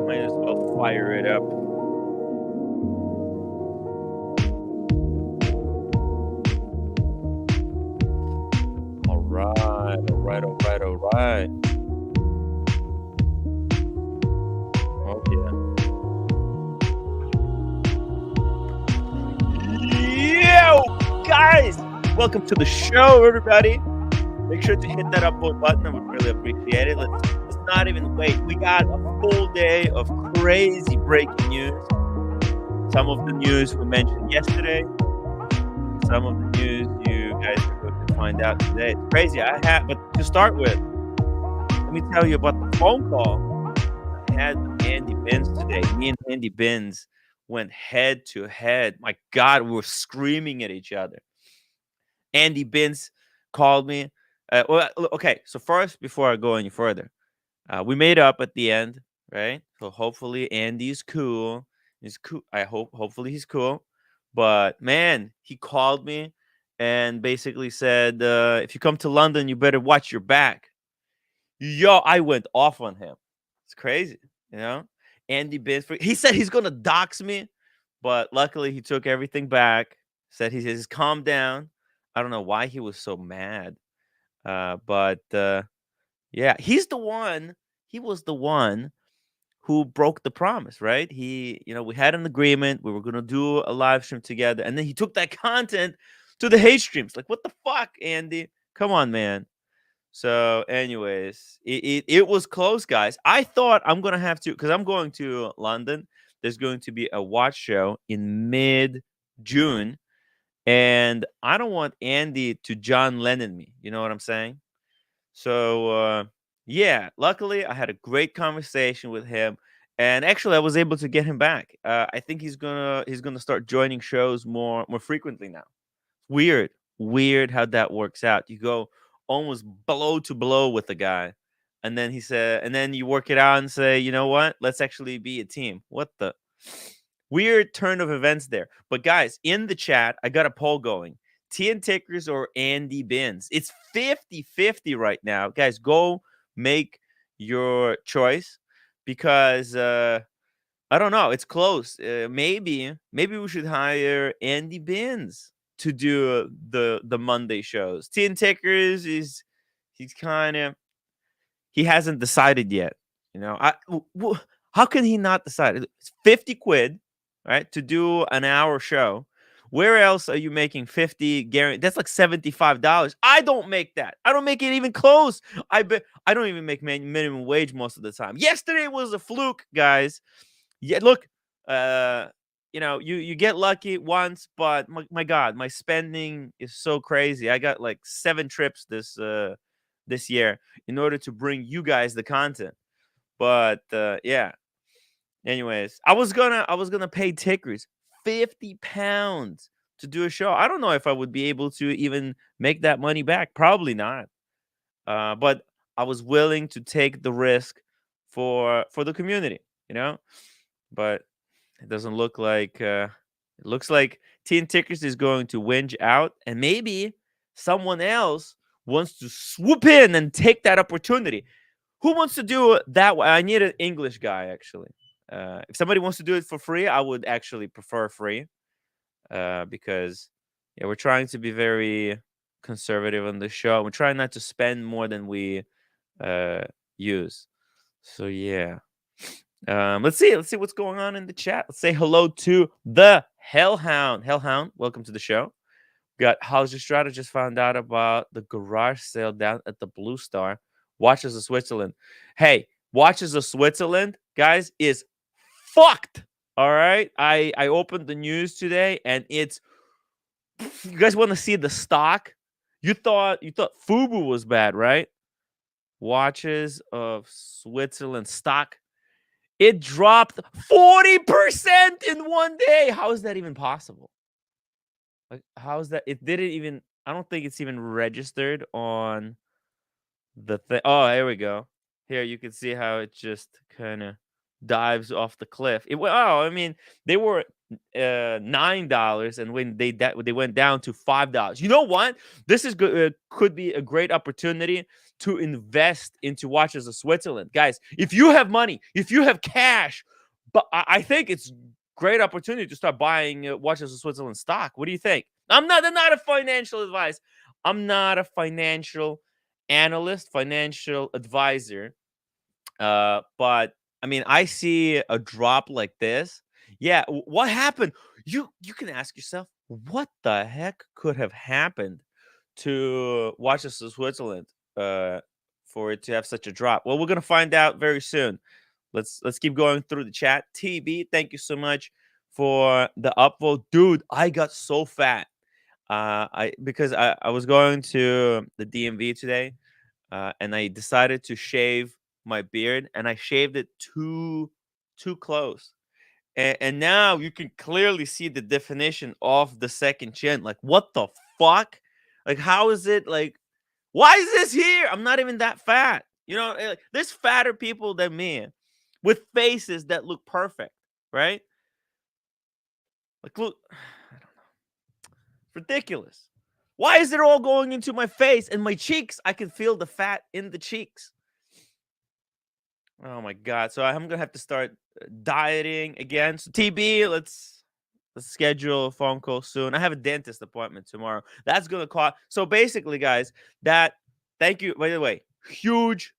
might as well fire it up. All right, all right, all right, all right. Oh yeah. Yo, guys, welcome to the show, everybody. Make sure to hit that upvote button. I would really appreciate it. Let's not even wait. We got a full day of crazy breaking news. Some of the news we mentioned yesterday. Some of the news you guys are going to find out today. It's crazy. But to start with, let me tell you about the phone call I had with Andy Binns today. Me and Andy Binns went head to head. My God, we were screaming at each other. Andy Binns called me. Okay. So first, before I go any further, we made up at the end, right? So hopefully Andy's cool. He's cool. Hopefully he's cool. But man, he called me and basically said, if you come to London, you better watch your back. Yo, I went off on him. It's crazy, you know? Andy Binsford, he said he's gonna dox me, but luckily he took everything back. Said he says calm down. I don't know why he was so mad. But yeah, he's the one. He was the one who broke the promise, right? We had an agreement. We were gonna do a live stream together, and then he took that content to the hate streams. Like, what the fuck, Andy? Come on, man. So, anyways, it was close, guys. I thought I'm gonna have to, because I'm going to London. There's going to be a watch show in mid June, and I don't want Andy to John Lennon me. You know what I'm saying? So, yeah, luckily I had a great conversation with him, and actually I was able to get him back. I think he's gonna start joining shows more frequently now. Weird, weird how that works out. You go almost blow to blow with the guy, and then and then you work it out and say, you know what? Let's actually be a team. What the weird turn of events there. But guys, in the chat, I got a poll going. TN Tickers or Andy Binns. It's 50-50 right now. Guys, go make your choice because I don't know. It's close. Maybe we should hire Andy Binns to do the Monday shows. TN Tickers he's kind of he hasn't decided yet. How can he not decide? It's 50 quid, right, to do an hour show. Where else are you making 50 guarantee? That's like $75. I don't make that. I don't make it even close. I don't even make minimum wage most of the time. Yesterday was a fluke, guys. Yeah, look, you get lucky once, but my God, my spending is so crazy. I got like 7 trips this year in order to bring you guys the content. But yeah. Anyways, I was gonna pay tickers £50 to do a show. I don't know if I would be able to even make that money back. Probably not. But I was willing to take the risk for the community, you know. But it doesn't look like it looks like Teen Tickers is going to whinge out, and maybe someone else wants to swoop in and take that opportunity. Who wants to do it that way? I need an English guy, actually. If somebody wants to do it for free, I would actually prefer free because yeah, we're trying to be very conservative on the show. We're trying not to spend more than we uh, use. So yeah. Let's see what's going on in the chat. Let's say hello to the Hellhound. Hellhound, welcome to the show. Got How's Your Strata just found out about the garage sale down at the Blue Star. Watches of Switzerland. Hey, Watches of Switzerland, guys, is fucked. All right. I opened the news today and it's you guys want to see the stock? You thought Fubu was bad, right? Watches of Switzerland stock. It dropped 40% in one day. How is that even possible? Like, how is that? It didn't even, I don't think it's even registered on the thing. Oh, here we go. Here you can see how it just kind of dives off the cliff. I mean, they were $9, and when they went down to $5. You know what? This is good. Could be a great opportunity to invest into watches of Switzerland, guys. If you have money, if you have cash, but I think it's great opportunity to start buying watches of Switzerland stock. What do you think? I'm not a financial advice. I'm not a financial analyst, financial advisor. But I mean, I see a drop like this. Yeah, what happened? You can ask yourself, what the heck could have happened to watches of Switzerland for it to have such a drop? Well, we're gonna find out very soon. Let's keep going through the chat. TB, thank you so much for the upvote, dude. I got so fat. I because I was going to the DMV today, and I decided to shave my beard, and I shaved it too close. And now you can clearly see the definition of the second chin. Like, what the fuck? Like, how is it like? Why is this here? I'm not even that fat. Like, there's fatter people than me with faces that look perfect, right? Like, look, I don't know. Ridiculous. Why is it all going into my face and my cheeks? I can feel the fat in the cheeks. Oh my god! So I'm gonna have to start dieting again. So TB, let's schedule a phone call soon. I have a dentist appointment tomorrow. That's gonna cost. So basically, guys, that thank you. By the way, huge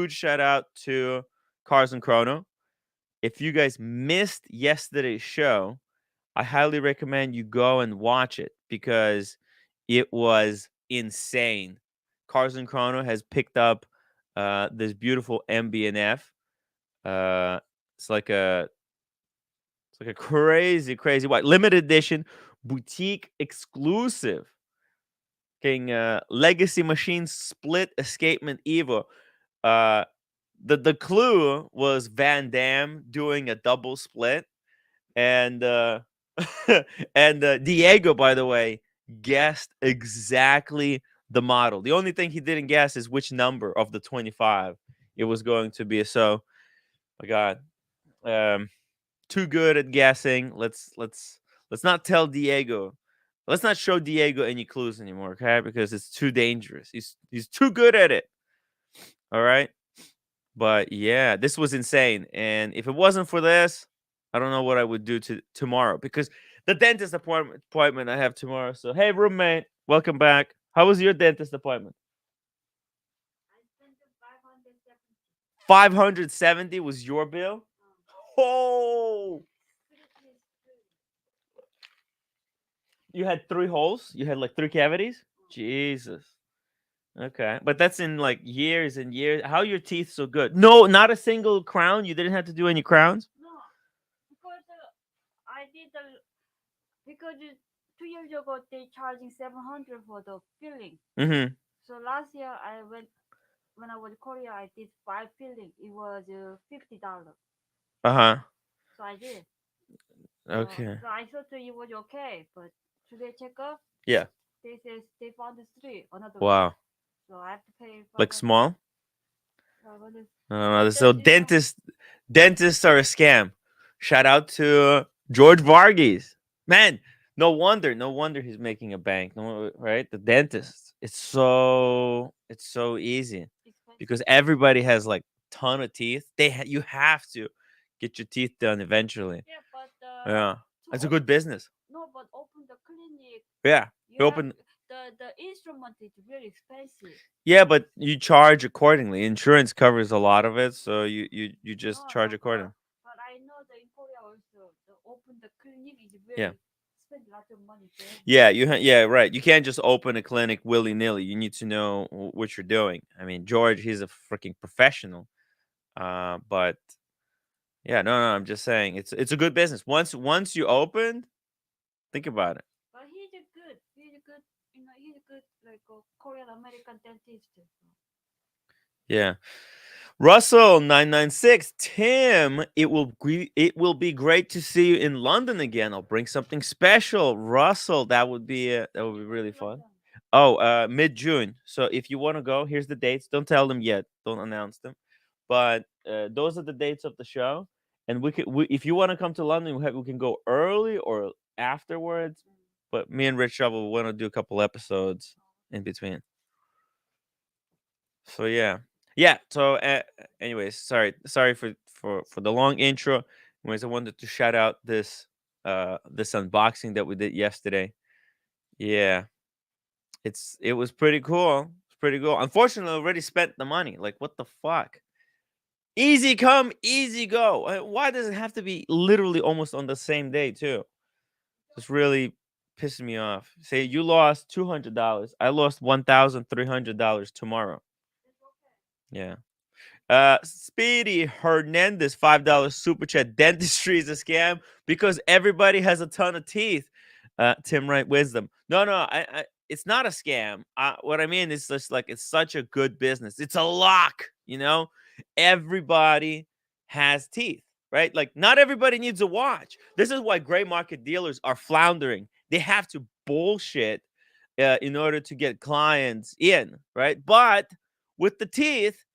shout out to Cars and Chrono. If you guys missed yesterday's show, I highly recommend you go and watch it because it was insane. Cars and Chrono has picked up this beautiful MBNF. Uh, it's like a crazy white limited edition boutique exclusive. King Legacy Machine Split Escapement Evo. Uh, the clue was Van Damme doing a double split, and and Diego, by the way, guessed exactly the model. The only thing he didn't guess is which number of the 25 it was going to be. So, my God, um, too good at guessing. Let's not tell Diego. Let's not show Diego any clues anymore, okay? Because it's too dangerous. He's too good at it. All right. But yeah, this was insane. And if it wasn't for this, I don't know what I would do to tomorrow because the dentist appointment I have tomorrow. So hey, roommate, welcome back. How was your dentist appointment? 570 was your bill. Oh, you had 3 holes. You had like 3 cavities. Jesus. Okay, but that's in like years and years. How are your teeth so good? No, not a single crown. You didn't have to do any crowns. No, because I did because 2 years ago they charging 700 for the filling. Mm-hmm. So last year I went when I was in Korea. I did 5 filling. It was $50. Uh-huh. So I did. Okay. So I thought it was okay, but today check up Yeah. they says they found another one. Wow. So I have to pay Like 500. small? But So dentists are a scam. Shout out to George Varghese. Man, no wonder he's making a bank. No, right? The dentist. It's so easy because everybody has like ton of teeth. You have to get your teeth done eventually. Yeah, but Yeah. It's a good business. no, but open the clinic. Yeah. You have Open. the instrument is very expensive. Yeah, but you charge accordingly. Insurance covers a lot of it, so you just charge accordingly. But I know that in Korea also the open the clinic is Yeah. very spend a lot of money. Yeah, yeah, right. You can't just open a clinic willy nilly. You need to know what you're doing. I mean, George, he's a freaking professional. But yeah, no, I'm just saying it's a good business. Once you open, think about it. But he's a good. He's a good like a Korean American dentist. Yeah. Russell 996 Tim, it will be great to see you in London again. I'll bring something special. Russell, that would be really fun. Oh, mid-June. So if you want to go, here's the dates. Don't tell them yet. Don't announce them. But those are the dates of the show. And if you want to come to London, we can go early or afterwards. But me and Rich Shovel want to do a couple episodes in between. So yeah, yeah. So anyways, sorry for the long intro. Anyways, I wanted to shout out this unboxing that we did yesterday. Yeah, it was pretty cool. It's pretty cool. Unfortunately, I already spent the money. Like, what the fuck? Easy come, easy go. Why does it have to be literally almost on the same day too? It's really pissing me off. Say you lost $200. I lost $1,300 tomorrow. Yeah. Speedy Hernandez, $5 super chat. Dentistry is a scam because everybody has a ton of teeth. Tim Wright Wisdom. No, it's not a scam. What I mean is just like it's such a good business. It's a lock, you know? Everybody has teeth, right? Like not everybody needs a watch. This is why gray market dealers are floundering. They have to bullshit in order to get clients in, right? But with the teeth,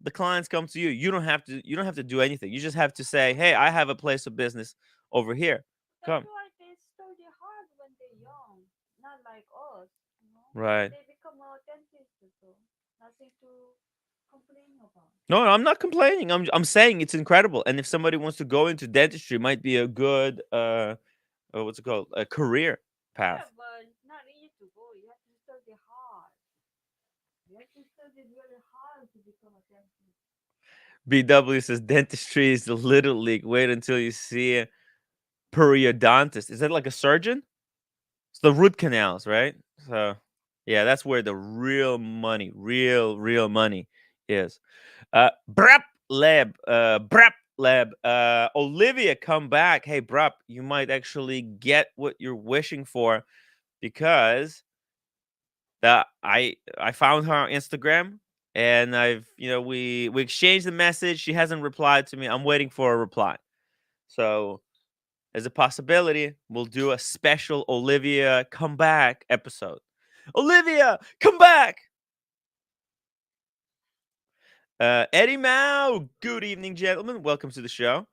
the clients come to you. You don't have to do anything. You just have to say, "Hey, I have a place of business over here. That's Come." why they study hard when they're young, not like us, Right. They become a dentist, so nothing to complain about. No, I'm not complaining. I'm saying it's incredible. And if somebody wants to go into dentistry, it might be a good what's it called? A career Yeah, path. but not easy to go. You have to study hard. You have to study really hard to become a dentist. BW says dentistry is the little league. Wait until you see a periodontist. Is that like a surgeon? It's the root canals, right? So yeah, that's where the real money, real money is. Brep Lab. Olivia, come back. Hey, Brep, you might actually get what you're wishing for because I found her on Instagram and we exchanged the message. She hasn't replied to me. I'm waiting for a reply. So as a possibility, we'll do a special Olivia come back episode. Olivia, come back! Eddie Mao, good evening, gentlemen. Welcome to the show.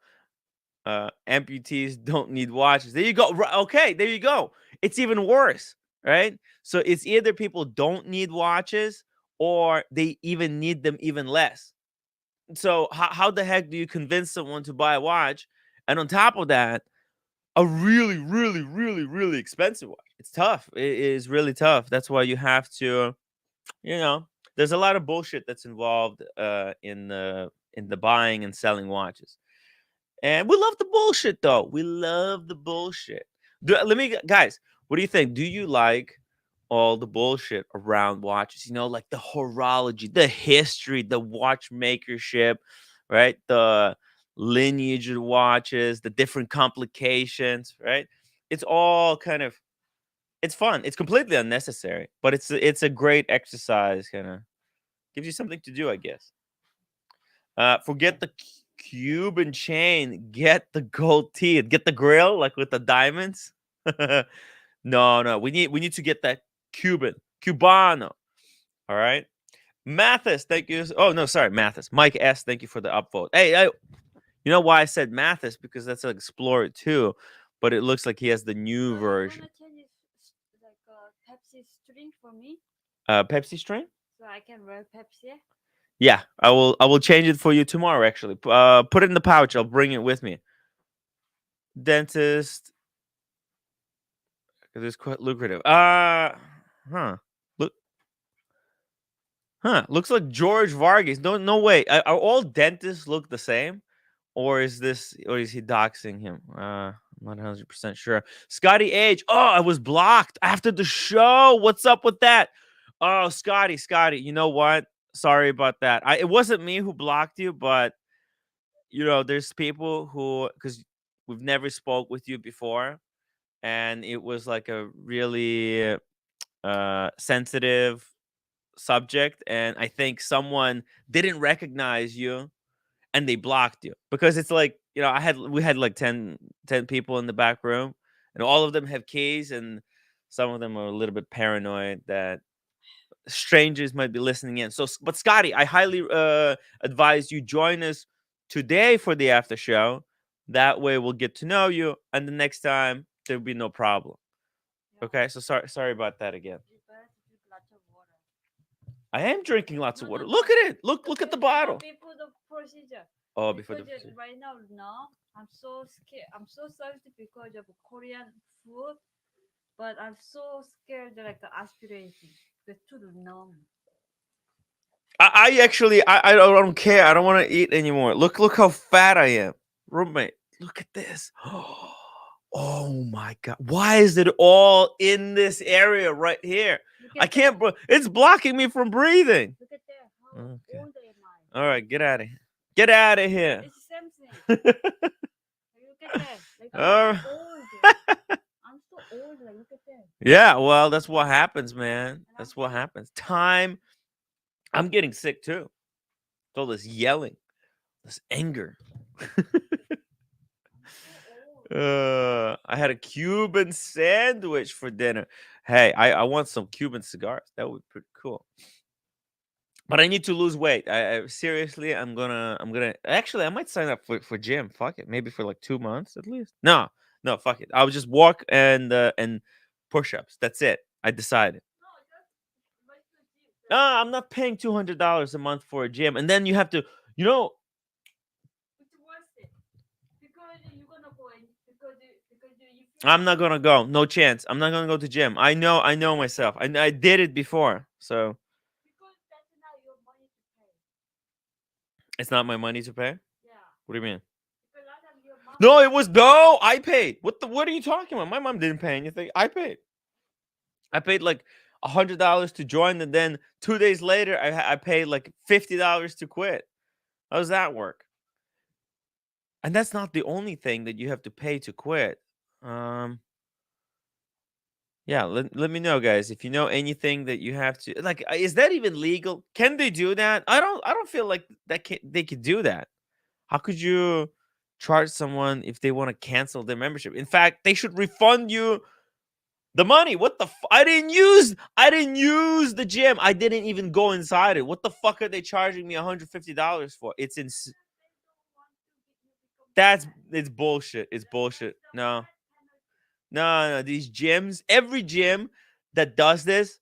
Amputees don't need watches. There you go. Okay, there you go. It's even worse, right? So it's either people don't need watches or they even need them even less. So how the heck do you convince someone to buy a watch? And on top of that, a really expensive watch. It's tough. It is really tough. That's why you have to, you know, there's a lot of bullshit that's involved in the buying and selling watches. And we love the bullshit though. We love the bullshit. Guys, what do you think? Do you like all the bullshit around watches? Like the horology, the history, the watchmakership, right? The lineage of watches, the different complications, right? It's all kind of it's fun. It's completely unnecessary, but it's a great exercise, kind of gives you something to do, I guess. Forget the Cuban chain. Get the gold teeth. Get the grill, like with the diamonds. No. We need to get that Cubano. All right. Mathis, thank you. Oh no, sorry, Mathis. Mike S, thank you for the upvote. Hey, you know why I said Mathis? Because that's an Explorer 2, but it looks like he has the new version. You wanna change like a Pepsi string for me, Pepsi strain? so I can wear Pepsi. Yeah, I will change it for you tomorrow. Actually, put it in the pouch. I'll bring it with me. Dentist. It is quite lucrative. Huh. Look, huh. Looks like George Vargas. No way. Are all dentists look the same, or is he doxing him? I'm not 100% sure. Scotty H. Oh, I was blocked after the show. What's up with that? Oh, Scotty. You know what? Sorry about that. It wasn't me who blocked you, but there's people who because we've never spoke with you before, and it was like a really sensitive subject, and I think someone didn't recognize you and they blocked you because it's like we had like 10 people in the back room, and all of them have keys, and some of them are a little bit paranoid that strangers might be listening in. So but Scotty, I highly advise you join us today for the after show, That way we'll get to know you, and the next time there'll be no problem. Yeah. Okay, so sorry about that again. You better drink lots of water. I am drinking lots of No, water. no, Look no. at it. Look at the bottle. Before the procedure. Oh, before the Because right now, no, I'm so scared. I'm so thirsty because of Korean food, but I'm so scared like aspirating. It's too numb. I actually I don't care. I don't want to eat anymore. Look how fat I am. Roommate, look at this. Oh my god. Why is it all in this area right here? I can't it's blocking me from breathing. Look at that. How Okay. old am I? All right, get out of here. Get out of here. It's the same thing. Look at that. Like I'm so old. I'm so old. Like look at that. Yeah, well, that's what happens, man. That's what happens. Time. I'm getting sick too. It's all this yelling, this anger. I had a Cuban sandwich for dinner. Hey, I want some Cuban cigars. That would be pretty cool. But I need to lose weight. I seriously, I'm gonna actually I might sign up for gym. Fuck it, maybe for like 2 months at least. No, fuck it. I'll just walk and push-ups. That's it. I decided. No, I'm not paying $200 a month for a gym, and then you have to, you know. It's worth it because you're gonna go in because you. I'm not gonna go. No chance. I'm not gonna go to gym. I know myself. I did it before, so. Because that's not your money to pay. It's not my money to pay. Yeah. What do you mean? Because a lot of your mom. No, it was no. I paid. What are you talking about? My mom didn't pay anything. I paid. I paid like $100 to join, and then 2 days later, I paid like $50 to quit. How does that work? And that's not the only thing that you have to pay to quit. Yeah, let me know, guys, if you know anything that you have to like. Is that even legal? Can they do that? I don't feel like they could do that. How could you charge someone if they want to cancel their membership? In fact, they should refund you the money. What the I didn't use the gym. I didn't even go inside it. What the fuck are they charging me $150 for? It's bullshit. It's bullshit. No. No, these gyms, every gym that does this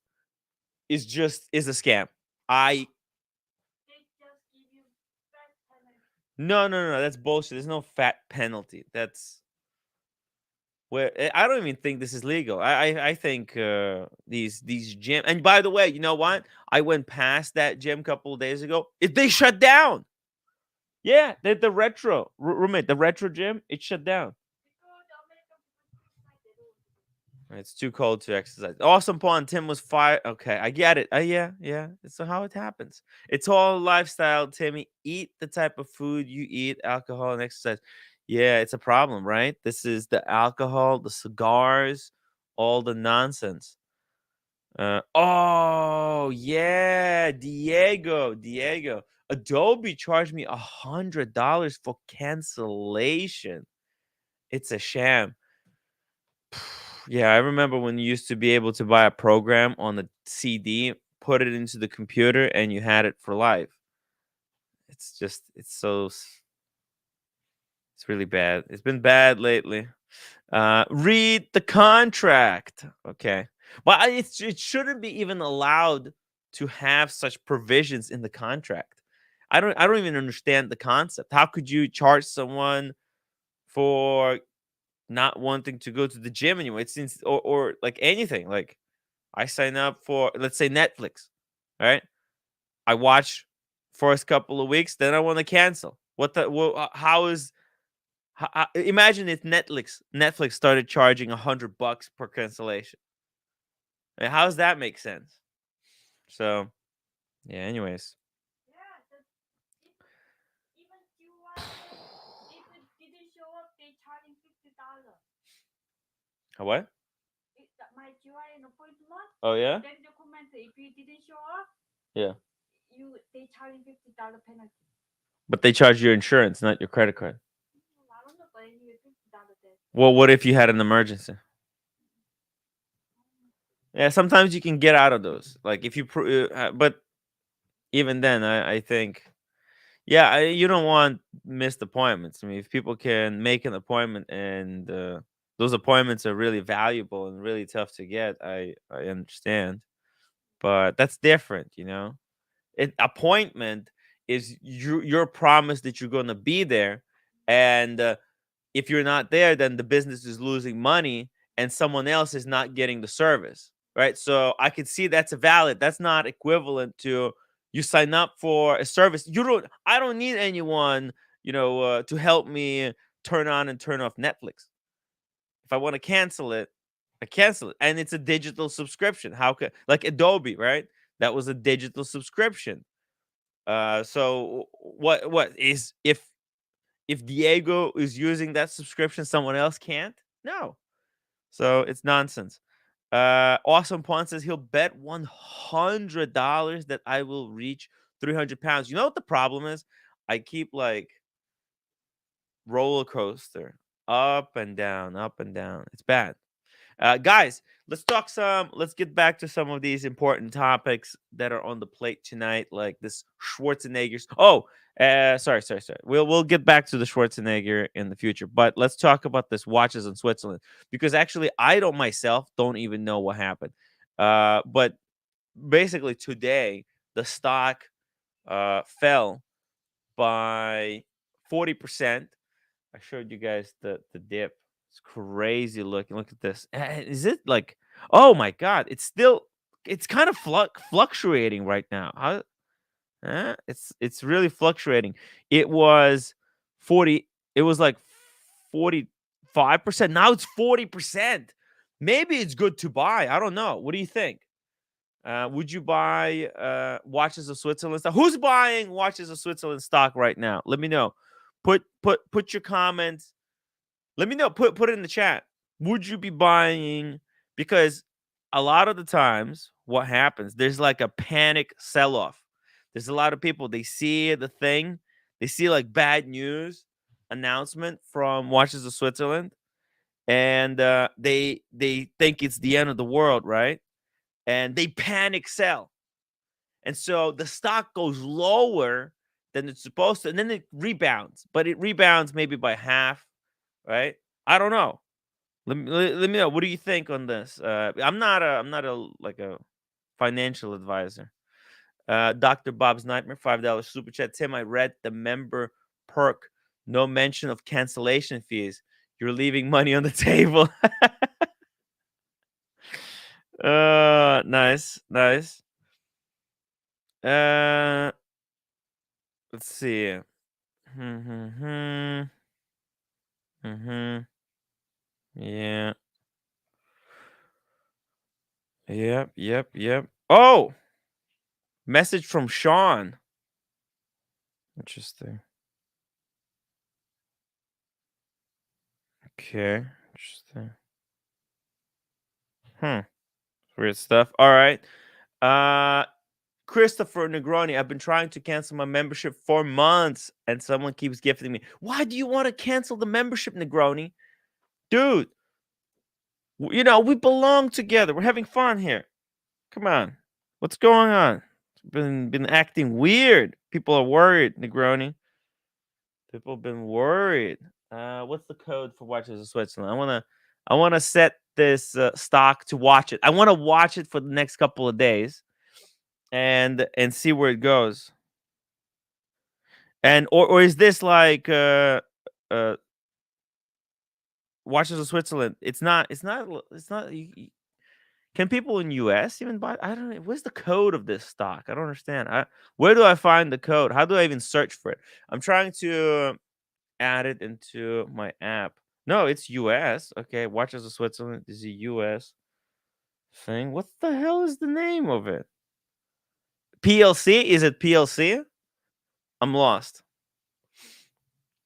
is a scam. No, that's bullshit. There's no fat penalty. That's where I don't even think this is legal. I think these gym. And by the way, you know what? I went past that gym a couple of days ago. They shut down. Yeah, the retro roommate, the retro gym, it shut down. It's too cold to exercise. Awesome Pawn Tim was fire. Okay, I get it. Yeah. That's how it happens. It's all lifestyle, Timmy. Eat the type of food you eat, alcohol and exercise. Yeah, it's a problem, right? This is the alcohol, the cigars, all the nonsense. Oh yeah, Diego. Adobe charged me $100 for cancellation. It's a sham. Yeah, I remember when you used to be able to buy a program on a CD, put it into the computer, and you had it for life. It's really bad. It's been bad lately. Read the contract. Okay. Well, it shouldn't be even allowed to have such provisions in the contract. I don't even understand the concept. How could you charge someone for not wanting to go to the gym anymore? It seems or like anything. Like I sign up for, let's say, Netflix. All right. I watch first couple of weeks, then I want to cancel. How is imagine if Netflix started charging $100 per cancellation. I mean, how does that make sense? So yeah, anyways. Even if it didn't show up, they charging $50. What? My GY appointment. Oh yeah. Then the comment if you didn't show up, Yeah. they charging $50 penalty. But they charge your insurance, not your credit card. I don't know, but anyway, $50 there. Well, what if you had an emergency? Yeah, sometimes you can get out of those. Like if you, but even then, I think, Yeah, you don't want missed appointments. I mean, if people can make an appointment and those appointments are really valuable and really tough to get, I understand. But that's different, you know. Appointment is your promise that you're going to be there, and if you're not there, then the business is losing money and someone else is not getting the service, right? So I could see that's a valid. That's not equivalent to you sign up for a service. You don't. I don't need anyone, to help me turn on and turn off Netflix. If I want to cancel it, I cancel it, and it's a digital subscription. How could like Adobe, right? That was a digital subscription. So what is if Diego is using that subscription, someone else can't? No. So it's nonsense. Awesome Pawn says he'll bet $100 that I will reach 300 pounds. You know what the problem is? I keep like roller coaster up and down, up and down. It's bad. Guys, let's get back to some of these important topics that are on the plate tonight, like this Schwarzenegger's. Oh, sorry. We'll get back to the Schwarzenegger in the future, but let's talk about this watches in Switzerland because actually I don't myself don't even know what happened. But basically today the stock fell by 40%. I showed you guys the dip. It's crazy looking. Look at this. Is it like? Oh my god! It's kind of fluctuating right now. How? It's really fluctuating. It was 40. It was like 45%. Now it's 40%. Maybe it's good to buy. I don't know. What do you think? Would you buy watches of Switzerland stock? Who's buying watches of Switzerland stock right now? Let me know. Put your comments. Let me know. Put it in the chat. Would you be buying? Because a lot of the times, what happens? There's like a panic sell off. There's a lot of people. They see the thing. They see like bad news announcement from Watches of Switzerland, and they think it's the end of the world, right? And they panic sell, and so the stock goes lower than it's supposed to, and then it rebounds. But it rebounds maybe by half, right? I don't know. Let me know. What do you think on this? I'm not a like a financial advisor. Dr. Bob's Nightmare, $5 super chat. Tim, I read the member perk. No mention of cancellation fees. You're leaving money on the table. Nice. Uh, let's see. Hmm. Yeah. Yep. Oh, message from Sean. Interesting. Okay. Interesting. Hmm. Weird stuff. All right. Uh Christopher Negroni, I've been trying to cancel my membership for months and someone keeps gifting me. Why do you want to cancel the membership, Negroni? Dude, we belong together. We're having fun here. Come on. What's going on? Been acting weird. People are worried, Negroni. People have been worried. What's the code for Watches of Switzerland? I wanna set this stock to watch it. I want to watch it for the next couple of days and see where it goes. And or is this like uh Watches of Switzerland? It's not can people in US even buy? I don't know. Where's the code of this stock? I don't understand. Where do I find the code? How do I even search for it? I'm trying to add it into my app. No, it's US. Okay, Watches of Switzerland is a US thing. What the hell is the name of it? PLC? Is it PLC? I'm lost.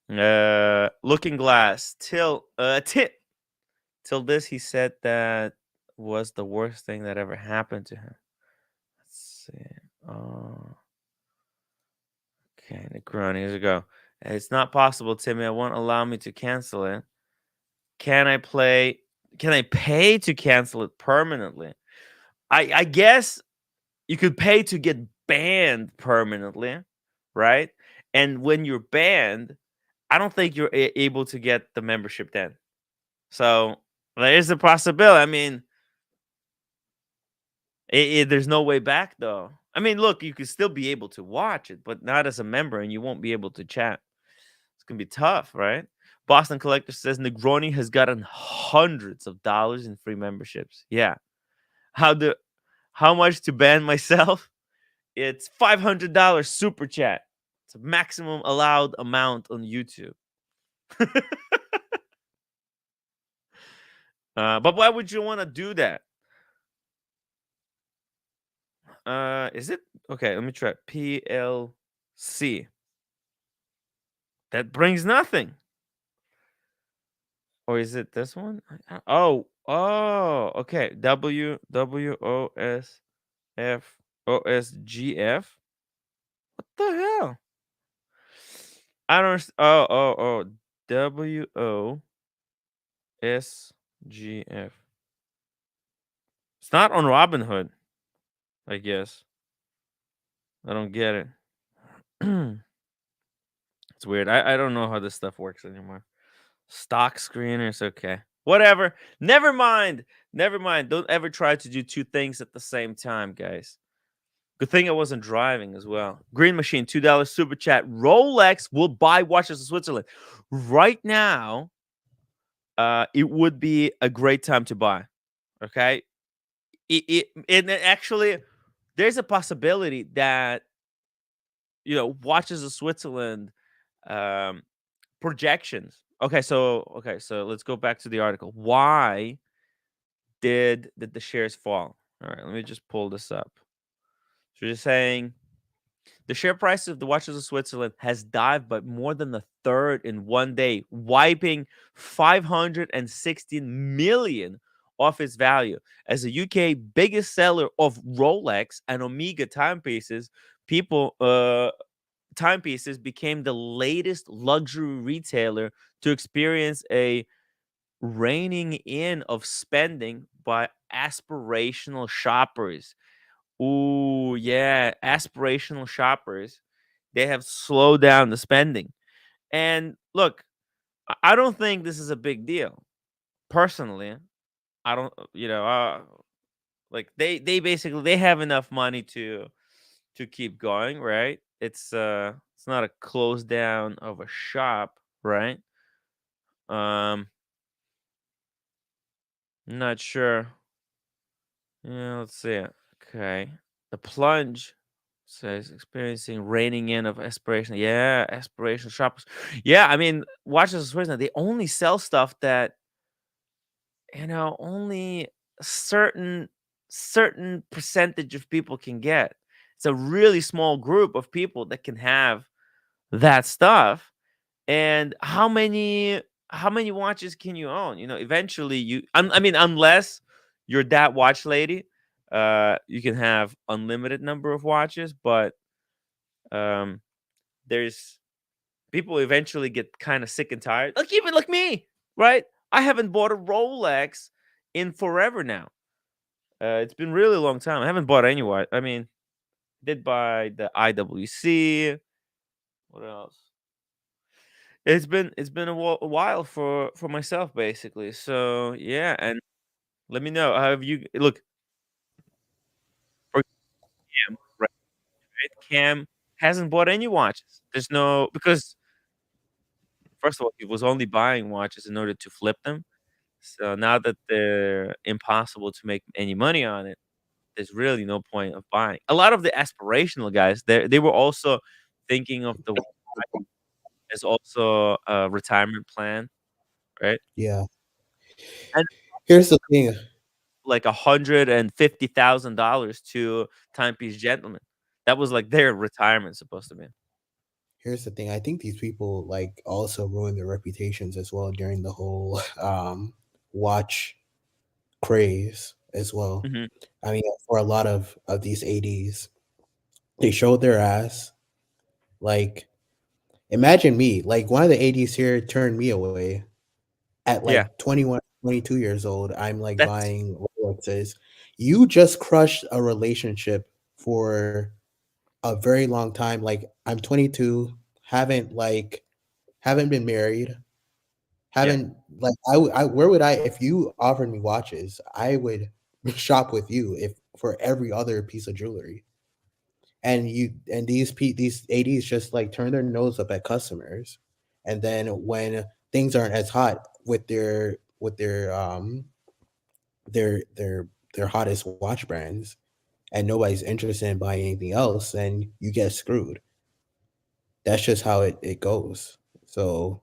Looking Glass. Till this, he said that was the worst thing that ever happened to him. Let's see. Oh, okay. Necron, years ago. It's not possible, Timmy. It won't allow me to cancel it. Can I play? Can I pay to cancel it permanently? I guess you could pay to get banned permanently, right? And when you're banned, I don't think you're able to get the membership then. So there is a possibility. I mean, there's no way back though. I mean, look, you could still be able to watch it, but not as a member, and you won't be able to chat. It's gonna be tough, right? Boston Collector says Negroni has gotten hundreds of dollars in free memberships. Yeah. How do how much to ban myself? It's $500 super chat. It's a maximum allowed amount on YouTube. But why would you want to do that? Is it okay? Let me try PLC. That brings nothing. Or is it this one? Oh, okay. WOSFOSGF. What the hell? I don't. Oh. WOSGF. It's not on Robinhood, I guess. I don't get it. It's weird. I don't know how this stuff works anymore. Stock screeners, okay. Whatever. Never mind. Never mind. Don't ever try to do two things at the same time, guys. Good thing I wasn't driving as well. Green Machine, $2 super chat. Rolex will buy watches in Switzerland. Right now, it would be a great time to buy. Okay. It actually, there's a possibility that, watches of Switzerland um, projections. Okay, so let's go back to the article. Why did the shares fall? All right, let me just pull this up. So you're saying the share price of the watches of Switzerland has dived by more than a third in one day, wiping 516 million off its value. As the UK biggest seller of Rolex and Omega timepieces, people timepieces became the latest luxury retailer to experience a reining in of spending by aspirational shoppers. Ooh, yeah, aspirational shoppers. They have slowed down the spending. And look, I don't think this is a big deal. Personally, I don't, like they basically they have enough money to keep going, right? It's not a close down of a shop, right? Um, not sure. Yeah, let's see. Okay. The plunge says experiencing reining in of aspiration. Yeah, aspirational shoppers. Yeah, I mean, watches Switzerland, they only sell stuff that, only a certain percentage of people can get. It's a really small group of people that can have that stuff. And how many watches can you own? Eventually I mean, unless you're that watch lady, you can have unlimited number of watches, but um there's people eventually get kind of sick and tired. Like even like me, right? I haven't bought a Rolex in forever now. It's been really long time. I haven't bought any watch. I mean, did buy the IWC. What else? It's been a while for myself basically. So yeah, and let me know. Have you look for Cam, right? Cam hasn't bought any watches. There's no because first of all, he was only buying watches in order to flip them. So now that they're impossible to make any money on it, there's really no point of buying. A lot of the aspirational guys, they were also thinking of the as also a retirement plan, right? Yeah. And Here's the thing. like $150,000 to Timepiece Gentleman. That was like their retirement supposed to be. Here's the thing. I think these people like also ruin their reputations as well during the whole watch craze as well. Mhm. I mean, for a lot of these ADs, they showed their ass. Like, imagine me. Like one of the ADs here turned me away at Yeah, like 21, 22 years old. I'm like that's buying Rolexes. You just crushed a relationship for a very long time. Like I'm 22, haven't like haven't been married, Yeah. haven't like where would I if you offered me watches, I would shop with you if for every other piece of jewelry. And these 80s just like turn their nose up at customers, and then when things aren't as hot with their hottest watch brands, and nobody's interested in buying anything else, then you get screwed. That's just how it goes. So,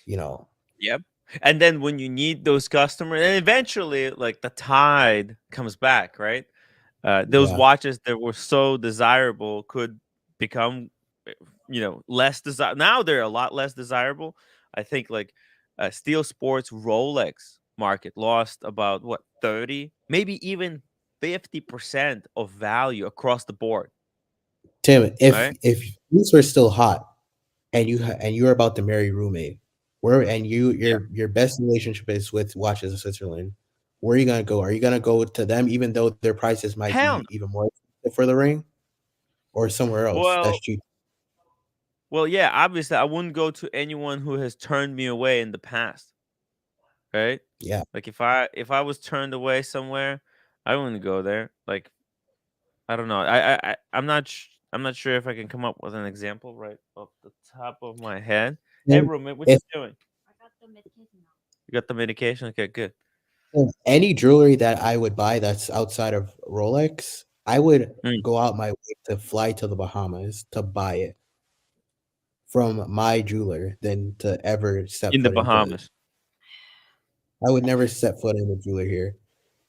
you know, Yep. And then when you need those customers, and eventually, like the tide comes back, right? Those yeah. watches that were so desirable could become, uh, less desirable. Now they're a lot less desirable. I think like Steel Sports Rolex market lost about what 30, maybe even 50% of value across the board. Tim, if Right? things were still hot and you're about to marry a roommate, where and Yeah. your best relationship is with watches in Switzerland, where are you gonna go? Are you gonna go to them even though their prices might be Hell no. even more expensive for the ring, or somewhere else that's Well, cheap? well, yeah. Obviously, I wouldn't go to anyone who has turned me away in the past. Right? Yeah. Like if I was turned away somewhere, I wouldn't go there. Like I don't know. I'm not sure if I can come up with an example right off the top of my head. Hey And roommate, what if, you doing? I got the medication now. You got the medication? Okay, good. if any jewelry that I would buy that's outside of Rolex, I would Mm, go out my way to fly to the Bahamas to buy it from my jeweler than to ever step in the foot into. Bahamas. I would never set foot in a jeweler here.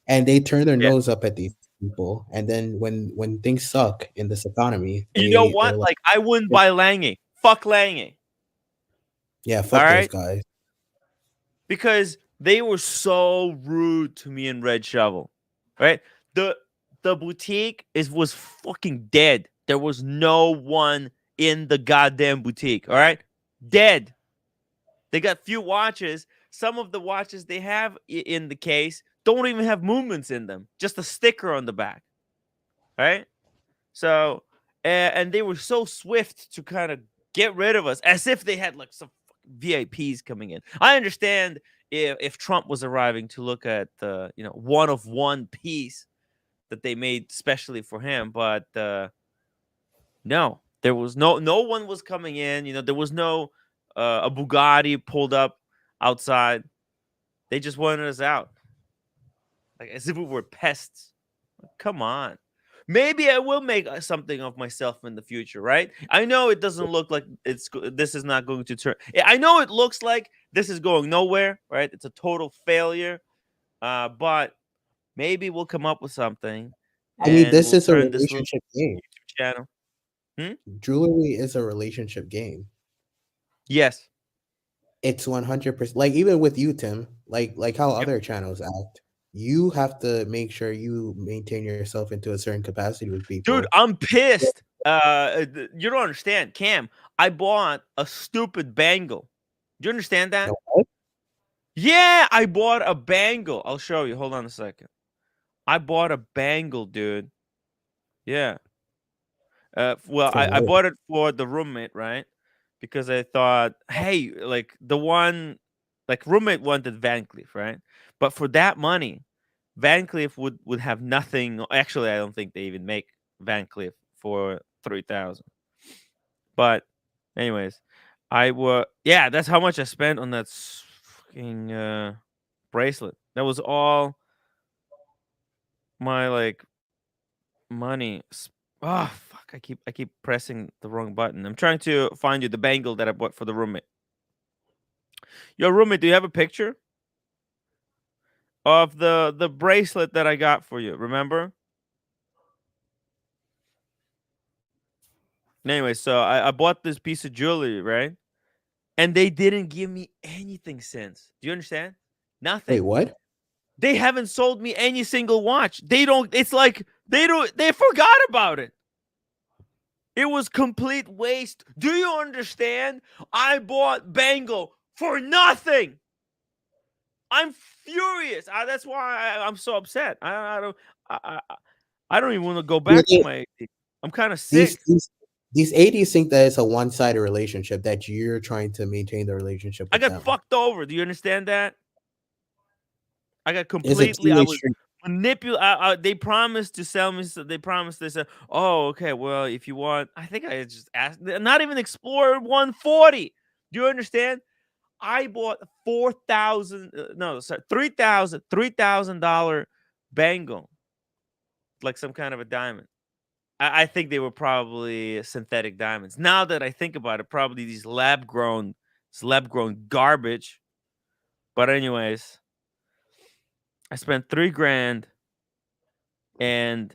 And they turn their Yeah. nose up at these people, and then when things suck in this economy, You know they're what? like, Like I wouldn't buy Lange. Fuck Lange. "Yeah, All fuck those right? guys." Because they were so rude to me in Red Shovel. Right? The the boutique was fucking dead. There was no one in the goddamn boutique. All right? Dead. They got few watches. Some of the watches they have in the case don't even have movements in them, just a sticker on the back, right? So, and they were so swift to kind of get rid of us as if they had like some fucking VIPs coming in. I understand if Trump was arriving to look at the, one of one piece that they made specially for him, but no, there was no one was coming in. There was no a Bugatti pulled up outside. They just wanted us out, like as if we were pests. Like, come on. Maybe I will make something of myself in the future, right? I know it doesn't look like this is not going to turn. I know it looks like this is going nowhere, right? It's a total failure. But maybe we'll come up with something, I mean, and this we'll is a turn this little relationship game. YouTube channel. Hmm? Jewelry is a relationship game. Yes. It's 100%, like, even with you, Tim, like how Yep. other channels act, you have to make sure you maintain yourself into a certain capacity with Dude, people. I'm pissed. You don't understand, Cam. I bought a stupid bangle. Do you understand You that? know what? Yeah, I bought a bangle. I'll show you. Hold on a second. I bought a bangle, dude. Yeah. Well, From I where? bought it for the roommate, right? Because I thought, hey, like the one, like roommate wanted Van Cleef, right? But for that money, Van Cleef would have nothing. Actually, I don't think they even make Van Cleef for 3,000. But, anyways, yeah, that's how much I spent on that fucking bracelet. That was all my like money. Oh fuck! I keep pressing the wrong button. I'm trying to find you the bangle that I bought for the roommate. Your roommate, do you have a picture of the bracelet that I got for you? Remember? Anyway, so I bought this piece of jewelry, right? And they didn't give me anything since. Do you understand? Wait, Nothing. what? They haven't sold me any single watch. They don't. It's like they forgot about it. It was complete waste. Do you understand? I bought Bangle for nothing. I'm furious. That's why I'm so upset. I don't. I, I, I don't even want to go Yeah, back to my. I'm kind of these sick. These 80s think that it's a one-sided relationship, that you're trying to maintain the relationship I with got them. fucked over. Do you understand that? I got It's a completely. I two-way was street. manipulated. They promised to sell me. They promised. They said, "Oh, okay. Well, if you want, I think I just asked. Not even Explorer 140. Do you understand? I bought 4,000. No, sorry, $3,000 bangle, like some kind of a diamond. I think they were probably synthetic diamonds. Now that I think about it, probably this lab grown garbage. But anyways, I spent 3 grand and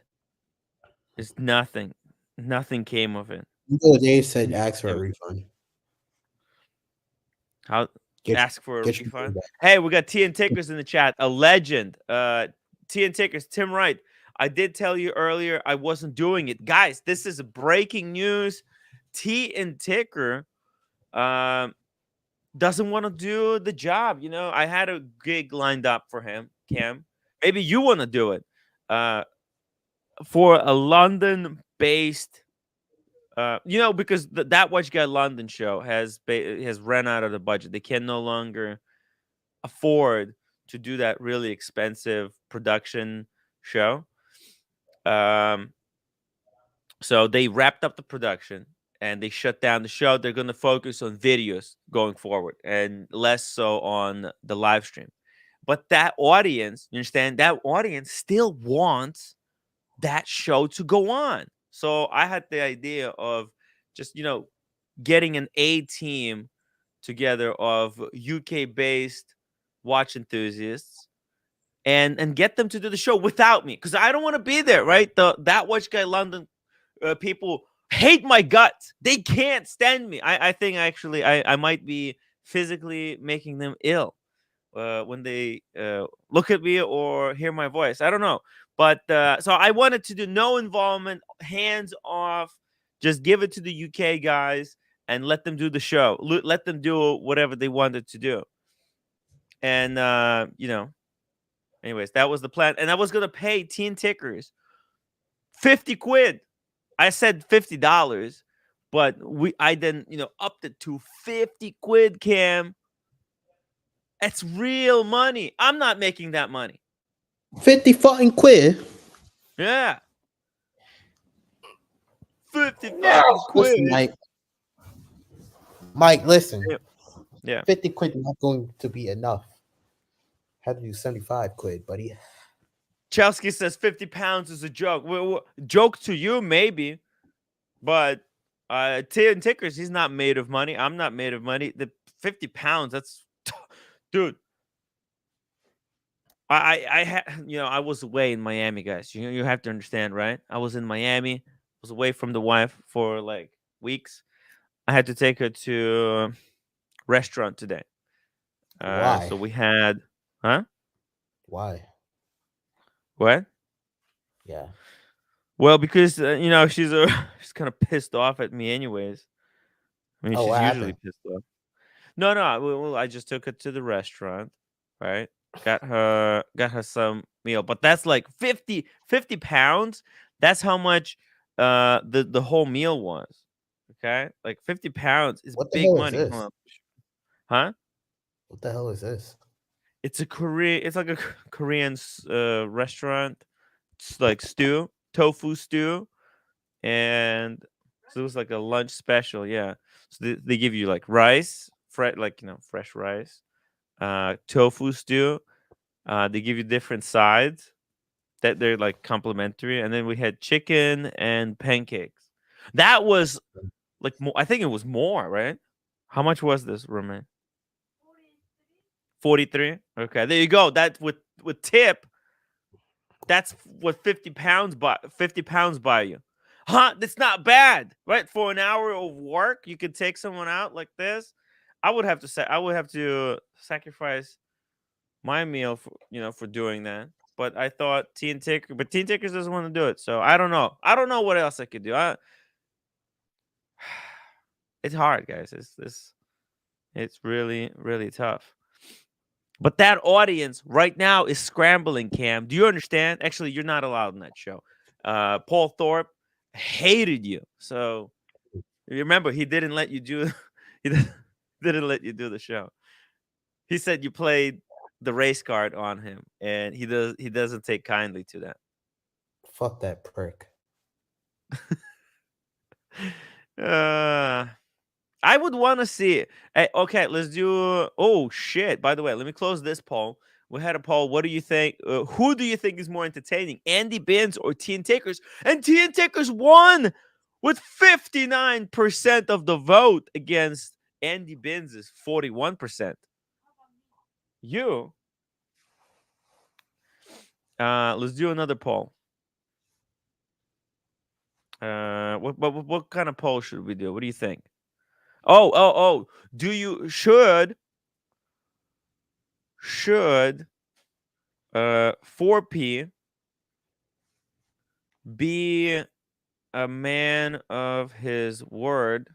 it's nothing. Nothing came of it. They said ask for It a was- refund. How Get ask for a get your money refund? back. Hey, we got T and Tickers in the chat. A legend. T and Tickers, Tim Wright. I did tell you earlier I wasn't doing it. Guys, this is breaking news. T and Ticker um doesn't want to do the job. I had a gig lined up for him, Cam. Maybe you want to do it. For a London-based because that Watch Guy London show has run out of the budget. They can no longer afford to do that really expensive production show. Um, so they wrapped up the production and they shut down the show. They're going to focus on videos going forward and less so on the live stream. But that audience, you understand, that audience still wants that show to go on. So I had the idea of just, getting an A team together of UK based watch enthusiasts and get them to do the show without me because I don't want to be there, right? The That Watch Guy London people hate my guts. They can't stand me. I think actually I might be physically making them ill when they look at me or hear my voice. I don't know. But so I wanted to do no involvement, hands off, just give it to the UK guys and let them do the show. Let them do whatever they wanted to do. And, anyways, that was the plan. And I was going to pay Teen Tickers 50 quid. I said $50, but I then, upped it to 50 quid, Cam. That's real money. I'm not making that money. 50 fucking quid. Yeah. 50 fucking quid. Listen, Mike, listen. Yeah. 50 quid is not going to be enough. Had to do 75 quid, buddy. Chelsky says 50 pounds is a joke. Joke to you, maybe. But T and Tickers, he's not made of money. I'm not made of money. The 50 pounds, that's dude. I was away in Miami, guys. You have to understand, right? I was in Miami. I was away from the wife for like weeks. I had to take her to a restaurant today. Why? So we had, huh? Why? What? Yeah. Well, because she's she's kind of pissed off at me, anyways. I mean, Oh, she's what usually happened? pissed off. No, no. Well, I just took her to the restaurant, right? Got her some meal, but that's like 50 pounds. That's how much the whole meal was. Okay, like 50 pounds is What the big hell is money. Hold this? on. Huh? What the hell is this? It's like a Korean restaurant. It's like stew, tofu stew, and so it was like a lunch special. Yeah, so they give you like rice, fresh rice, tofu stew. They give you different sides that they're like complimentary, and then we had chicken and pancakes. That was like more. I think it was more, right? How much was this, roommate? 43. Okay, there you go. That with tip, that's what 50 pounds buy you. Huh? That's not bad, right? For an hour of work, you could take someone out like this. I would have to sacrifice my meal for doing that. But I thought Teen Tickers doesn't want to do it. So I don't know. I don't know what else I could do. It's hard, guys. It's really, really tough. But that audience right now is scrambling, Cam. Do you understand? Actually, you're not allowed in that show. Paul Thorpe hated you. So Remember, he didn't let you do. He didn't let you do the show. He said you played the race card on him, and he doesn't take kindly to that. Fuck that prick. Uh, I would want to see it. Okay, let's do. Oh shit! By the way, let me close this poll. We had a poll. What do you think? Who do you think is more entertaining, Andy Binns or Tian Takers? And Tian Takers won with 59% of the vote against Andy Binns' 41%. You. Let's do another poll. What kind of poll should we do? What do you think? Oh. Do you should 4P be a man of his word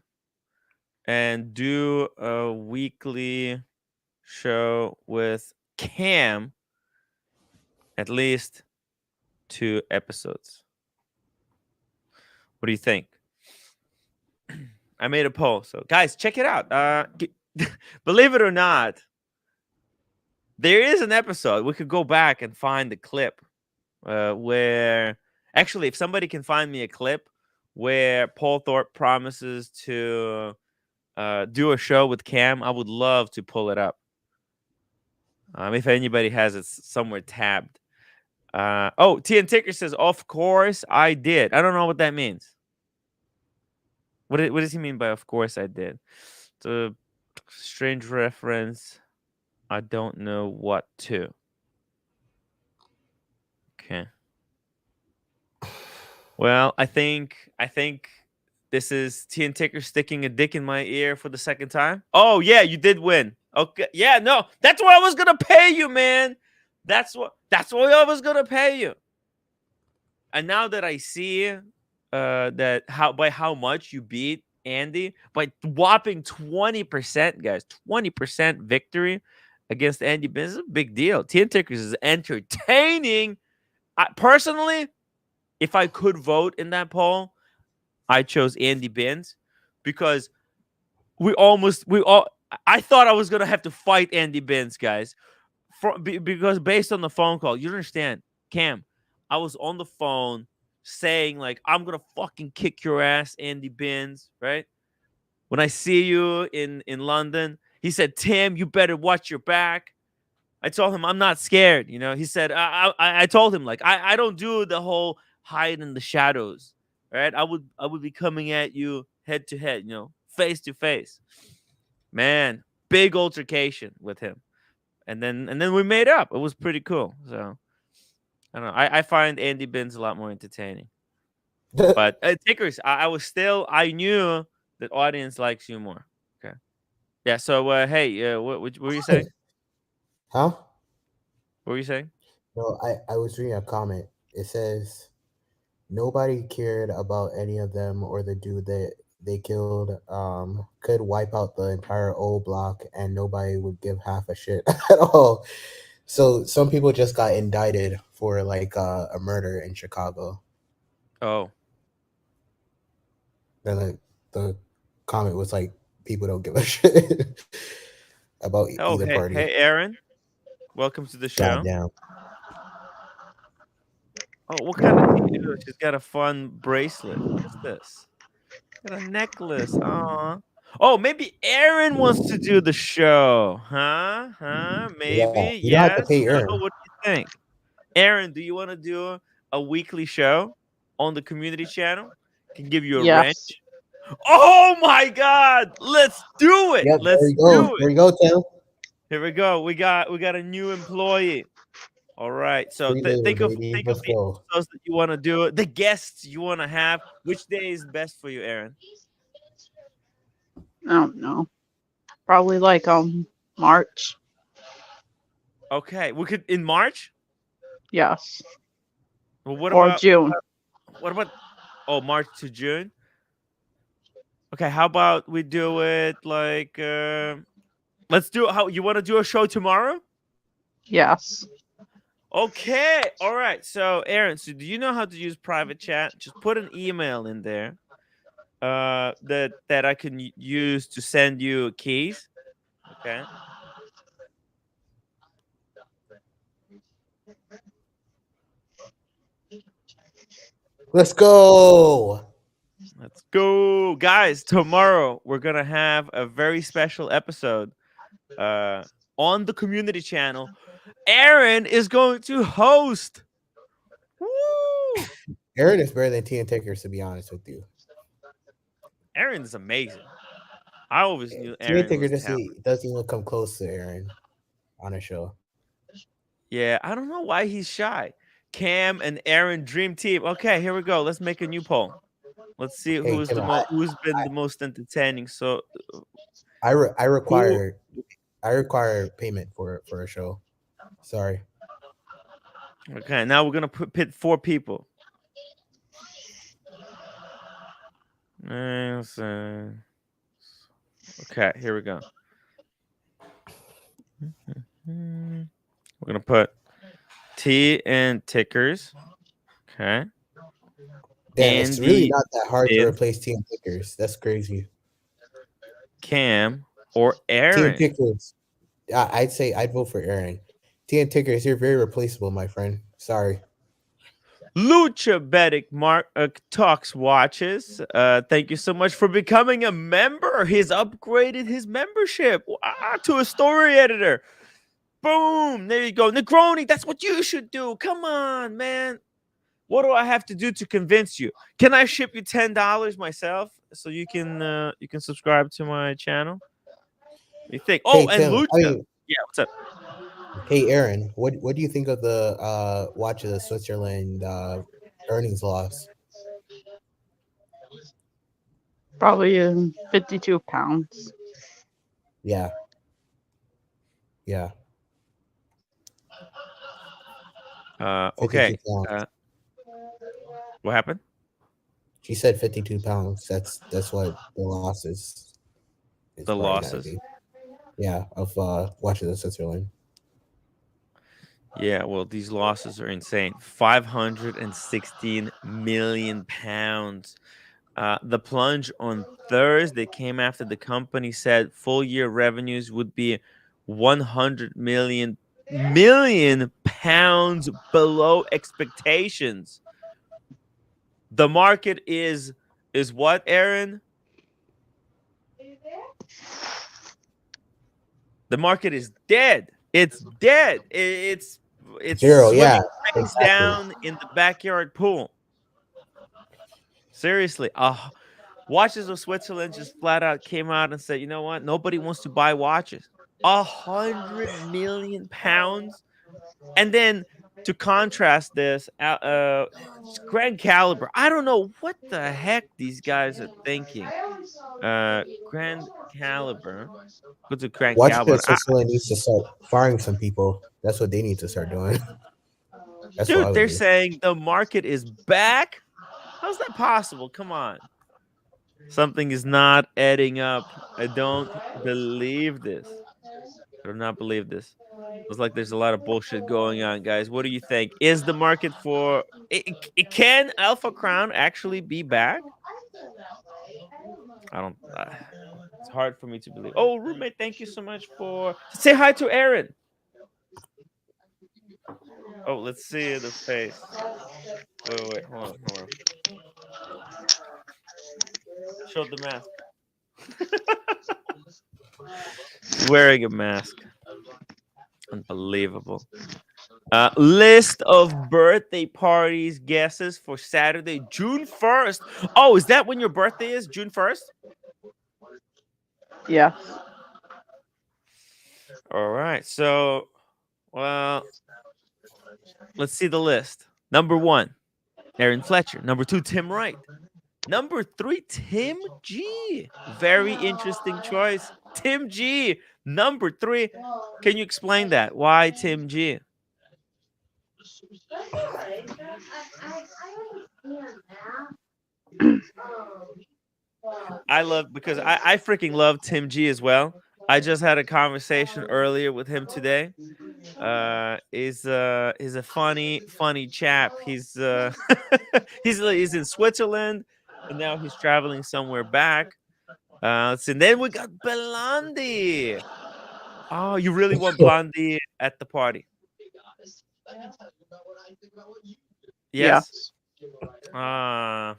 and do a weekly show with Cam, at least 2 episodes? What do you think? I made a poll, so guys, check it out. Believe it or not, there is an episode. We could go back and find the clip where actually, if somebody can find me a clip where Paul Thorpe promises to do a show with Cam, I would love to pull it up. If anybody has it somewhere tabbed. Tian Ticker says, of course I did. I don't know what that means. What does he mean by of course I did? It's a strange reference. I don't know what to. Okay. Well, I think this is Tian Ticker sticking a dick in my ear for the second time. Oh yeah, you did win. Okay. Yeah, no, that's what I was gonna pay you, man. That's what I was gonna pay you. And now that I see that how much you beat Andy by whopping 20%, guys, 20% victory against Andy Binns is a big deal. Tian Tickers is entertaining. Personally, if I could vote in that poll, I chose Andy Binns because I thought I was gonna have to fight Andy Binns, guys, because based on the phone call, you understand, Cam, I was on the phone saying like I'm gonna fucking kick your ass, Andy Binns, right? When I see you in London, he said, Tim, you better watch your back. I told him I'm not scared. He said I told him like I don't do the whole hide in the shadows, right? I would be coming at you head to head, face to face. Man, big altercation with him, and then we made up. It was pretty cool. So I don't know. I find Andy Binns a lot more entertaining. But Tickers, I knew that audience likes you more. Okay, yeah. So hey, what were you saying? Huh? What were you saying? No, I was reading a comment. It says nobody cared about any of them or the dude that they killed. Could wipe out the entire old block and nobody would give half a shit at all. So some people just got indicted for like a murder in Chicago. Oh, Then the comment was like, people don't give a shit about oh, either party. hey, Aaron, welcome to the show. Goddamn. Oh, what kind of thing? Ew, she's got a fun bracelet. What is this? Got a necklace. Oh, maybe Aaron wants to do the show, huh? Yeah, Maybe. you don't have to Yes. pay No. Aaron. What do you think, Aaron? Do you want to do a weekly show on the community channel? Can give you a Yes. wrench. Oh my God! Let's do it. Yep, Let's there you go. do There it. you go, Tim. Here we go. We got a new employee. All right. So Free labor, think of baby. the Let's go. episodes that you want to do, the guests you want to have. Which day is best for you, Aaron? I don't know. Probably like March. Okay, we could in March. Yes. Well, what Or about June. March to June? Okay, how about we do it like let's do how you want to do a show tomorrow? Yes. Okay, all right. So Aaron, do you know how to use private chat? Just put an email in there that I can use to send you keys. Okay. Let's go. Let's go, guys. Tomorrow we're gonna have a very special episode uh on the community channel. Aaron is going to host. Woo! Aaron is better than T and Tickers, to be honest with you. Aaron is amazing. I always knew T and Aaron Ticker was talented. doesn't even come close to Aaron on a show. Yeah, I don't know why he's shy. Cam and Aaron dream team. Okay, here we go. Let's make a new poll. Let's see Hey, who's Tim, who's been the most entertaining. So I who? require payment for a show. Sorry. Okay, now we're gonna pit 4 people. Okay, here we go. We're gonna put T and Tickers. Okay. Damn, it's really Andy not that hard to is replace T and Tickers. That's crazy. Cam or T and Aaron. Tickers. I'd say I'd vote for Aaron. T and Tickers, you're very replaceable, my friend. Sorry. Lucha Bedic Mark Talks watches. Thank you so much for becoming a member. He's upgraded his membership to a story editor. Boom! There you go. Negroni, that's what you should do. Come on, man. What do I have to do to convince you? Can I ship you $10 myself so you can subscribe to my channel? What do you think? Oh, Hey and Tim, Lucha. Yeah, what's up? hey Aaron, what do you think of the watch of the Switzerland earnings loss? Probably 52 pounds. Yeah. Yeah. Okay. 52 pounds. What happened? She said 52 pounds. That's what the loss is. The losses. Yeah, of watches of Switzerland. Yeah, well, these losses are insane. 516 million pounds. The plunge on Thursday came after the company said full year revenues would be 100 million pounds below expectations. The market is what, Aaron? The market is dead. It's dead. It's Zero, swimming yeah, face exactly. down in the backyard pool. Seriously, Watches of Switzerland just flat out came out and said, you know what? Nobody wants to buy watches. 100 million pounds. And then to contrast this, Grand Caliber. I don't know what the heck these guys are thinking. Grand Caliber. What's a Grand Watches Caliber? of Switzerland needs to start firing some people. That's what they need to start doing. That's what I Dude, would they're do. saying the market is back. How's that possible? Come on. Something is not adding up. I don't believe this. I do not believe this. It's like there's a lot of bullshit going on, guys. What do you think? Is the market for can Alpha Crown actually be back? I don't. It's hard for me to believe. Oh, roommate, thank you so much for say hi to Aaron. Oh, let's see the face. Wait, hold on. Show the mask. He's wearing a mask. Unbelievable. List of birthday parties guesses for Saturday, June 1st. Oh, is that when your birthday is? June 1st? Yes. All right. So, well, let's see the list. Number 1, Aaron Fletcher. Number 2, Tim Wright. Number 3, Tim G. Very interesting choice. Tim G. Number 3. Can you explain that? Why Tim G? I love because I freaking love Tim G as well. I just had a conversation earlier with him today. He's a funny chap. He's he's in Switzerland. and now he's traveling somewhere back. So then we got Blondie. Oh, you really want Blondie at the party? Yes. Yes.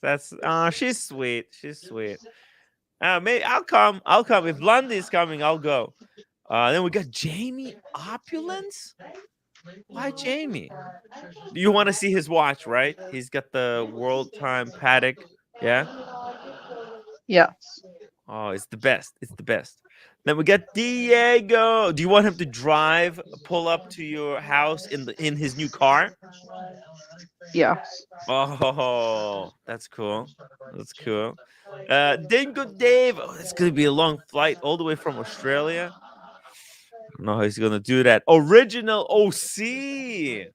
That's she's sweet. She's sweet. Maybe I'll come. I'll come if Blondie is coming. I'll go. Then we got Jamie Opulence. Why Jamie? You want to see his watch, right? He's got the world time Paddock. Yeah. Yes. Oh, it's the best. It's the best. Then we got Diego. Do you want him to drive, pull up to your house in his new car? Yes. Oh, that's cool. That's cool. Dingo Dave. Oh, it's gonna be a long flight all the way from Australia. I don't know how he's gonna do that. Original OC,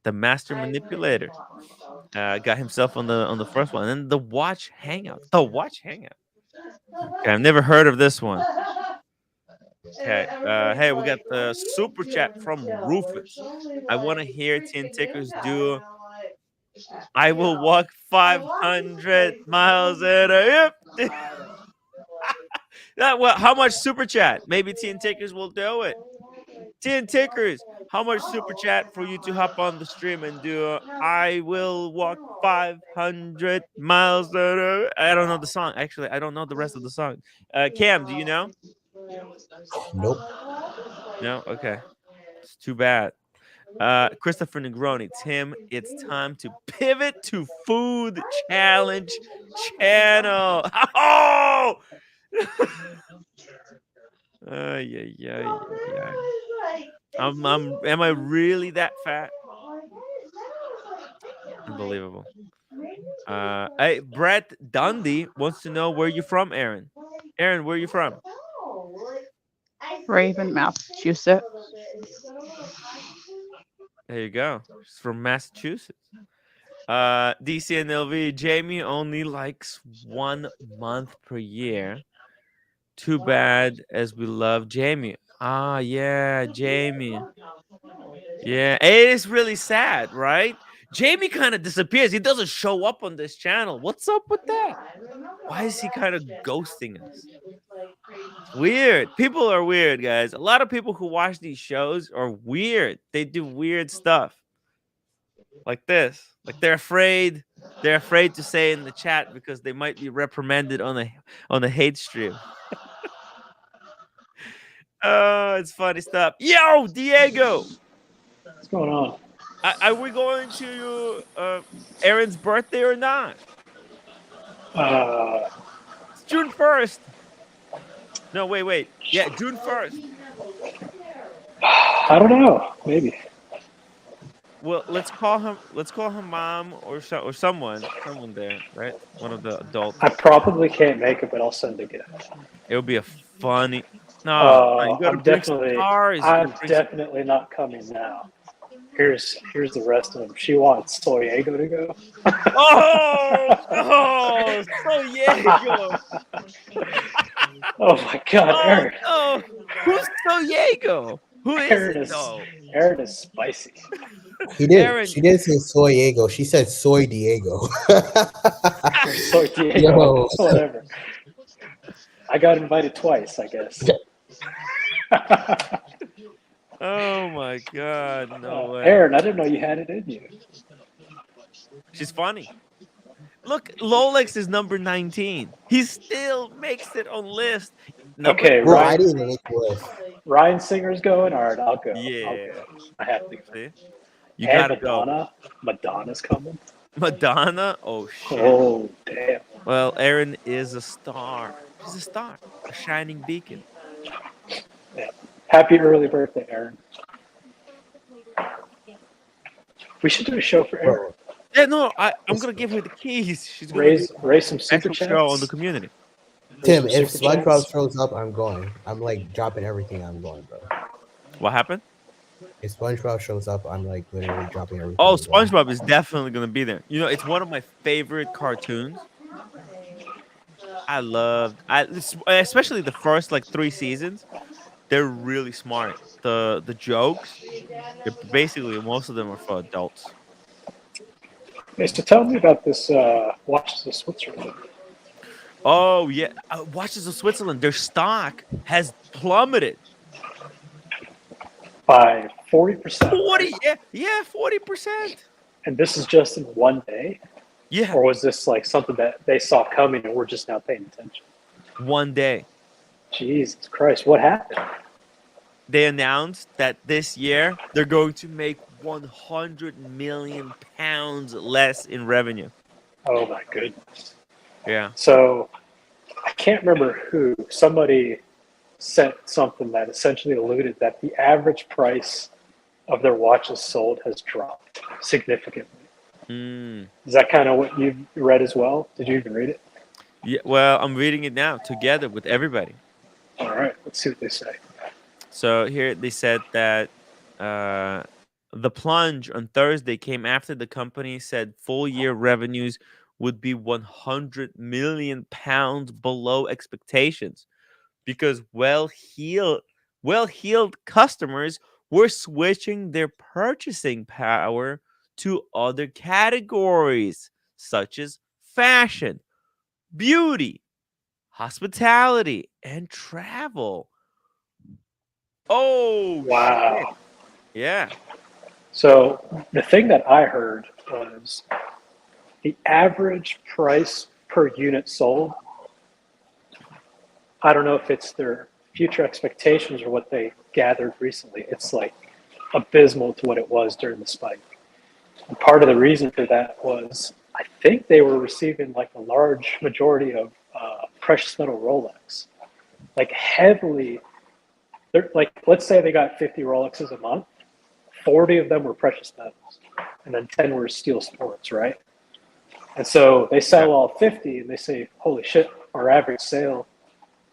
the master manipulator. Got himself on the first one. And then the watch hangout. The watch hangout. Okay, I've never heard of this one. Okay. Hey, we got the super chat from Rufus. I want to hear Tin Tickers do I will walk 500 miles in a hip. Well, how much super chat? Maybe Tin Tickers will do it. Tin Tickers, how much super chat for you to hop on the stream and do I will walk 500 miles? I don't know the song. Actually, I don't know the rest of the song. Cam, do you know? Nope. No? Okay. It's too bad. Christopher Negroni, Tim, it's time to pivot to food challenge channel. Oh! Yeah, yeah, yeah. Am I really that fat? Unbelievable. Hey, Brett Dundee wants to know where you're from, Aaron. Aaron, where are you from? Raven, Massachusetts. There you go. She's from Massachusetts. DC and LV, Jamie only likes 1 month per year. Too bad, as we love Jamie. Ah, yeah, Jamie. Yeah, it is really sad, right? Jamie kind of disappears. He doesn't show up on this channel. What's up with that? Why is he kind of ghosting us? It's weird. People are weird, guys. A lot of people who watch these shows are weird. They do weird stuff like this. Like they're afraid. They're afraid to say in the chat because they might be reprimanded on a hate stream. Oh, it's funny stuff. Yo, Diego. What's going on? Are we going to Aaron's birthday or not? Uh, It's June 1st. No, wait. Yeah, June 1st. I don't know. Maybe. Well, let's call him. Let's call him mom or someone there, right? One of the adults. I probably can't make it, but I'll send a gift. It would be a funny. No, you gotta I'm bring some definitely. cars. I'm definitely not coming now. Here's the rest of them. She wants Soyego to go. Oh, so Diego. Oh my God, Aaron. Oh, who's Diego? Who is Aaron it is though? Aaron is spicy. He did. Aaron. She didn't say Soy Diego. She said Soy Diego. Soy Diego. Yo. Whatever. I got invited twice, I guess. Oh my God, no way. Aaron, I didn't know you had it in you. She's funny. Look, Lolex is number 19. He still makes it on list. Okay, Bro, I Ryan. didn't even make the list. Ryan Singer's going. All right, I'll go. Yeah. I'll go. I have to go. See? You And gotta go. Madonna. Madonna's coming. Madonna? Oh shit. Oh damn. Well, Erin is a star. She's a star. A shining beacon. Yeah. Happy early birthday, Aaron. We should do a show for Aaron. Yeah, no, I'm gonna give her the keys. She's gonna Raise do some an super actual show on chats. the community. Tim, Some if super SpongeBob chats. shows up, I'm going. I'm like dropping everything. I'm going, bro. What happened? If SpongeBob shows up, I'm like literally dropping everything. Oh, I'm going. SpongeBob is definitely gonna be there. You know, it's one of my favorite cartoons. Especially the first like 3 seasons. They're really smart. The jokes, basically most of them are for adults. Okay, so tell me about this Watches of Switzerland. Oh yeah, Watches of Switzerland. Their stock has plummeted By 40%, right? 40. Yeah, yeah, 40%. And this is just in one day? Yeah, Or was this like something that they saw coming and we're just now paying attention? one day. Jesus Christ, what happened? They announced that this year they're going to make 100 million pounds less in revenue. Oh my goodness. Yeah. So I can't remember who. Somebody sent something that essentially alluded that the average price of their watches sold has dropped significantly. Mm. Is that kind of what you've read as well? Did you even read it? Yeah. Well, I'm reading it now together with everybody. All right, let's see what they say. So here they said that uh, the plunge on Thursday came after the company said full year revenues would be 100 million pounds below expectations because well-heeled customers were switching their purchasing power to other categories such as fashion, beauty, hospitality, and travel. Oh shit. Wow. Yeah. So the thing that I heard was the average price per unit sold. I don't know if it's their future expectations or what they gathered recently. It's like abysmal to what it was during the spike. And part of the reason for that was I think they were receiving like a large majority of precious metal Rolex, like heavily. They're like, let's say they got 50 Rolexes a month, 40 of them were precious metals, and then 10 were steel sports, right? And so they sell all 50 and they say, holy shit, our average sale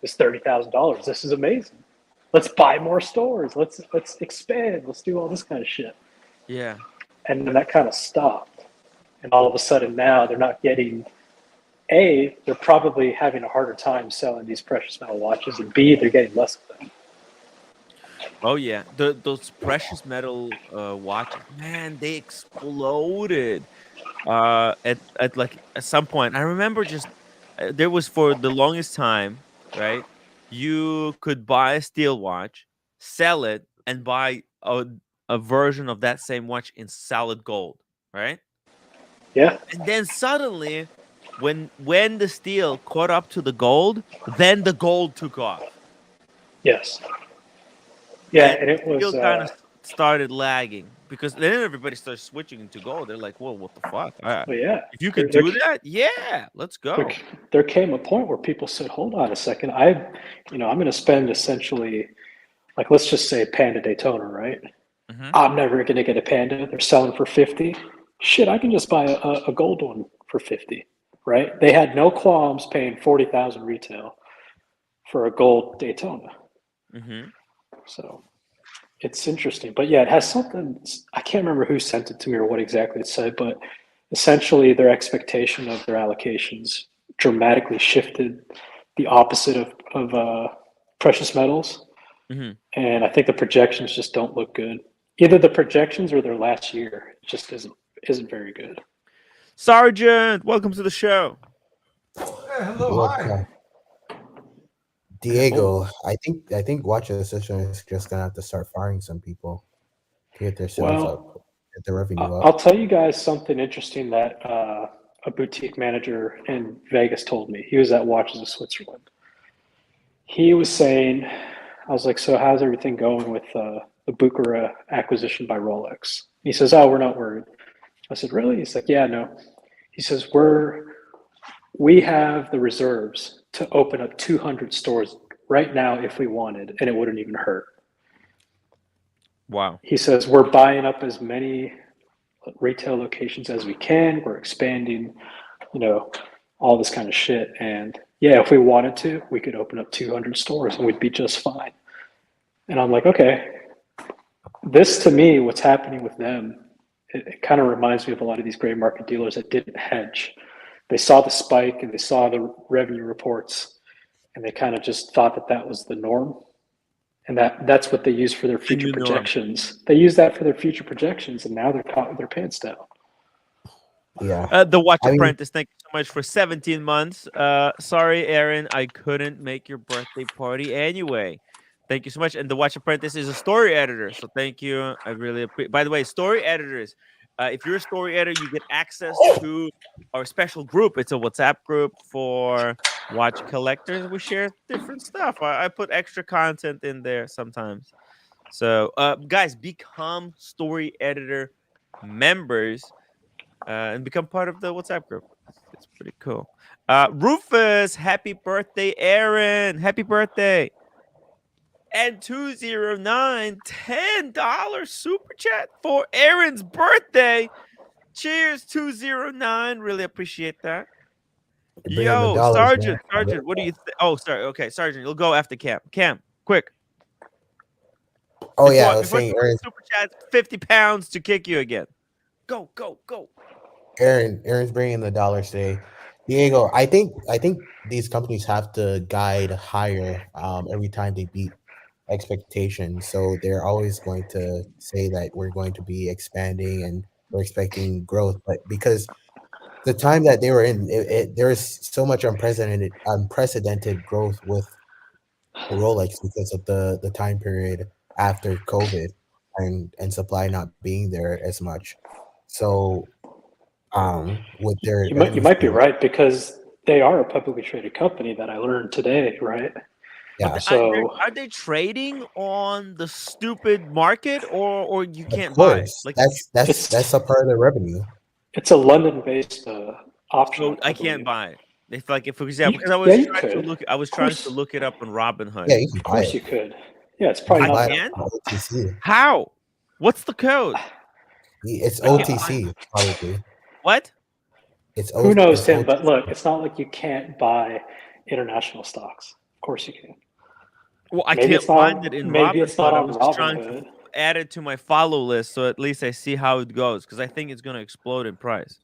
is $30,000. This is amazing. Let's buy more stores. Let's expand. Let's do all this kind of shit. Yeah. And then that kind of stopped. And all of a sudden now they're not getting they're probably having a harder time selling these precious metal watches, and B, they're getting less of them. Oh yeah. Those precious metal watches, man, they exploded. At some point, I remember just there was for the longest time, right? You could buy a steel watch, sell it, and buy a version of that same watch in solid gold, right? Yeah. And then suddenly, when the steel caught up to the gold, then the gold took off. Yes. Yeah. And And it was, steel kind of started lagging because then everybody started switching into gold. They're like, "Well, what the fuck? well, yeah. If you could do that, yeah, let's go." There came a point where people said, hold on a second. I'm going to spend essentially, like, let's just say Panda Daytona, right? Mhm. I'm never going to get a Panda. They're selling for 50. Shit, I can just buy a gold one for 50, right? They had no qualms paying 40,000 retail for a gold Daytona. Mhm. So it's interesting. But yeah, it has something, I can't remember who sent it to me or what exactly it said, but essentially their expectation of their allocations dramatically shifted the opposite of precious metals. Mhm. And I think the projections just don't look good. Either the projections or their last year just isn't very good. Sergeant, welcome to the show. Hello, Look, hi. Diego, I think Watch Assistant is just gonna have to start firing some people to get their sales up, Well, get their revenue I'll up. tell you guys something interesting that a boutique manager in Vegas told me. He was at Watches of Switzerland. He was saying, I was like, so how's everything going with the Bucharest acquisition by Rolex? He says, oh, we're not worried. I said, really? He's like, yeah, no. He says, we have the reserves to open up 200 stores right now if we wanted, and it wouldn't even hurt. Wow. He says, we're buying up as many retail locations as we can. We're expanding, all this kind of shit. And yeah, if we wanted to, we could open up 200 stores and we'd be just fine. And I'm like, okay, this to me, what's happening with them, it kind of reminds me of a lot of these gray market dealers that didn't hedge. They saw the spike and they saw the revenue reports and they kind of just thought that that was the norm. And that's what they use for their future new norm. projections. They use that for their future projections, and now they're caught with their pants down. Yeah. The Watch I mean, Apprentice, thank you so much for 17 months. Sorry, Aaron, I couldn't make your birthday party anyway. Thank you so much. And the Watch Apprentice is a story editor, so thank you. I really appreciate. By the way, story editors, if you're a story editor, you get access to our special group. It's a WhatsApp group for watch collectors. We share different stuff. I put extra content in there sometimes. So, guys, become story editor members and become part of the WhatsApp group. It's pretty cool. Rufus, happy birthday, Aaron. Happy birthday. And 209, $10 super chat for Aaron's birthday. Cheers, 209. Really appreciate that. bring in the Yo, dollars, man. Sergeant, what do you think? Oh, sorry. Okay, Sergeant, you'll go after Cam. Cam, quick. Oh yeah, I was Before saying someone super chats 50 pounds to kick you again. Go, go, go. Aaron's bringing the dollars today. Diego, I think these companies have to guide higher every time they beat expectations. So they're always going to say that we're going to be expanding and we're expecting growth. But because the time that they were in, there is so much unprecedented growth with Rolex because of the time period after COVID and supply not being there as much. So with their You earnings might be being, right because they are a publicly traded company that I learned today, right? yeah, So Are they trading on the stupid market, or you of can't buy it? course, Like, it's that's a part of their revenue. it's a London-based option, so I I can't believe. buy it. If like if for example, You, because yeah, you could. I was Of trying to course, look it up on Robinhood. Yeah, you can of buy course it. you could. Yeah, it's You probably can I not buy it that. can. on OTC. How? What's the code? It's I can't buy. OTC probably. What? Who knows, It's Tim? But OTC. look, it's not like you can't buy international stocks. Of course you can. Well, I can't find it in Maybe it's not Robinhood. I on was just trying to Robinhood. add it to my follow list, so at least I see how it goes. Because I think it's going to explode in price.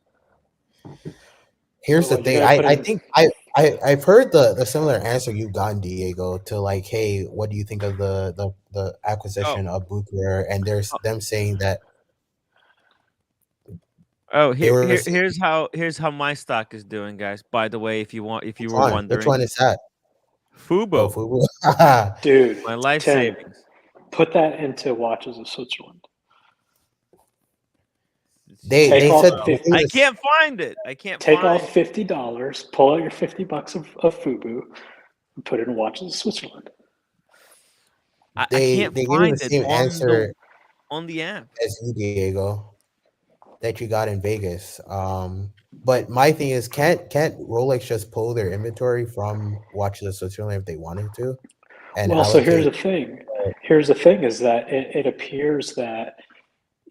Here's the What, you're thing. gonna put I in? think I've heard the similar answer you've gotten, Diego, to like, hey, what do you think of the Oh, acquisition of Booker? And there's oh, them saying that oh, they were saying, here's how my stock is doing, guys. By the way, if you which were one? Which wondering, one is that? Oh, Fubo, Fubu. Dude, my life Tim, savings. put that into Watches of Switzerland. they Take they off said Fubo. they fifty. gave I us can't find it. I can't Take find. off $50. Pull out your $50 of Fubu, and put it in Watches of Switzerland. I can't they gave me the find it same answer on the app. as you, Diego, that you got in Vegas. But my thing is, can't Rolex just pull their inventory from Watches of Switzerland if they wanted to and Well, so here's allocate? the thing. Here's the thing: is that it appears that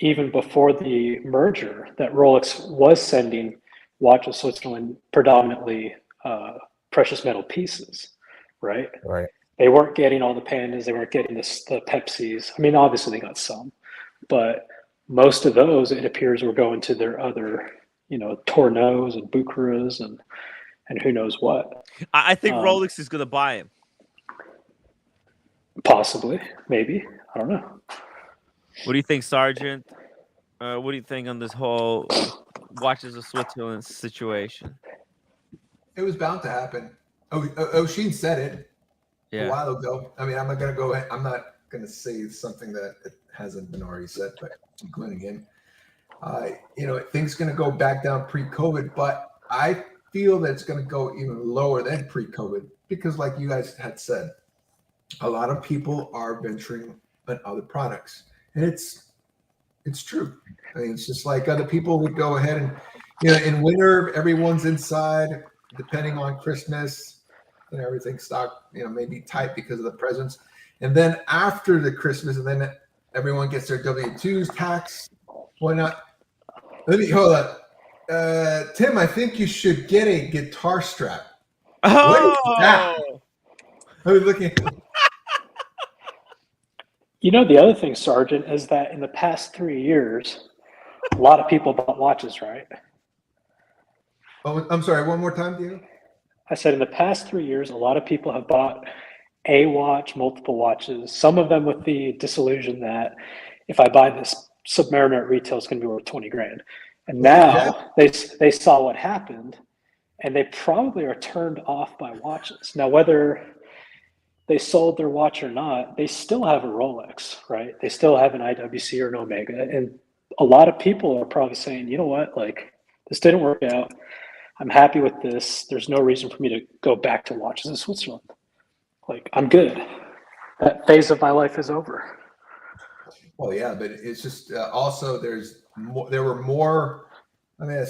even before the merger, that Rolex was sending Watch of Switzerland predominantly precious metal pieces, right? Right. They weren't getting all the pandas, they weren't getting the Pepsis. I mean, obviously they got some, but most of those, it appears, were going to their other, Tourneaus and Bucheras and who knows what. I think Um, Rolex is gonna buy him. Possibly, maybe, I don't know. What do you think, Sergeant? What do you think on this whole Watches of Switzerland situation? It was bound to happen. O'Sheen said it a Yeah. while ago. I mean, I'm not gonna say something that it hasn't been already said, but including him. Things gonna go back down pre-COVID, but I feel that it's gonna go even lower than pre-COVID because, like you guys had said, a lot of people are venturing on other products, and it's true. I mean, it's just like other people would go ahead and, in winter, everyone's inside, depending on Christmas, everything's stocked, maybe tight because of the presents. And then after the Christmas, and then everyone gets their W-2s tax. Why not? Hold on. Tim, I think you should get a guitar strap. What is that? I was looking. The other thing, Sergeant, is that in the past 3 years, a lot of people bought watches, right? Oh, I'm sorry. One more time, Diego. I said in the past 3 years, a lot of people have bought a watch, multiple watches, some of them with the disillusion that if I buy this Submariner at retail, it's going to be worth 20 grand. And now they saw what happened, and they probably are turned off by watches. Now, whether they sold their watch or not, they still have a Rolex, right? They still have an IWC or an Omega. And a lot of people are probably saying, you know what, like, this didn't work out. I'm happy with this. There's no reason for me to go back to watches in Switzerland. Like, I'm good. That phase of my life is over. Well, yeah, but it's just also there were more. I mean,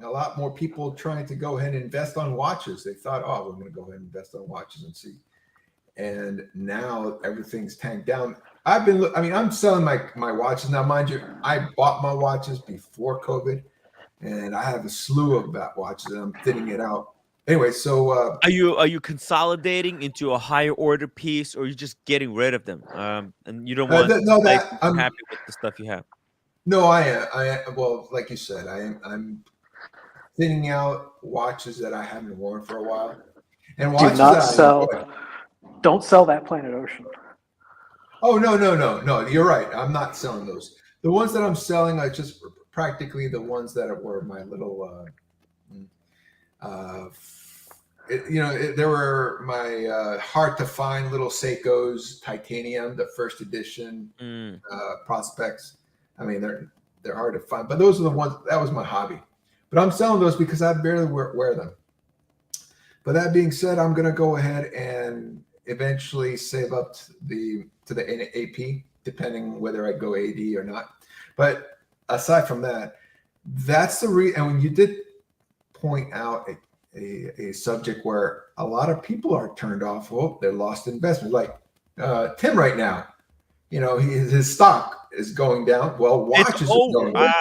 a lot more people trying to go ahead and invest on watches. They thought, oh, we're going to go ahead and invest on watches and see. And now everything's tanked down. I'm selling my watches now. Mind you, I bought my watches before COVID, and I have a slew of that watches, and I'm thinning it out. Anyway, so are you consolidating into a higher order piece, or are you just getting rid of them? And you don't want I'm happy with the stuff you have. No, well, like you said, I'm thinning out watches that I haven't worn for a while, and watches Do not that sell. Don't sell that Planet Ocean. Oh no! You're right. I'm not selling those. The ones that I'm selling are just practically the ones that were my little. There were my hard to find little Seikos titanium, the first edition prospects. I mean, they're hard to find, but those are the ones that was my hobby. But I'm selling those because I barely wear them. But that being said, I'm going to go ahead and eventually save up to the AP, depending whether I go AD or not. But aside from that, that's the reason. And when you did point out a subject where a lot of people are turned off, well, they're lost investment. Like Tim right now, his stock is going down. Well, watches are going down.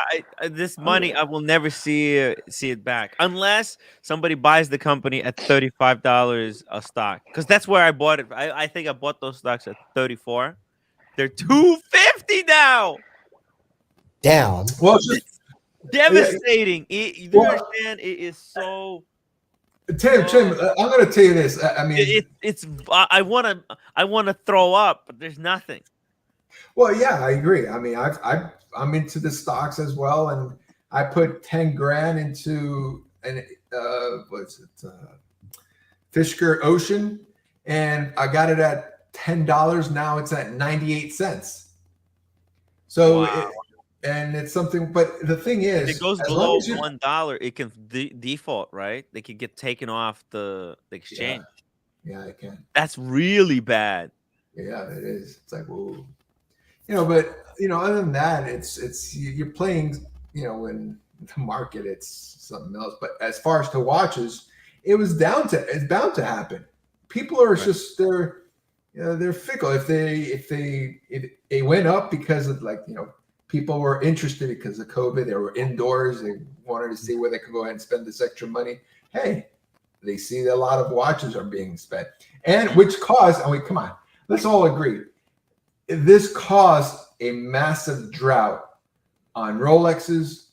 This money, I will never see it back unless somebody buys the company at $35 a stock, because that's where I bought it. I think I bought those stocks at 34. They're $250 now. Down. Well, it's devastating. You understand? It is so. Tim, I'm going to tell you this. I mean, I want to throw up, but there's nothing. Well, yeah, I agree. I mean, I'm into the stocks as well, and I put 10 grand into Fisker Ocean, and I got it at $10. Now it's at 98 cents. So, wow. It's something. But the thing is, if it goes below $1, it can default, right? They could get taken off the exchange. Yeah, it can. That's really bad. Yeah, it is. It's like, whoa. But other than that, it's you're playing, in the market, it's something else. But as far as to watches, it's bound to happen. People are just they're fickle. If they went up because of people were interested because of COVID, they were indoors, they wanted to see where they could go ahead and spend this extra money. Hey, they see that a lot of watches are being spent, and which caused. Come on, let's all agree. This caused a massive drought on Rolexes,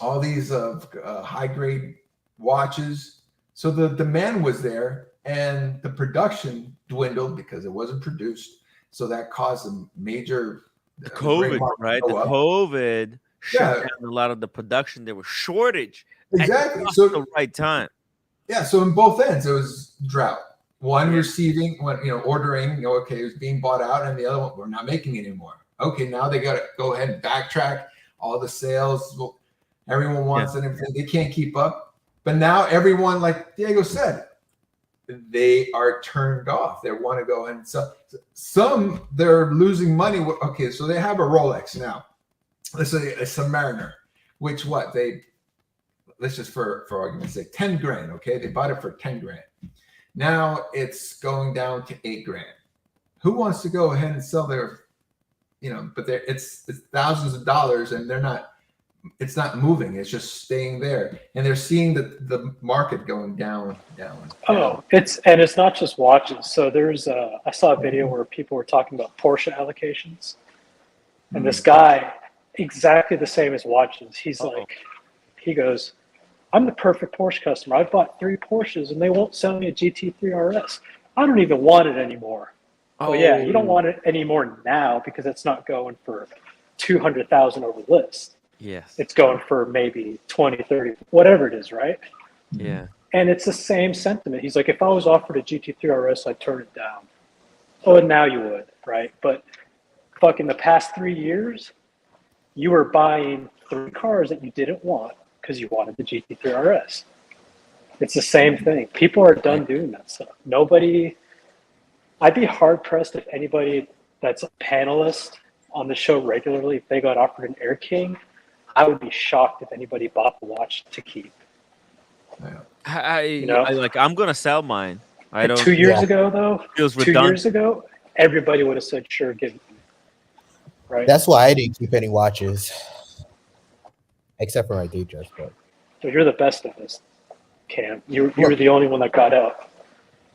all these high-grade watches. So the demand was there, and the production dwindled because it wasn't produced. So that caused a major COVID, right? The COVID shut down a lot of the production. There was shortage. Exactly. So at the right time. Yeah. So in both ends, it was drought. One receiving, ordering, okay, it was being bought out, and the other one, we're not making it anymore. Okay, now they got to go ahead and backtrack all the sales. Well, everyone wants it and everything. They can't keep up. But now everyone, like Diego said, they are turned off. They want to go ahead and sell. Some, they're losing money. Okay, so they have a Rolex now. Let's say a Submariner, which let's just for argument's sake, 10 grand, okay? They bought it for 10 grand. Now it's going down to 8 grand. Who wants to go ahead and sell their, but it's thousands of dollars, and it's not moving. It's just staying there, and they're seeing the market going down. Oh, it's not just watches. So I saw a video where people were talking about Porsche allocations, and this guy, exactly the same as watches. He goes, I'm the perfect Porsche customer. I've bought 3 Porsches and they won't sell me a GT3 RS. I don't even want it anymore. Oh, yeah, you don't want it anymore now because it's not going for 200,000 over list. Yes. It's going for maybe 20, 30, whatever it is, right? Yeah. And it's the same sentiment. He's like, if I was offered a GT3 RS, I'd turn it down. Oh, now you would, right? But fucking the past 3 years, you were buying 3 cars that you didn't want because you wanted the GT3 RS. It's the same thing. People are done doing that stuff. Nobody, I'd be hard pressed if anybody that's a panelist on the show regularly, if they got offered an Air King, I would be shocked if anybody bought the watch to keep. I'm gonna sell mine. I don't. 2 years ago, though, Feels 2 redundant. years ago, everybody would have said, sure, give it to me. Right? That's why I didn't keep any watches, except for my day dress. But So you're the best of this, Cam. You were the only one that got out.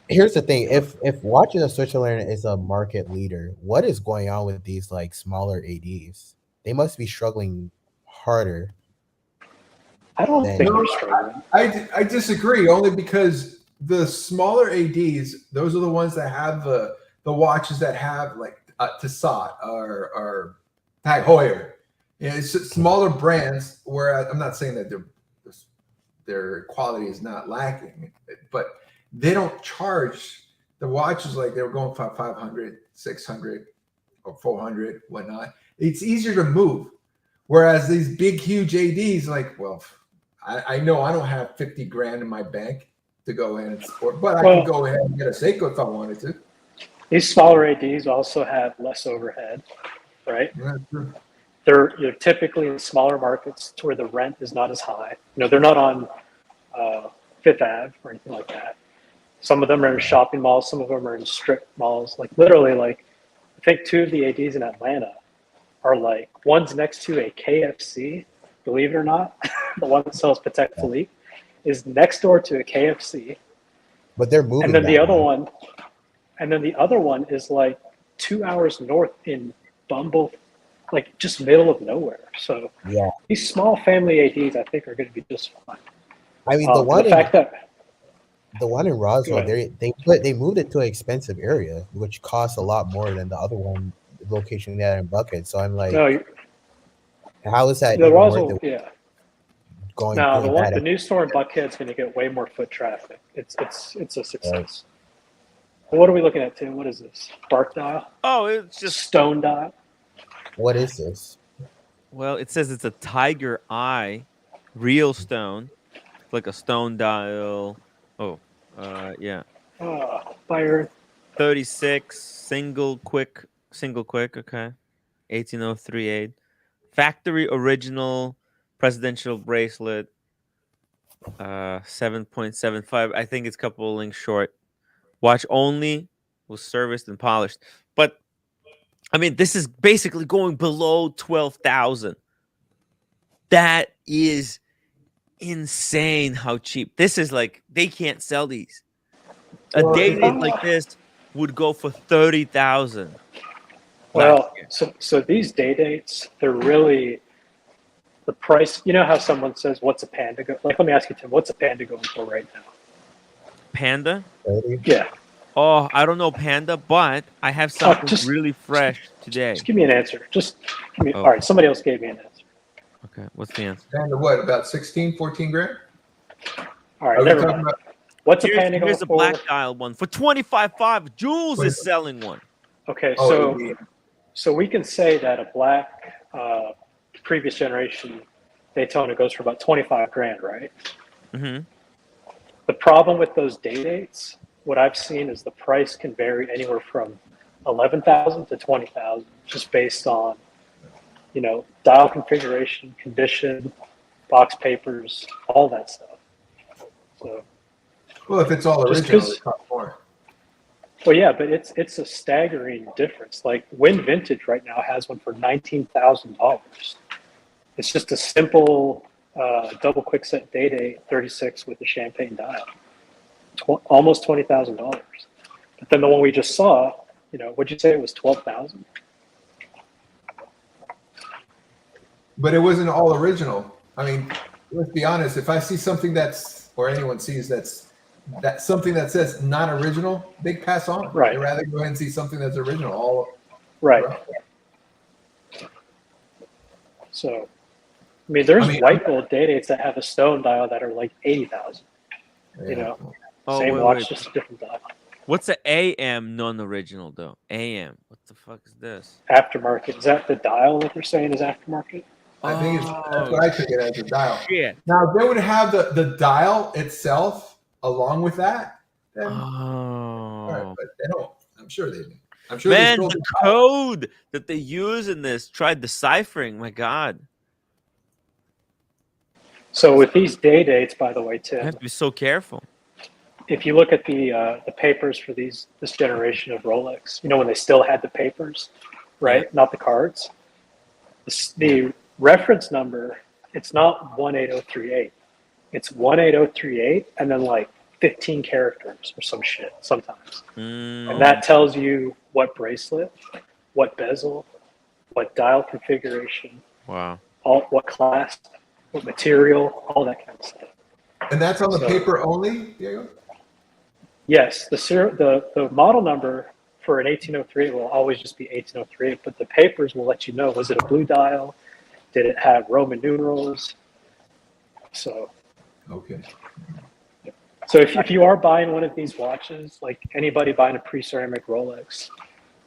here's the thing: if Watches of Switzerland is a market leader, what is going on with these like smaller ADs? They must be struggling harder. I don't Then- think they're struggling. I disagree, only because the smaller ADs, those are the ones that have the watches that have like Tissot or Tag Heuer. Yeah, it's just smaller brands. Where I'm not saying that their quality is not lacking, but they don't charge the watches like they were going for 500, 600, or 400, whatnot. It's easier to move. Whereas these big, huge ADs, like, well, I know I don't have 50 grand in my bank to go ahead and support, but I can go ahead and get a Seiko if I wanted to. These smaller ADs also have less overhead, right? Yeah, sure. They're typically in smaller markets to where the rent is not as high. They're not on Fifth Ave or anything like that. Some of them are in shopping malls. Some of them are in strip malls. Like literally, like I think 2 of the ADs in Atlanta are like one's next to a KFC. Believe it or not, the one that sells Patek Philippe is next door to a KFC. But they're moving. And then the other one is like 2 hours north in Bumble, like just middle of nowhere. So yeah, these small family ADs, I think, are going to be just fine. I mean the one in Roswell, Go they moved it to an expensive area, which costs a lot more than the other one location they had in Bucket. So I'm like, No, how is that the even Roswell, worth it yeah. going? No, doing the new store in Buckhead's going to get way more foot traffic. It's a success. Well, what are we looking at, Tim? What is this? Bark dial? Oh, it's just Stone dial? What is this? Well, it says it's a Tiger Eye, real stone, like a stone dial. Oh, yeah. Fire. 36 single quick. Okay, 18038. Factory original presidential bracelet. 7.75. I think it's a couple of links short. Watch only, was serviced and polished. But I mean, this is basically going below 12,000. That is insane how cheap. This is like they can't sell these. A day date like this would go for 30,000. Well, so these day dates, they're really the price. You know how someone says, "What's a Panda go?" Like, let me ask you, Tim, what's a Panda going for right now? Panda? 30? Yeah. Oh, I don't know Panda, but I have something really fresh today. Just give me an answer. Just give me. Oh. All right, somebody else gave me an answer. Okay, what's the answer? And what, about 16, 14 grand? All right, Are we never talking mind. about? What's a Panda going Here's a for? black dial one for 25.5. Jules is selling one. Okay, Oh, yeah. so we can say that a black previous generation Daytona goes for about 25 grand, right? Mm-hmm. The problem with those day dates, what I've seen is the price can vary anywhere from 11,000 to 20,000, just based on, dial configuration, condition, box papers, all that stuff. So, Well, if it's all Just original, 'cause- it costs more. well, yeah, but it's a staggering difference. Like Win Vintage right now has one for $19,000. It's just a simple double quick set day date 36 with the champagne dial, almost $20,000. But then the one we just saw, what'd you say it was 12,000? But it wasn't all original. I mean, let's be honest. If I see something or anyone sees that's something that says not original, they pass on. Right. They'd rather go ahead and see something that's original. Right. So mean, there's I mean, white gold day dates that have a stone dial that are like 80,000. Yeah. You know, Oh, same wait, watch, wait. just a different dial. What's the AM non-original though? AM. What the fuck is this? Aftermarket, is that the dial that they're saying is aftermarket? I think that's Oh, what I took it as a dial. shit. Now, if they would have the dial itself along with that, then all right, Oh. but they don't. I'm sure they do. I'm sure Man, they the stole code that they use in this, tried deciphering. My God. So with these day dates, by the way, You Tim, have to be so careful. if you look at the papers for this generation of Rolex, you know, when they still had the papers, right? Not the cards. The reference number, it's not 18038. It's 18038 and then like 15 characters or some shit sometimes. And that tells you what bracelet, what bezel, what dial configuration, Wow. what class, what material, all that kind of stuff. And that's on the So- paper only, Diego? Yes, the model number for an 1803 will always just be 1803, but the papers will let you know, was it a blue dial? Did it have Roman numerals? So Okay. if you are buying one of these watches, like anybody buying a pre-ceramic Rolex,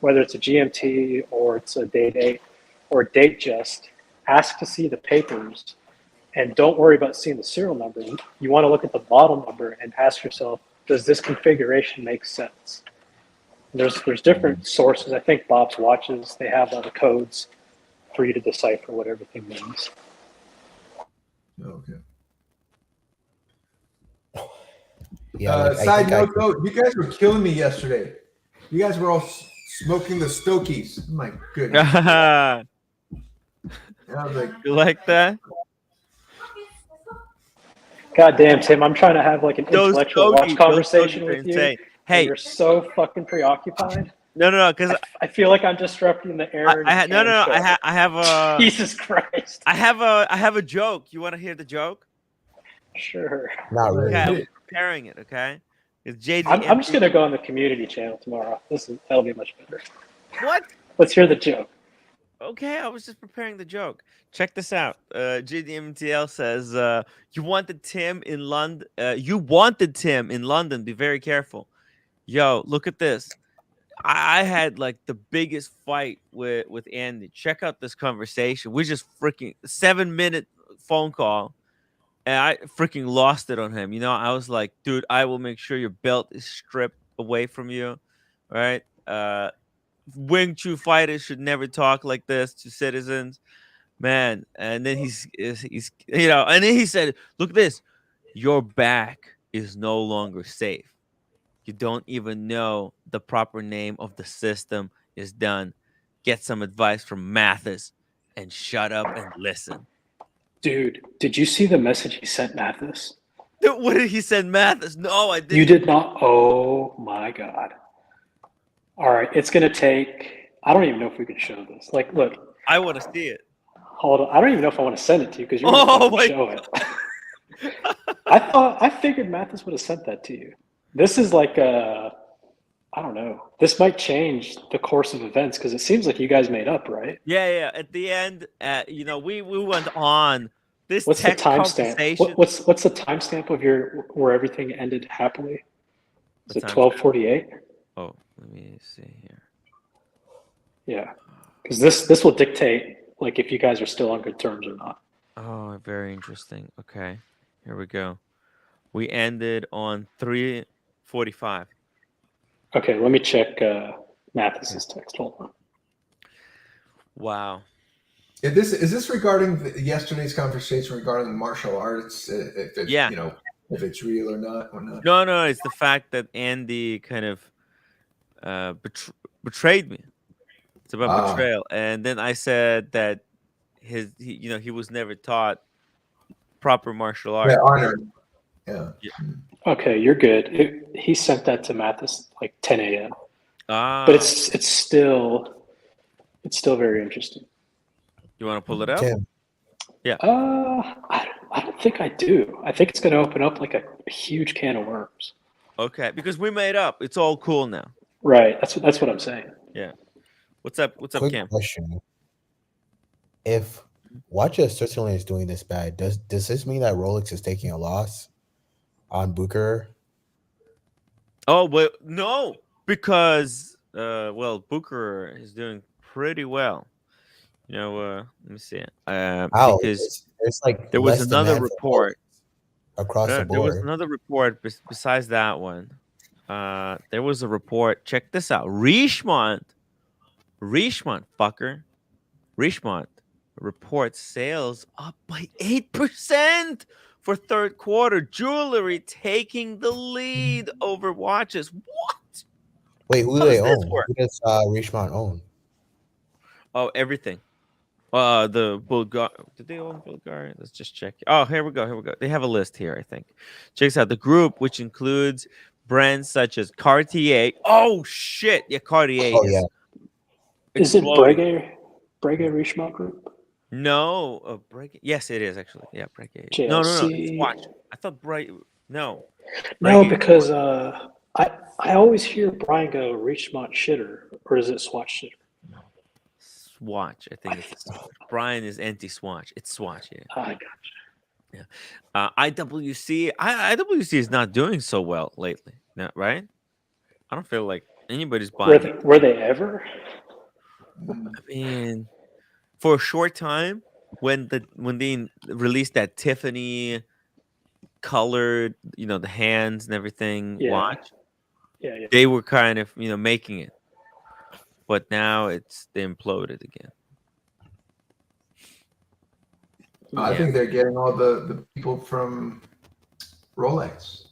whether it's a GMT or it's a day date or a date just, ask to see the papers and don't worry about seeing the serial number. You want to look at the model number and ask yourself, does this configuration make sense? There's different sources. I think Bob's Watches, they have all the codes for you to decipher what everything means. Okay. Yeah. Like, Side note, though, you guys were killing me yesterday. You guys were all smoking the Stokies. Oh my goodness. And I was like, You like that? God damn, Tim, I'm trying to have like an Those intellectual stogies- watch conversation those stogies are with you. insane. And Hey, you're so fucking preoccupied. no, because I feel like I'm disrupting the Aaron. I have a Jesus Christ. I have a joke. You want to hear the joke? Sure. not really. Okay, I was preparing it. Okay, it's JD. I'm just gonna go on the community channel tomorrow. That'll be much better. What? Let's hear the joke. Okay, I was just preparing the joke. Check this out. JDMTL says, "You wanted Tim in London. You wanted Tim in London. Be very careful." Yo, look at this. I had like the biggest fight with Andy. Check out this conversation. We just freaking 7-minute phone call, and I freaking lost it on him. You know, I was like, dude, I will make sure your belt is stripped away from you. Right? Wing Chun fighters should never talk like this to citizens, man. And then he's you know, and then he said, look at this, your back is no longer safe. You don't even know the proper name of the system is done. Get some advice from Mathis and shut up and listen. Dude, did you see the message he sent Mathis? Dude, what did he send Mathis? No, I didn't. You did not. Oh my God. All right, it's gonna take. I don't even know if we can show this. Like, look. I want to see it. Hold on. I don't even know if I want to send it to you because you're gonna my show it. I figured Mathis would have sent that to you. This is like I don't know. This might change the course of events because it seems like you guys made up, right? Yeah. At the end, you know, we went on this What's the text timestamp? conversation. What's the timestamp of your where everything ended happily? Is it What timestamp? 12:48? Oh, let me see here. Yeah, because this will dictate like if you guys are still on good terms or not. Oh, very interesting. Okay, here we go. We ended on 3:45. Okay, let me check Mathis's text. Hold on. Wow. is this regarding yesterday's conversation regarding martial arts? If it's, Yeah. you know, if it's real or not, or not? No, it's the fact that Andy kind of betrayed me. It's about betrayal, and then I said that he was never taught proper martial arts. Yeah, honor. Yeah. Okay, you're good. He sent that to Mathis like 10 a.m. Ah, But it's still very interesting. you want to pull it up? Tim, I don't think I do. I think it's going to open up like a huge can of worms. Okay, because we made up. It's all cool now. Right. That's what I'm saying. Yeah. What's up? What's up, quick Cam? question. If watch if Switzerland is doing this bad. Does this mean that Rolex is taking a loss on Booker? Oh, well, no, because well, Booker is doing pretty well. Let me see. How? Because There's like there was less another demand for Rolex report. across the There was board. another report besides that one. There was a report. Check this out. Richemont, fucker. Richemont reports sales up by 8% for third quarter. Jewelry taking the lead over watches. What? Wait, who do How they does this own? work? Who does Richemont own? Oh, everything. The Bulgar. Did they own Bulgaria? Let's just check. Oh, here we go. Here we go. They have a list here, I think. Check this out. The group, which includes brands such as Cartier. Oh shit! Yeah, Cartier Oh is yeah, Is it exploding. Breguet Richemont Group? No, Break. Yes, it is actually. Yeah, Break. No, it's JLC? Swatch. I thought Bright. No, No, Break. because I always hear Brian go Richemont shitter, or is it Swatch shitter? Swatch. I think it's Swatch. Brian is anti-Swatch. It's Swatch. Yeah. I got Yeah. IWC. IWC is not doing so well lately. No, right? I don't feel like anybody's buying it. Were they ever? I mean, for a short time, when they released that Tiffany colored, the hands and everything Yeah. watch, Yeah. they were kind of making it, but now they imploded again. I Yeah. think they're getting all the people from Rolex.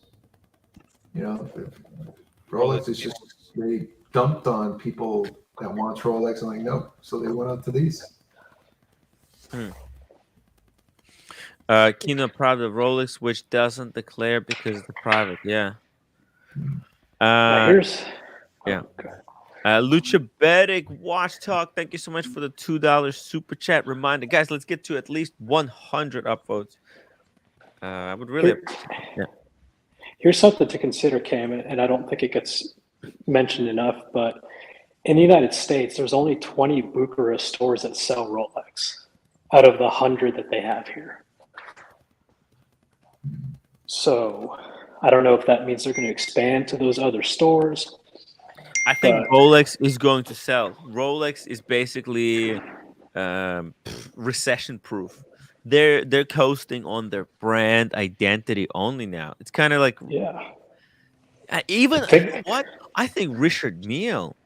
Rolex is just, they dumped on people that want Rolex and like, nope. So they went out to these. Kino private Rolex, which doesn't declare because it's private. Yeah. Now here's yeah. Okay. Lucha Bedic Watch Talk. Thank you so much for the $2 super chat reminder, guys. Let's get to at least 100 upvotes. I would really appreciate it. Yeah. Here's something to consider, Cam, and I don't think it gets mentioned enough, but in the United States, there's only 20 Bucharest stores that sell Rolex out of the 100 that they have here. So I don't know if that means they're going to expand to those other stores. I think Rolex is going to sell. Rolex is basically recession proof. They're coasting on their brand identity only now. It's kind of like even what I think Richard Mille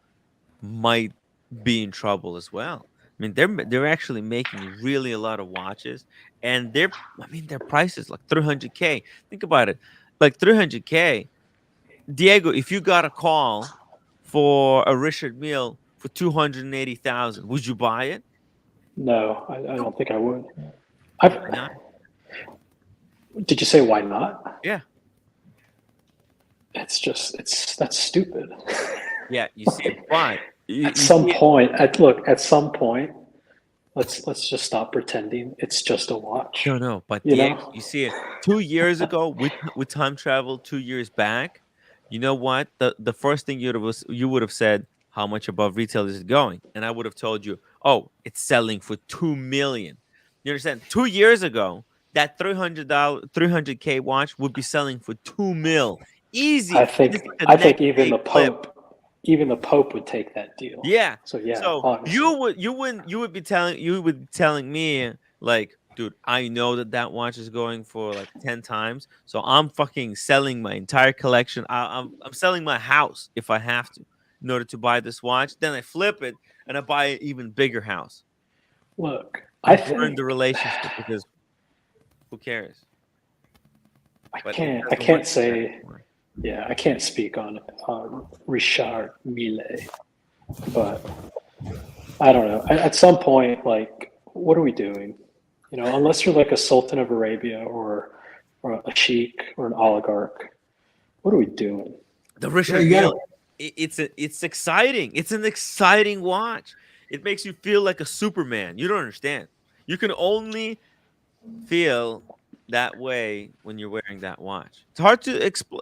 might be in trouble as well. I mean, they're actually making really a lot of watches, and their prices like $300K. Think about it, like $300K. Diego, if you got a call for a Richard Mille for $280,000, would you buy it? No, I don't think I would. Why not? Did you say why not? Yeah. That's stupid. Yeah, you see it. Why? At some point, let's just stop pretending it's just a watch. No, but Diego, you see it 2 years ago with time travel, 2 years back. You know what? The first thing you would have said, how much above retail is it going? And I would have told you, oh, it's selling for $2 million. You understand? 2 years ago, that $300K watch would be selling for $2 million. Easy. I think even the Pope would take that deal. Yeah. So yeah. So honestly. you would be telling me like, dude, I know that watch is going for like 10 times, so I'm fucking selling my entire collection. I'm selling my house if I have to in order to buy this watch. Then I flip it and I buy an even bigger house. Look, I burn the relationship because who cares? I can't say. Yeah, I can't speak on Richard Mille, but I don't know. At some point, like, what are we doing? Unless you're like a Sultan of Arabia or a sheik or an oligarch, what are we doing? The Richard Mille, it's exciting. It's an exciting watch. It makes you feel like a Superman. You don't understand. You can only feel that way when you're wearing that watch. It's hard to explain.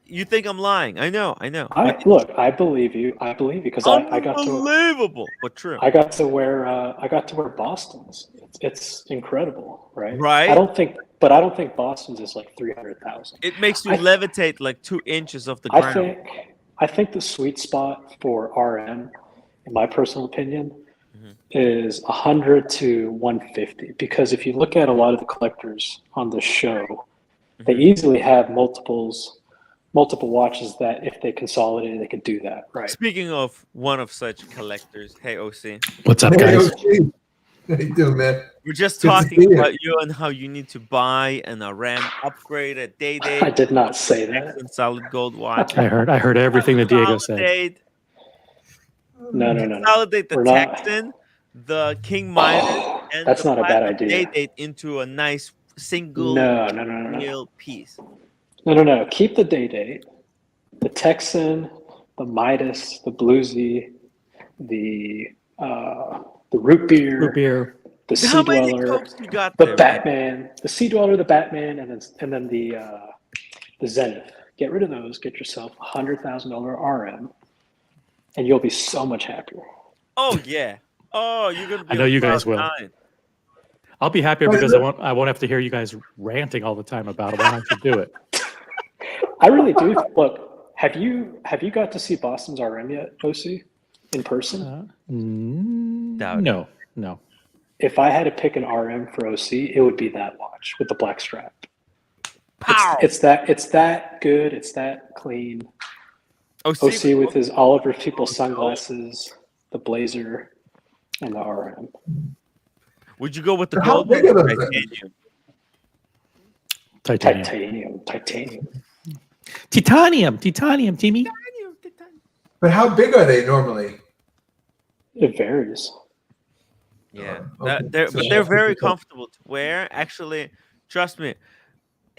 You think I'm lying? I know. I believe you. Because I got to. Unbelievable, but true. I got to wear Boston's. It's incredible, right? Right? I don't think Boston's is like 300,000. It makes you I- levitate like 2 inches off the I ground. think the sweet spot for RM, in my personal opinion, Mhm. is 100 to 150. Because if you look at a lot of the collectors on the show, they Mhm. easily have multiple watches that if they consolidated, they could do that, right? Speaking of one of such collectors, hey OC, What's up, Hey, guys? OG. How you doing, man? we're just Good to talking see you. about you and how you need to buy an RAM upgrade at Day I did not say that. excellent solid gold watch. I heard everything that Diego said. Consolidate, No. consolidate the We're not. Texan, the King Midas, Oh, and that's the not a bad Platinum idea. Day-Date into a nice single No. real piece. No. Keep the Day-Date, the Texan, the Midas, the Bluesy, the Root Beer, Root beer. the How Sea many Dweller, cokes you got the there? Batman, the Sea Dweller, the Batman, and then the Zenith. Get rid of those. Get yourself a $100,000 RM, and you'll be so much happier. Oh yeah. Oh, you're gonna be. I know on you guys cloud will. nine. I'll be happier because I won't have to hear you guys ranting all the time about why I should do it. I really do. Look, have you got to see Boston's RM yet, OC, in person? Doubt it. No. If I had to pick an RM for OC, it would be that watch with the black strap. Pow! It's that good. It's that clean. OC with his Oliver People sunglasses, the blazer, and the RM. Would you go with the How gold one big or are those titanium? Titanium. Titanium, Timmy. But how big are they normally? It varies. Yeah, Okay. they're So but they're that's very difficult. comfortable to wear. Actually, trust me,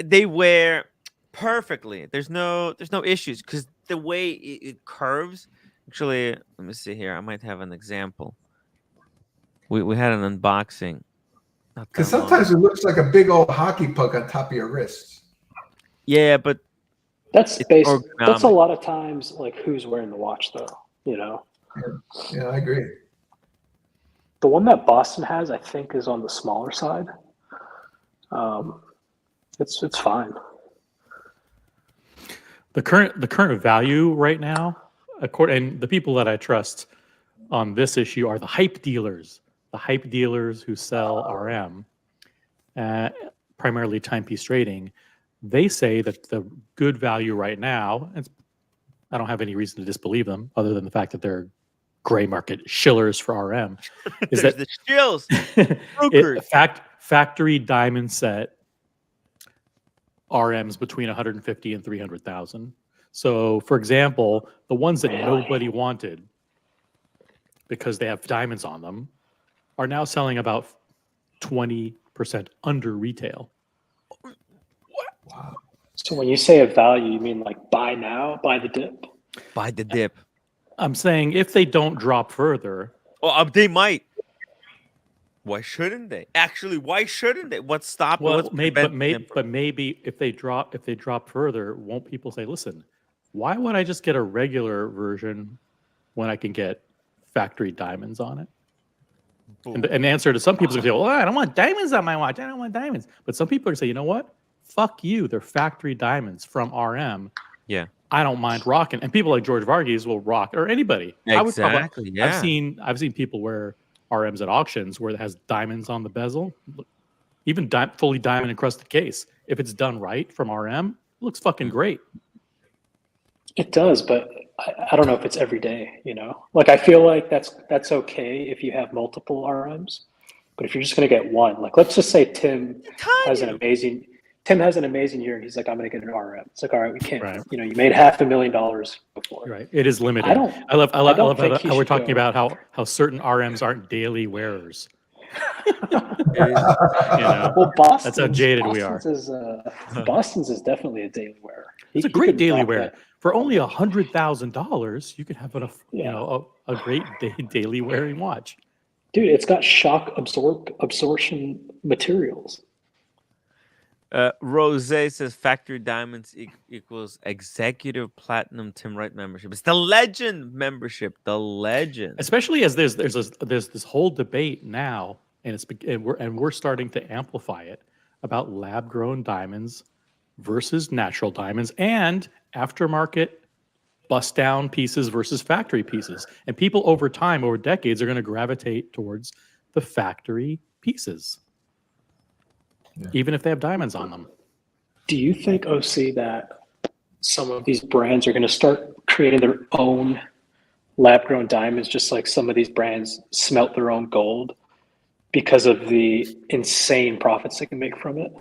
they wear perfectly. There's no issues because the way it curves. Actually, let me see here. I might have an example. We had an unboxing. Not Because that long sometimes it looks like a big old hockey puck on top of your wrists. Yeah, but That's it's based. That's a ergonomic. lot of times like who's wearing the watch, though. You know, Yeah, I agree. the one that Boston has, I think, is on the smaller side. It's fine. The current value right now, and the people that I trust on this issue are the hype dealers. The hype dealers who sell RM, primarily timepiece trading. They say that the good value right now, and I don't have any reason to disbelieve them other than the fact that they're gray market shillers for RM, is There's that the shills. Brokers. factory diamond set RMs between 150 and 300,000. So, for example, the ones that nobody wanted because they have diamonds on them are now selling about 20% under retail. Wow. So when you say a value, you mean like buy now, buy the dip? Buy the dip. I'm saying if they don't drop further, Oh, they might. Why shouldn't they? Actually, why shouldn't they? What's stopping? well, What's preventing them from- maybe if they drop further, won't people say, "Listen, why would I just get a regular version when I can get factory diamonds on it?" And the answer to some people is going to say, "Well, I don't want diamonds on my watch. I don't want diamonds." But some people are going to say, "You know what? Fuck you. They're factory diamonds from RM. Yeah. I don't mind rocking." And people like George Varghese will rock, or anybody. Exactly. Yeah. I've seen people wear RMs at auctions where it has diamonds on the bezel, even fully diamond encrusted case. If it's done right from RM, it looks fucking great. It does, but I don't know if it's every day. You know, like I feel like that's okay if you have multiple RMs, but if you're just gonna get one, like let's just say Tim has an amazing year and he's like, I'm gonna get an RM. It's like, all right, we can't. Right. You know, you made $500,000 before. Right. It is limited. I love how we're talking about how certain RMs aren't daily wearers. Well, Boston's, that's how jaded we are. Boston's is definitely a daily wear. It's a great daily wear. For only $100,000, you could have a great daily wearing watch. Dude, it's got shock absorption materials. Rose says factory diamonds equals executive platinum Tim Wright membership. It's the legend membership. The legend. Especially as there's this whole debate now, and we're starting to amplify it about lab grown diamonds versus natural diamonds and aftermarket bust down pieces versus factory pieces. And people over time, over decades, are going to gravitate towards the factory pieces, even if they have diamonds on them. Do you think, OC, that some of these brands are going to start creating their own lab-grown diamonds, just like some of these brands smelt their own gold because of the insane profits they can make from it?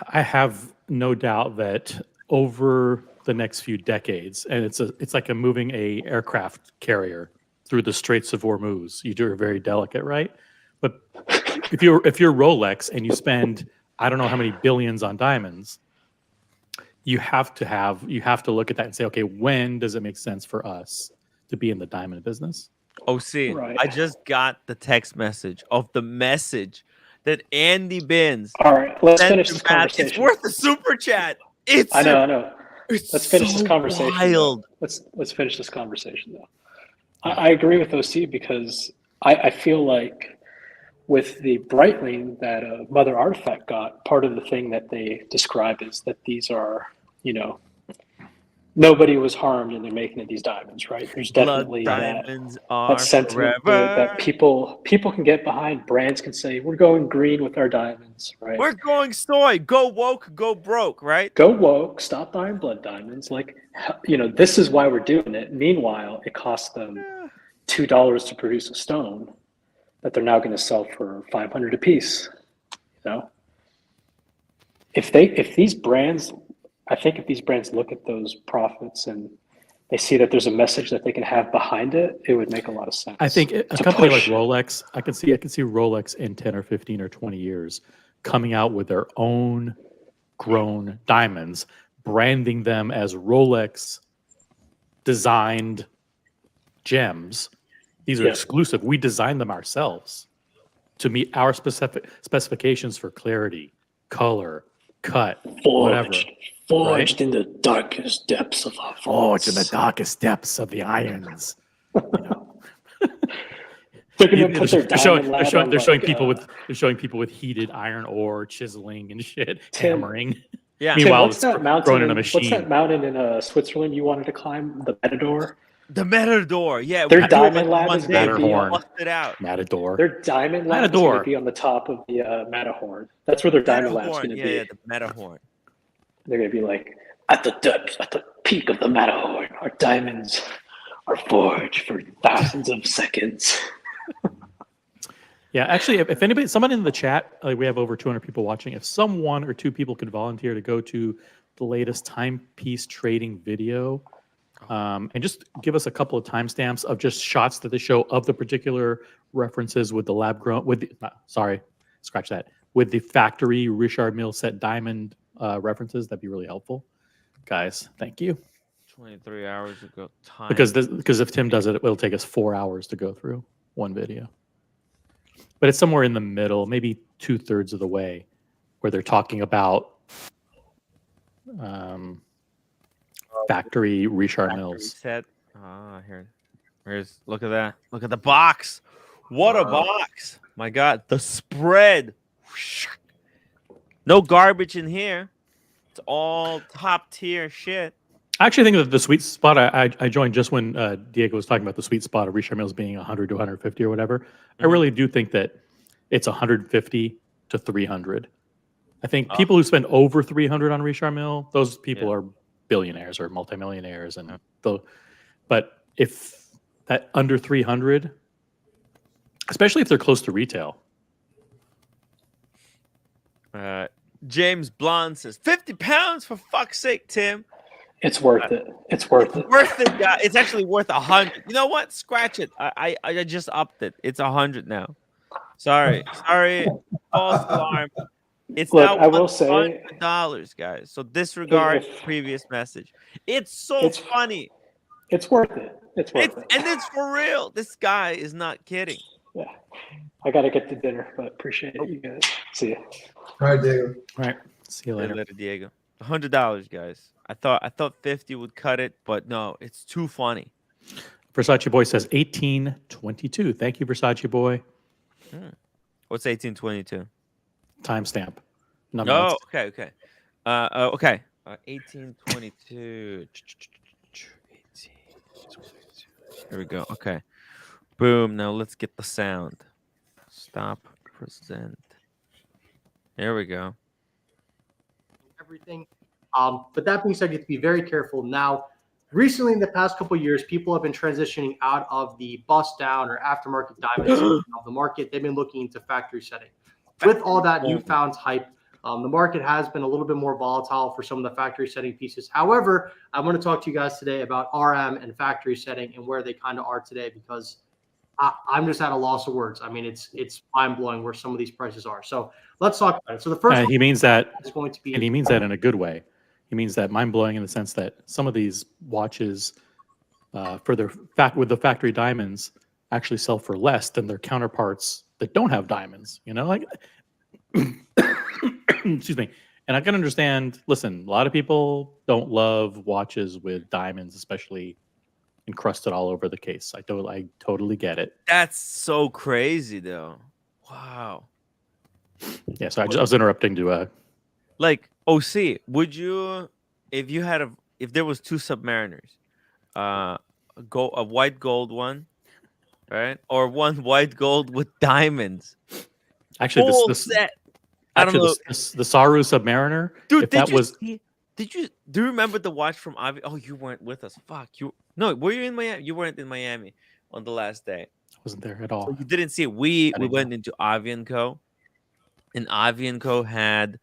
I have no doubt that over the next few decades, and it's like moving a aircraft carrier through the Straits of Hormuz. You're very delicate, right? But if you're Rolex and you spend I don't know how many billions on diamonds, you have to look at that and say, okay, when does it make sense for us to be in the diamond business? OC, Right. I just got the text message of the message that Andy Binns. All right, let's sent finish to this Matt. conversation. It's worth the super chat. I know. It's Let's finish so this conversation. wild. Let's finish this conversation, though. I agree with OC because I feel like with the Breitling that Mother Artifact got, part of the thing that they describe is that these are, nobody was harmed and they're making these diamonds, right? There's definitely that sentiment that people can get behind. Brands can say, we're going green with our diamonds, right? We're going soy. Go woke, go broke, right? Go woke, stop buying blood diamonds. Like, this is why we're doing it. Meanwhile, it costs them $2 to produce a stone that they're now going to sell for $500 a piece. If these brands look at those profits and they see that there's a message that they can have behind it, it would make a lot of sense. I think a company like Rolex, I can see Rolex in 10 or 15 or 20 years coming out with their own grown diamonds, branding them as Rolex designed gems. These are exclusive. We designed them ourselves to meet our specifications for clarity, color, cut, whatever. Forged in the darkest depths of our vaults. Forged in the darkest depths of the irons. They're going to put their diamond lab on, they're showing people with heated iron ore, chiseling and shit, hammering. Yeah. Meanwhile, what's that mountain in a machine? What's that mountain in Switzerland you wanted to climb? The Matador? The Matador, yeah. Their diamond lab is going to be Matador. Their diamond lab is going to be on the top of the Matterhorn. That's where their diamond lab is going to be. Yeah, the Matterhorn. They're going to be like, at the peak of the Matterhorn, our diamonds are forged for thousands of seconds. Yeah, actually, if someone in the chat, we have over 200 people watching. If someone or two people could volunteer to go to the latest timepiece trading video, and just give us a couple of timestamps of just shots that they show of the particular references with the lab grown with the factory Richard Mille set diamond references, that'd be really helpful, guys. Thank you. 23 hours ago. Time. Because if Tim does it, it'll take us 4 hours to go through one video. But it's somewhere in the middle, maybe 2/3 of the way, where they're talking about factory Richard Milles. Set. Here's look at that. Look at the box. What a box. My God. The spread. No garbage in here. It's all top tier shit. I actually think that the sweet spot, I joined just when Diego was talking about the sweet spot of Richard Milles being 100 to 150 or whatever. Mm-hmm. I really do think that it's 150 to 300. I think people who spend over 300 on Richard Mille, those people are billionaires or multimillionaires. But if that under 300, especially if they're close to retail. James Blonde says, 50 pounds for fuck's sake, Tim. It's worth it. It's worth it. Worth it, guys. It's actually worth 100. You know what? Scratch it. I just upped it. It's 100 now. Sorry. False alarm. It's now $100, guys. So disregard previous message. It's funny. It's worth it. It's worth it. And it's for real. This guy is not kidding. Yeah. I got to get to dinner, but appreciate it, you guys. See you. All right, Diego. All right. See you later. Diego. $100, guys. I thought 50 would cut it, but no, it's too funny. Versace Boy says 1822. Thank you, Versace Boy. What's 1822? Timestamp. No, okay. 1822. Here we go. Okay. Boom. Now let's get the sound. Stop. Present. There we go. Everything. But that being said, you have to be very careful. Now, recently in the past couple of years, people have been transitioning out of the bust down or aftermarket diamonds of the market. They've been looking into factory setting. With all that newfound hype, the market has been a little bit more volatile for some of the factory setting pieces. However, I want to talk to you guys today about RM and factory setting and where they kind of are today, because I'm just at a loss of words. I mean, it's mind blowing where some of these prices are. So let's talk about it. So the first he means that is going to be, and he means that in a good way. He means that mind blowing in the sense that some of these watches, with the factory diamonds, actually sell for less than their counterparts that don't have diamonds. You know, like excuse me. And I can understand. Listen, a lot of people don't love watches with diamonds, especially encrusted all over the case. I totally get it. That's so crazy, though. Wow. Yeah. So I was interrupting to Like, OC, would you, if there was two Submariners, a white gold one, right, or one white gold with diamonds? actually Full this set. I don't know. the Saru Submariner, Dude, if that was do you remember the watch from Avi? Oh, you weren't with us. Fuck you. No, were you in Miami? You weren't in Miami on the last day. I wasn't there at all. So you didn't see it. We went into Avi & Co. And Avi & Co. had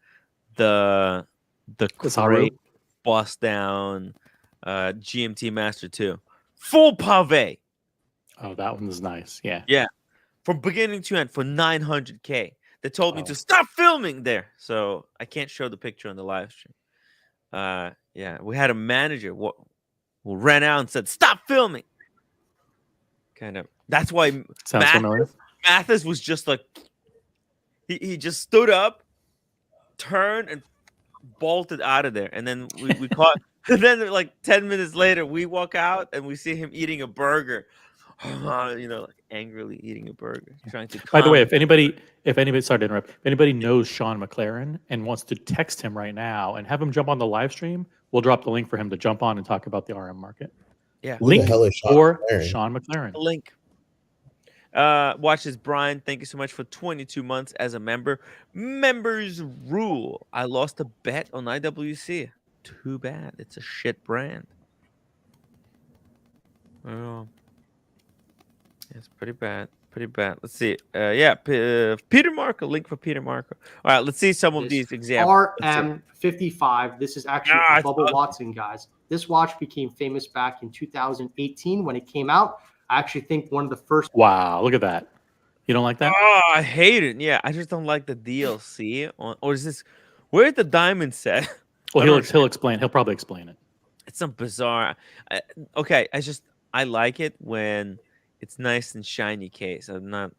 the Saru? great bust down GMT Master 2. Full pave. Oh, that one was nice. Yeah. Yeah. From beginning to end for $900K. They told me to stop filming there. So I can't show the picture on the live stream. Yeah, we had a manager who ran out and said, "Stop filming." Kind of. That's why Sounds familiar. Mathis was just like, he just stood up, turned, and bolted out of there. And then we caught. And then like 10 minutes later, we walk out and we see him eating a burger. Like angrily eating a burger, trying to. By the way, if anybody, sorry to interrupt, if anybody knows Sean McLaren and wants to text him right now and have him jump on the live stream, we'll drop the link for him to jump on and talk about the RM market. Yeah, Who the hell is Sean or McLaren? Sean McLaren. Link. Watch this, Brian. Thank you so much for 22 months as a member. Members rule. I lost a bet on IWC. Too bad. It's a shit brand. Oh. It's pretty bad. Pretty bad. Let's see. Peter Marco. Link for Peter Marco. All right, let's see some of these examples. RM55. This is actually Bubba Watson, guys. This watch became famous back in 2018 when it came out. I actually think one of the first. Wow, look at that. You don't like that? Oh, I hate it. Yeah, I just don't like the DLC. Or is this? Where's the diamond set? Well, he'll explain. He'll probably explain it. It's some bizarre. Okay, I like it when it's nice and shiny case. I'm not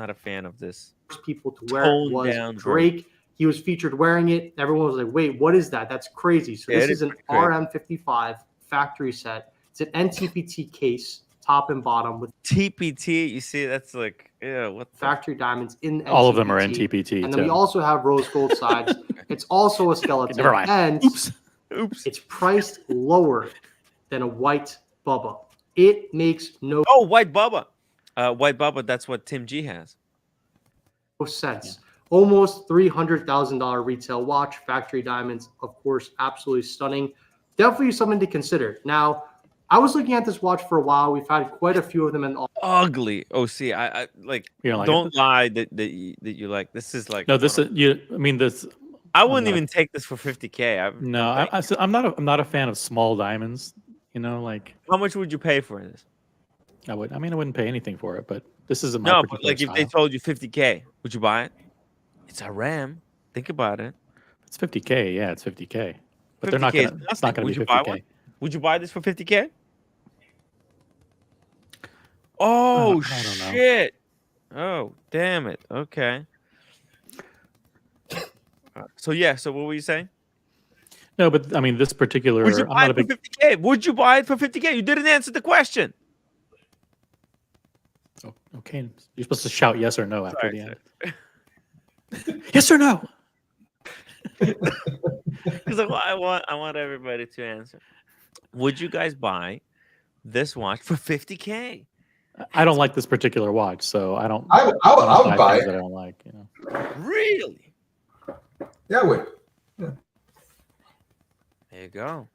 a fan of this. People to wear it was Drake. He was featured wearing it. Everyone was like, "Wait, what is that? That's crazy!" So this is an RM55 factory set. It's an NTPT case, top and bottom with TPT. You see, that's like, what factory diamonds in NTPT. All of them are NTPT. And then we also have rose gold sides. It's also a skeleton. Never mind. And Oops. it's priced lower than a white Bubba. It makes no White Bubba. White Bubba, that's what Tim G has. sense. Yeah. Almost $300,000 retail watch, factory diamonds, of course, absolutely stunning. Definitely something to consider. Now, I was looking at this watch for a while. We've had quite a few of them in ugly. See, I like. Don't lie that you like. This is like. No, this is you. I mean, this. I wouldn't even take this for $50K. I'm not a fan of small diamonds. You know, like. How much would you pay for this? I wouldn't pay anything for it, but this isn't my no. But like, style. If they told you $50K, would you buy it? It's a RAM. Think about it. It's $50K. Yeah, it's $50K. But they're not gonna. It's not gonna be $50K. Would you buy this for $50K? Oh shit! Oh damn it! Okay. So what were you saying? No, but I mean, this particular. Would you buy it for $50K? Would you buy it for $50K? You didn't answer the question. Oh, okay. You're supposed to shout yes or no after Sorry, the sorry. end. Yes or no? Because I want everybody to answer. Would you guys buy this watch for $50K? I don't like this particular watch, so I don't. I don't would buy things it. that I don't like. You know. Really? Yeah, I would. There you go.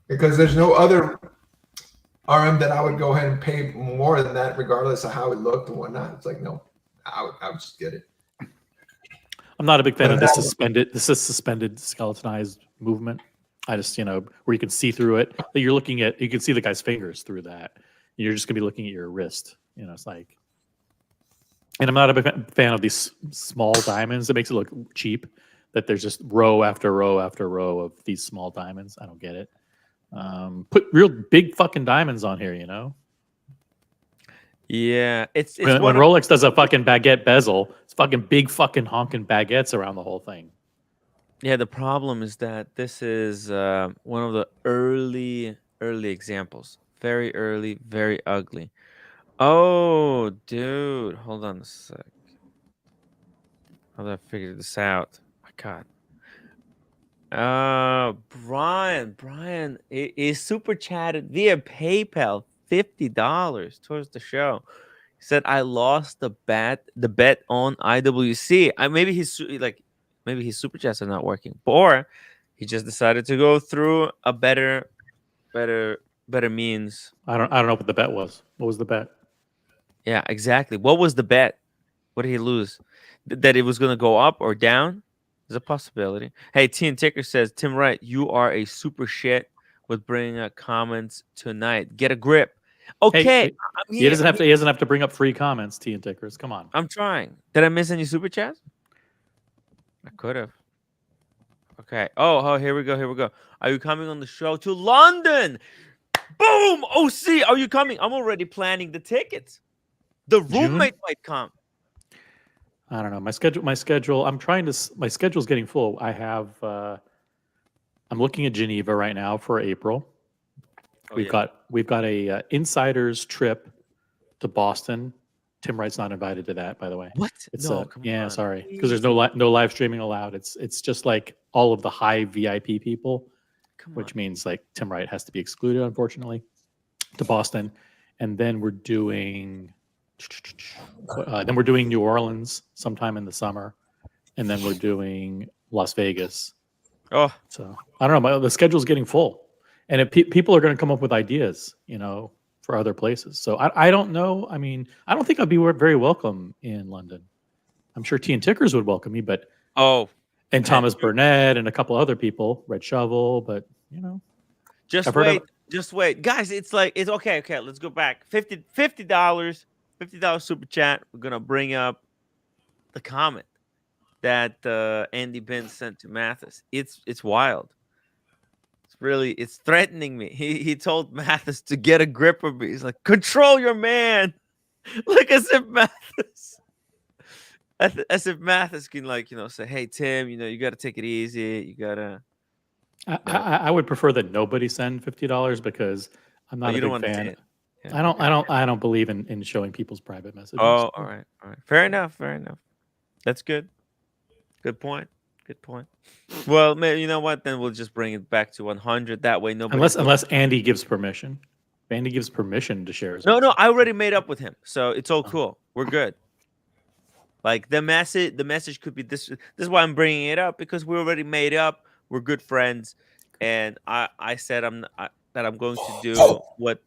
Because there's no other RM that I would go ahead and pay more than that, regardless of how it looked and whatnot. It's like, no, I would just get it. I'm not a big fan But of this that- suspended skeletonized movement. I just, where you can see through it. That you're looking at, you can see the guy's fingers through that. You're just gonna be looking at your wrist. It's like, and I'm not a big fan of these small diamonds. It makes it look cheap. That there's just row after row after row of these small diamonds. I don't get it. Put real big fucking diamonds on here. Yeah, it's When Rolex does a fucking baguette bezel, it's fucking big fucking honking baguettes around the whole thing. Yeah, the problem is that this is one of the early examples. Very early, very ugly. Oh, dude, hold on a sec. How do I figure this out? My God. Brian is super chatted via PayPal $50 towards the show. He said, "I lost the bet on IWC." Maybe his super chats are not working, or he just decided to go through a better means. I don't know what the bet was. What was the bet? Yeah, exactly. What was the bet? What did he lose? That it was going to go up or down? There's a possibility. Hey, Teen Ticker says, Tim Wright, you are a super shit with bringing up comments tonight. Get a grip. Okay, Hey, he doesn't have to bring up free comments. Teen Tickers, come on. I'm trying. Did I miss any super chats? I could have. Okay. Oh, here we go. Are you coming on the show to London? Boom! OC, are you coming? I'm already planning the tickets. The roommate might come. I don't know. My schedule. My schedule's getting full. I have. I'm looking at Geneva right now for April. We've got a insiders trip to Boston. Tim Wright's not invited to that, by the way. What? It's No, come on. sorry, because there's no live streaming allowed. It's just like all of the high VIP people, which means like Tim Wright has to be excluded, unfortunately, to Boston. And then we're doing New Orleans sometime in the summer, and then we're doing Las Vegas. Oh, so I don't know. The schedule's getting full, and people are going to come up with ideas, for other places. So I don't know. I mean, I don't think I'd be very welcome in London. I'm sure Teen Tickers would welcome me, but and Thomas Burnett and a couple other people, Red Shovel, but just wait, guys. It's okay. Let's go back. $50 super chat. We're gonna bring up the comment that Andy Bin sent to Mathis. It's wild. It's threatening me. He told Mathis to get a grip of me. He's like, control your man. Like as if Mathis can say, hey Tim, you got to take it easy. You gotta. I would prefer that nobody send $50 because I'm not a big fan. Yeah, I don't believe in showing people's private messages. Oh, all right. Fair enough. That's good. Good point. Well, maybe you know what? Then we'll just bring it back to 100. That way, nobody. Unless Andy gives permission. If Andy gives permission to share his. No, I already made up with him, so it's all cool. We're good. Like the message could be this. This is why I'm bringing it up because we already made up. We're good friends, and I said that I'm going to do what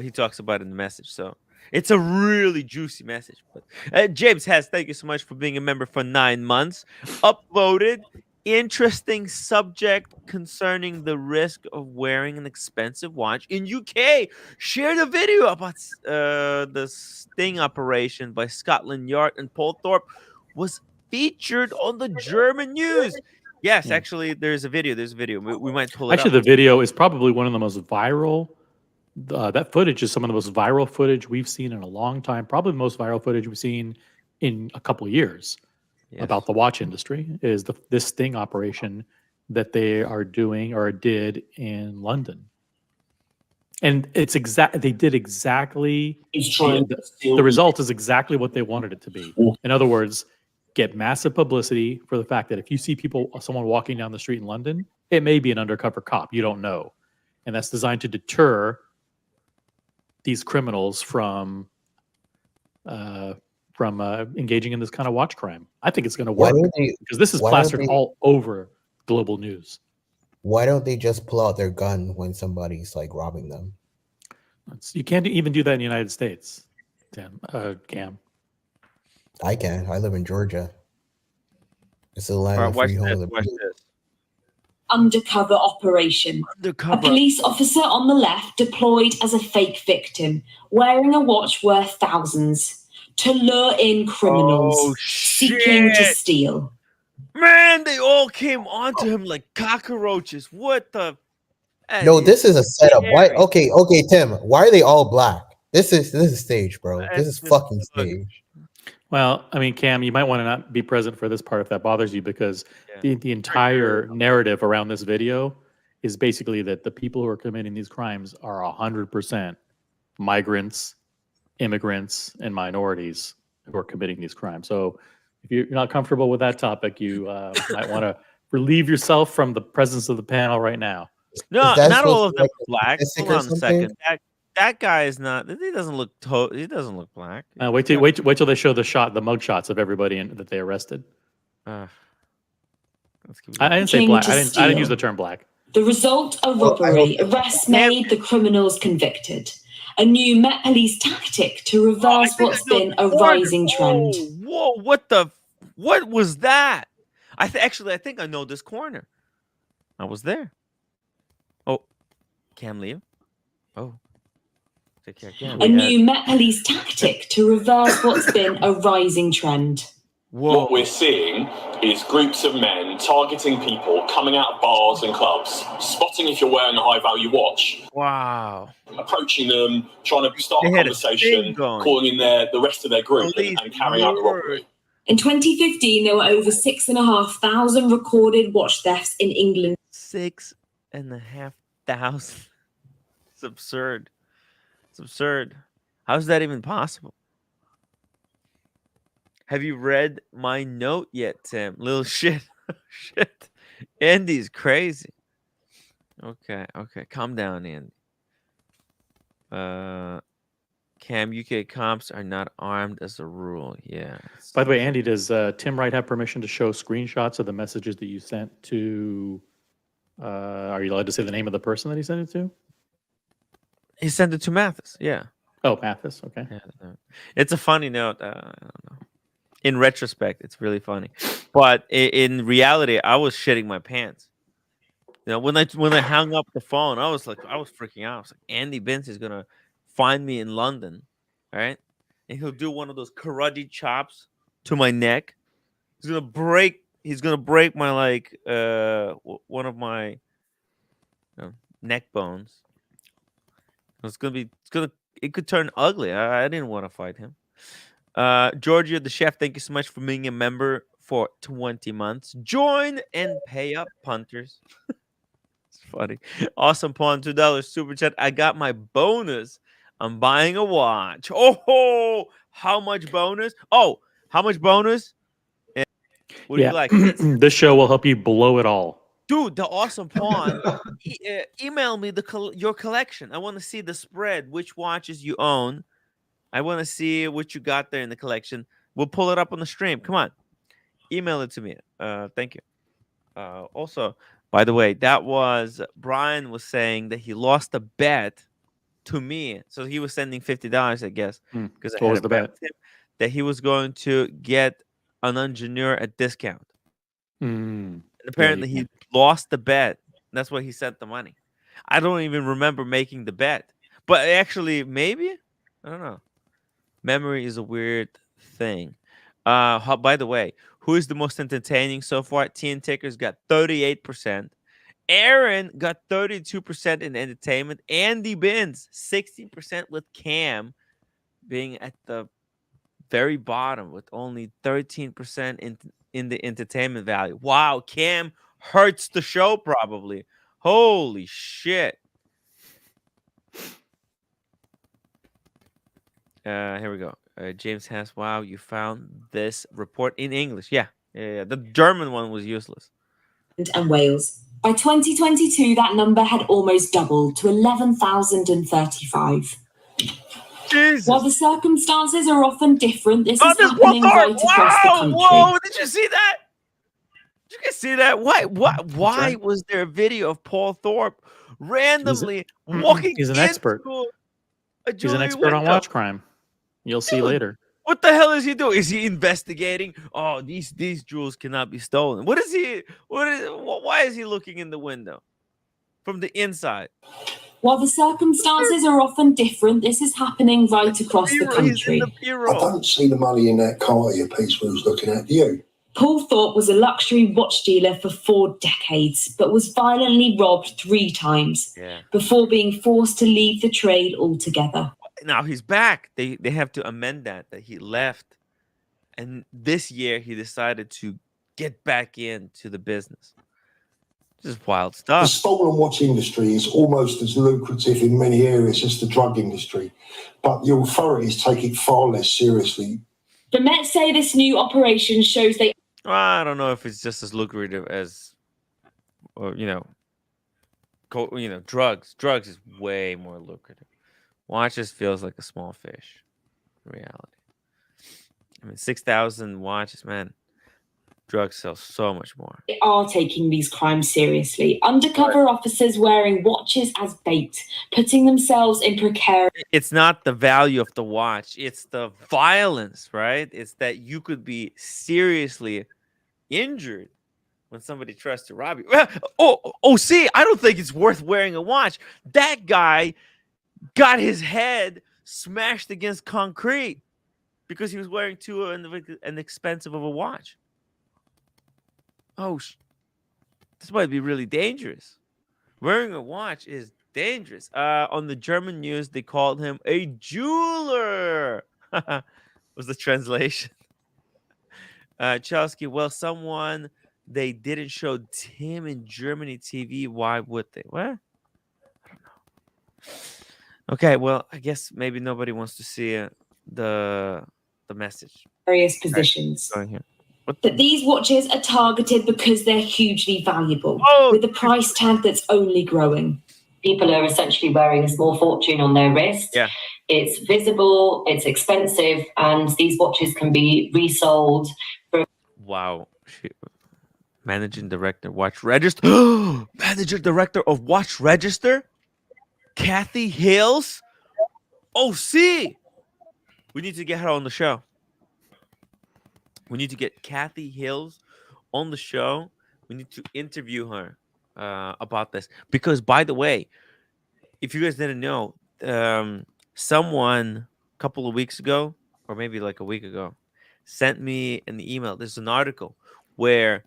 he talks about in the message. So it's a really juicy message. But James Hess, thank you so much for being a member for 9 months. Upvoted interesting subject concerning the risk of wearing an expensive watch in UK. Share the video about the sting operation by Scotland Yard and Paul Thorpe was featured on the German news. Yes, actually, there's a video. We might pull it up. Actually, the video is probably one of the most viral. That footage is some of the most viral footage we've seen in a long time. Probably the most viral footage we've seen in a couple of years about the watch industry is this sting operation that they are doing or did in London. And it's they did exactly the result is exactly what they wanted it to be. In other words, get massive publicity for the fact that if you see someone walking down the street in London, it may be an undercover cop. You don't know. And that's designed to deter these criminals from engaging in this kind of watch crime. I think it's going to work because this is plastered all over global news. Why don't they just pull out their gun when somebody's like robbing them? You can't even do that in the United States, Cam. I can. I live in Georgia. It's the land of free home. Undercover operation. A police officer on the left deployed as a fake victim, wearing a watch worth thousands, to lure in criminals seeking to steal. Man, they all came onto him like cockroaches. What the? No, this is a setup. Why? Okay, Tim. Why are they all black? This is stage, bro. This is fucking stage. Well, I mean, Cam, you might want to not be present for this part if that bothers you, because the entire narrative around this video is basically that the people who are committing these crimes are 100% migrants, immigrants, and minorities who are committing these crimes. So if you're not comfortable with that topic, you might want to relieve yourself from the presence of the panel right now. No, not all of them are black. Hold on a second. That guy is not. He doesn't look. He doesn't look black. Wait till they show the mug shots of everybody that they arrested. I didn't say black. I didn't use the term black. The result: a robbery. Arrests made. The criminals convicted. A new Met Police tactic to reverse what's been a rising trend. Whoa! What was that? I think I know this corner. I was there. Oh, Cam leave. Oh. Take care, Cam. A new Met Police tactic to reverse what's been a rising trend. Whoa. What we're seeing is groups of men targeting people coming out of bars and clubs, spotting if you're wearing a high-value watch. Wow. Approaching them, trying to start a conversation, calling in the rest of their group and carrying out the robbery. In 2015, there were over 6,500 recorded watch thefts in England. 6,500. It's absurd. It's absurd. How's that even possible? Have you read my note yet, Tim? Little shit. Shit. Andy's crazy. Okay. Calm down, Andy. Cam, UK comps are not armed as a rule. Yeah. By the way, Andy, does Tim Wright have permission to show screenshots of the messages that you sent to? Are you allowed to say the name of the person that he sent it to? He sent it to Mathis. Yeah. Oh, Mathis. Okay. Yeah, it's a funny note. I don't know. In retrospect, it's really funny, but in reality, I was shitting my pants. You know, when I hung up the phone, I was freaking out. I was like, Andy Binns is gonna find me in London, all right, and he'll do one of those karate chops to my neck. He's gonna break my one of my neck bones. It could turn ugly. I didn't want to fight him. Georgia the chef, thank you so much for being a member for 20 months. Join and pay up, punters. It's funny. Awesome pawn, $2 super chat. I got my bonus. I'm buying a watch. Oh, how much bonus? How much bonus? And what do you like? This show will help you blow it all. Dude, the awesome pawn. Email me your collection. I want to see the spread, which watches you own. I want to see what you got there in the collection. We'll pull it up on the stream. Come on. Email it to me. Thank you. Also, by the way, that was Brian was saying that he lost a bet to me. So he was sending $50, I guess. Because what was the bet? That he was going to get an engineer at discount. And apparently he lost the bet. That's why he sent the money. I don't even remember making the bet. But actually, maybe? I don't know. Memory is a weird thing. By the way, who is the most entertaining so far? TN Tickers got 38%. Aaron got 32% in entertainment. Andy Binns, 60% with Cam being at the very bottom with only 13% in the entertainment value. Wow, Cam hurts the show probably. Holy shit. Here we go. James has. Wow, you found this report in English. Yeah. The German one was useless. And Wales. By 2022, that number had almost doubled to 11,035. Jesus. While the circumstances are often different, this is there's happening Paul Thorpe. right across the country. Whoa! Did you see that? Did you guys see that? Why was there a video of Paul Thorpe randomly walking He's an expert. into a He's an jewelry expert on window? watch crime. You'll see Dude, later. What the hell is he doing? Is he investigating? Oh, these jewels cannot be stolen. Why is he looking in the window from the inside? While the circumstances are often different, this is happening right across the country. I don't see the money in that car earpiece we was looking at, do you? Paul Thorpe was a luxury watch dealer for 4 decades, but was violently robbed 3 times before being forced to leave the trade altogether. Now he's back. They have to amend that he left, and this year he decided to get back into the business. Just wild stuff. The stolen watch industry is almost as lucrative in many areas as the drug industry, but the authorities take it far less seriously. The Met say this new operation shows they... I don't know if it's just as lucrative as, or drugs. Drugs is way more lucrative. Watches feels like a small fish. In reality, I mean, 6,000 watches, man. Drugs sell so much more. They are taking these crimes seriously. Undercover officers wearing watches as bait, putting themselves in precarious... It's not the value of the watch. It's the violence, right? It's that you could be seriously injured when somebody tries to rob you. See, I don't think it's worth wearing a watch. That guy got his head smashed against concrete because he was wearing too an expensive of a watch. This might be really dangerous. Wearing a watch is dangerous. On the German news, they called him a jeweler. Was the translation. Chelsky, well, they didn't show Tim in Germany TV. Why would they? What? I don't know. Okay, well, I guess maybe nobody wants to see the message. Various positions. Going here. But these watches are targeted because they're hugely valuable, with a price tag that's only growing. People are essentially wearing a small fortune on their wrist. Yeah. It's visible, it's expensive, and these watches can be resold for... Wow. Managing director, Watch Register. Manager director of Watch Register? Kathy Hills? See. We need to get her on the show. We need to get Kathy Hills on the show. We need to interview her about this. Because, by the way, if you guys didn't know, someone a couple of weeks ago, or maybe like a week ago, sent me an email. There's an article where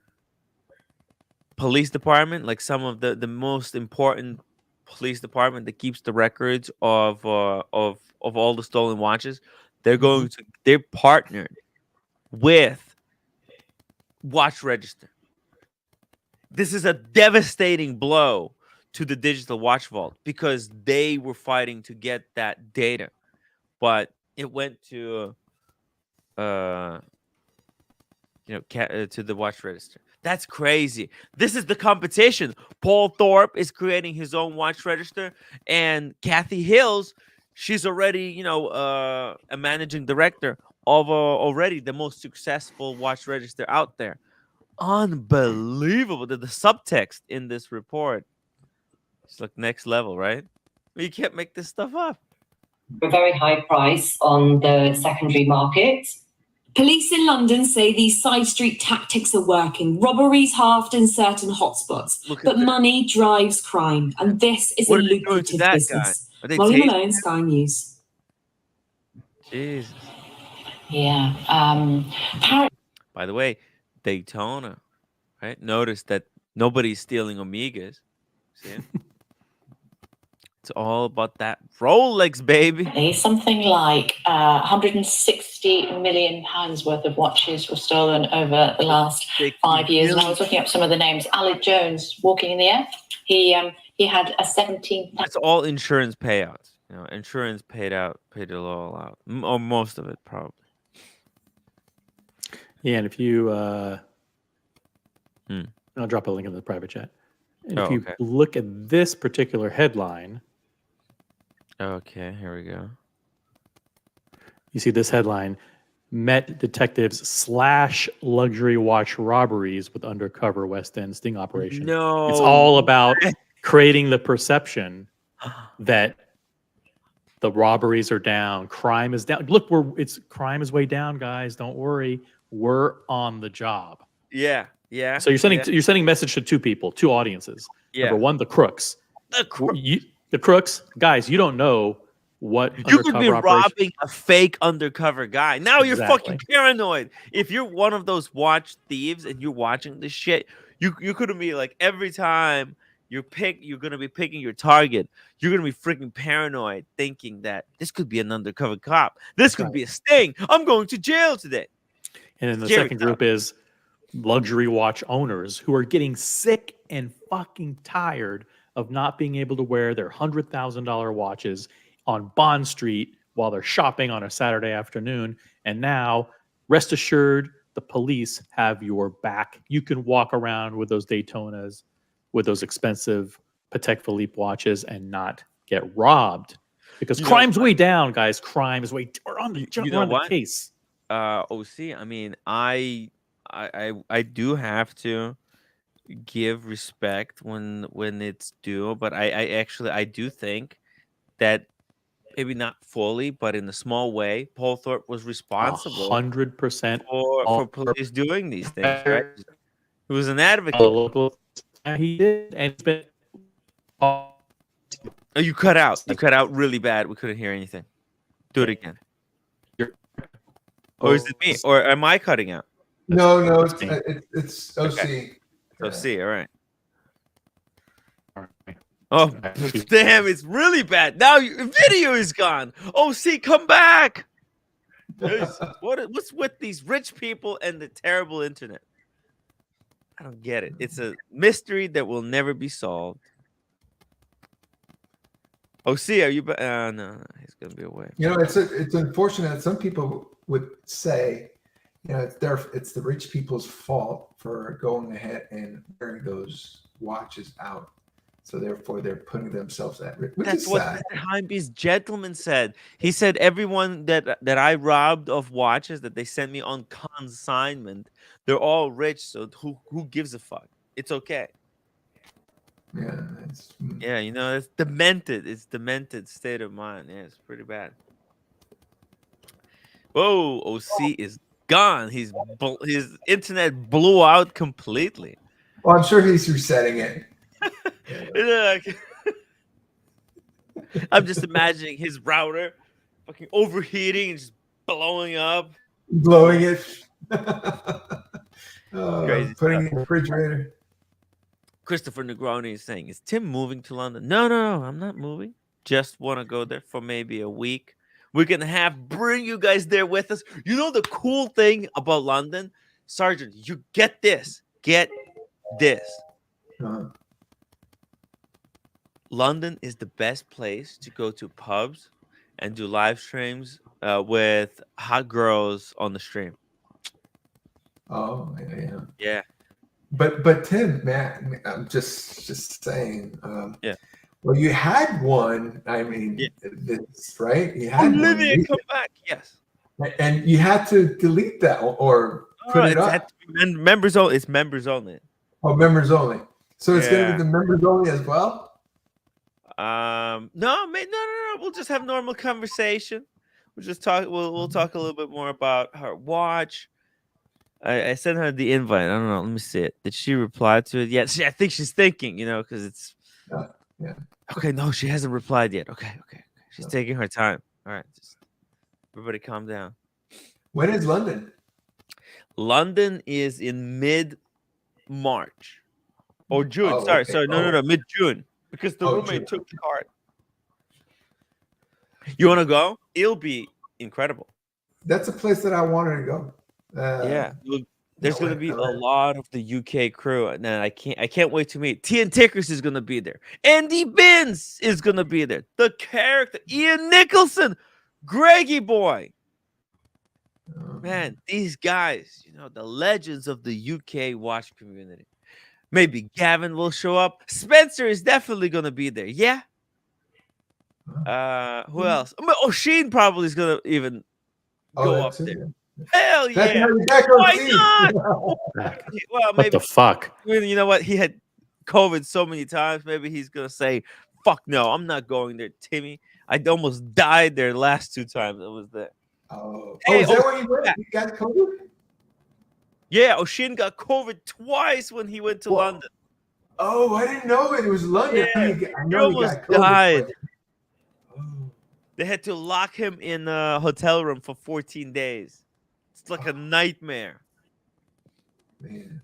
police department, like some of the most important police department that keeps the records of all the stolen watches, they're partnered with Watch Register. This is a devastating blow to the digital watch vault because they were fighting to get that data, but it went to to the Watch Register. That's crazy. This is the competition. Paul Thorpe is creating his own Watch Register, and Kathy Hills, she's already a managing director of already the most successful watch register out there. Unbelievable. The subtext in this report, it's like next level, right? You can't make this stuff up. A very high price on the secondary market. Police in London say these side street tactics are working. Robberies halved in certain hotspots, but money drives crime, and this is a lucrative business. Molly Malone, Sky News. Jesus. Yeah. By the way, Daytona, right? Notice that nobody's stealing Omegas. See it? It's all about that Rolex, baby. Something like 160 million pounds worth of watches were stolen over the last 5 years. And I was looking up some of the names. Alec Jones, Walking in the Air. He had a 17. That's all insurance payouts. You know, insurance paid it all out, or most of it probably. Yeah, and if you, I'll drop a link in the private chat. And if you look at this particular headline, okay, here we go. You see this headline: Met detectives slash luxury watch robberies with undercover West End sting operation. No, it's all about creating the perception that the robberies are down, crime is down. Look, crime is way down, guys. Don't worry, we're on the job. Yeah, yeah. So you're sending a message to two people, two audiences. Yeah. Number one, the crooks. The crooks, guys. You don't know what you could be robbing a fake undercover guy. Now you're fucking paranoid. If you're one of those watch thieves and you're watching this shit, you couldn't be like every time you're gonna be picking your target. You're gonna be freaking paranoid, thinking that this could be an undercover cop. This could be a sting. I'm going to jail today. And then the second group is luxury watch owners who are getting sick and fucking tired of not being able to wear their $100,000 watches on Bond Street while they're shopping on a Saturday afternoon. And now, rest assured, the police have your back. You can walk around with those Daytonas, with those expensive Patek Philippe watches and not get robbed. Because crime's way down, guys. Crime is way down. We're on the case. OC, I mean, I do have to give respect when it's due, but I do think that maybe not fully, but in a small way, Paul Thorpe was responsible 100% for police doing these things, right? He was an advocate. He did, and it's been. Oh, you cut out. You cut out really bad. We couldn't hear anything. Do it again. Or is it me? Or am I cutting out? No, it's OC. Okay. OC, all right. Oh, damn, it's really bad. Now your video is gone. OC, come back. What's with these rich people and the terrible internet? I don't get it. It's a mystery that will never be solved. OC, are you back? No, he's going to be away. You know, it's unfortunate that some people would say, you know, it's the rich people's fault for going ahead and wearing those watches out. So therefore, they're putting themselves at risk. That's what Mr. Heimby's gentleman said. He said everyone that I robbed of watches that they sent me on consignment, they're all rich. So who gives a fuck? It's okay. Yeah, you know, it's demented. It's demented state of mind. Yeah, it's pretty bad. Whoa, OC is gone. His internet blew out completely. Well, I'm sure he's resetting it. I'm just imagining his router fucking overheating and just blowing up. Blowing it. Crazy putting it in the refrigerator. Christopher Negroni is saying, is Tim moving to London? No, I'm not moving. Just want to go there for maybe a week. We're going to bring you guys there with us. You know the cool thing about London? Sergeant, you get this. Get this. London is the best place to go to pubs and do live streams with hot girls on the stream. Oh, yeah. But Tim, man, I'm just saying. Yeah. Well, you had one. I mean, this right? You had Olivia, one. come back. Yes. And you had to delete that or put it up. Members only. It's members only. Oh, members only. So it's going to be the members only as well. No. We'll just have normal conversation. We'll just talk. We'll talk a little bit more about her watch. I sent her the invite. I don't know. Let me see it. Did she reply to it yet? I think she's thinking. You know, because it's. Yeah. Okay. No, she hasn't replied yet. Okay. She's taking her time. All right. Just everybody, calm down. When is London? London is in mid-March or June. Oh, Sorry. okay. No, mid-June. Because the roommate took the card. You want to go? It'll be incredible. That's a place that I wanted to go. Yeah. There's gonna be a lot of the UK crew, and then I can't wait to meet. Tian Tickers is gonna be there. Andy Binns is gonna be there. The character Ian Nicholson, Greggy boy. Man, these guys, the legends of the UK watch community. Maybe Gavin will show up. Spencer is definitely gonna be there. Yeah. Who else? O'Sheen probably is gonna even go up there. Hell yeah! Why not? Well, What the fuck? You know what? He had COVID so many times. Maybe he's gonna say, "Fuck no, I'm not going there, Timmy. I almost died there last 2 times I was there." Hey, is that where he went? He got COVID? Yeah, O'Sheen got COVID twice when he went to London. Oh, I didn't know it was London. Yeah, I know he almost got COVID. died. They had to lock him in a hotel room for 14 days. It's like a nightmare. Man.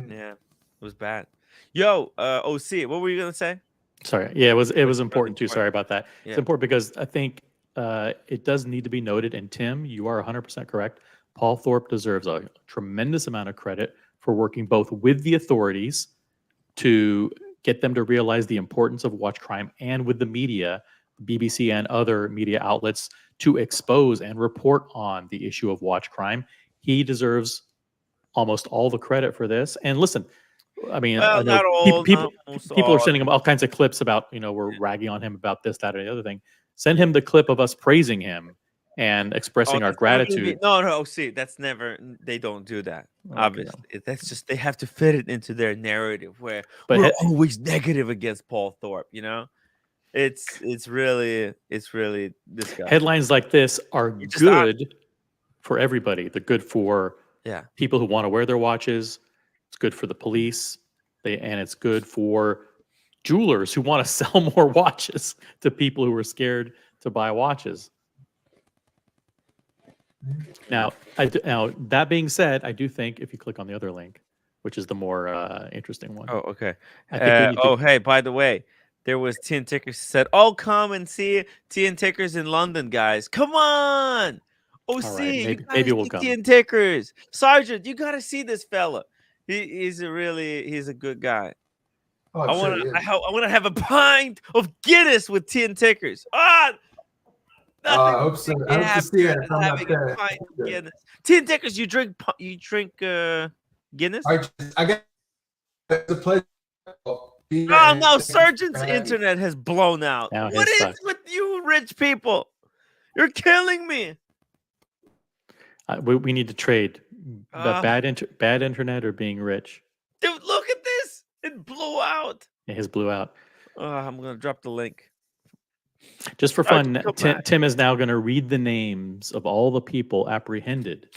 Yeah, it was bad. Yo, OC, what were you gonna say? Sorry. Yeah, it was important too. Sorry about that. Yeah. It's important because I think it does need to be noted. And Tim, you are 100% correct. Paul Thorpe deserves a tremendous amount of credit for working both with the authorities to get them to realize the importance of watch crime and with the media, BBC and other media outlets, to expose and report on the issue of watch crime. He deserves almost all the credit for this. And listen, I mean, Well, I know not all, people are sending him all kinds of clips about, we're ragging on him about this, that, or the other thing. Send him the clip of us praising him and expressing our that's never gonna gratitude. No, see, that's never. They don't do that. Obviously, that's just they have to fit it into their narrative where we're always negative against Paul Thorpe. It's really this guy. Headlines like this are good for everybody. They're good for people who want to wear their watches. It's good for the police, and it's good for jewelers who want to sell more watches to people who are scared to buy watches. Now, that being said, I do think if you click on the other link, which is the more interesting one. Oh, okay. I think hey, by the way, there was Tian Tickers said, "Oh, come and see Tian Tickers in London, guys. Come on." OC, right, maybe we'll come. Tian Tickers. Sergeant, you gotta see this fella. He's a good guy. Oh, I want to have a pint of Guinness with Tian Tickers. I hope so. I hope to see it. Having a pint of Guinness. Tian Tickers, you drink Guinness? I got the pleasure. Oh no, Surgeon's internet has blown out. Now What is with you rich people? You're killing me. We need to trade bad internet or being rich. Dude, look at this. It blew out. Yeah, his blew out. I'm going to drop the link. Just for fun, Tim is now going to read the names of all the people apprehended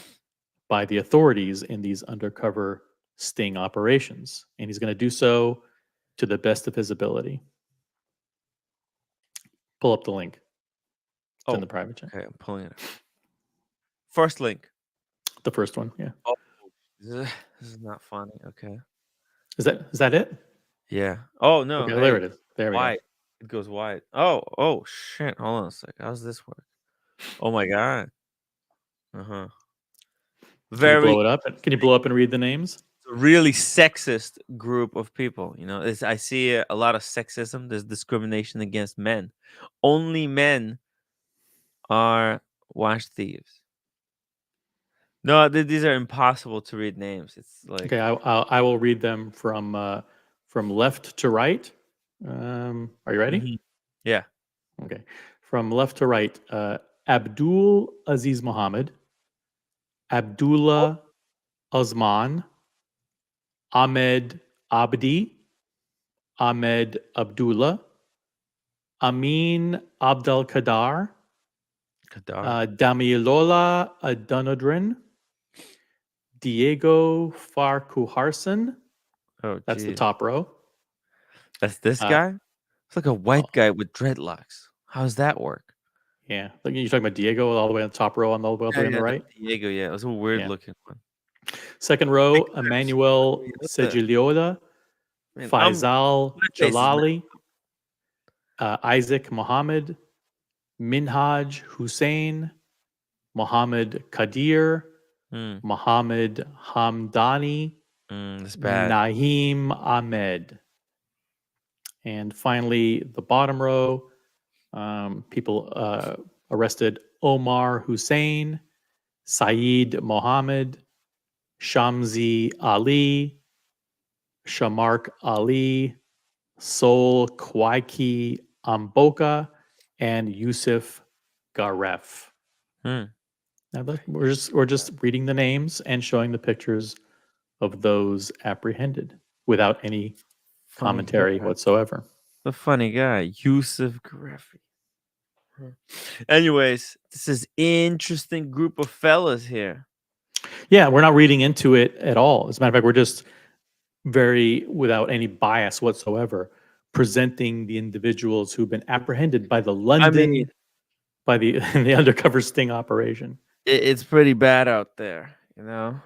by the authorities in these undercover sting operations. And he's going to do so to the best of his ability. Pull up the link. It's in the private chat. Okay, I'm pulling it up. First link. The first one, yeah. Oh, this is not funny. Okay. Is that it? Yeah. Oh no. Okay, there it is. There we go. It goes wide. Oh shit. Hold on a sec. How does this work? Oh my god. Can you blow it up? Can you blow up and read the names? A really sexist group of people. I see a lot of sexism. There's discrimination against men. Only men are watch thieves. No, these are impossible to read names. It's like okay. I will read them from left to right. Are you ready? Mm-hmm. Yeah. Okay. From left to right, Abdul Aziz Mohammed, Abdullah Osman, Ahmed Abdi, Ahmed Abdullah, Amin Abdel Kadar, Damilola Adonodrin, Diego Farquharson. Oh, that's the top row. That's this guy? It's like a white guy with dreadlocks. How does that work? Yeah. Like you're talking about Diego all the way on the top row on the way on the right? Diego, yeah. It was a weird looking one. Second row, Emmanuel Sejiliola, Faisal Jalali, Isaac Mohammed, Minhaj Hussein, Mohammed Kadir, Mohammed Hamdani, That's bad. Naeem Ahmed. And finally, the bottom row, people arrested Omar Hussein, Saeed Mohammed, Shamsi Ali, Shamark Ali, Sol Kwaiki Amboka, and Yusuf Garef. Now we're just reading the names and showing the pictures of those apprehended without any commentary whatsoever. The funny guy, Yusuf Garefi. Anyways, this is interesting group of fellas here. Yeah, we're not reading into it at all. As a matter of fact, we're just very, without any bias whatsoever, presenting the individuals who've been apprehended by the London, by the undercover sting operation. It's pretty bad out there, you know.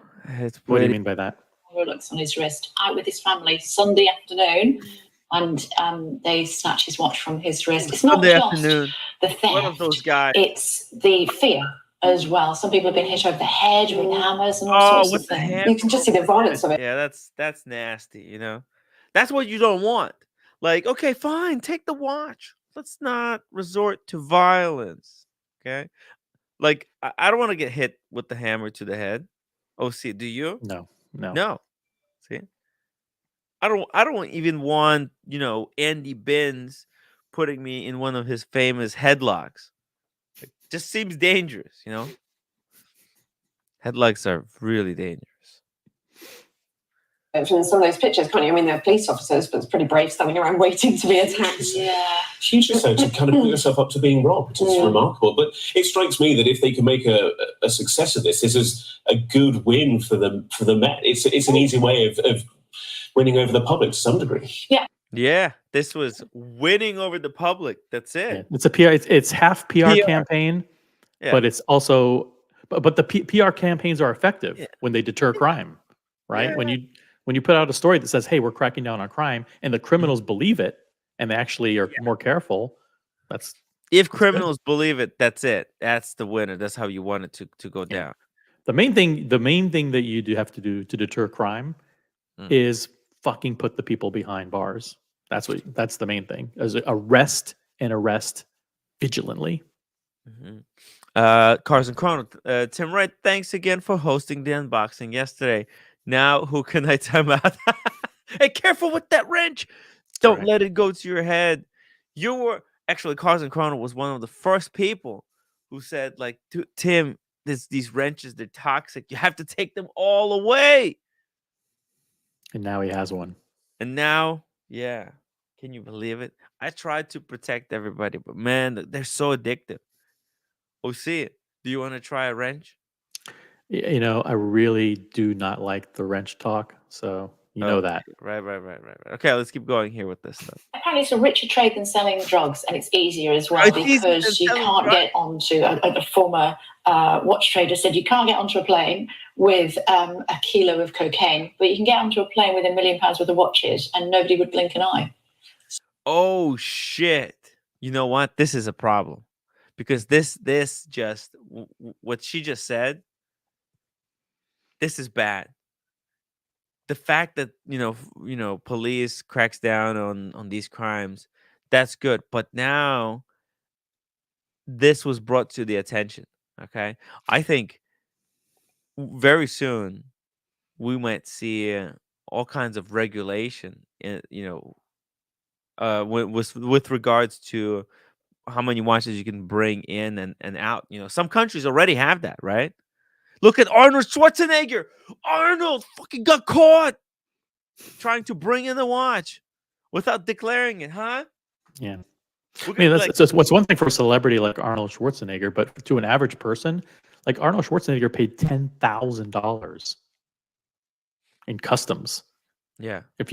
What do you mean by that? Rolex on his wrist, out with his family Sunday afternoon, and they snatch his watch from his wrist. It's not Sunday just afternoon. the theft. One of those guys. It's the fear as well. Some people have been hit over the head with hammers and all sorts of things. You can just see the violence of it. Yeah, that's nasty, you know. That's what you don't want. Like, okay, fine, take the watch. Let's not resort to violence. Okay. Like, I don't want to get hit with the hammer to the head. Oh, see, do you? No. See? I don't even want, you know, Andy Binns putting me in one of his famous headlocks. It just seems dangerous, you know? Headlocks are really dangerous. From some of those pictures, can't you? I mean, they're police officers, but it's pretty brave standing around waiting to be attacked. Yeah. Hugely so, to kind of put yourself up to being robbed. It's remarkable. But it strikes me that if they can make a success of this is a good win for the Met. It's an easy way of winning over the public to some degree. Yeah, this was winning over the public. That's it. Yeah, it's a PR. It's half PR campaign, but it's also but the PR campaigns are effective when they deter crime, right? Yeah. When you put out a story that says, "Hey, we're cracking down on crime," and the criminals believe it, and they actually are more careful. That's criminals believe it, that's it. That's the winner. That's how you want it to go down. The main thing that you do have to do to deter crime is fucking put the people behind bars. That's the main thing. Is arrest vigilantly. Carson Chrono, Tim Wright, thanks again for hosting the unboxing yesterday. Now, who can I time out? Hey, careful with that wrench. Don't let it go to your head. You were actually, Carson Chrono was one of the first people who said, like, Tim, these wrenches, they're toxic. You have to take them all away. And now he has one. And now, yeah. Can you believe it? I tried to protect everybody, but man, they're so addictive. Oh, see it. Do you want to try a wrench? You know, I really do not like the wrench talk, so you know that. Right. Okay, let's keep going here with this stuff. Apparently, it's a richer trade than selling drugs, and it's easier as well because you can't get onto a former watch trader said you can't get onto a plane with a kilo of cocaine, but you can get onto a plane with £1 million worth of watches, and nobody would blink an eye. Oh shit! You know what? This is a problem because this just what she just said. This is bad. The fact that you know police cracks down on these crimes, that's good. But now this was brought to the attention. Okay, I think very soon we might see all kinds of regulation. With regards to how many watches you can bring in and out. You know, some countries already have that, right? Look at Arnold Schwarzenegger. Arnold fucking got caught trying to bring in the watch without declaring it, huh? Yeah. I mean, that's what's one thing for a celebrity like Arnold Schwarzenegger, but to an average person, like Arnold Schwarzenegger paid $10,000 in customs. Yeah. If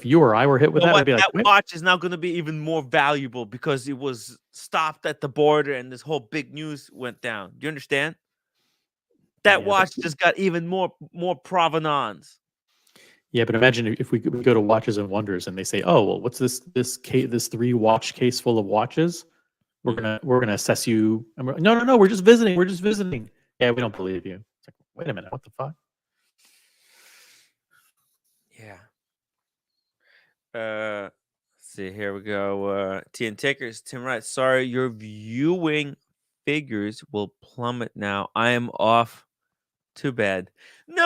you or I were hit with that, I'd be like, that watch is now going to be even more valuable because it was stopped at the border and this whole big news went down. Do you understand? That watch just got even more provenance. Yeah, but imagine if we go to Watches and Wonders and they say, "Oh, well, what's this 3-watch case full of watches? We're gonna assess you." And no, we're just visiting. Yeah, we don't believe you. It's like, Wait a minute, what the fuck? Yeah. See, here we go. TN Tickers, Tim Wright. Sorry, your viewing figures will plummet now. I am off. Too bad. No,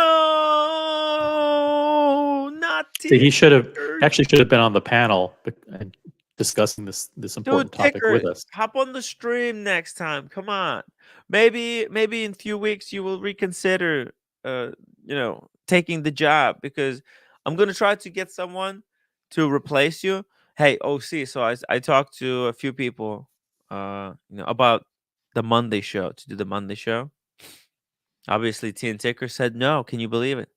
not See, he should have Tickers. actually should have been on the panel and discussing this Dude, important topic with Ticker, us. hop on the stream next time. Come on. Maybe in a few weeks you will reconsider taking the job, because I'm gonna try to get someone to replace you. Hey, OC, so I talked to a few people about the Monday show, to do the Monday show. Obviously, TN Ticker said no. Can you believe it?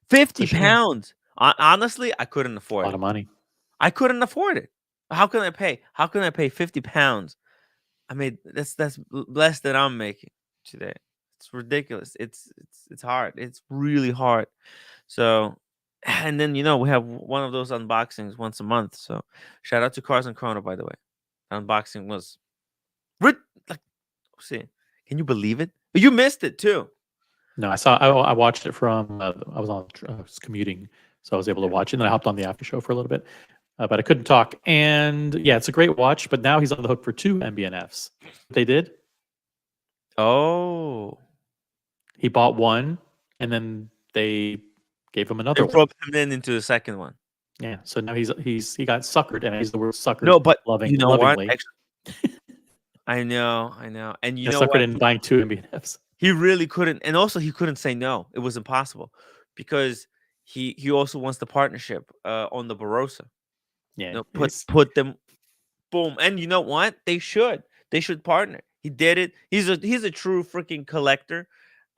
50 pounds. Honestly, I couldn't afford it. A lot of money. I couldn't afford it. How can I pay? How can I pay 50 pounds? I mean, that's less than I'm making today. It's ridiculous. It's hard. It's really hard. So, and then we have one of those unboxings once a month. So, shout out to Cars and Chrono, by the way. The unboxing was see. Can you believe it? You missed it too. No, I watched it from. I was commuting, so I was able to watch it. And then I hopped on the after show for a little bit, but I couldn't talk. And yeah, it's a great watch. But now he's on the hook for 2 MBNFs. They did. Oh. He bought one, and then they gave him another They one. roped him into the second one. Yeah. So now he got suckered, and I use the word suckered. No, but lovingly. What? Actually, I know. And you know suckered what? in buying 2 MBNFs. He really couldn't, and also he couldn't say no. It was impossible because he also wants the partnership on the Barossa. Yeah, put them, boom. And you know what? They should partner. He did it. He's a true freaking collector.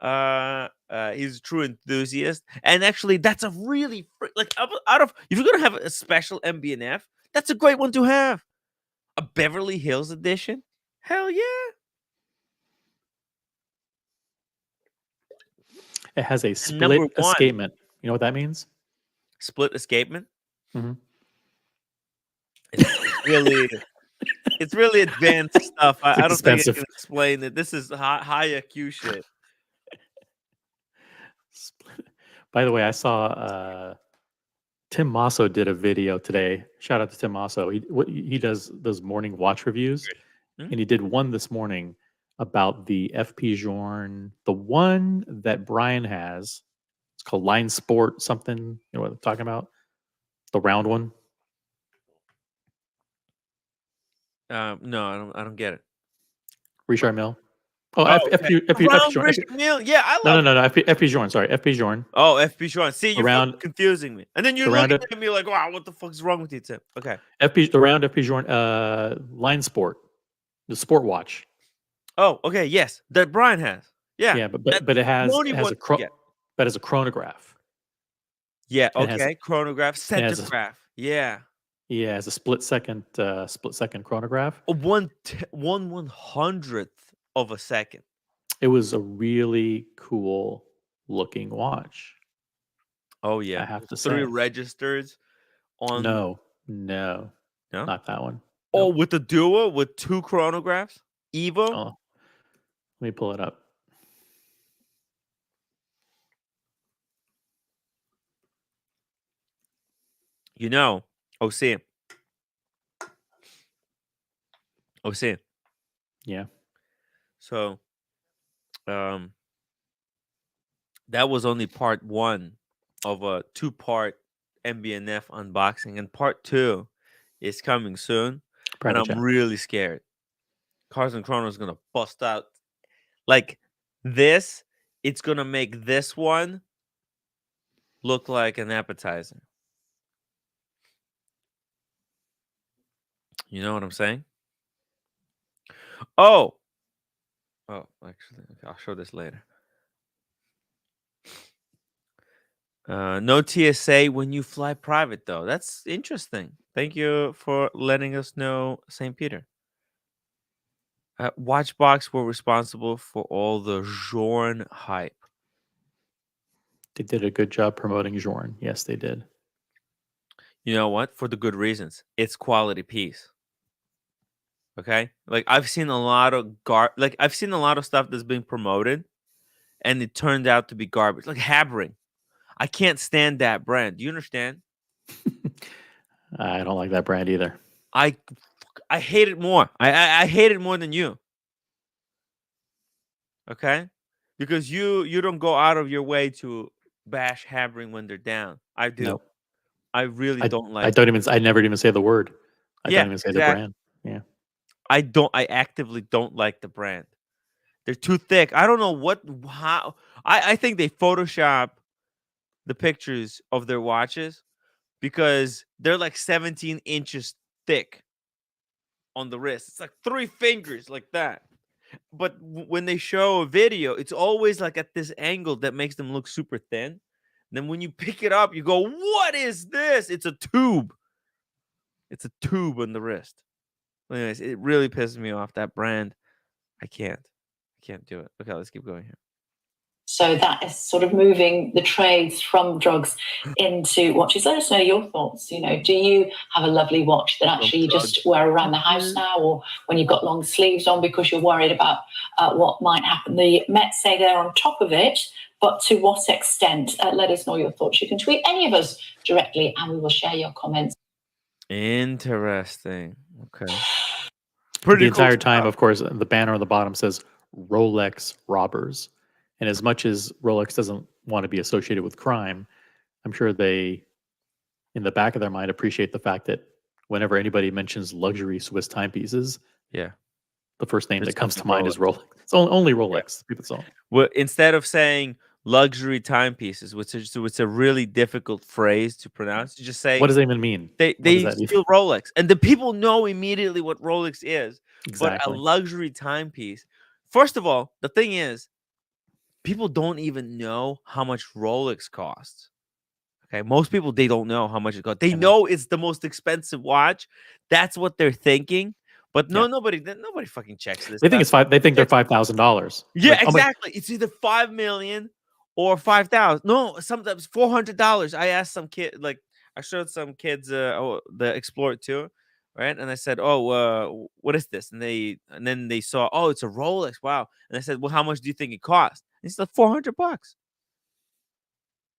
He's a true enthusiast, and actually, that's a really out of if you're gonna have a special MBNF, that's a great one to have. A Beverly Hills edition. Hell yeah. It has a split escapement. You know what that means? Split escapement? Mm-hmm. It's really advanced stuff. I don't think I can explain it. This is high IQ shit. By the way, I saw Tim Masso did a video today. Shout out to Tim Masso. He does those morning watch reviews, and he did one this morning about the FP Journe, the one that Brian has. It's called Line Sport something. You know what I'm talking about? The round one. No, I don't get it. Richard Mille. Oh, FP Journe. Mille. Yeah, I love. No. FP Journe. Sorry, FP Journe. Oh, FP Journe. See, you're confusing me. And then you're looking at me like, "Wow, what the fuck is wrong with you, Tim?" Okay. The round FP Journe. Line Sport, the sport watch. Oh, okay. Yes, that Brian has. Yeah. Yeah, but it has a chronograph. Yeah. Okay. Chronograph. Centograph. Yeah. Yeah, it's a split second chronograph. 1/100th of a second. It was a really cool looking watch. Oh yeah, I have to say. 3 registers on. No, not that one. Oh, with the Duo with 2 chronographs. Evo. Oh, let me pull it up. OC. Yeah. So, that was only part 1 of a 2-part MBNF unboxing, and part 2 is coming soon. And I'm really scared. Cars and Chrono is gonna bust out like this. It's gonna make this one look like an appetizer. You know what I'm saying? Oh, actually, okay, I'll show this later. No TSA when you fly private, though. That's interesting. Thank you for letting us know, St. Peter. Watchbox were responsible for all the Journe hype. They did a good job promoting Journe. Yes, they did. You know what? For the good reasons. It's quality piece. Okay? Like I've seen a lot of stuff that's being promoted, and it turned out to be garbage. Like Habring. I can't stand that brand. Do you understand? I don't like that brand either. I hate it more. I hate it more than you. Okay? Because you don't go out of your way to bash Habring when they're down. I do. No. I really don't like I never even say the word. I Yeah, don't even say the exactly. brand. Yeah. I actively don't like the brand. They're too thick. I don't know how. I think they Photoshop the pictures of their watches because they're like 17 inches thick on the wrist. It's like 3 fingers like that. But when they show a video, it's always like at this angle that makes them look super thin. Then when you pick it up, you go, "What is this?" It's a tube. It's a tube on the wrist. Anyways, it really pisses me off, that brand. I can't do it. Okay, let's keep going here. So that is sort of moving the trades from drugs into watches. Let us know your thoughts. You know, do you have a lovely watch that actually you just wear around the house now, or when you've got long sleeves on because you're worried about what might happen? The Mets say they're on top of it, but to what extent? Let us know your thoughts. You can tweet any of us directly and we will share your comments. Interesting. Okay. The entire time, of course, the banner on the bottom says Rolex robbers. And as much as Rolex doesn't want to be associated with crime, I'm sure they, in the back of their mind, appreciate the fact that whenever anybody mentions luxury Swiss timepieces, yeah, the first name There's that comes to something mind Rolex. is Rolex. It's only Rolex. People don't. Well, instead of saying luxury timepieces, which is it's a really difficult phrase to pronounce, you just say, what does that even mean? They steal Rolex, and the people know immediately what Rolex is. Exactly. But a luxury timepiece. First of all, the thing is, people don't even know how much Rolex costs. Okay, most people, they don't know how much it costs. They know it's the most expensive watch. That's what they're thinking. But nobody fucking checks this. They think it's They think they're $5,000. Yeah, like, exactly. It's either 5 million or 5,000. No, sometimes $400. I asked some kid, like I showed some kids the Explorer 2, right? And I said, "Oh, what is this?" And then they saw, "Oh, it's a Rolex." Wow. And I said, "Well, how much do you think it cost?" And it's like $400.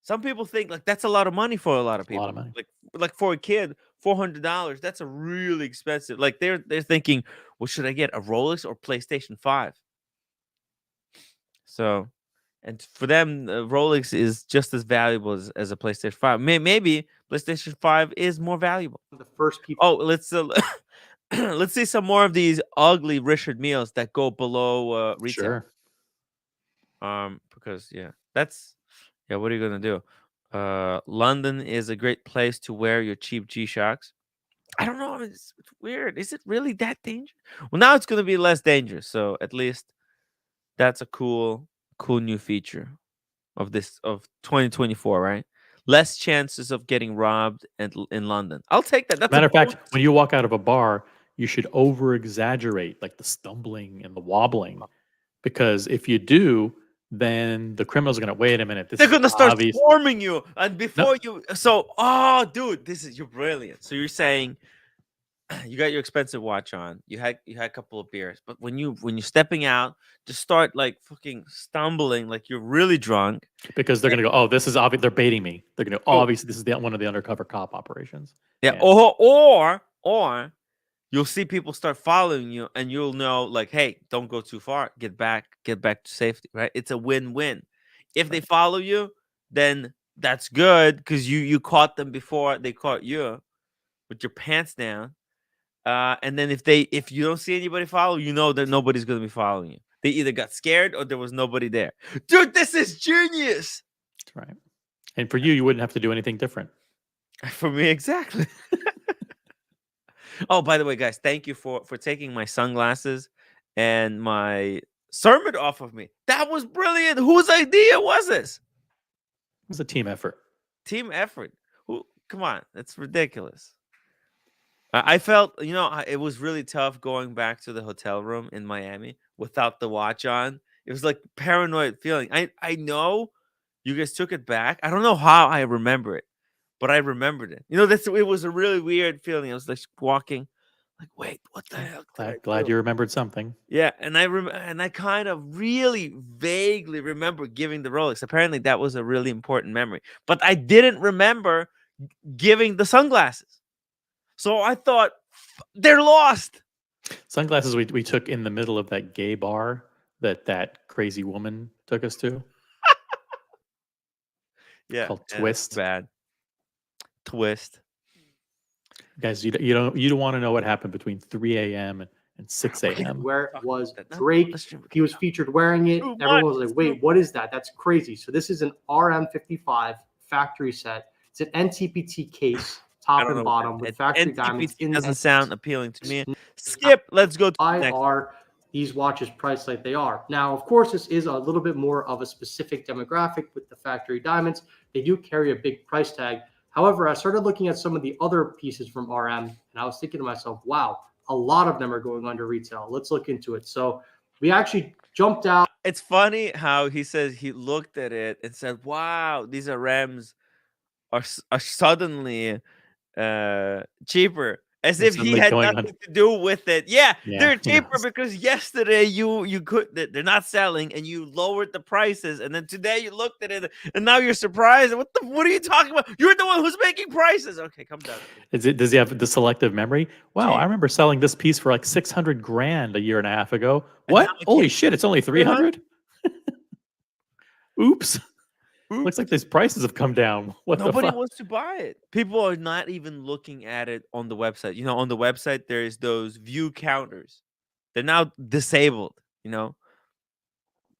Some people think like that's a lot of money for a lot of people. A lot of money. Like for a kid, $400. That's a really expensive. Like they're thinking, well, should I get a Rolex or PlayStation 5? So, and for them, Rolex is just as valuable as a PlayStation 5. Maybe PlayStation 5 is more valuable. The first people. Oh, let's let's see some more of these ugly Richard Meals that go below retail. Sure. Because what are you gonna do? London is a great place to wear your cheap G-Shocks. I don't know. It's weird. Is it really that dangerous? Well, now it's gonna be less dangerous. So at least that's a cool new feature of 2024, right? Less chances of getting robbed in London. I'll take that. That's Matter of fact, when you walk out of a bar, you should over exaggerate like the stumbling and the wobbling, because if you do, then the criminals are gonna wait a minute. They're gonna start swarming you, and before you. So, dude, you're brilliant. So you're saying you got your expensive watch on. You had a couple of beers, but when you're stepping out, just start like fucking stumbling, like you're really drunk. Because they're gonna go, oh, this is obvious. They're baiting me. They're gonna obviously this is one of the undercover cop operations. Yeah. Or you'll see people start following you, and you'll know, like, hey, don't go too far. Get back to safety. Right? It's a win-win. If they follow you, then that's good because you caught them before they caught you with your pants down. And then if you don't see anybody follow, you know that nobody's gonna be following you. They either got scared or there was nobody there. Dude, this is genius. That's right. And for you wouldn't have to do anything different. For me, exactly. Oh, by the way, guys, thank you for taking my sunglasses and my sermon off of me. That was brilliant. Whose idea was this? It was a team effort. Team effort. Come on, it's ridiculous. I felt, it was really tough going back to the hotel room in Miami without the watch on. It was like paranoid feeling. I know you guys took it back. I don't know how I remember it, but I remembered it. It was a really weird feeling. I was like walking Like, wait, what the hell? Glad you remembered something. Yeah, and I kind of really vaguely remember giving the Rolex. Apparently, that was a really important memory, but I didn't remember giving the sunglasses. So I thought they're lost. Sunglasses we took in the middle of that gay bar that crazy woman took us to. Yeah, called Twist. Bad. Twist. Guys, you don't want to know what happened between 3 a.m. and 6 a.m. Where was Drake? He was featured wearing it. Everyone was like, wait, what is that? That's crazy. So this is an RM55 factory set. It's an NTPT case, top and bottom, with factory diamonds. Doesn't sound appealing to me. Skip. Let's go to why next. are these watches priced like they are? Now, of course, this is a little bit more of a specific demographic with the factory diamonds. They do carry a big price tag. However, I started looking at some of the other pieces from RM, and I was thinking to myself, wow, a lot of them are going under retail. Let's look into it. So we actually jumped out. It's funny how he says he looked at it and said, wow, these RMs are suddenly cheaper. As if he had nothing to do with it. Yeah, they're cheaper because yesterday you could they're not selling and you lowered the prices, and then today you looked at it and now you're surprised. What are you talking about? You're the one who's making prices. Okay, come down. Does he have the selective memory? Wow, I remember selling this piece for like 600 grand a year and a half ago. What? Holy shit, it's only 300? Oops. Looks like these prices have come down. Nobody wants to buy it. People are not even looking at it on the website. You know, on the website, there's those view counters. They're now disabled, you know,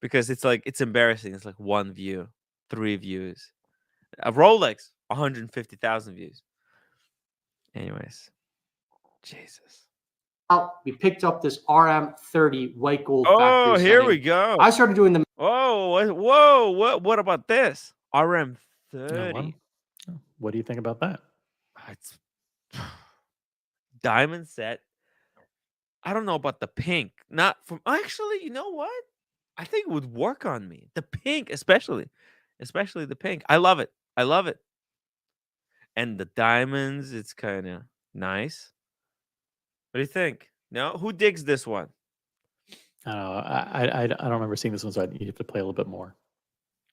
because it's like, it's embarrassing. It's like 1 view, 3 views. A Rolex, 150,000 views. Anyways, Jesus. We picked up this RM30 white gold. Oh, here we go. I started doing the. Whoa! What about this RM30? What do you think about that? It's diamond set. I don't know about the pink. Not from actually. You know what? I think it would work on me. The pink, especially the pink. I love it. And the diamonds. It's kind of nice. What do you think? No, who digs this one? I don't know. I don't remember seeing this one, so you have to play a little bit more.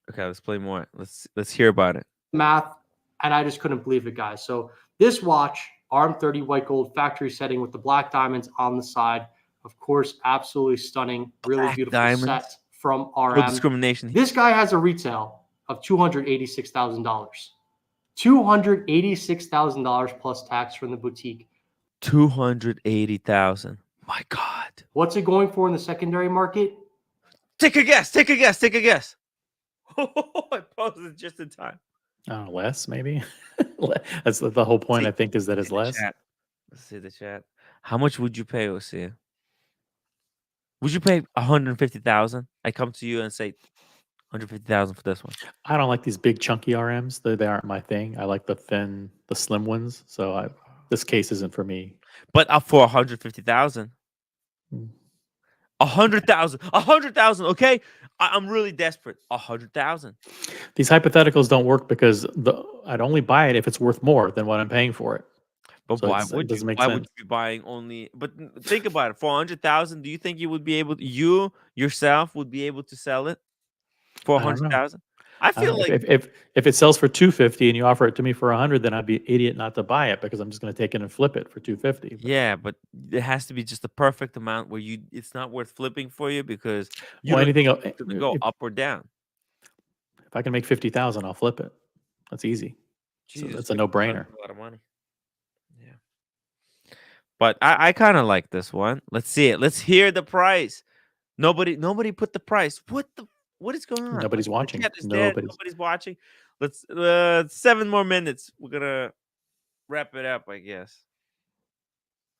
Okay, let's play more. Let's hear about it. Math, and I just couldn't believe it, guys. So this watch, RM30 white gold factory setting with the black diamonds on the side. Of course, absolutely stunning, really beautiful set from RM. No discrimination. This guy has a retail of $286,000. $286,000 plus tax from the boutique. 280,000. My God. What's it going for in the secondary market? Take a guess. I paused it just in time. Less, maybe. That's the whole point, I think, is that it's less. Let's see the chat. How much would you pay, Osea? Would you pay 150,000? I come to you and say 150,000 for this one. I don't like these big chunky RMs. They aren't my thing. I like the slim ones. So this case isn't for me. But up for 150,000. 100,000. Okay, I'm really desperate. 100,000. These hypotheticals don't work because I'd only buy it if it's worth more than what I'm paying for it. But so why would you? Why would you be buying only? But think about it. For 100,000, do you think you would be able? You yourself would be able to sell it for 100,000? I feel like if it sells for 250 and you offer it to me for 100, then I'd be an idiot not to buy it because I'm just going to take it and flip it for 250. Yeah, but it has to be just the perfect amount where it's not worth flipping for you because anything else to go up or down. If I can make 50,000, I'll flip it. That's easy. So that's a no-brainer. A lot of money. Yeah, but I kind of like this one. Let's see it. Let's hear the price. Nobody put the price. What is going on? Nobody's watching. Nobody's watching. Let's 7 more minutes. We're gonna wrap it up, I guess.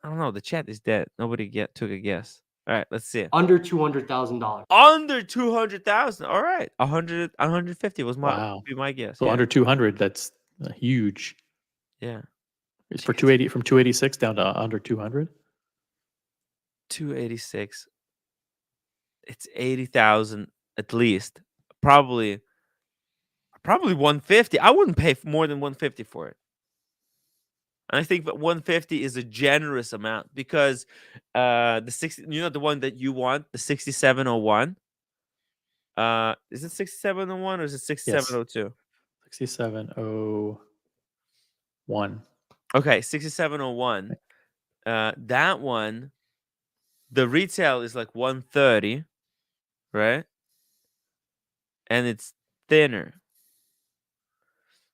I don't know. The chat is dead. Nobody took a guess. All right, let's see it. Under $200,000. Under 200,000. All right, 150 was my guess. So under 200, that's huge. Yeah, it's for 280 from 286 down to under 200. 286. It's 80,000 at least. Probably 150. I wouldn't pay more than 150 for it. And I think that 150 is a generous amount because the 60, the one that you want, the 6701. Is it 6701 or is it 6702? 6701. Okay, 6701. That one, the retail is like 130, right? And it's thinner.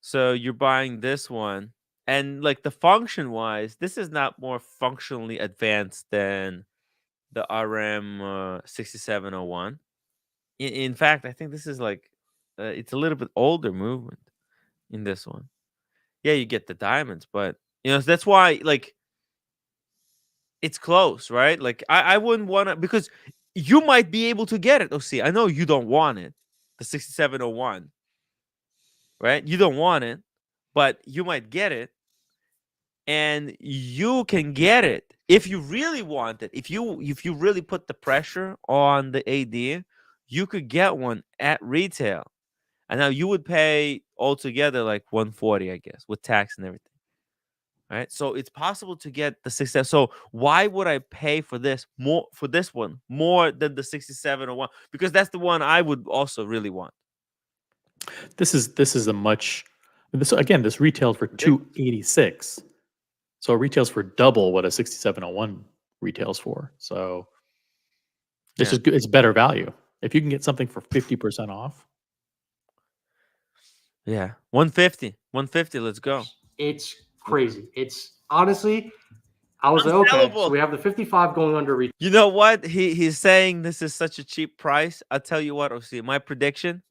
So you're buying this one, and like the function wise, this is not more functionally advanced than the RM 6701. In fact, I think this is like it's a little bit older movement in this one. Yeah, you get the diamonds, but that's why like it's close, right? Like I wouldn't want to, because you might be able to get it. Oh, see, I know you don't want it, the 6701, right? You don't want it, but you might get it, and you can get it if you really want it. If you really put the pressure on the AD, you could get one at retail, and now you would pay altogether like 140, I guess, with tax and everything. Right, so it's possible to get the 67. So why would I pay for this more more than the 6701? Because that's the one I would also really want. This is a much. This retails for 286, so it retails for double what a 6701 retails for. So this is good. It's better value if you can get something for 50% off. Yeah, 150. Let's go. It's crazy. It's honestly, I was like, okay, so we have the 55 going under retail. You know what? He's saying this is such a cheap price. I'll tell you what, OC, my prediction,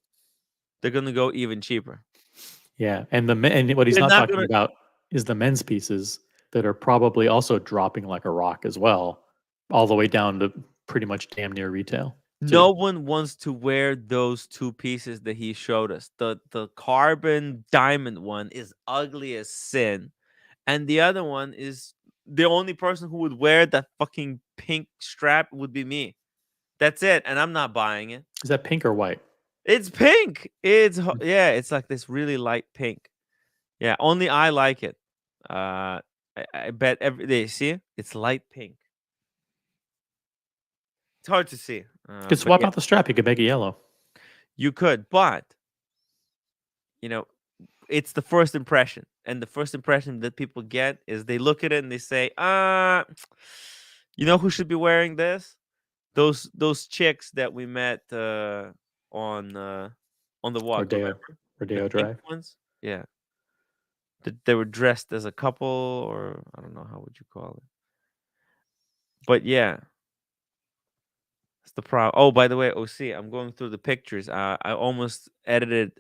they're gonna go even cheaper. Yeah, and what he's not talking about is the men's pieces that are probably also dropping like a rock as well, all the way down to pretty much damn near retail. No one wants to wear those two pieces that he showed us. The carbon diamond one is ugly as sin, and the other one is the only person who would wear that fucking pink strap would be me. That's it, and I'm not buying it. Is that pink or white? It's pink. It's like this really light pink. Yeah, only I like it. I bet every day. See, it's light pink. It's hard to see. You could swap out the strap. You could make it yellow. You could, but it's the first impression, and the first impression that people get is they look at it and they say, who should be wearing this? Those chicks that we met on the walk, Rodeo Drive ones. Yeah, they were dressed as a couple, or I don't know, how would you call it? But yeah, that's the problem. Oh, by the way, OC, I'm going through the pictures. I almost edited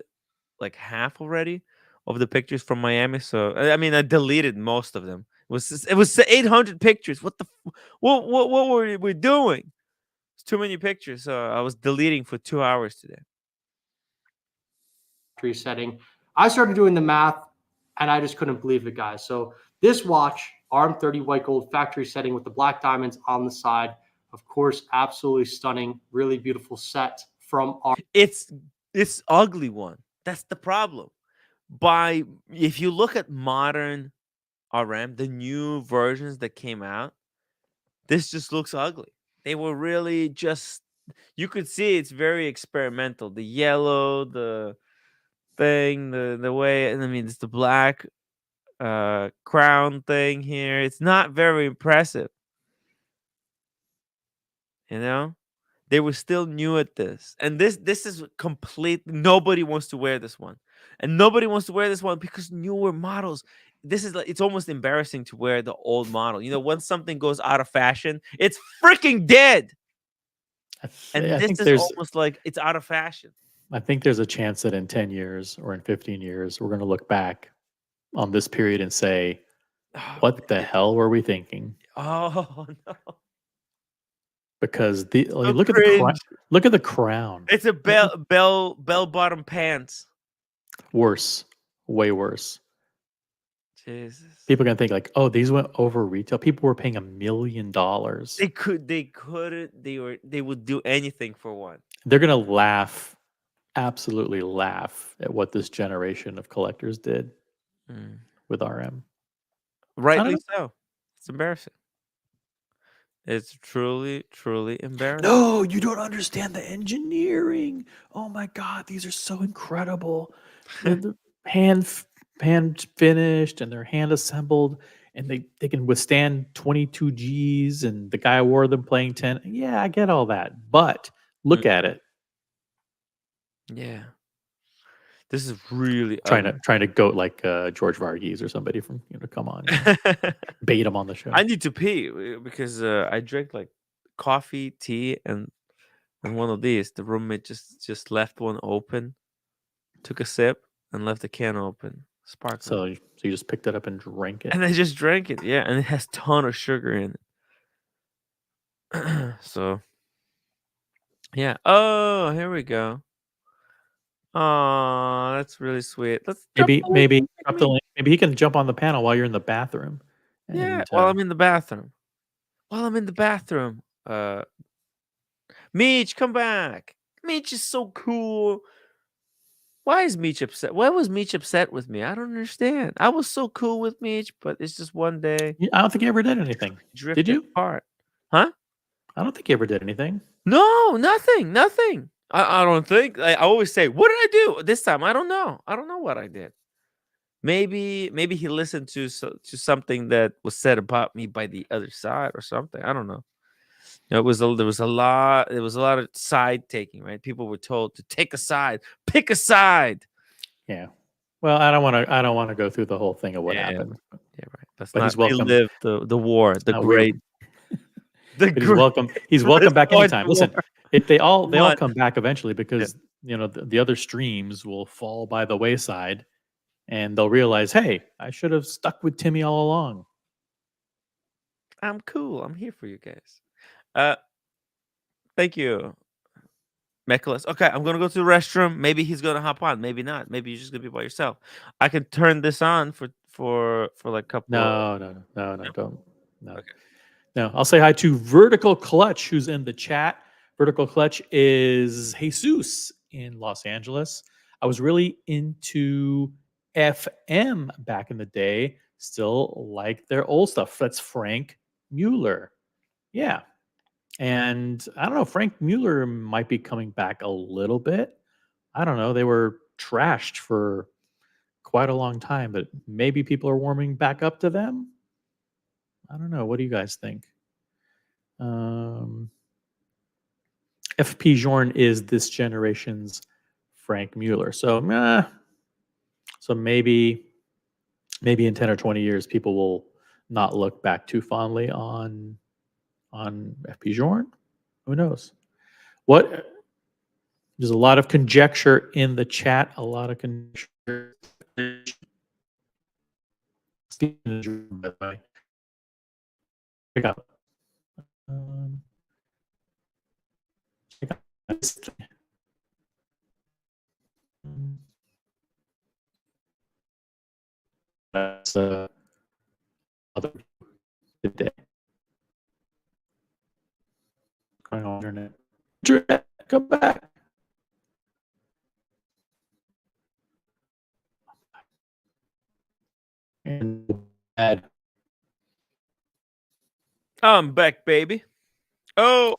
like half already of the pictures from Miami. So I mean, I deleted most of them. It was 800 pictures. What were we doing? It's too many pictures. So I was deleting for 2 hours today. Setting. I started doing the math, and I just couldn't believe it, guys. So this watch, RM30 white gold factory setting with the black diamonds on the side. Of course, absolutely stunning, really beautiful set from our. It's ugly one. That's the problem. If you look at modern RM, the new versions that came out, this just looks ugly. They were really just, you could see it's very experimental. The yellow, the thing, the way, and I mean, it's the black crown thing here. It's not very impressive. They were still new at this, and this is complete. Nobody wants to wear this one, and nobody wants to wear this one because newer models. This is like, it's almost embarrassing to wear the old model. Once something goes out of fashion, it's freaking dead. And this is almost like it's out of fashion. I think there's a chance that in 10 years or in 15 years, we're going to look back on this period and say, what the hell were we thinking? Oh, no. Because look at the crown. It's a bell bottom pants. Worse, way worse. Jesus. People are gonna think like, oh, these went over retail. People were paying $1 million. They would do anything for one. They're gonna laugh, absolutely laugh at what this generation of collectors did with RM. Rightly so. It's embarrassing. It's truly, truly embarrassing. No, you don't understand the engineering. Oh my God, these are so incredible. They're hand finished and they're hand assembled, and they can withstand 22 Gs. And the guy wore them playing 10. Yeah, I get all that, but look at it. Yeah. This is really trying to go like George Varghese or somebody from come on, bait him on the show. I need to pee because I drank like coffee, tea, and one of these. The roommate just left one open, took a sip, and left the can open, sparkling. So you just picked it up and drank it, and I just drank it. Yeah, and it has a ton of sugar in it. So yeah. Oh, here we go. Oh, that's really sweet. Let's maybe drop the link. Maybe he can jump on the panel while you're in the bathroom. Yeah, while I'm in the bathroom. Meech, come back. Meech is so cool. Why is Meech upset? Why was Meech upset with me? I don't understand. I was so cool with Meech, but it's just one day. I don't think he ever did anything. Did you? Apart. Huh? I don't think he ever did anything. No, nothing. I don't think. I always say, what did I do this time? I don't know. I don't know what I did. Maybe he listened to something that was said about me by the other side or something. I don't know. There was a lot of side taking, right? People were told to take a side, pick a side. Yeah. Well, I don't want to go through the whole thing of what happened. Yeah, right. That's but not he's welcome. Relive the war, the great. He's welcome. He's welcome back anytime. Listen, if they all come back eventually because the other streams will fall by the wayside, and they'll realize, hey, I should have stuck with Timmy all along. I'm cool. I'm here for you guys. Thank you, Mechlis. Okay, I'm gonna go to the restroom. Maybe he's gonna hop on. Maybe not. Maybe you're just gonna be by yourself. I can turn this on for like a couple. No, don't. No. Okay. No, I'll say hi to Vertical Clutch, who's in the chat. Vertical Clutch is Jesus in Los Angeles. I was really into FM back in the day. Still like their old stuff. That's Frank Mueller. Yeah. And I don't know, Frank Mueller might be coming back a little bit. I don't know. They were trashed for quite a long time, but maybe people are warming back up to them. I don't know. What do you guys think? FP Jorn is this generation's Frank Mueller. So maybe in 10 or 20 years, people will not look back too fondly on FP Jorn. Who knows? There's a lot of conjecture in the chat. A lot of conjecture. By the way. Pick up. That's other today. Going on internet. Internet, come back. And bad. I'm back, baby. Oh,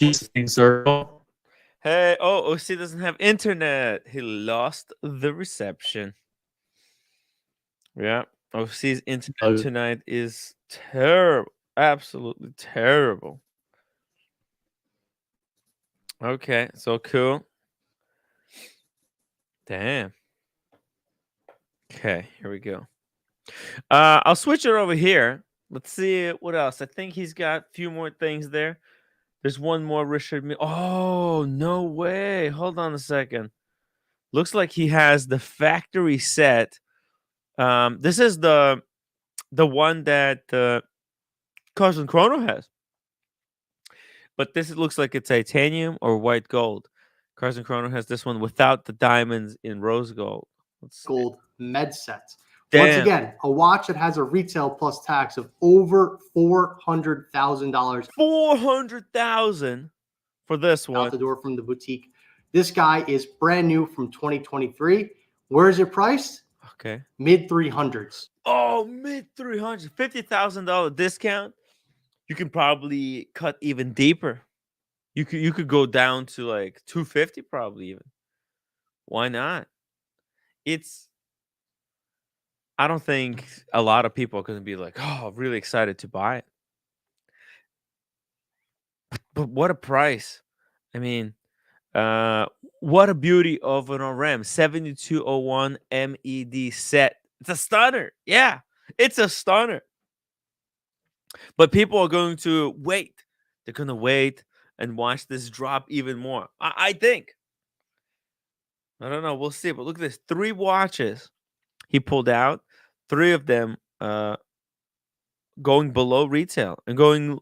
circle. Hey, OC doesn't have internet. He lost the reception. Yeah, OC's internet tonight is terrible. Absolutely terrible. Okay, so cool. Damn. Okay, here we go. I'll switch it over here. Let's see what else. I think he's got a few more things there. There's one more Richard. Oh, no way. Hold on a second. Looks like he has the factory set. This is the one that Carson Chrono has. But this looks like it's titanium or white gold. Carson Chrono has this one without the diamonds in rose gold. Gold med set. Damn. Once again, a watch that has a retail plus tax of over $400,000. $400,000 for this one. Out the door from the boutique. This guy is brand new from 2023. Where is it priced? Okay. Mid 300s. Oh, mid $300, $50,000 discount. You can probably cut even deeper. You could go down to like 250 probably even. Why not? I don't think a lot of people are going to be like, oh, really excited to buy it. But what a price. I mean, what a beauty of an RM 7201 MED set. It's a stunner. Yeah, it's a stunner. But people are going to wait. They're going to wait and watch this drop even more. I think. I don't know. We'll see. But look at this. 3 watches he pulled out. 3 of them going below retail and going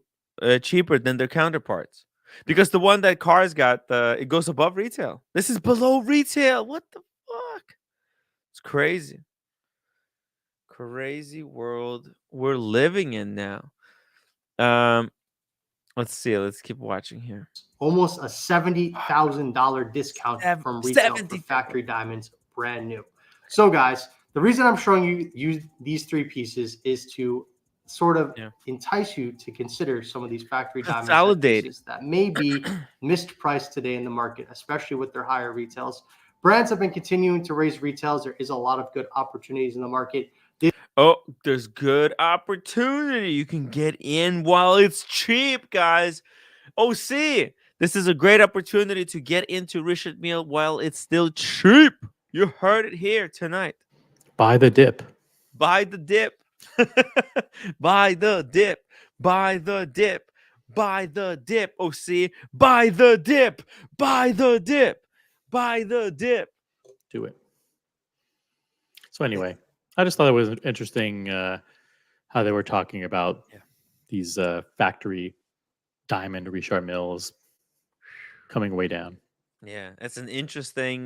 cheaper than their counterparts. Because the one that Cars got, it goes above retail. This is below retail. What the fuck? It's crazy. Crazy world we're living in now. Let's see. Let's keep watching here. Almost a $70,000 discount from retail for factory diamonds, brand new. So, guys, the reason I'm showing you these 3 pieces is to sort of entice you to consider some of these factory diamond pieces that may be mispriced today in the market, especially with their higher retails. Brands have been continuing to raise retails. There is a lot of good opportunities in the market. There's good opportunity. You can get in while it's cheap, guys. OC, this is a great opportunity to get into Richard Mille while it's still cheap. You heard it here tonight. Buy the dip. Buy the dip. Buy the dip. Buy the dip. Buy the dip. OC, buy the dip. Buy the dip. Buy the dip. Do it. So anyway, I just thought it was interesting how they were talking about these factory diamond Richard Milles coming way down. Yeah, it's an interesting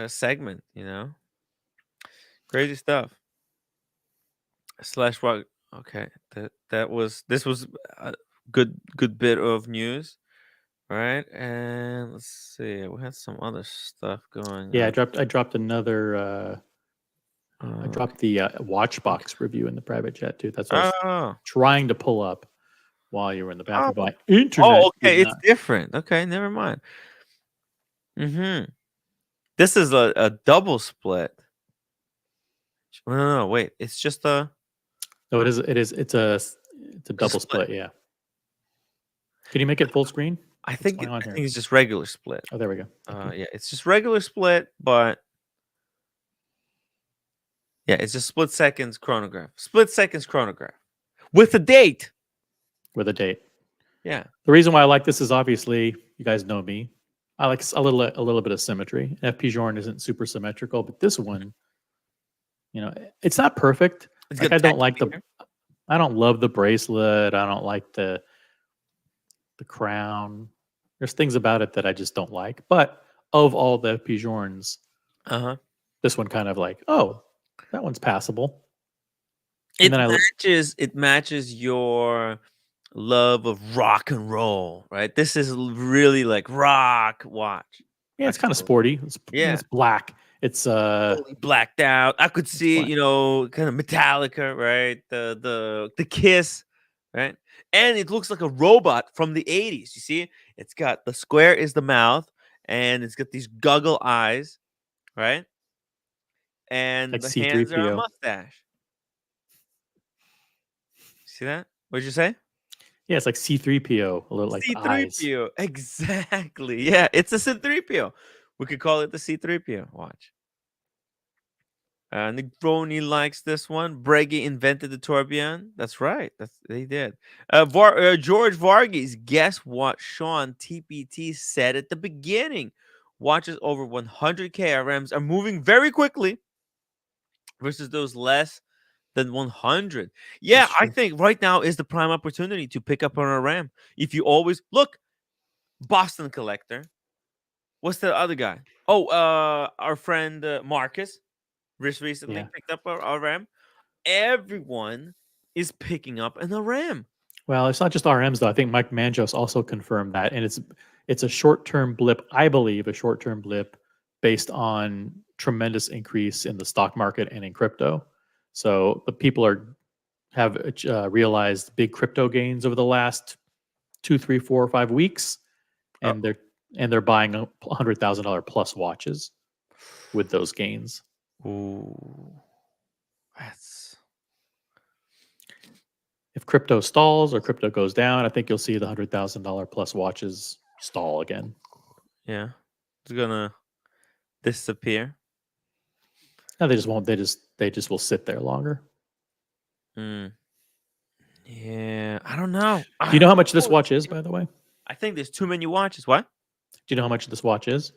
segment, you know. Crazy stuff. Slash what? Okay, this was a good bit of news, right? And let's see, we had some other stuff going. Yeah, on. I dropped another. I dropped the Watchbox review in the private chat too. That's what I was trying to pull up while you were in the bathroom. My internet. Okay, it's different. Okay, never mind. This is a double split. No, wait. It's just a. No, it is. It's a double split. Yeah. Can you make it full screen? I think it's just regular split. Oh, there we go. Yeah, it's just regular split, but yeah, it's just split seconds chronograph. Split seconds chronograph with a date. With a date. Yeah. The reason why I like this is obviously you guys know me. I like a little bit of symmetry. FP Journe isn't super symmetrical, but this one, you know, it's not perfect. Like, I don't love the bracelet. I don't like the crown. There's things about it that I just don't like. But of all the FP Journes, this one kind of like, oh, that one's passable. It matches your love of rock and roll, right? This is really like rock watch. Yeah, it's kind of sporty. It's black. It's totally blacked out. I could see, you know, kind of Metallica, right? The Kiss, right? And it looks like a robot from the 80s. You see, it's got the square is the mouth, and it's got these goggle eyes, right? And like the C3PO. hands are a mustache. See that? What did you say? Yeah, it's like C3PO, a little like C3PO. eyes. Exactly. Yeah, it's a C3PO. We could call it the C3PO watch. Negroni likes this one. Breggy invented the tourbillon. That's right. They did. George Varghese, guess what Sean TPT said at the beginning? Watches over 100K RMs are moving very quickly versus those less than 100. Yeah, I think right now is the prime opportunity to pick up on a RAM. If you always look, Boston Collector. What's the other guy? Oh, our friend Marcus recently picked up our RAM. Everyone is picking up an RAM. Well, it's not just RMs though. I think Mike Manjos also confirmed that, and it's a short-term blip. I believe a short-term blip based on tremendous increase in the stock market and in crypto. So the people have realized big crypto gains over the last 2, 3, 4, or 5 weeks, and they're buying $100,000 plus watches with those gains. Ooh, that's. If crypto stalls or crypto goes down, I think you'll see the $100,000 plus watches stall again. Yeah, it's gonna disappear. No, they just won't. They just will sit there longer. Yeah, I don't know. Do you know how much this watch is, by the way? I think there's too many watches. What? Do you know how much this watch is?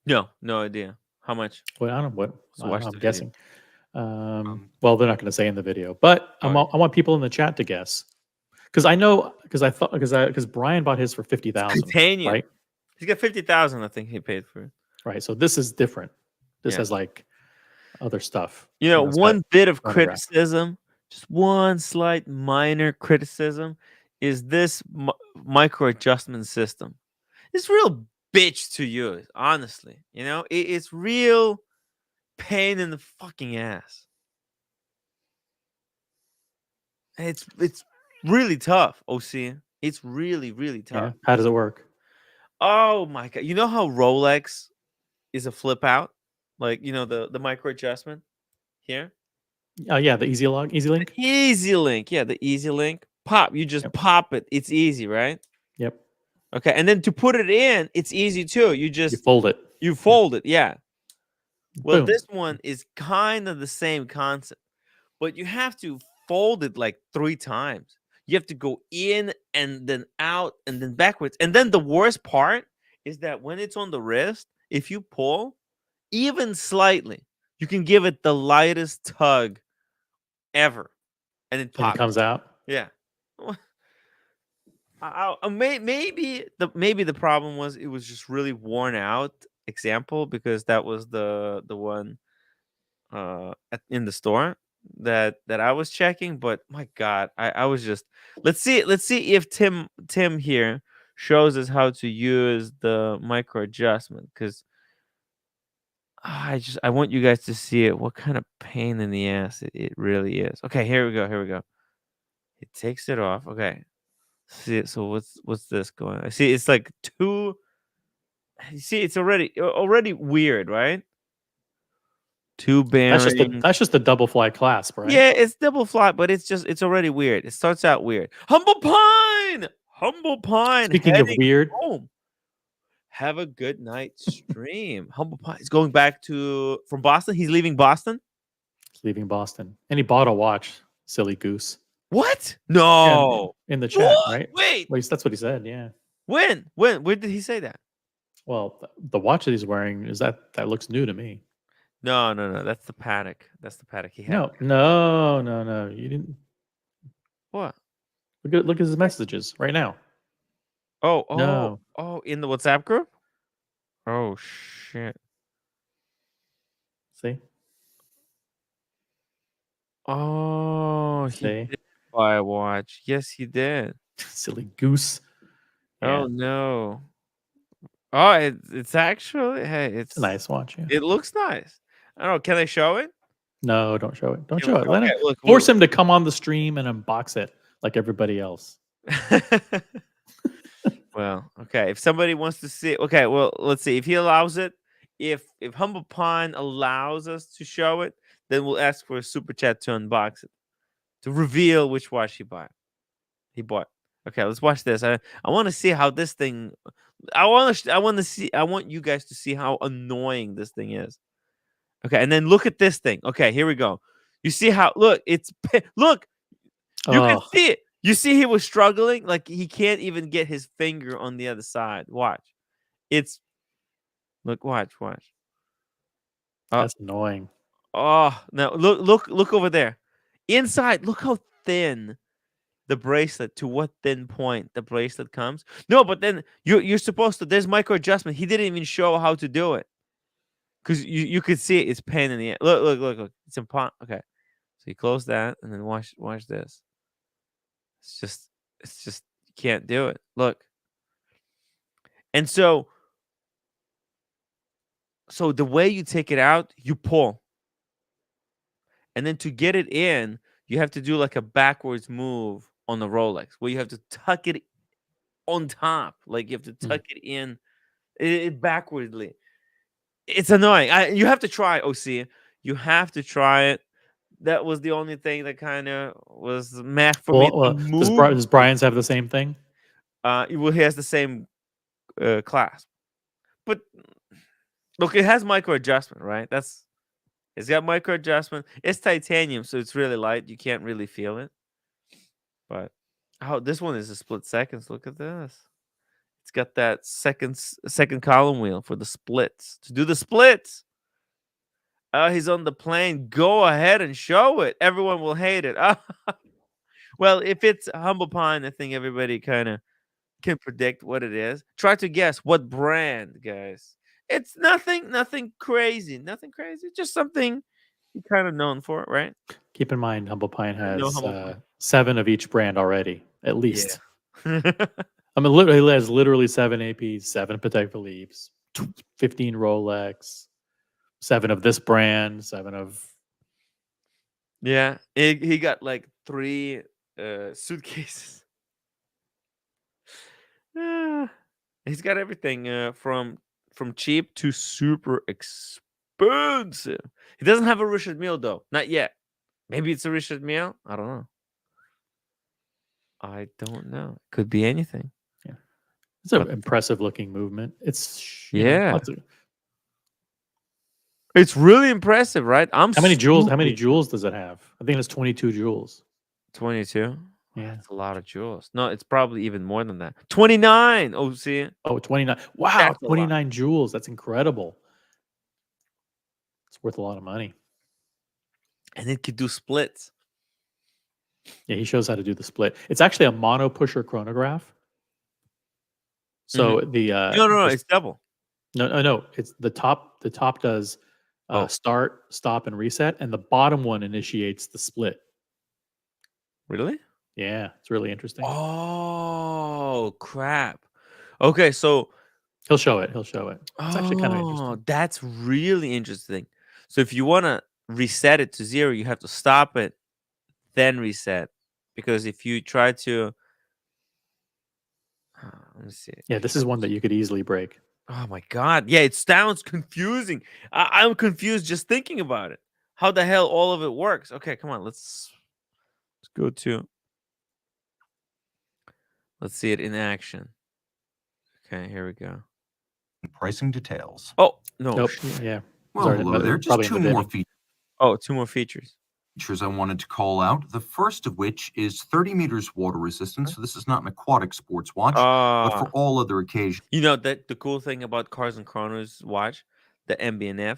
No idea. How much? Well, I don't know what. I'm guessing. Well, they're not going to say in the video, but I want people in the chat to guess, because I know, because Brian bought his for $50,000, right? He's got $50,000. I think he paid for it. Right. So this is different. This has like other stuff. One bit of criticism, just one slight minor criticism, is this micro adjustment system. It's real bitch to use, honestly. It's real pain in the fucking ass. It's really tough, OC. It's really, really tough. Yeah. How does it work? Oh my god! You know how Rolex is a flip out, like the micro adjustment here. Oh yeah, the Easy Link. Easy Link, yeah, the Easy Link. Pop, you just pop it. It's easy, right? Yep. Okay, and then to put it in, it's easy too. You fold it. You fold it, yeah. Well, Boom. this one is kind of the same concept, but you have to fold it like 3 times. You have to go in and then out and then backwards. And then the worst part is that when it's on the wrist, if you pull even slightly, you can give it the lightest tug ever, and it pops. And it comes out. Yeah. Maybe the problem was it was just really worn out example, because that was the one in the store that I was checking. But my god, I was just let's see if Tim here shows us how to use the micro adjustment, because I want you guys to see it, what kind of pain in the ass it really is. Okay, here we go. It takes it off. Okay. See it. So what's this going? I see it's like 2. You see, it's already weird, right? 2 bearings. That's just the double fly clasp, right? Yeah, it's double fly, but it's already weird. It starts out weird. Humble Pine. Speaking of weird, home. Have a good night stream. Humble Pie is going back from Boston. He's leaving Boston. And he bought a watch. Silly goose. What? No. In the chat, What? right? Wait, that's what he said. Yeah. When did he say that? Well, the watch that he's wearing that looks new to me. No. That's the Patek. He had. No. You didn't. What? Look at his messages right now. Oh, in the WhatsApp group? Oh shit. See? Oh, he did buy a watch. Yes, he did. Silly goose. Oh no. Oh, it's actually, hey, it's a nice watch. Yeah. It looks nice. I don't know. Can I show it? No, don't show it. Don't show it. Okay, Force him to come on the stream and unbox it like everybody else. Well, okay. If somebody wants to see it, okay. Well, let's see if he allows it. If Humble Pine allows us to show it, then we'll ask for a super chat to unbox it, to reveal which watch he bought. Okay, let's watch this. I want to see how this thing. I want you guys to see how annoying this thing is. Okay, and then look at this thing. Okay, here we go. You see how? Look, look. You can see it. You see he was struggling, like he can't even get his finger on the other side. Watch. Watch. That's annoying. Oh, no, look over there. Inside, look how thin the bracelet, to what thin point the bracelet comes. No, but then you're supposed to, there's micro adjustment. He didn't even show how to do it. Because you could see it's pain in the ass. Look. It's important. Okay. So you close that and then watch this. It's just you can't do it. Look. And so So the way you take it out, you pull. And then to get it in, you have to do like a backwards move on the Rolex where you have to tuck it on top. Like you have to tuck it in it backwardly. It's annoying. You have to try, OC. You have to try it. That was the only thing that kind of was meh for me. Well, does Brian's have the same thing? Well, he has the same clasp. But look, it has micro adjustment, right? It's got micro adjustment. It's titanium, so it's really light. You can't really feel it. But this one is a split seconds. Look at this. It's got that second column wheel for the splits. To do the splits. He's on the plane. Go ahead and show it. Everyone will hate it. Well, if it's Humble Pine, I think everybody kind of can predict what it is. Try to guess what brand, guys. It's nothing crazy. Nothing crazy. Just something you're kind of known for, right? Keep in mind, Humble Pine has Humble Pine. 7 of each brand already, at least. Yeah. I mean, literally has literally 7 APs, 7 Patek Philippe's, 15 Rolex, 7 of this brand, 7 of. Yeah, he got like 3 suitcases. He's got everything from cheap to super expensive. He doesn't have a Richard Mille though, not yet. Maybe it's a Richard Mille. I don't know. Could be anything. Yeah, it's an impressive looking movement. It's it's really impressive, right? How many jewels does it have? I think it's 22 jewels. 22. Yeah, that's a lot of jewels. No, it's probably even more than that. 29. Oh, see? Oh, 29. Wow, 29 jewels. That's incredible. It's worth a lot of money. And it could do splits. Yeah, he shows how to do the split. It's actually a mono pusher chronograph. So no, it's double. No, it's the top. The top does start, stop, and reset, and the bottom one initiates the split. Really? Yeah, it's really interesting. Oh crap! Okay, so he'll show it. It's actually kind of interesting. That's really interesting. So if you want to reset it to 0, you have to stop it, then reset. Because if you try to, let me see. Yeah, this is one that you could easily break. Oh my god! Yeah, it sounds confusing. I'm confused just thinking about it. How the hell all of it works? Okay, come on. Let's go to. Let's see it in action. Okay, here we go. Pricing details. Oh no! Nope. Yeah. Well, hello there. Just 2 more features. Oh, 2 more features. I wanted to call out. The first of which is 30 meters water resistance. So this is not an aquatic sports watch, but for all other occasions. You know that the cool thing about Cars and Chronos watch, the MBNF,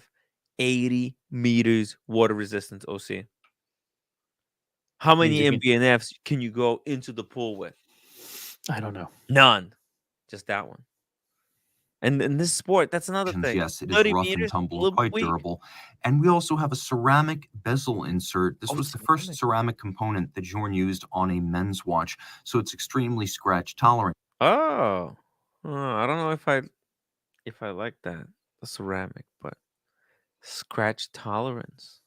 80 meters water resistance. OC. How many MBNFs can you go into the pool with? I don't know. None. Just that one. And in this sport, that's another thing. Yes, it is rough and tumble, quite durable. And we also have a ceramic bezel insert. This was the first ceramic component that Jorn used on a men's watch, so it's extremely scratch tolerant. Oh, I don't know if I like that, the ceramic, but scratch tolerance.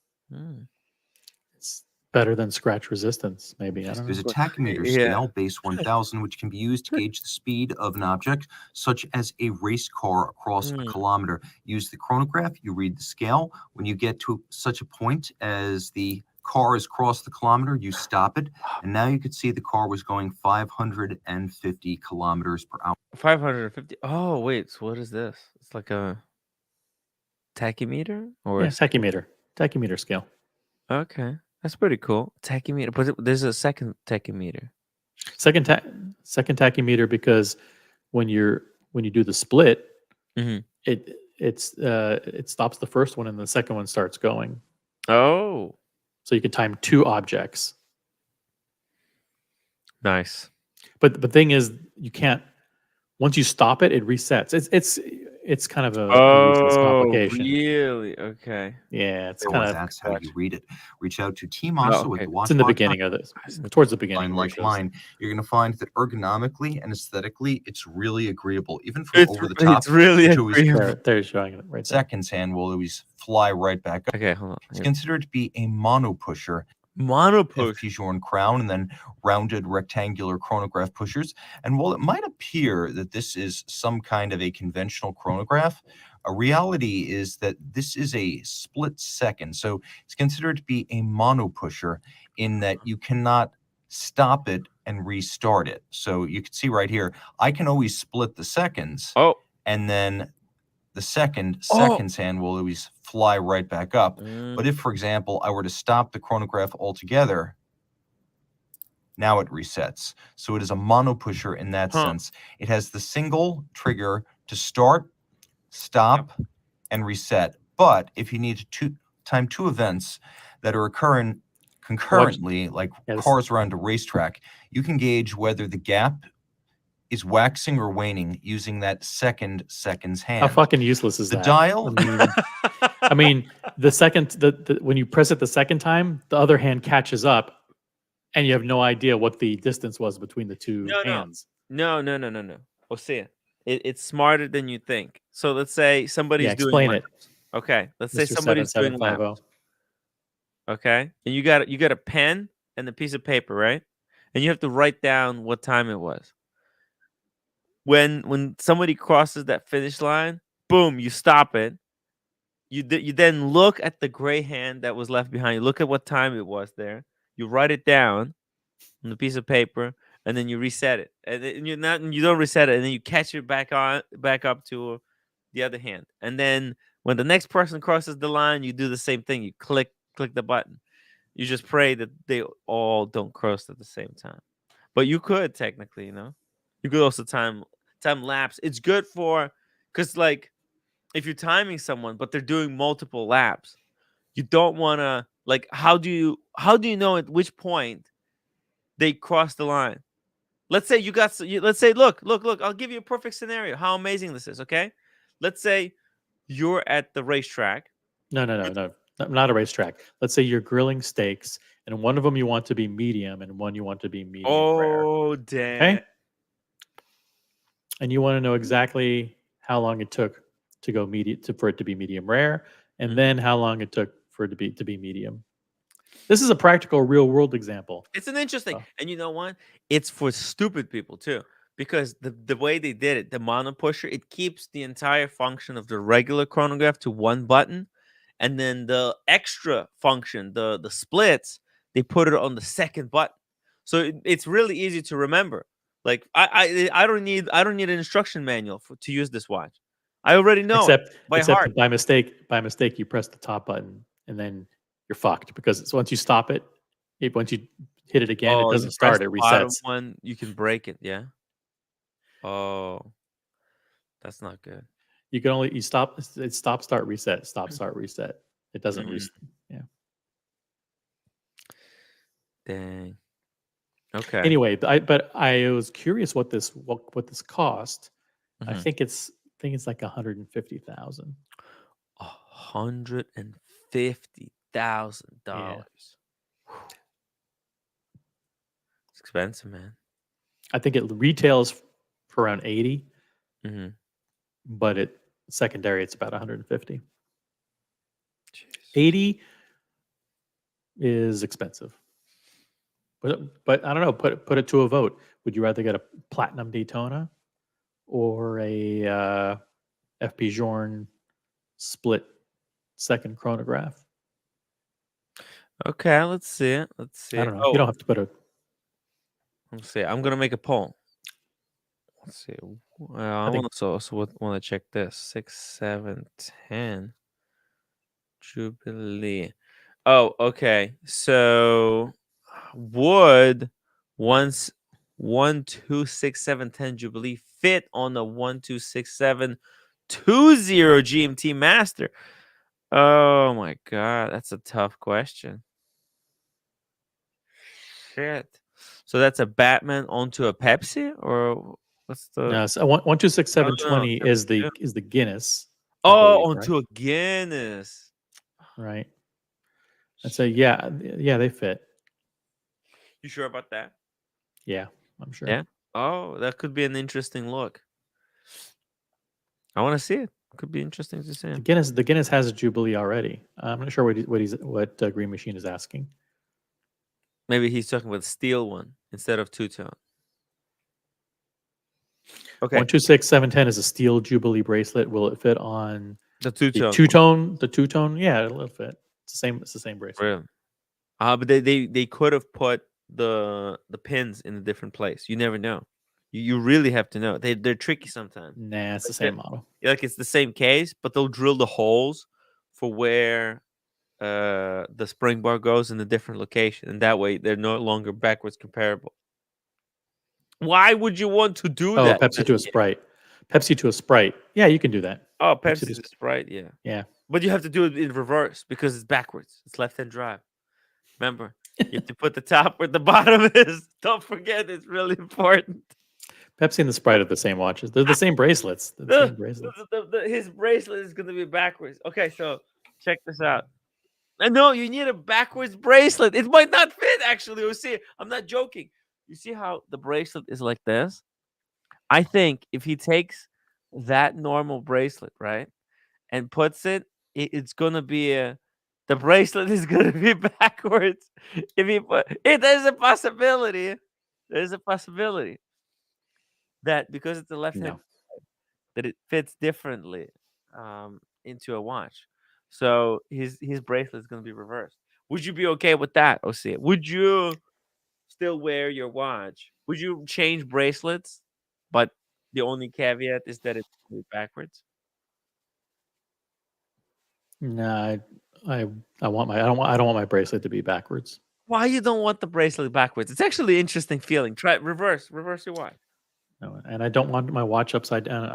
It's better than scratch resistance, maybe. I don't know. There's a tachymeter scale, base 1000, which can be used to gauge the speed of an object, such as a race car across a kilometer. Use the chronograph, you read the scale. When you get to such a point as the car has crossed the kilometer, you stop it. And now you could see the car was going 550 kilometers per hour. 550. Oh, wait. So what is this? It's like a tachymeter? Or tachymeter scale. Okay. That's pretty cool. Tachymeter, but there's a second tachymeter. Second tachymeter because when you do the split, it stops the first one and the second one starts going. Oh, so you can time 2 objects. Nice. But the thing is, you can't. Once you stop it, it resets. it's kind of a useless complication. Really? Okay. Yeah, it's Or kind of that's how you read it. Reach out to Team Asa with the watch. It's in the box beginning of this, towards the beginning. Line where like it shows. mine, you're going to find that ergonomically and aesthetically, it's really agreeable. Even from It's- over the top, it's really which always agreeable. They're showing it right there. seconds hand will always fly right back up. Okay, hold on. It's considered to be a mono pusher. Mono push. Pigeon crown and then rounded rectangular chronograph pushers. And while it might appear that this is some kind of a conventional chronograph, a reality is that this is a split second. So it's considered to be a mono pusher in that you cannot stop it and restart it. So you can see right here, I can always split the seconds. And then the seconds hand will always fly right back up. But if, for example, I were to stop the chronograph altogether, now it resets. So it is a mono pusher in that sense. It has the single trigger to start, stop, and reset. But if you need to time two events that are occurring concurrently, like cars around a racetrack, you can gauge whether the gap is waxing or waning using that seconds hand. How fucking useless is the that? dial? I mean, the second when you press it the second time, the other hand catches up, and you have no idea what the distance was between the two hands. No. We'll see it. It's smarter than you think. So let's say somebody's doing explain it. laps. Okay, let's say Mr. somebody's doing 7750. laps. Okay, and you got a pen and a piece of paper, right? And you have to write down what time it was. When somebody crosses that finish line, boom, you stop it. You then look at the gray hand that was left behind. You look at what time it was there. You write it down on the piece of paper, and then you reset it. And you don't reset it, and then you catch it back up to the other hand. And then when the next person crosses the line, you do the same thing. You click the button. You just pray that they all don't cross at the same time. But you could technically, you could also time lapse. It's good because like if you're timing someone, but they're doing multiple laps, you don't want to like. How do you know at which point they cross the line? Let's say look. I'll give you a perfect scenario. How amazing this is. Okay, let's say you're at the racetrack. No, not a racetrack. Let's say you're grilling steaks, and one of them you want to be medium, and one you want to be medium rare. Oh, damn. Okay. And you want to know exactly how long it took to go for it to be medium rare, and then how long it took for it to be medium. This is a practical, real world example. It's an interesting, and you know what? It's for stupid people too, because the way they did it, the mono pusher, it keeps the entire function of the regular chronograph to one button, and then the extra function, the splits, they put it on the second button. So it's really easy to remember. Like I don't need an instruction manual to use this watch. I already know by heart. By mistake, you press the top button and then you're fucked because once you stop it, once you hit it again, it doesn't start. It resets. One, you can break it. Yeah. Oh, that's not good. You can only stop, start, reset, stop, start, reset. It doesn't reset. Yeah. Dang. Okay. Anyway, but I was curious what this cost. I think it's like $150,000. $150,000. It's expensive, man. I think it retails for around 80, but secondary it's about 150. Jeez. 80 is expensive. But I don't know. Put it to a vote. Would you rather get a platinum Daytona or a FP Journe split second chronograph? Okay, let's see it. Let's see. I don't know. You don't have to put a. Let's see. I'm gonna make a poll. Let's see. I also want to check this. 6, 7, 10. Jubilee. Oh, okay. So would 1, 2, 6, 7, 10 Jubilee fit on the 1, 2, 6, 7, 20 GMT Master? Oh my god, that's a tough question. Shit. So that's a Batman onto a Pepsi, or What's the? No, so 126720 is the Guinness. I Oh, believe, onto a Guinness. right. And so yeah, they fit. You sure about that? Yeah, I'm sure. Yeah. Oh, that could be an interesting look. I want to see it. Could be interesting to see. The Guinness has a Jubilee already. I'm not sure what Green Machine is asking. Maybe he's talking about the steel one instead of two-tone. Okay. 126710 is a steel Jubilee bracelet. Will it fit on the two-tone? The two-tone, yeah, it'll fit. It's the same bracelet. Really? But they could have put the pins in a different place. You never know. You really have to know. They're tricky sometimes. Nah, it's the same model. Like it's the same case, but they'll drill the holes for where the spring bar goes in a different location, and that way they're no longer backwards comparable. Why would you want to do that? Pepsi to a Sprite. Pepsi to a Sprite. Yeah, you can do that. Oh, Pepsi to Sprite. Yeah. Yeah. But you have to do it in reverse because it's backwards. It's left-hand drive. Remember, you have to put the top where the bottom is. Don't forget, it's really important. Pepsi and the Sprite are the same watches. They're the same bracelets. His bracelet is going to be backwards. Okay, so check this out. I know you need a backwards bracelet. It might not fit, actually. You'll see. I'm not joking. You see how the bracelet is like this? I think if he takes that normal bracelet, right, and puts it's going to be the bracelet is going to be backwards. If he there's a possibility. There's a possibility that because it's the left hand, that it fits differently into a watch. So his bracelet is going to be reversed. Would you be okay with that, Osea? Would you still wear your watch? Would you change bracelets? But the only caveat is that it's backwards. No, I want I don't want my bracelet to be backwards. Why you don't want the bracelet backwards? It's actually an interesting feeling. Try reverse your watch. No, and I don't want my watch upside down.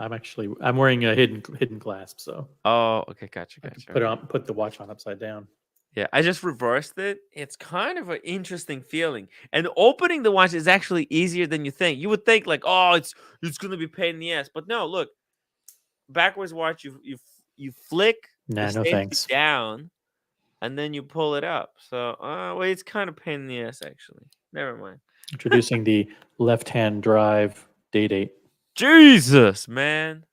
I'm wearing a hidden clasp, so. Oh, okay, gotcha. Put the watch on upside down. Yeah, I just reversed it. It's kind of an interesting feeling. And opening the watch is actually easier than you think. You would think like, oh, it's gonna be pain in the ass. But no, look, backwards watch, you flick Nah, the no safety thanks. down, and then you pull it up. So, well, it's kind of pain in the ass actually. Never mind. Introducing the left-hand drive date. Jesus, man.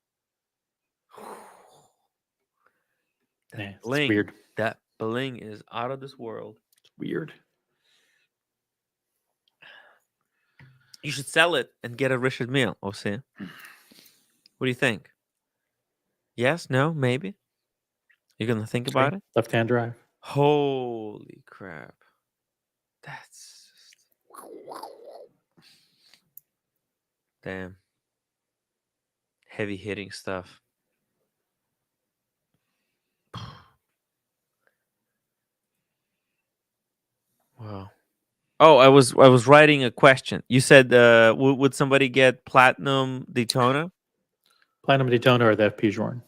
It's weird. That bling is out of this world. It's weird. You should sell it and get a Richard Mille, Osea. What do you think? Yes? No? Maybe? You're going to think about it? Left-hand drive. Holy crap. That's just... Damn. Heavy hitting stuff. Wow. Oh, I was writing a question. You said would somebody get platinum Daytona? Platinum Daytona or the FP Journe?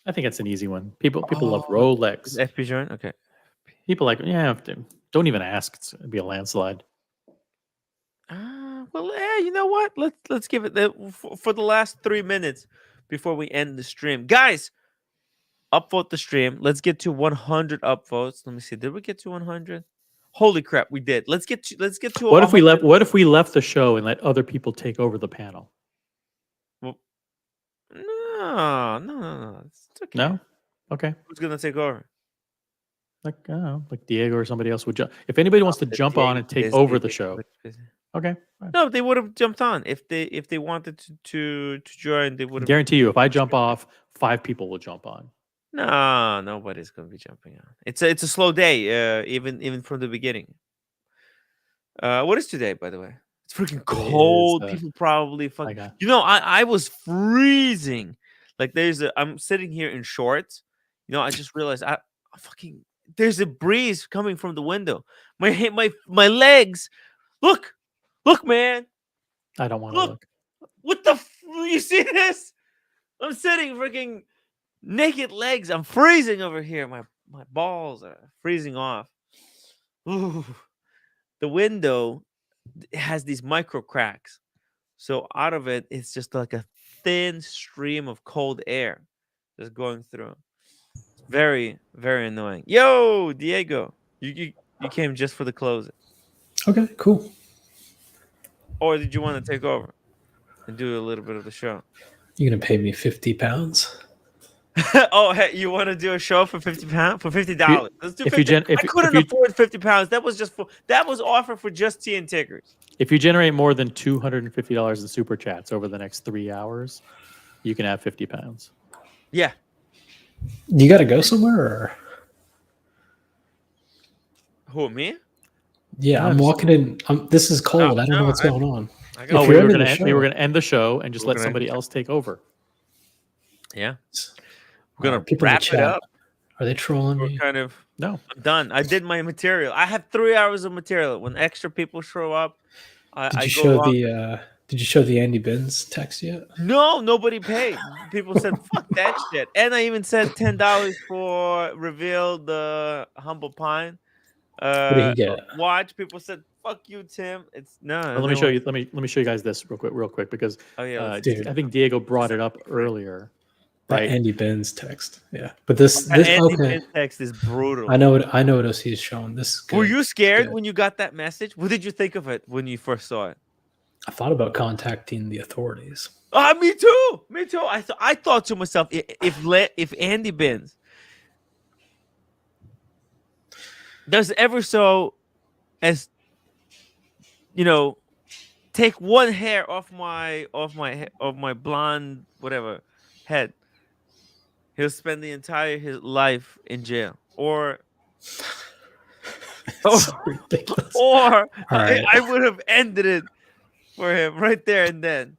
I think it's an easy one. People love Rolex. FP Journe? Okay. People don't even ask. It'd be a landslide. Well, you know what? Let's give it for the last 3 minutes before we end the stream, guys. Upvote the stream. Let's get to 100 upvotes. Let me see. Did we get to 100? Holy crap, we did. Let's get to. What if we left the show and let other people take over the panel? Well, no. It's okay. No. Okay. Who's gonna take over? Like I don't know, like Diego or somebody else would jump. If anybody wants to jump on and take over the show, okay. Fine. No, they would have jumped on if they wanted to join. They would have. Guarantee you, if I jump off, 5 people will jump on. No, nobody's gonna be jumping on. It's a slow day, even from the beginning. What is today, by the way? It's freaking cold. People probably I was freezing. Like I'm sitting here in shorts. I just realized there's a breeze coming from the window. My legs. Look, man. I don't want to look. What the? You see this? I'm sitting freaking. Naked legs. I'm freezing over here. My balls are freezing off. Ooh. The window has these micro cracks. So out of it, it's just like a thin stream of cold air just going through. Very, very annoying. Yo, Diego, you came just for the closing, Okay, cool. or did you want to take over and do a little bit of the show? You're gonna pay me £50? Oh, hey, you want to do a show for £50 for $50? Let's do if 50. you gen- if- I couldn't if you- afford £50. That was offered for just tea and tickers. If you generate more than $250 in super chats over the next 3 hours, you can have £50. Yeah. You got to go somewhere, or? Who, me? Yeah, No, I'm just- walking in. This is cold. I don't know what's going on. I If got- you're we were ending the gonna we were show- gonna end the show and just We're let gonna- somebody else take over. Yeah. We're gonna people in the wrap it chat, up. Are they trolling me? Kind of. No. I'm done. I did my material. I have 3 hours of material. When extra people show up, Did you show the Andy Benz text yet? No, nobody paid. People said, fuck that shit. And I even said $10 for reveal the Humble Pine What did he get? watch. People said, fuck you, Tim. It's no. Well, let me show you. Let me show you guys this real quick because Oh, yeah, Dude. I think Diego brought it up earlier. That Right. Andy Benz text. Yeah, but this Andy okay. Ben's text is brutal. I know what OC is showing. This is good. Were you scared Good. when you got that message? What did you think of it when you first saw it? I thought about contacting the authorities. Me too. Me too. I thought to myself, if Andy Benz does ever so as take one hair off my blonde whatever head, he'll spend the entire his life in jail, or ridiculous. or right. I would have ended it for him right there and then.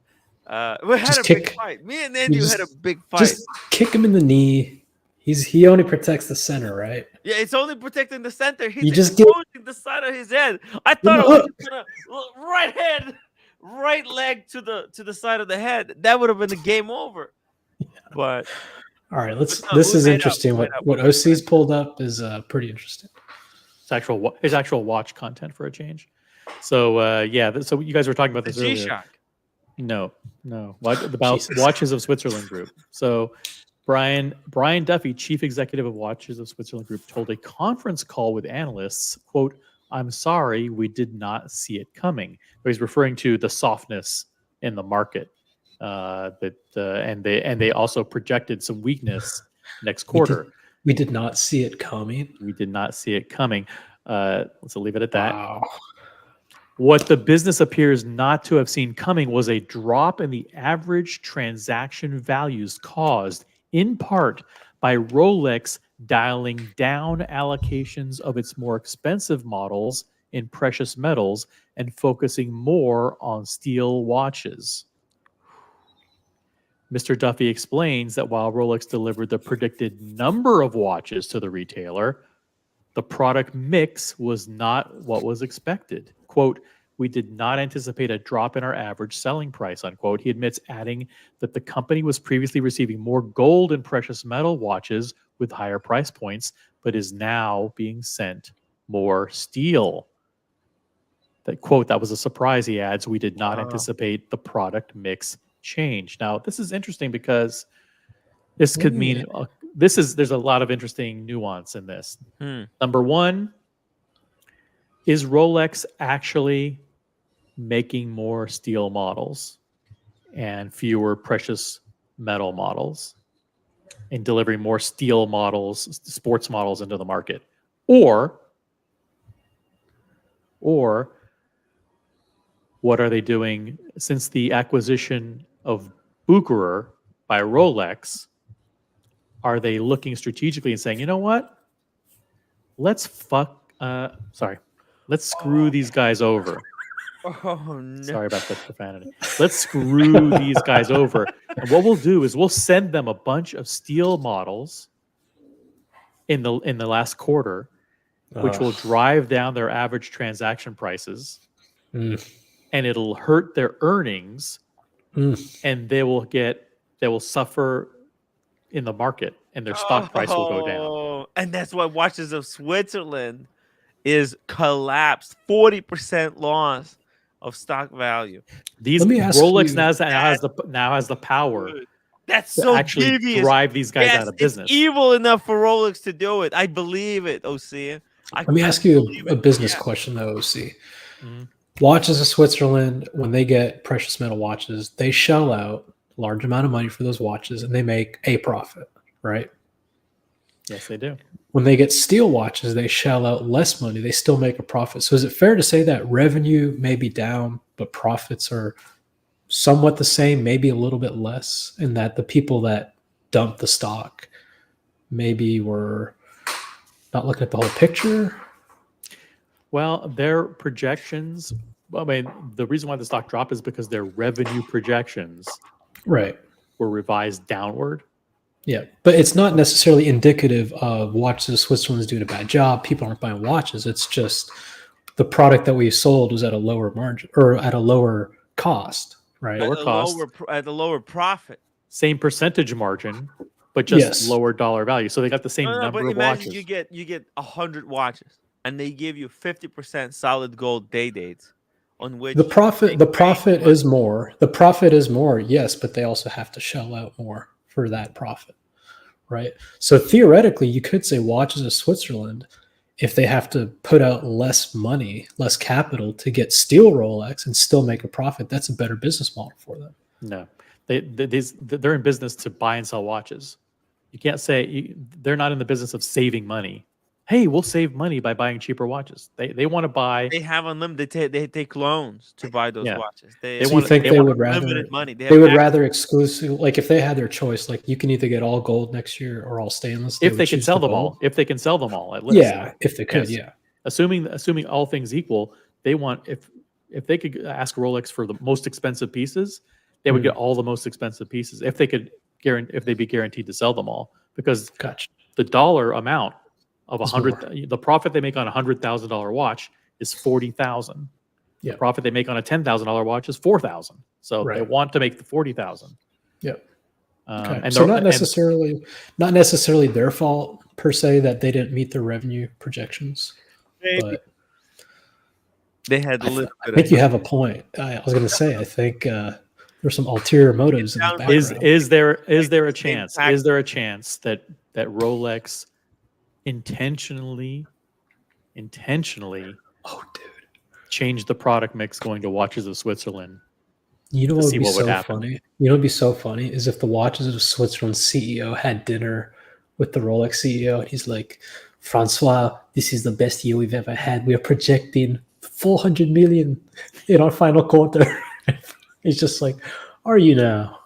We had Just a big kick- fight. Me and Andy had a big fight. Just kick him in the knee. He only protects the center, right? Yeah, it's only protecting the center. He's You just get- exposing the side of his head. I thought I was just gonna right leg to the side of the head. That would have been the game over. But All right, let's. But no, This we is made up, interesting. we What made up. what OC's pulled up is pretty interesting. It's actual watch content for a change. So so you guys were talking about the this earlier. G-Shock. No. About Jesus. Watches of Switzerland Group. So Brian Duffy, chief executive of Watches of Switzerland Group, told a conference call with analysts, quote, "I'm sorry, we did not see it coming." But he's referring to the softness in the market. And they also projected some weakness next quarter. We did not see it coming. We did not see it coming. Let's leave it at that. Wow. What the business appears not to have seen coming was a drop in the average transaction values caused in part by Rolex dialing down allocations of its more expensive models in precious metals and focusing more on steel watches. Mr. Duffy explains that while Rolex delivered the predicted number of watches to the retailer, the product mix was not what was expected. Quote, "We did not anticipate a drop in our average selling price," unquote. He admits, adding that the company was previously receiving more gold and precious metal watches with higher price points, but is now being sent more steel. That quote, "That was a surprise," he adds. "We did not anticipate the product mix change." Now, this is interesting because this could mean there's a lot of interesting nuance in this. Number one, is Rolex actually making more steel models and fewer precious metal models and delivering more steel models, sports models into the market? Or what are they doing since the acquisition of Bucherer by Rolex? Are they looking strategically and saying, you know what? Let's screw these guys over. Oh no! Sorry about the profanity. Let's screw these guys over. And what we'll do is we'll send them a bunch of steel models in the last quarter, which will drive down their average transaction prices, and it'll hurt their earnings, and they will suffer in the market, and their stock price will go down. And that's why Watches of Switzerland is collapsed, 40% loss of stock value. These Let me ask Rolex you- now has the power That's to so actually devious. drive these guys Yes, out of business. It's evil enough for Rolex to do it. I believe it, OC. Let me ask you a business question, though, OC. Watches of Switzerland, when they get precious metal watches, they shell out a large amount of money for those watches and they make a profit, right? Yes, they do. When they get steel watches, they shell out less money. They still make a profit. So is it fair to say that revenue may be down, but profits are somewhat the same, maybe a little bit less, and that the people that dumped the stock maybe were not looking at the whole picture? Well, their projections, I mean, the reason why the stock dropped is because their revenue projections Right. were revised downward. Yeah, but it's not necessarily indicative of Watches of Switzerland's doing a bad job. People aren't buying watches. It's just the product that we sold was at a lower margin or at a lower cost, right? Lower cost. At a lower profit. Same percentage margin, but just Yes. lower dollar value. So they got the same No, number but of imagine watches. you get 100 watches, and they give you 50% solid gold day dates, on which The profit is more. The profit is more, yes, but they also have to shell out more for that profit, right? So theoretically, you could say Watches of Switzerland, if they have to put out less money, less capital to get steel Rolex and still make a profit, that's a better business model for them. No, they're in business to buy and sell watches. You can't say they're not in the business of saving money. Hey, we'll save money by buying cheaper watches. They want to buy. They have unlimited. They take loans to buy those Yeah. watches. So you think they would rather unlimited money. They would rather exclusive, like if they had their choice, like you can either get all gold next year or all stainless. If they would can choose sell the them all, gold. if they can sell them all, at least. Yeah, if they could, yeah. Assuming all things equal, they want if they could ask Rolex for the most expensive pieces, they would get all the most expensive pieces if they could if they'd be guaranteed to sell them all, because the dollar amount of the profit they make on $100,000 watch is $40,000. Yeah. The profit they make on a $10,000 watch is $4,000. So they Right. want to make the $40,000. Yep. Okay. Okay. So not necessarily their fault per se that they didn't meet their revenue projections. Maybe. But they had a little I think you have a point. I was going to say, I think there's some ulterior motives in the background. Is there a chance? Is there a chance that Rolex intentionally change the product mix going to Watches of Switzerland? You know to what see would be what would so happen? funny? You know what would be so funny is if the Watches of Switzerland CEO had dinner with the Rolex CEO and he's like, Francois, this is the best year we've ever had. We are projecting 400 million in our final quarter. He's just like, are you now?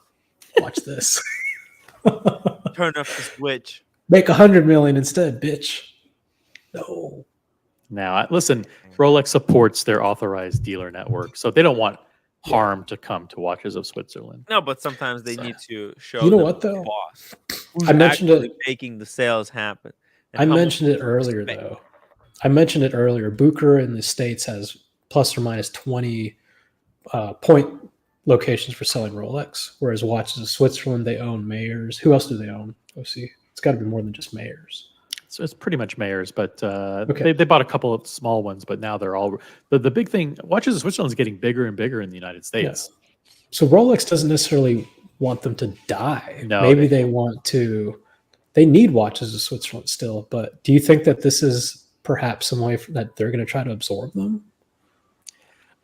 Watch this. Turn off the switch. Make 100 million instead, bitch. No. Now, listen, Rolex supports their authorized dealer network, so they don't want harm to come to Watches of Switzerland. No, but sometimes they need to show. You know them what, though? the boss, who's I mentioned actually it. making the sales happen. and I how much mentioned it earlier, though. I mentioned it earlier. Bucher in the States has plus or minus 20 point locations for selling Rolex, whereas Watches of Switzerland, they own Mayors. Who else do they own? OC. It's got to be more than just Mayors. So it's pretty much Mayors, but Okay. they bought a couple of small ones, but now they're all the big thing. Watches of Switzerland is getting bigger and bigger in the United States. So Rolex doesn't necessarily want them to die. No, Maybe they want to. They need Watches of Switzerland still, but do you think that this is perhaps some way that they're going to try to absorb them?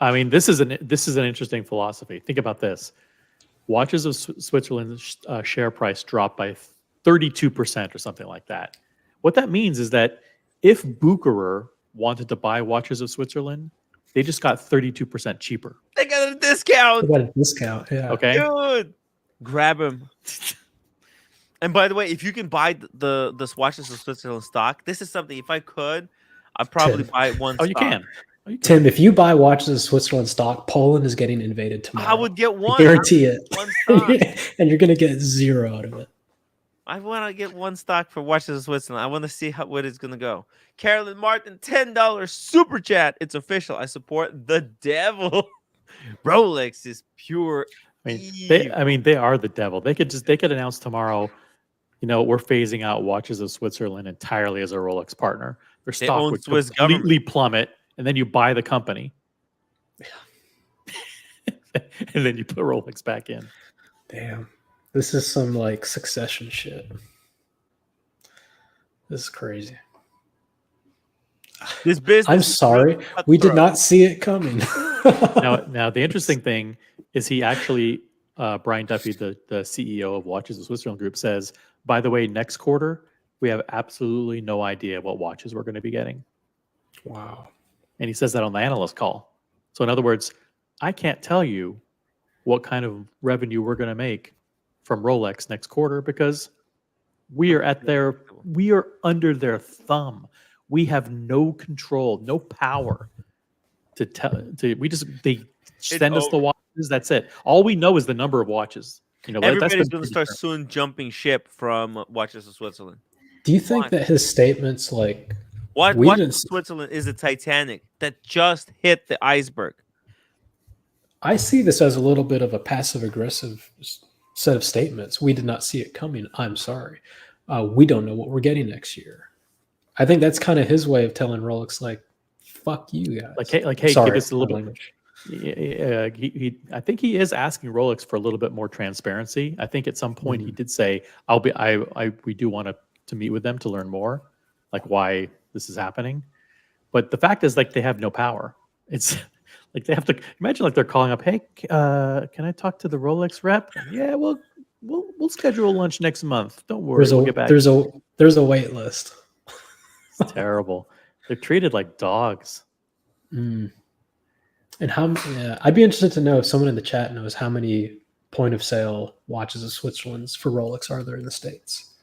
I mean, this is an interesting philosophy. Think about this: Watches of Switzerland's share price dropped by 32% or something like that. What that means is that if Bucherer wanted to buy Watches of Switzerland, they just got 32% cheaper. They got a discount. They got a discount, yeah. Okay. Dude, grab him. And by the way, if you can buy the Watches of Switzerland stock, this is something. If I could, I'd probably Tim. buy one. Oh, stock. you can. Tim, if you buy Watches of Switzerland stock, Poland is getting invaded tomorrow. I would get one. I guarantee it. One stock. And you're going to get zero out of it. I want to get one stock for Watches of Switzerland. I want to see where it's going to go. Carolyn Martin, $10 super chat. It's official. I support the devil. Rolex is pure. I mean, they are the devil. They could announce tomorrow, we're phasing out Watches of Switzerland entirely as a Rolex partner. Their stock own would Swiss completely plummet, and then you buy the company. and then you put Rolex back in. Damn, this is some like Succession shit. This is crazy. This business. I'm sorry, we did not see it coming. now the interesting thing is he actually, Brian Duffy, the CEO of Watches of Switzerland Group, says, by the way, next quarter we have absolutely no idea what watches we're going to be getting. Wow. And he says that on the analyst call. So in other words, I can't tell you what kind of revenue we're going to make from Rolex next quarter because we are under their thumb. We have no control, no power to tell. They send us the watches. That's it. All we know is the number of watches. Everybody's going to start soon jumping ship from Watches of Switzerland. Do you think that his statements like Watches of Switzerland is the Titanic that just hit the iceberg? I see this as a little bit of a passive aggressive set of statements. We did not see it coming. I'm sorry. We don't know what we're getting next year. I think that's kind of his way of telling Rolex, like, "Fuck you guys." Hey, sorry, give us a little bit. I think he is asking Rolex for a little bit more transparency. I think at some point he did say, we do want to meet with them to learn more, like why this is happening. But the fact is, like, they have no power. It's like they have to imagine, like, they're calling up, "Hey, can I talk to the Rolex rep?" Yeah, we'll schedule a lunch next month. Don't worry, we'll get back. There's a wait list. It's terrible. They're treated like dogs. And I'd be interested to know if someone in the chat knows how many point of sale Watches of Switzerland's for Rolex are there in the States.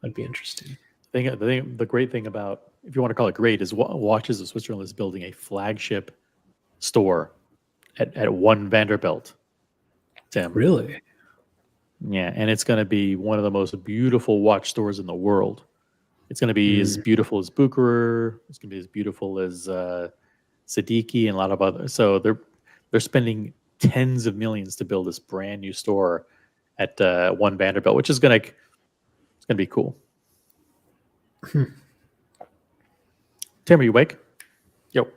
That'd be interesting. The great thing about, if you want to call it great, is Watches of Switzerland is building a flagship store at One Vanderbilt. Tim. Really? Yeah, and it's going to be one of the most beautiful watch stores in the world. It's going to be as beautiful as Bucherer. It's going to be as beautiful as Siddiqui and a lot of others. So they're spending tens of millions to build this brand new store at One Vanderbilt, which is going to be cool. Tim, are you awake? Yo.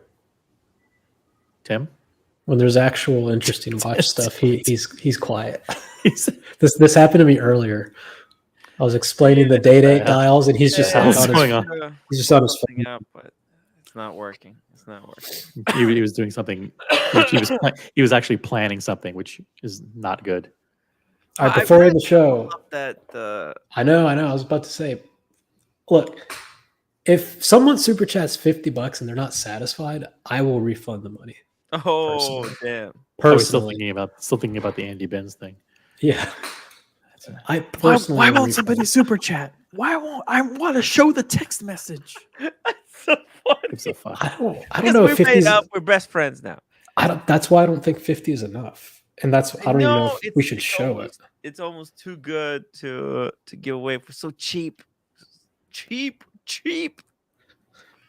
Tim? When there's actual interesting watch stuff, he's quiet. This happened to me earlier. I was explaining the date dials, and he's just on his phone. He's just on his phone. Up, but it's not working. It's not working. He was doing something. He was actually planning something, which is not good. All right, before we end the show, that I know. I was about to say, look, if someone super chats $50 and they're not satisfied, I will refund the money. Oh, damn! Personally, still thinking about the Andy Benz thing. Yeah. I personally. Why won't somebody super chat? I want to show the text message. That's so funny. It's so funny. I don't know if 50 we're best friends now. That's why I don't think 50 is enough, and I don't even know if we should show it. It's almost too good to give away for so cheap.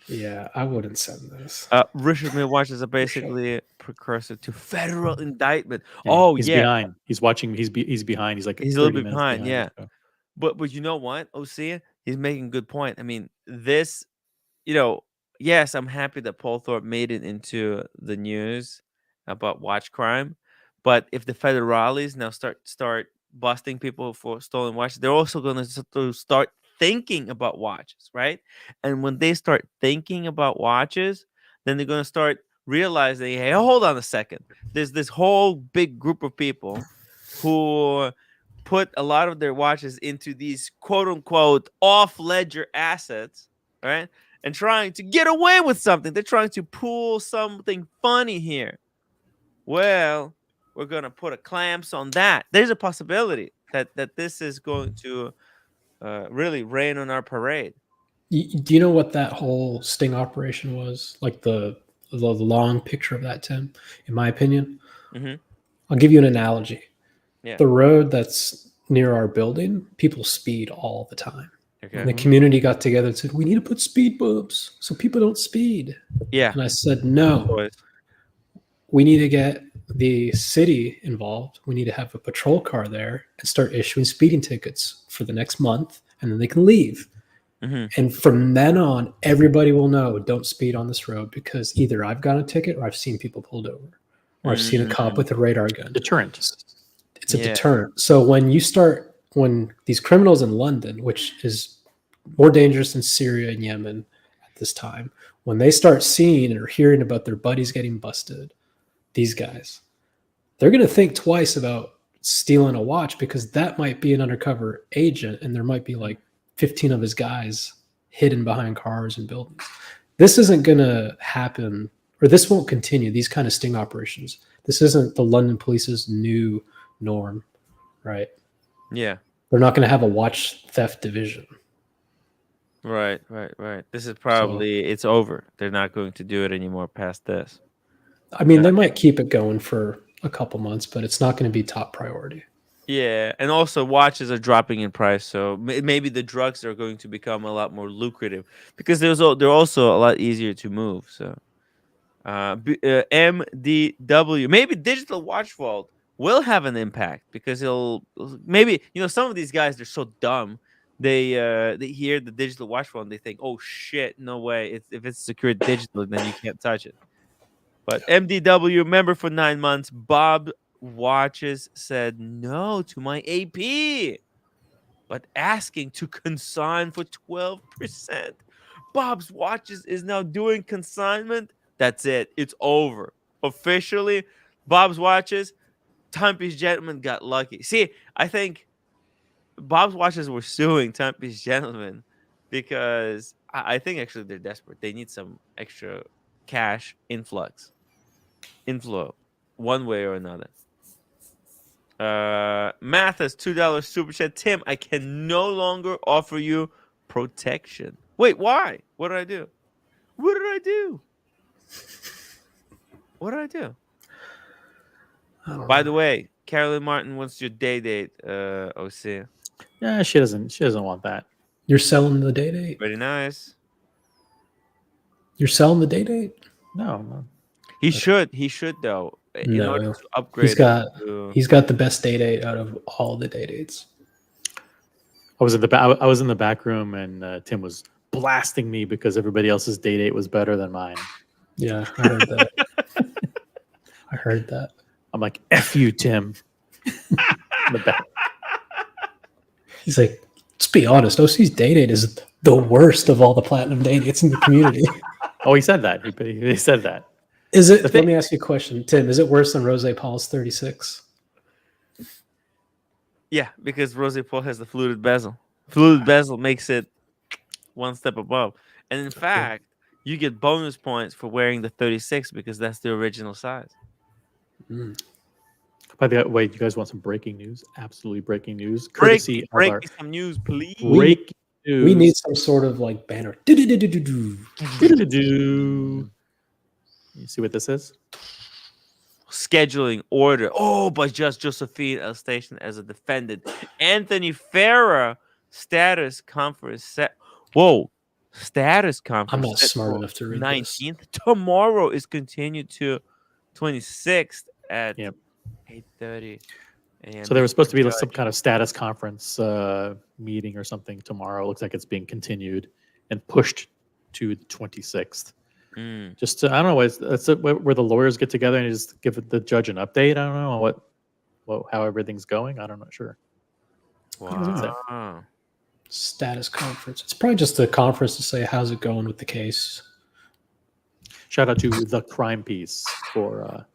Yeah, I wouldn't send this. Richard Mille watches are basically a precursor to federal indictment. He's behind. He's watching. He's behind. He's like he's a little bit behind. Yeah, but you know what, OC? He's making a good point. I mean, this, yes, I'm happy that Paul Thorpe made it into the news about watch crime, but if the federales now start busting people for stolen watches, they're also going to start thinking about watches, right? And when they start thinking about watches, then they're going to start realizing, hey, hold on a second. There's this whole big group of people who put a lot of their watches into these quote unquote off ledger assets, right? And trying to get away with something. They're trying to pull something funny here. Well, we're going to put a clamps on that. There's a possibility that this is going to really rain on our parade. Do you know what that whole sting operation was? Like the long picture of that, Tim, in my opinion? Mm-hmm. I'll give you an analogy. Yeah. The road that's near our building, people speed all the time. Okay. And the community got together and said, we need to put speed bumps so people don't speed. Yeah. And I said, no. We need to get the city involved. We need to have a patrol car there and start issuing speeding tickets for the next month, and then they can leave. Mm-hmm. And from then on, everybody will know, don't speed on this road, because either I've got a ticket or I've seen people pulled over. or I've seen a cop with a radar gun. Deterrent. It's a deterrent. So when these criminals in London, which is more dangerous than Syria and Yemen at this time, when they start seeing or hearing about their buddies getting busted, these guys, they're going to think twice about stealing a watch, because that might be an undercover agent and there might be like 15 of his guys hidden behind cars and buildings. This isn't going to happen, or this won't continue, these kind of sting operations. This isn't the London police's new norm, right? Yeah. They're not going to have a watch theft division. Right. This is probably, it's over. They're not going to do it anymore past this. I mean, they might keep it going for a couple months, but it's not going to be top priority. Yeah, and also watches are dropping in price, so maybe the drugs are going to become a lot more lucrative because they're also a lot easier to move. So, MDW, maybe Digital Watch Vault will have an impact because maybe some of these guys, they're so dumb. They hear the Digital Watch Vault and they think, oh shit, no way! If it's secured digital, then you can't touch it. But MDW, member for 9 months, Bob Watches said no to my AP, but asking to consign for 12%. Bob's Watches is now doing consignment. That's it. It's over. Officially, Bob's Watches, Timepiece Gentleman got lucky. See, I think Bob's Watches were suing Timepiece Gentleman because I think actually they're desperate. They need some extra cash inflow, one way or another. Mathis, $2 super chat. Tim, I can no longer offer you protection. Wait, why? What did I do? By the way, Carolyn Martin wants your day date, OC. Yeah, she doesn't want that. You're selling the day date? Very nice. You're selling the day date? No. He should though. In order to upgrade. He's got the best day date out of all the day dates. I was in the back room and Tim was blasting me because everybody else's day date was better than mine. Yeah, I heard that. I heard that. I'm like, F you, Tim. In the back. He's like, let's be honest, OC's day date is the worst of all the platinum day dates in the community. Oh, he said that. He said that. Is it? Let me ask you a question, Tim. Is it worse than Rose Paul's 36? Yeah, because Rose Paul has the fluted bezel. Fluted bezel makes it one step above. And in fact, you get bonus points for wearing the 36 because that's the original size. By the way, you guys want some breaking news? Absolutely breaking news. Break some news, please. Breaking news. We need some sort of like banner. You see what this is? Scheduling order. Oh, by Josephine L. Station as a defendant. Anthony Farah status conference set. Whoa. Status conference. I'm not smart enough to read 19th. This. Tomorrow is continued to 26th at 8:30 a.m. So there was supposed to be some kind of status conference meeting or something tomorrow. Looks like it's being continued and pushed to the 26th. Just I don't know. That's where the lawyers get together and just give the judge an update. I don't know how everything's going. I'm not sure. Wow. Status conference. It's probably just a conference to say how's it going with the case. Shout out to the Crime Piece for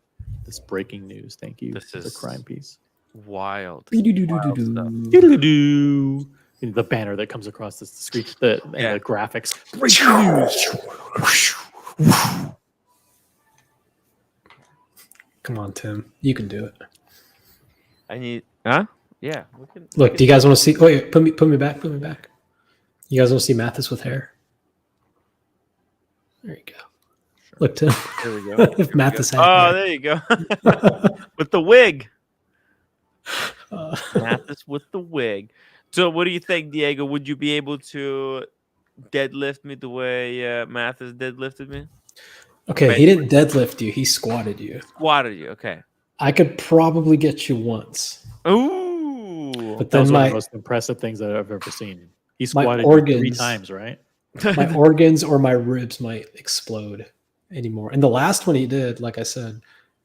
this breaking news. Thank you. This is the Crime Piece. Wild. The banner that comes across the screen. The graphics. Breaking news. Come on, Tim. You can do it. I need. Huh? Yeah. Look, do you guys want to see? Oh, yeah, put me back. You guys want to see Mathis with hair? There you go. Sure. Look, Tim. There we go. If Mathis had hair. hair. There you go. With the wig. Mathis with the wig. So, what do you think, Diego? Would you be able to deadlift me the way Mathis deadlifted me? Okay, he didn't deadlift you. He squatted you. Okay. I could probably get you once. Ooh. But That then was one of my the most impressive things that I've ever seen. He squatted organs, 3 times, right? My organs or my ribs might explode anymore. And the last one he did, like I said,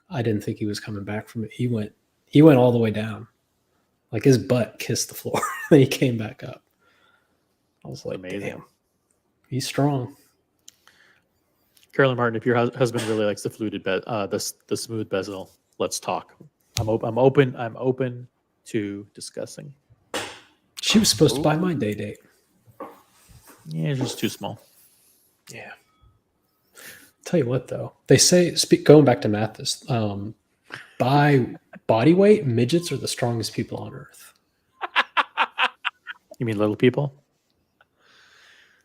I didn't think he was coming back from it. He went all the way down. Like his butt kissed the floor. And he came back up. I was like, Amazing. damn, he's strong. Carolyn Martin, if your husband really likes the fluted the smooth bezel, let's talk. I'm open to discussing. She was supposed to buy my day date. Yeah, it's just too small. Yeah. Tell you what, though, they say, going back to Mathis, by body weight, midgets are the strongest people on earth. You mean little people?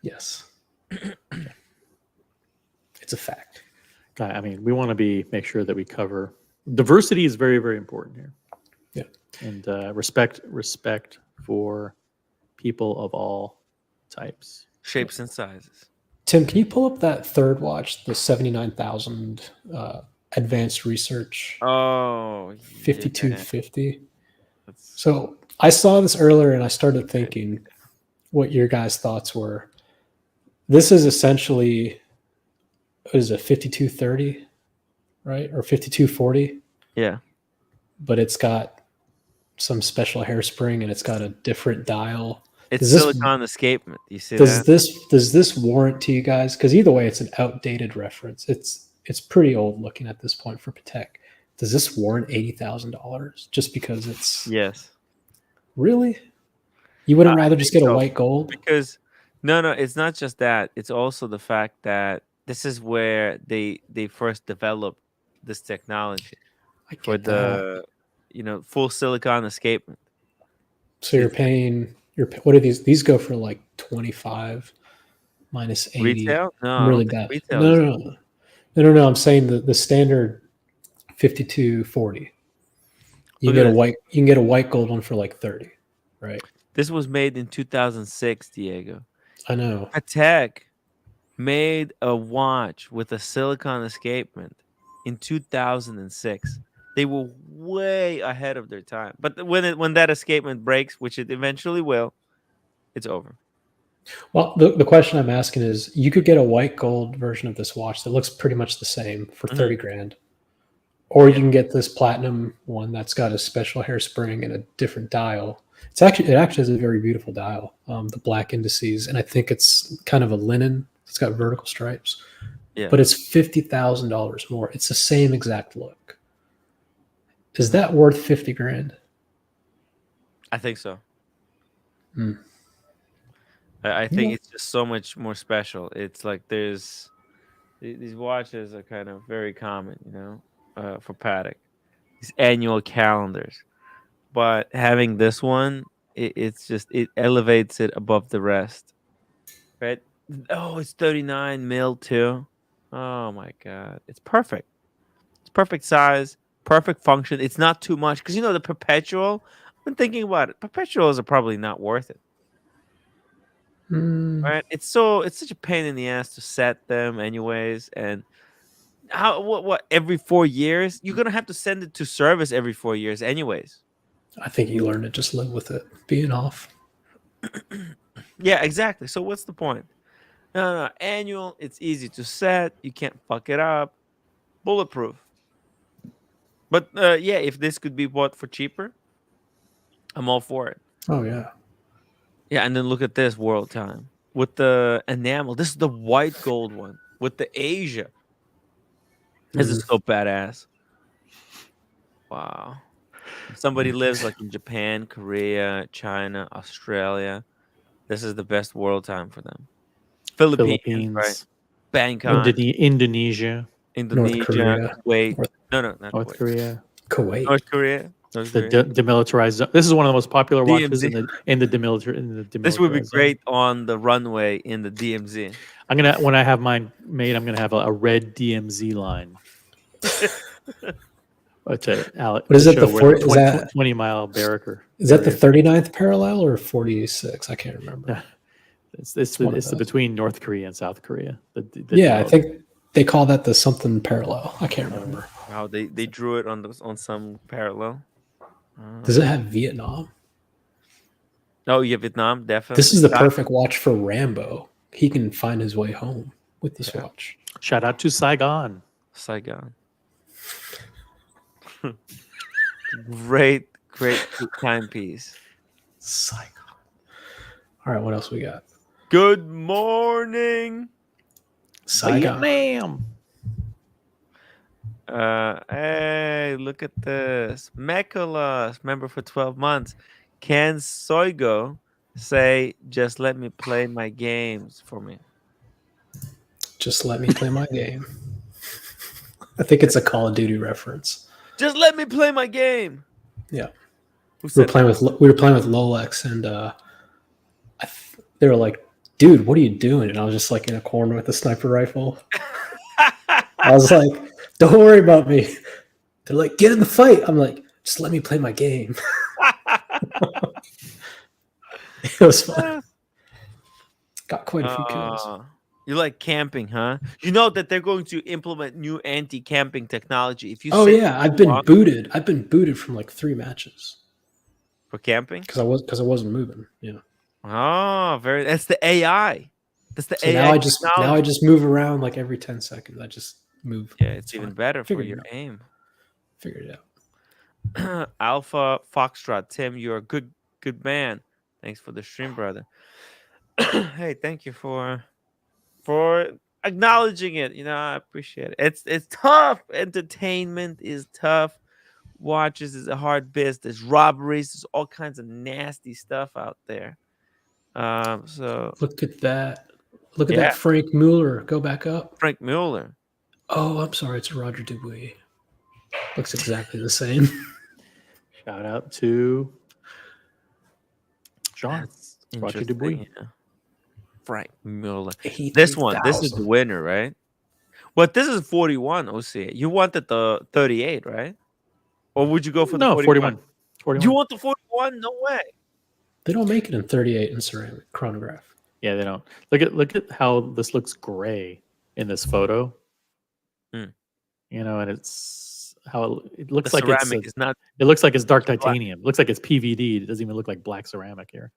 Yes. It's a fact. I mean, we want to make sure that we cover diversity is very, very important here. Yeah. And respect for people of all types, shapes, and sizes. Tim, can you pull up that third watch, the 79,000 advanced research? Oh, 5250. So I saw this earlier and I started thinking what your guys' thoughts were. This is essentially, what is it, 5230, right? Or 5240? Yeah. But it's got some special hairspring and it's got a different dial. It's silicon escapement. You see that? Does this warrant to you guys? Because either way, it's an outdated reference. It's pretty old looking at this point for Patek. Does this warrant $80,000 just because it's? Yes. Really? You wouldn't rather just get a white gold? Because no, it's not just that. It's also the fact that this is where they first developed this technology for the full silicon escapement. So you're paying. What are these? These go for like 25 minus 80. Retail? No, I'm really bad. Retail No. I'm saying the standard 5240. You can get a white gold one for like 30, right? This was made in 2006, Diego. I know. Patek made a watch with a silicon escapement in 2006. They were way ahead of their time. But when that escapement breaks, which it eventually will, it's over. Well, the question I'm asking is, you could get a white gold version of this watch that looks pretty much the same for 30 grand. Or you can get this platinum one that's got a special hairspring and a different dial. It actually has a very beautiful dial, the black indices, and I think it's kind of a linen. It's got vertical stripes. Yeah. But it's $50,000 more. It's the same exact look. Is that worth 50 grand? I think so. Hmm. I think it's just so much more special. It's like these watches are kind of very common, for Patek. These annual calendars. But having this one, it elevates it above the rest. Right? Oh, it's 39 mil too. Oh my God. It's perfect. It's perfect size. Perfect function. It's not too much because the perpetual. I've been thinking about it. Perpetuals are probably not worth it. Right? It's such a pain in the ass to set them, anyways. And what every 4 years you're gonna have to send it to service every 4 years, anyways. I think you learn to just live with it being off. Yeah, exactly. So what's the point? No. Annual. It's easy to set. You can't fuck it up. Bulletproof. But if this could be bought for cheaper, I'm all for it. Oh yeah. Yeah, and then look at this world time with the enamel. This is the white gold one with the Asia. This is so badass. Wow. If somebody lives like in Japan, Korea, China, Australia, this is the best world time for them. Philippines. Right? Bangkok, Indonesia, North Korea. Kuwait. No, not North Korea. Kuwait. North Korea. The demilitarized zone. This is one of the most popular watches in the demilitarized. This would be great on the runway in the DMZ. When I have mine made, I'm gonna have a red DMZ line. What is it? The 20-mile barracker. Is that the 39th parallel or 46? I can't remember. It's the between North Korea and South Korea. I think they call that the something parallel. I can't remember. Wow, they drew it on some parallel. Does it have Vietnam? Oh, yeah, Vietnam, definitely. This is the perfect watch for Rambo. He can find his way home with this watch. Shout out to Saigon. Great timepiece. Psycho. All right, what else we got? Good morning, Saigon. Vietnam. Hey, look at this. Mekulas, member for 12 months. Can Soigo say, just let me play my games for me? Just let me play my game. I think it's a Call of Duty reference. Just let me play my game. Yeah. Who We were said playing that? with Lolex, and they were like, "Dude, what are you doing?" And I was just like in a corner with a sniper rifle. I was like, "Don't worry about me." They're like, "Get in the fight." I'm like, "Just let me play my game." It was fun. Got quite a few kills. You like camping, huh? You know that they're going to implement new anti-camping technology. If you Oh sit yeah, I've too been long booted. I've been booted from like 3 matches for camping. because I wasn't moving. Yeah. Oh, that's the AI. That's the So AI now I technology. just move around like every 10 seconds. I just move. Yeah, it's even fine. better for Figured your it out. aim. Figured it out. Alpha Foxtrot, Tim, you're a good man. Thanks for the stream, brother. Hey, thank you for acknowledging it. You know, I appreciate it. It's tough. Entertainment is tough. Watches is a hard biz. There's robberies. There's all kinds of nasty stuff out there. So Look at that. Look at Yeah. that Frank Mueller. Go back up. Frank Mueller. Oh, I'm sorry. It's Roger Dubuis. Looks exactly the same. Shout out to John. That's Roger interesting. Dubuis. Yeah. Frank Mueller. 83,000. This is the winner, right? But this is 41, OC. You wanted the 38, right? Or would you go for the No, 41? 41. You want the 41? No way. They don't make it in 38 in ceramic chronograph. Yeah, they don't. Look at how this looks gray in this photo. Hmm. You know, and it's how it looks The like it's ceramic is not. it looks like it's dark black. titanium. It looks like it's PVD. It doesn't even look like black ceramic here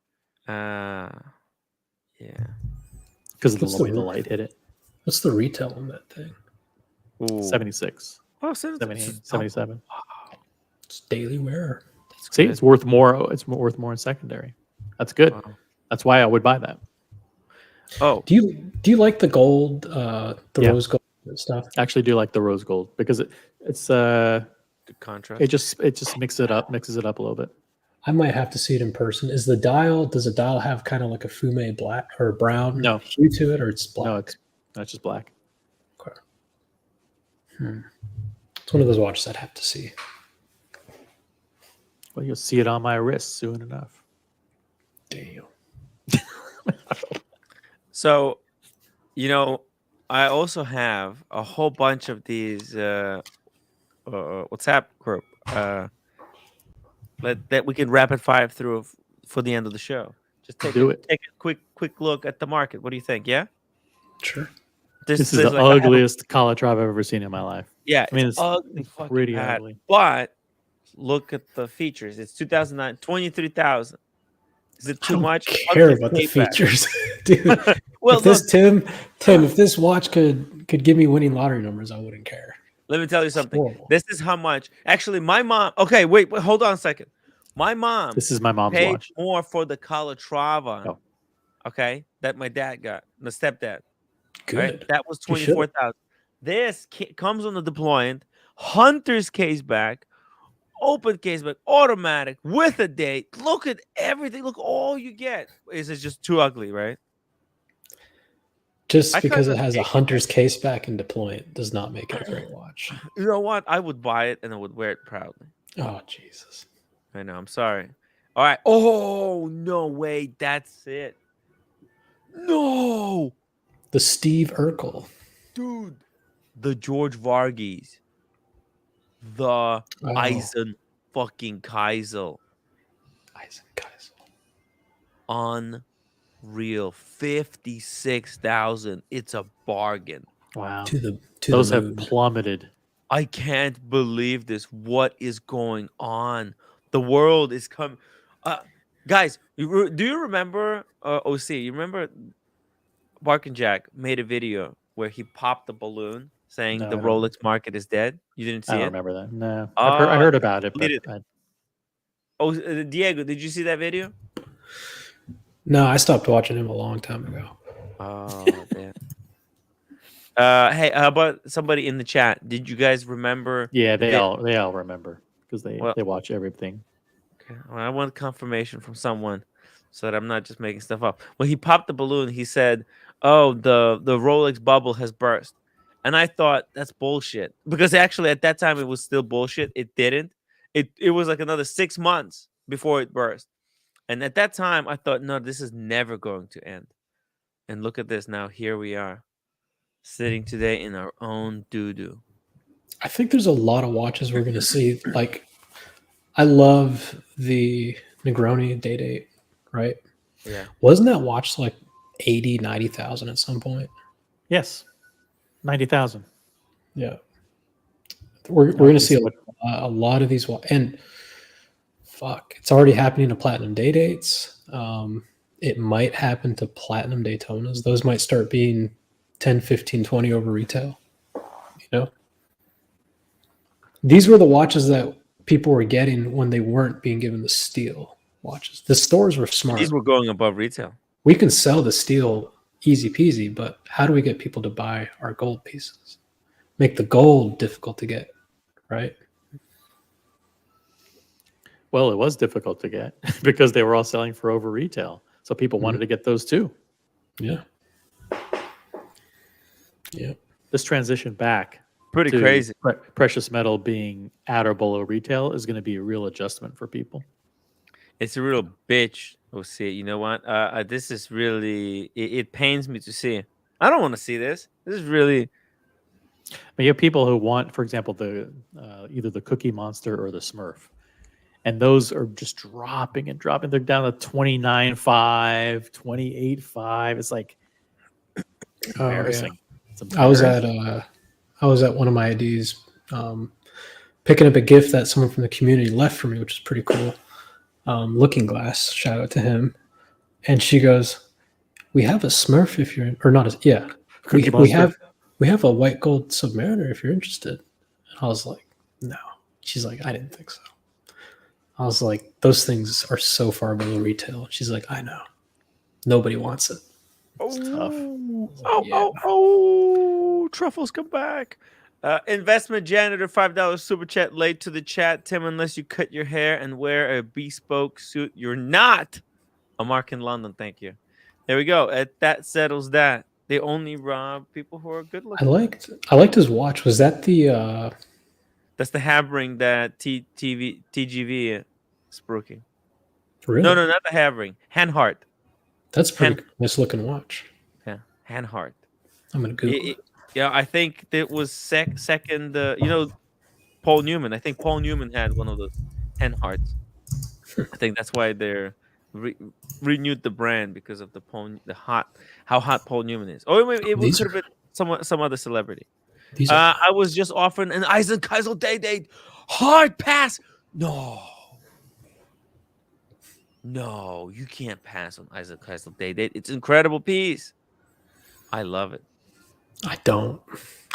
Yeah. because of What's the way the the roof? light hit it. What's the retail on that thing? Ooh. 76, Oh, 78, 77. It's daily wear. See, it's worth more. It's worth more in secondary. That's good. Wow. That's why I would buy that. Oh, Do you like the gold, the Yeah. rose gold stuff? I actually do like the rose gold because it's good contrast. it just mixes it up a little bit. I might have to see it in person. Does a dial have kind of like a fume black or brown No. hue to it, or it's black? No, it's just black. Okay. It's one of those watches I'd have to see. Well, you'll see it on my wrist soon enough. Damn. So, you know, I also have a whole bunch of these WhatsApp group that we can rapid fire through for the end of the show. Just take a quick look at the market. What do you think? Yeah, sure. This is the ugliest Calatrava I've ever seen in my life. Yeah, I mean it's ugly, pretty bad. ugly. But look at the features. It's 2009, 23,000. Is it too much? Care about the features, dude. Well, if this Tim, if this watch could give me winning lottery numbers, I wouldn't care. Let me tell you something. Horrible. This is how much. Actually, my mom. Okay, wait, hold on a second. My mom. This is my mom's paid watch. more for the Calatrava. Oh. Okay, that my dad got, my stepdad. Good. Right? That was You should. 24,000. This comes on the deployant, Hunter's case back, open case back, automatic with a date. Look at everything. Look, all you get is it's just too ugly, right? Just I because kinda it has a hate hunter's case back and deployant does not make it a great watch. You know what? I would buy it and I would wear it proudly. Oh, Jesus. I know. I'm sorry. All right. Oh, no way. That's it. No. The Steve Urkel. Dude. The George Varghese. The Eisen fucking Keisel. Eisen Keisel. Unreal. 56,000. It's a bargain. Wow. To Those the have moon. plummeted. I can't believe this. What is going on? The world is coming. Guys, do you remember OC? You remember Bark and Jack made a video where he popped the balloon saying No, the I don't. Rolex market is dead? You didn't see I don't it? remember that. No, I heard about it, but deleted it. Oh, Diego, did you see that video? No, I stopped watching him a long time ago. Oh, damn. Hey, how about somebody in the chat? Did you guys remember? yeah, they all remember because they Well- watch everything. Okay. Well, I want confirmation from someone so that I'm not just making stuff up. When he popped the balloon, he said, "Oh, the Rolex bubble has burst," and I thought that's bullshit because actually at that time it was still bullshit. It didn't. It was like another 6 months before it burst, and at that time I thought, no, this is never going to end. And look at this now. Here we are, sitting today in our own doo-doo. I think there's a lot of watches we're going to see. Like, I love the Negroni day date, right? Yeah. Wasn't that watch like 80, 90,000 at some point? Yes, 90,000. Yeah. We're going to see a lot of these. And fuck, it's already happening to platinum day dates. It might happen to platinum Daytonas. Those might start being 10, 15, 20 over retail. You know? These were the watches that people were getting when they weren't being given the steel watches. The stores were smart. These were going above retail. We can sell the steel easy peasy, but how do we get people to buy our gold pieces? Make the gold difficult to get, right? Well, it was difficult to get because they were all selling for over retail. So people wanted to get those too. Yeah. Yeah. This transition back Pretty to crazy. Precious metal being at or below retail is going to be a real adjustment for people. It's a real bitch. We'll see. You know what? This is really. It pains me to see. I don't want to see this. This is really. But you have people who want, for example, the either the Cookie Monster or the Smurf, and those are just dropping and dropping. They're down to 29.5, 28.5. It's like embarrassing. It's embarrassing. I was at one of my IDs picking up a gift that someone from the community left for me, which is pretty cool. Looking Glass, shout out to him. And she goes, "We have a Smurf if you're or not a yeah. We have a white gold Submariner if you're interested." And I was like, "No." She's like, "I didn't think so." I was like, "Those things are so far below retail." She's like, "I know. Nobody wants it." It's tough. Oh, truffles come back. Investment janitor, $5 super chat late to the chat. Tim, unless you cut your hair and wear a bespoke suit, you're not a mark in London. Thank you. There we go. That settles that. They only rob people who are good looking. I liked his watch. Was that the That's the Habring that TGV is spruiking. really? No, not the Habring. Handhart. That's pretty nice looking watch. Yeah, Handhart. I'm gonna Google it. Yeah, I think it was second. Paul Newman. I think Paul Newman had one of those Handharts. I think that's why they're renewed the brand because of how hot Paul Newman is. Oh, it could have been some other celebrity. I was just offering an Eisenkeisel day date. Hard pass. No, you can't pass on Eisenkeisel day date. It's an incredible piece. I love it. I don't.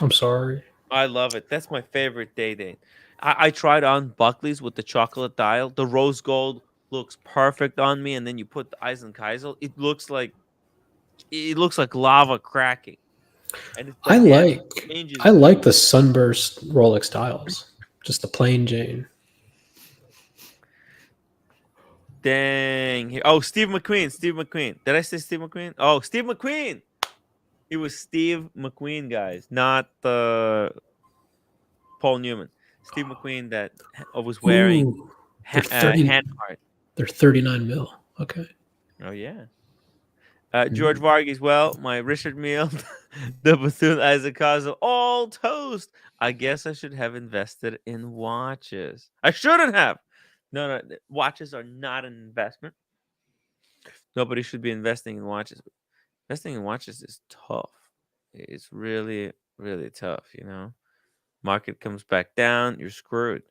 I'm sorry. I love it. That's my favorite day date. I tried on Buckley's with the chocolate dial. The rose gold looks perfect on me, and then you put the Eisenkeisel. It looks like lava cracking. And I like the sunburst Rolex dials. Just the plain Jane. Dang. Oh, Steve McQueen. Did I say Steve McQueen? Oh, Steve McQueen. It was Steve McQueen, guys, not the Paul Newman. Steve McQueen that was wearing Handhart. They're 39 mil. Okay. Oh, yeah. George Vargas, well, my Richard Mille, the Bethune Eisenkeisel, all toast. I guess I should have invested in watches. I shouldn't have. No, watches are not an investment. Nobody should be investing in watches. Investing in watches is tough. It's really, really tough, you know. Market comes back down, you're screwed.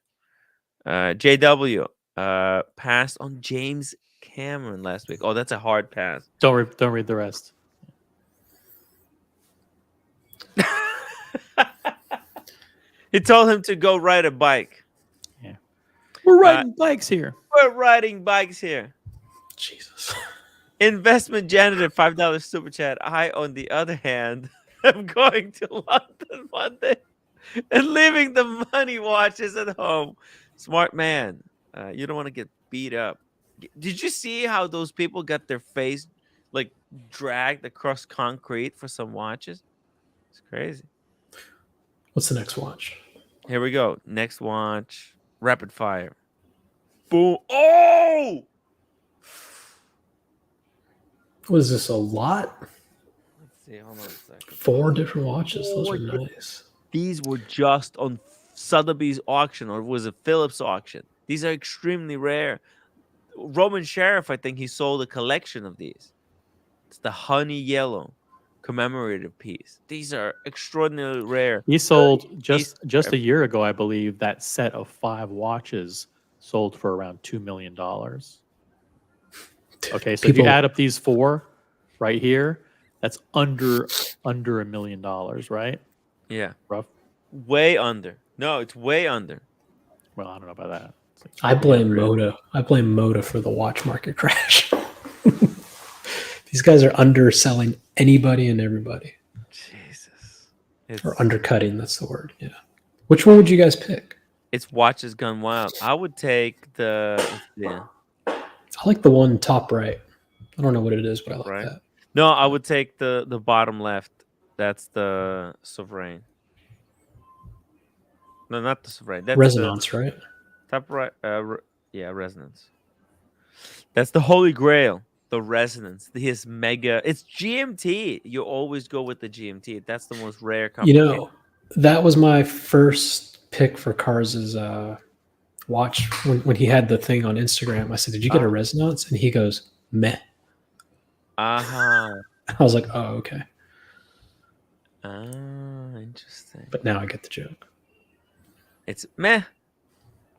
JW passed on James Cameron last week. Oh, that's a hard pass. Don't read the rest. He told him to go ride a bike. Yeah. We're riding bikes here. We're riding bikes here. Jesus. Investment janitor, $5 super chat. I, on the other hand, am going to London Monday and leaving the money watches at home. Smart man. You don't want to get beat up. Did you see how those people got their face like dragged across concrete for some watches? It's crazy. What's the next watch? Here we go. Next watch. Rapid fire. Boom. Oh! Was this a lot? Let's see. Hold on a second. 4 different watches. Those are nice. These were just on Sotheby's auction, or was it Phillips auction? These are extremely rare. Roman Sheriff, I think he sold a collection of these. It's the honey yellow commemorative piece. These are extraordinarily rare. He sold just a year ago, I believe, that set of 5 watches sold for around $2 million. Okay, so if you add up these 4 right here, that's under $1 million, right? Yeah. Rough. Way under. No, it's way under. Well, I don't know about that. I blame Moda. I blame Moda for the watch market crash. These guys are underselling anybody and everybody. Jesus. Or undercutting, that's the word. Yeah. Which one would you guys pick? It's watches gone wild. I would take the... Yeah. I like the one top right. I don't know what it is, but I like that. No, I would take the bottom left. That's the Sovereign. No, not the Sovereign. That's Resonance, right? Top right. Yeah, Resonance. That's the Holy Grail. The Resonance. His mega. It's GMT. You always go with the GMT. That's the most rare You know, that was my first pick for Cars's watch when he had the thing on Instagram. I said, "Did you get a Resonance?" And he goes, "Meh." Uh-huh. I was like, "Oh, okay." Interesting. But now I get the joke. It's meh.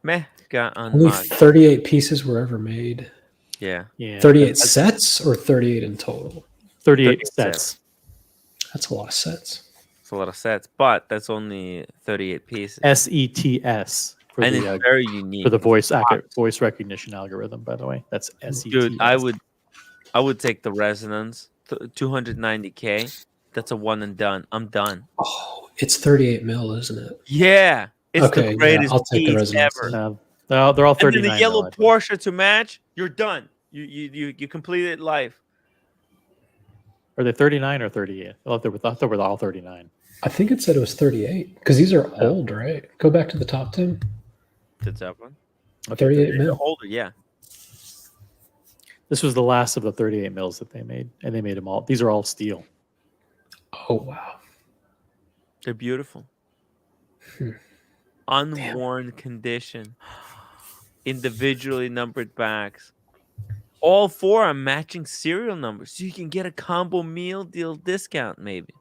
Meh got Only unlocked. 38 pieces were ever made. Yeah. 38 sets or 38 in total? 38 sets. That's a lot of sets. It's a lot of sets, but that's only 38 pieces. SETS. And it's very unique. For the voice recognition algorithm, by the way. That's SETS. Dude, I would take the Resonance. 290K. That's a one and done. I'm done. Oh, it's 38 mil, isn't it? Yeah. It's the greatest I'll take the piece Resonance. ever. They're all 39. And then the yellow Porsche to match, you're done. You completed life. Are they 39 or 38? I thought they were all 39. I think it said it was 38 because these are old, right? Go back to the top 10. The top one. 38 mil. Older, yeah. This was the last of the 38 mils that they made, and they made them all. These are all steel. Oh, wow. They're beautiful. Unworn condition. Individually numbered bags. All 4 are matching serial numbers, so you can get a combo meal deal discount, maybe.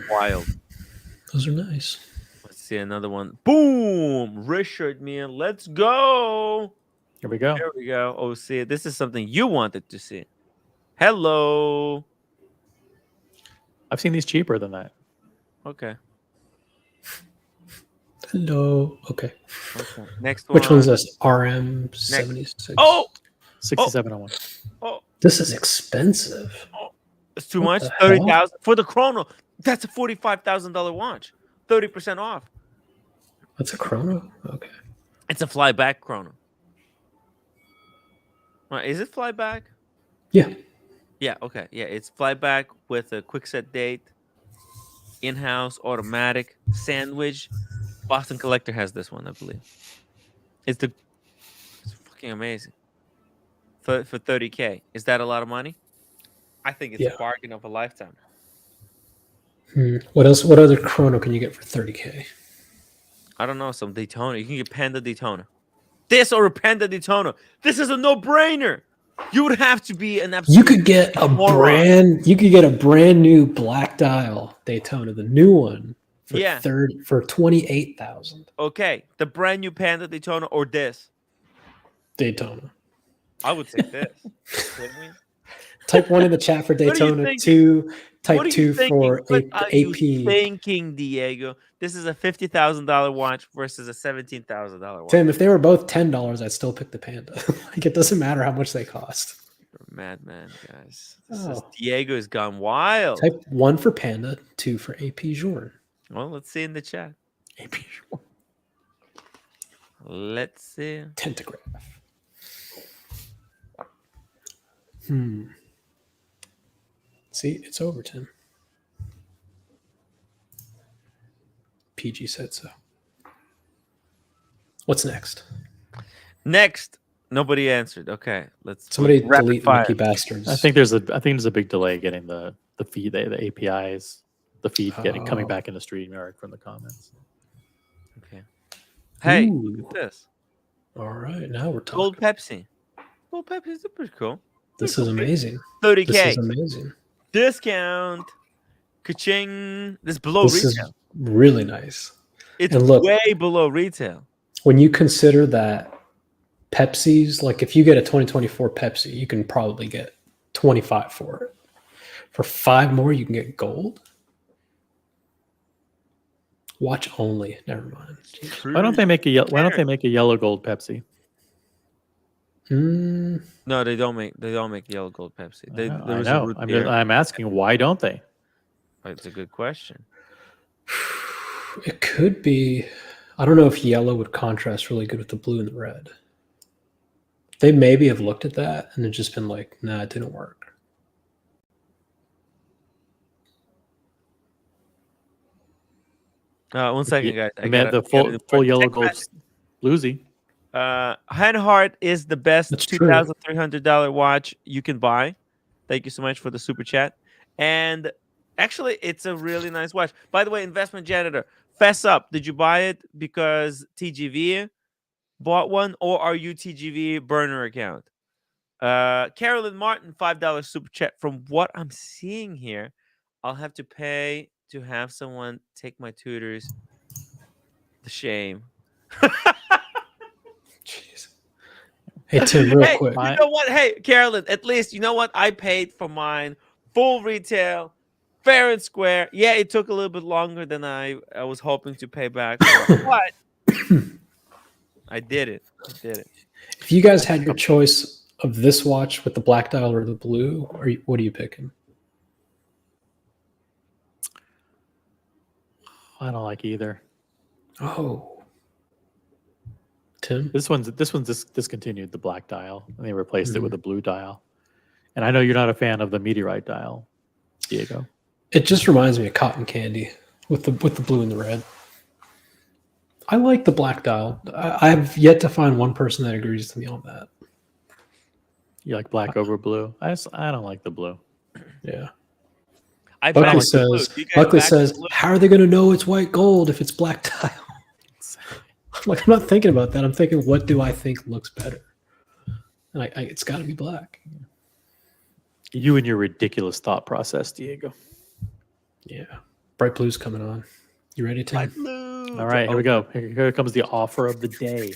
Wild. Those are nice. Let's see another one. Boom! Richard, man. Let's go. Here we go. There we go. Oh, see, this is something you wanted to see. Hello. I've seen these cheaper than that. Okay. Hello. Okay. Next one. Which one's this? RM76. Oh! 6701. Oh. This is expensive. Oh. It's too much. 30,000 for the chrono. That's a $45,000 watch. 30% off. That's a chrono? Okay. It's a flyback chrono. Is it flyback? Yeah. Yeah, okay. Yeah, it's flyback with a quick set date, in-house, automatic, sandwich. Boston Collector has this one, I believe. It's fucking amazing. For 30K. Is that a lot of money? I think it's a bargain of a lifetime. What else? What other chrono can you get for 30K? I don't know, some Daytona. You can get Panda Daytona. This or a Panda Daytona. This is a no-brainer. You would have to be an absolute You could get a brand new black dial Daytona, the new one, for 28,000. Okay, the brand new Panda Daytona or this Daytona. I would take this. Type 1 in the chat for What are you Daytona. thinking? 2. Type What are 2 you thinking? for What are you AP. thinking, Diego? This is a $50,000 watch versus a $17,000 watch. Tim, if they were both $10, I'd still pick the Panda. Like, it doesn't matter how much they cost. You're a madman, guys. Oh. Diego has gone wild. Type 1 for Panda, 2 for AP Jordan. Well, let's see in the chat. AP Jordan. Let's see. Tentagraph. See, it's over, Tim. PG said so. What's next? Next, nobody answered. Okay, let's Somebody rapid delete fire. Lucky Bastards. I think there's a big delay getting the feed, the APIs, the feed coming back into StreamYard from the comments. Okay. Hey, Ooh. look at this. All right, now we're talking. Gold Pepsi. Gold Pepsi is pretty cool. This is amazing. 30K. This is amazing. Discount. Ka-ching. This is below This retail. is really nice. It's and look, way below retail. when you consider that Pepsi's, like if you get a 2024 Pepsi, you can probably get 25 for it. For 5 more, you can get gold. Watch only. Never mind. Why don't they make a yellow gold Pepsi? No, they don't make yellow gold Pepsi. I know. I'm asking, why don't they? It's a good question. It could be. I don't know if yellow would contrast really good with the blue and the red. They maybe have looked at that and then just been like, nah, it didn't work. One second, guys. I meant the full yellow gold bluesy. Hanhart is the best $2,300 watch you can buy. Thank you so much for the super chat. And actually, it's a really nice watch. By the way, investment janitor, fess up. Did you buy it because TGV bought one, or are you TGV burner account? Carolyn Martin, $5 super chat. From what I'm seeing here, I'll have to pay to have someone take my tutors. The shame. Jeez. Hey, Tim, real Hey, quick. you know what? Hey, Carolyn, at least, you know what? I paid for mine. Full retail. Fair and square. Yeah, it took a little bit longer than I was hoping to pay back for, but I did it. If you guys had your choice of this watch with the black dial or the blue, what are you picking? I don't like either. Oh, Tim, this one's discontinued the black dial and they replaced it with a blue dial. And I know you're not a fan of the meteorite dial, Diego. It just reminds me of cotton candy with the blue and the red. I like the black dial. I've yet to find one person that agrees with me on that. You like black over blue? I don't like the blue. Yeah. Buckley says, how are they going to know it's white gold if it's black dial? Like, I'm not thinking about that. I'm thinking, what do I think looks better? And it's got to be black. You and your ridiculous thought process, Diego. Yeah. Bright Blue's coming on. You ready, Tim? All right, here we go. Here comes the offer of the day.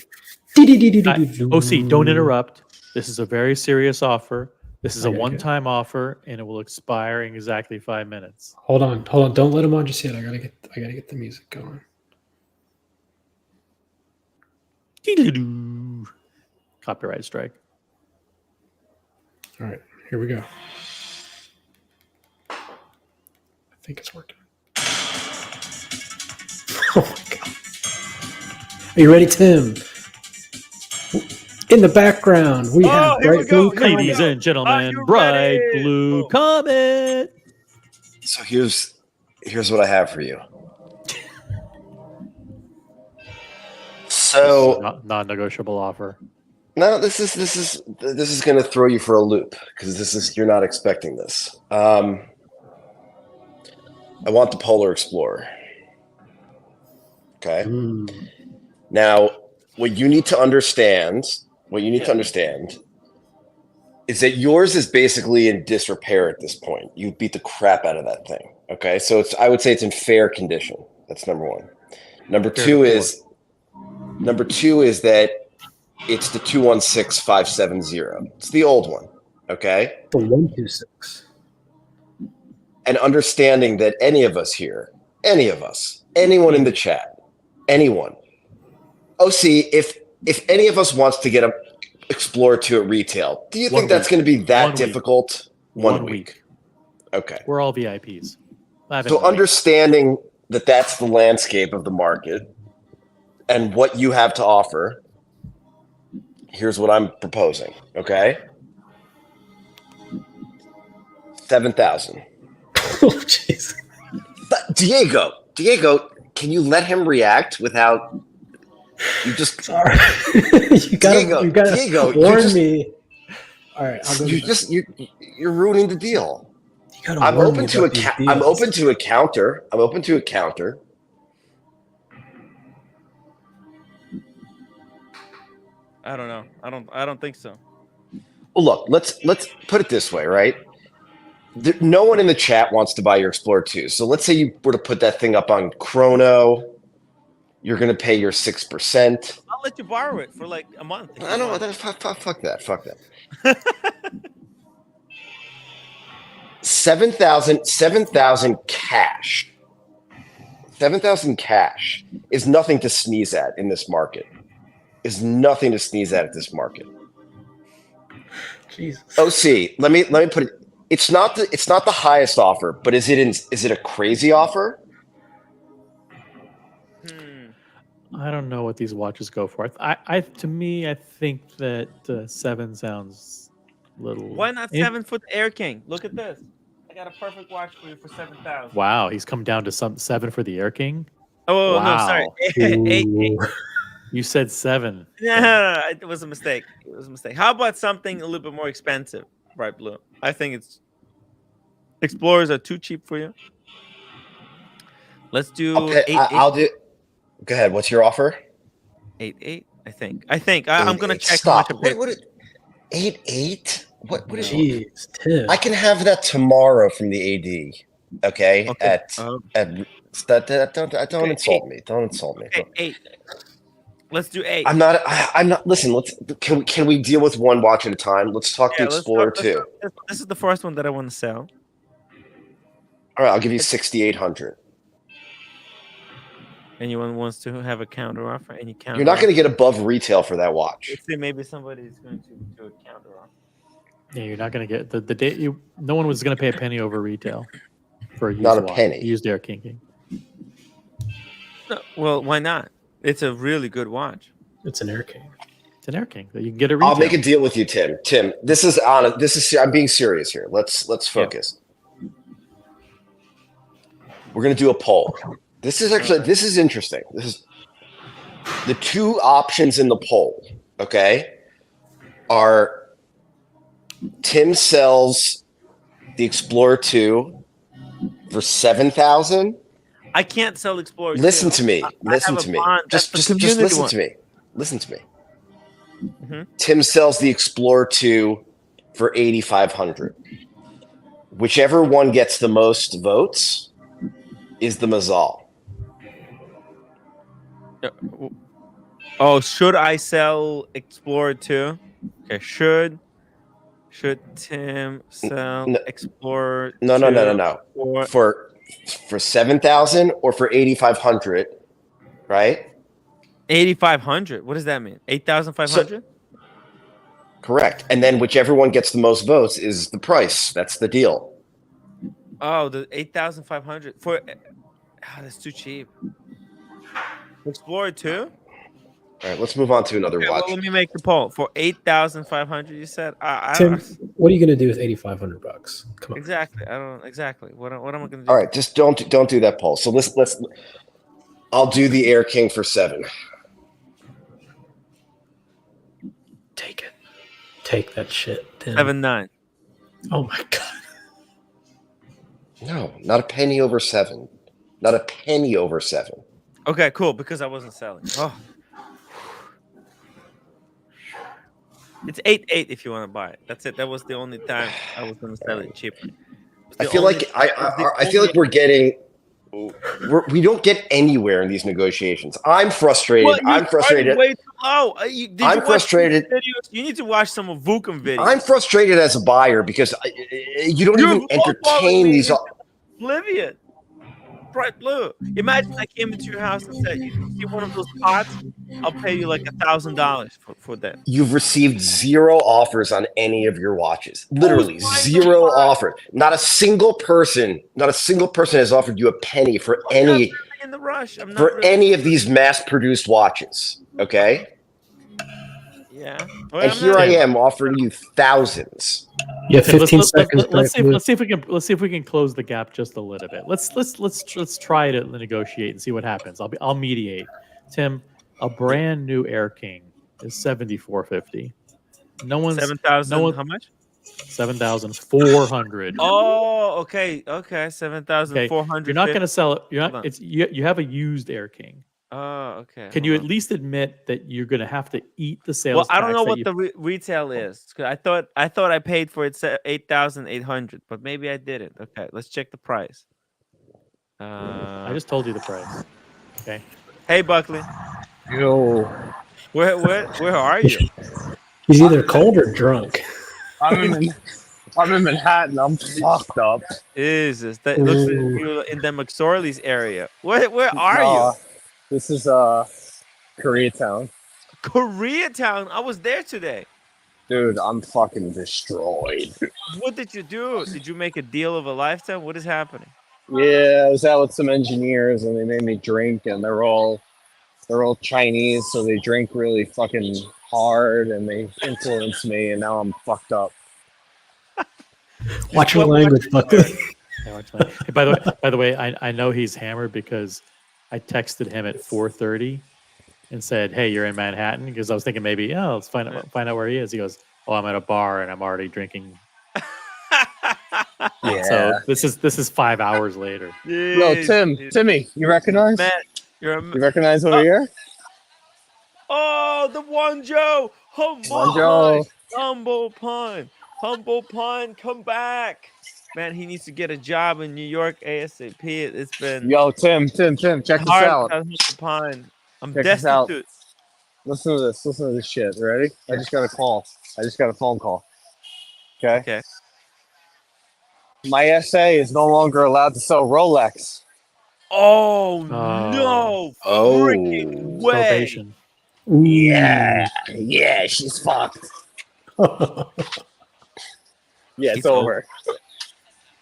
OC, don't interrupt. This is a very serious offer. This is a one-time offer, and it will expire in exactly 5 minutes. Hold on. Don't let him on just yet. I gotta get the music going. Copyright strike. All right, here we go. I think it's working. Oh my god! Are you ready, Tim? In the background, we have Bright Blue Comet. Ladies and gentlemen, Bright Blue Comet. So here's what I have for you. So non-negotiable offer. No, this is going to throw you for a loop because you're not expecting this. I want the Polar Explorer. Okay. Now, what you need to understand is that yours is basically in disrepair at this point. You beat the crap out of that thing. Okay. So I would say it's in fair condition. That's number one. Number two is that it's the 216570. It's the old one. Okay. The 126. And understanding that any of us here, any of us, anyone in the chat, anyone, OC, if any of us wants to get a Explorer 2 at retail, do you think that's going to be that difficult? 1 week. Okay. We're all VIPs. So understanding that that's the landscape of the market and what you have to offer, here's what I'm proposing, okay? 7,000. Oh, jeez. Diego, can you let him react without you just sorry? you gotta warn me. All right, I'll go. You're ruining the deal. You gotta I'm warn open me to about these deals. I'm open to a counter. I'm open to a counter. I don't know. I don't think so. Well, look, let's put it this way, right? No one in the chat wants to buy your Explorer 2. So let's say you were to put that thing up on Chrono. You're going to pay your 6%. I'll let you borrow it for like a month. I don't know. Fuck that. 7,000 cash. 7,000 cash is nothing to sneeze at in this market. Is nothing to sneeze at this market. Jesus. OC, let me put it. It's not the highest offer, but is it a crazy offer? I don't know what these watches go for. To me, I think that 7 sounds little. Why not 7 for the Air King? Look at this. I got a perfect watch for you for 7,000. Wow, he's come down to 7 for the Air King. Oh wow. No, sorry, 8. You said 7. No, it was a mistake. How about something a little bit more expensive, Bright Blue? I think it's Explorers are too cheap for you. Let's do 8. I'll do. Go ahead. What's your offer? 8. I think. I'm gonna check. Stop. What? 8. What is? Jeez, Tim. I can have that tomorrow from the AD. Okay. Don't insult me. Don't insult me. Okay, 8. Let's do 8. I'm not. Listen. Can we deal with one watch at a time? Let's talk the Explorer 2. This is the first one that I want to sell. All right. I'll give you 6,800. Anyone wants to have a counter offer? Any counter? You're not going to get above retail for that watch. Let's see, maybe somebody's going to do a counter offer. Yeah, you're not going to get the day you. No one was going to pay a penny over retail for a used not a watch, penny. Used Air King. No, well, why not? It's a really good watch. It's an Air King. It's an Air King. You can get a retail. I'll make a deal with you, Tim. Tim, this is honest. I'm being serious here. Let's focus. Yeah. We're going to do a poll. This is interesting. This is the two options in the poll. Okay, are Tim sells the Explorer 2 for 7,000. I can't sell Explorer 2. Listen to me. Listen to me. Just listen to me. Listen to me. Mm-hmm. Tim sells the Explorer 2 for 8,500. Whichever one gets the most votes is the Mazal. Oh, should I sell Explorer 2? Okay, should Tim sell Explorer 2? No. For 7,000 or for 8,500, right? 8,500. What does that mean? 8,500? Correct. And then whichever one gets the most votes is the price. That's the deal. Oh, the 8,500 for. That's too cheap. Explorer 2? All right, let's move on to another watch. Well, let me make the poll. For 8,500, you said? Tim, what are you going to do with $8,500? Come on. Exactly. I don't exactly. What am I going to do? All right, just don't do that poll. So let's I'll do the Air King for 7. Take it. Take that shit, Tim. 7.9. Oh my god. No, not a penny over 7. Not a penny over 7. Okay, cool, because I wasn't selling. Oh. It's 8.8 if you want to buy it. That's it. That was the only time I was going to sell it cheaper. I feel like we're getting we don't get anywhere in these negotiations. I'm frustrated. Well, I'm frustrated. Way too low. Did I'm you watch frustrated. videos? You need to watch some of Vukum videos. I'm frustrated as a buyer because you don't even entertain these. Oblivion. Bright blue. Imagine I came into your house and said, "You see one of those pots? I'll pay you like $1,000 for that." You've received 0 offers on any of your watches. Literally 0 offers. Not a single person has offered you a penny for any in the rush. any of these mass-produced watches. Okay. Yeah. And here I am offering you thousands. Yeah, 15 seconds. Let's see if we can close the gap just a little bit. Let's try to negotiate and see what happens. I'll mediate. Tim, a brand new Air King is $7,450. No one's 7,000. How much? 7,400. Oh, okay, 7,400. You're not going to sell it. You're not. You have a used Air King. Oh, okay. Can you at least admit that you're going to have to eat the sales? Well, I don't know what the retail is. I thought I paid for it 8,800, but maybe I didn't. Okay, let's check the price. I just told you the price. Okay. Hey, Buckley. Yo. Where are you? He's either cold or drunk. I'm in Manhattan. I'm fucked up. Jesus, that looks like you're in the McSorley's area. Where are you? This is Koreatown. Koreatown? I was there today. Dude, I'm fucking destroyed. What did you do? Did you make a deal of a lifetime? What is happening? Yeah, I was out with some engineers and they made me drink, and they're all Chinese, so they drink really fucking hard and they influence me, and now I'm fucked up. Watch your language, Buckley. Hey, by the way, I know he's hammered because I texted him at 4:30 and said, "Hey, you're in Manhattan," because I was thinking maybe, let's find out where he is. He goes, "Oh, I'm at a bar and I'm already drinking." Yeah. So this is 5 hours later. Yo, Timmy, you recognize? Matt, you recognize over here? Oh, the Wonjo! Humble Pun, come back! Man, he needs to get a job in New York ASAP. It's been Tim, check this out. I'm check this out. destitute. Listen to this shit. Ready? I just got a call. I just got a phone call. Okay. My SA is no longer allowed to sell Rolex. Oh no! Freaking way! Probation. Yeah, she's fucked. Yeah, it's over.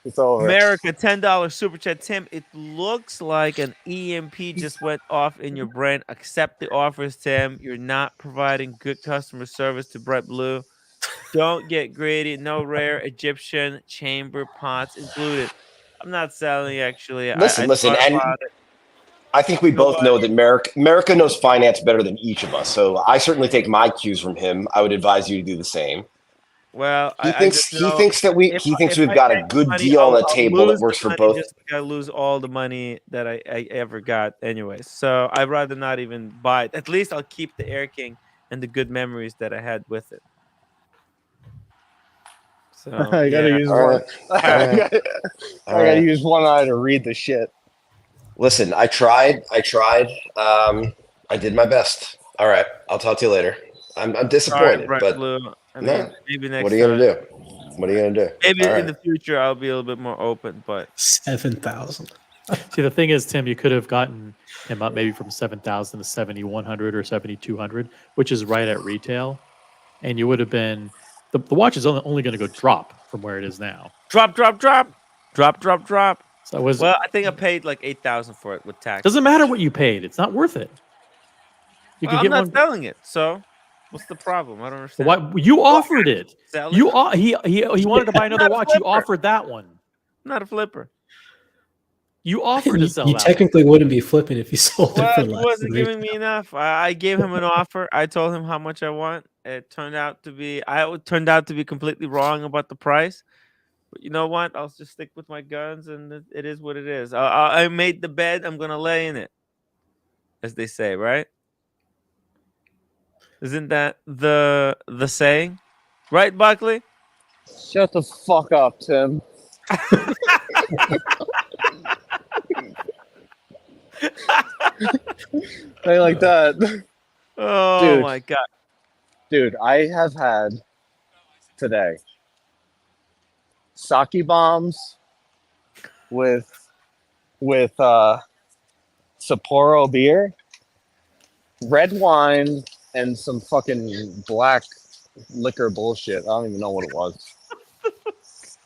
It's over. America, $10 super chat. Tim, it looks like an EMP just went off in your brain. Accept the offers, Tim. You're not providing good customer service to Bright Blue. Don't get greedy. No rare Egyptian chamber pots included. I'm not selling, actually. Listen, and I think we both know that America knows finance better than each of us. So I certainly take my cues from him. I would advise you to do the same. Well, he thinks we've got a good deal on the table that works for both. I lose all the money that I ever got, anyways. So I'd rather not even buy it. At least I'll keep the Air King and the good memories that I had with it. So I gotta use one. I gotta use one eye to read the shit. Listen, I tried. I did my best. All right, I'll talk to you later. I'm disappointed, but maybe next what are you gonna do? What are you gonna do? Maybe in the future I'll be a little bit more open. But 7,000. See, the thing is, Tim, you could have gotten him up maybe from 7,000 to 7,100 or 7,200, which is right at retail, and you would have been the watch is only going to go drop from where it is now. Drop. So I think I paid like 8,000 for it with tax. Doesn't matter what you paid; it's not worth it. I'm not selling it, so what's the problem? I don't understand. Why you offered it? Sell He it? wanted to buy another watch. You offered that one. I'm not a flipper. You offered to sell. You technically wouldn't be flipping if you sold it for He less. wasn't giving me enough. I gave him an offer. I told him how much I want. It turned out to be completely wrong about the price. But you know what? I'll just stick with my guns, and it is what it is. I made the bed. I'm gonna lay in it, as they say, right? Isn't that the saying, right, Buckley? Shut the fuck up, Tim. They like that. Oh Dude. my god. Dude, I have had today sake bombs with Sapporo beer, red wine, and some fucking black liquor bullshit. I don't even know what it was.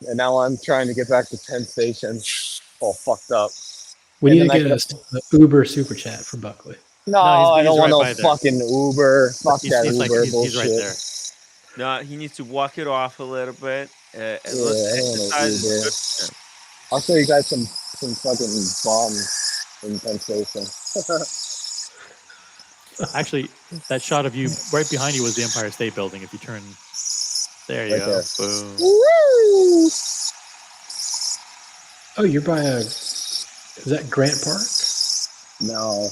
And now I'm trying to get back to Penn Station, all fucked up. We And need to then I get gotta- a Uber super chat for Buckley. No, I don't want no fucking Uber. Fuck that Uber bullshit. He's right there. No, he needs to walk it off a little bit. And Yeah, look, I don't want no exercise is Uber. good for him. I'll show you guys some fucking bombs in Penn Station. Actually, that shot of you right behind you was the Empire State Building. If you turn, there you Right go. there. Boom. Woo! Oh, you're by is that Grant Park? No.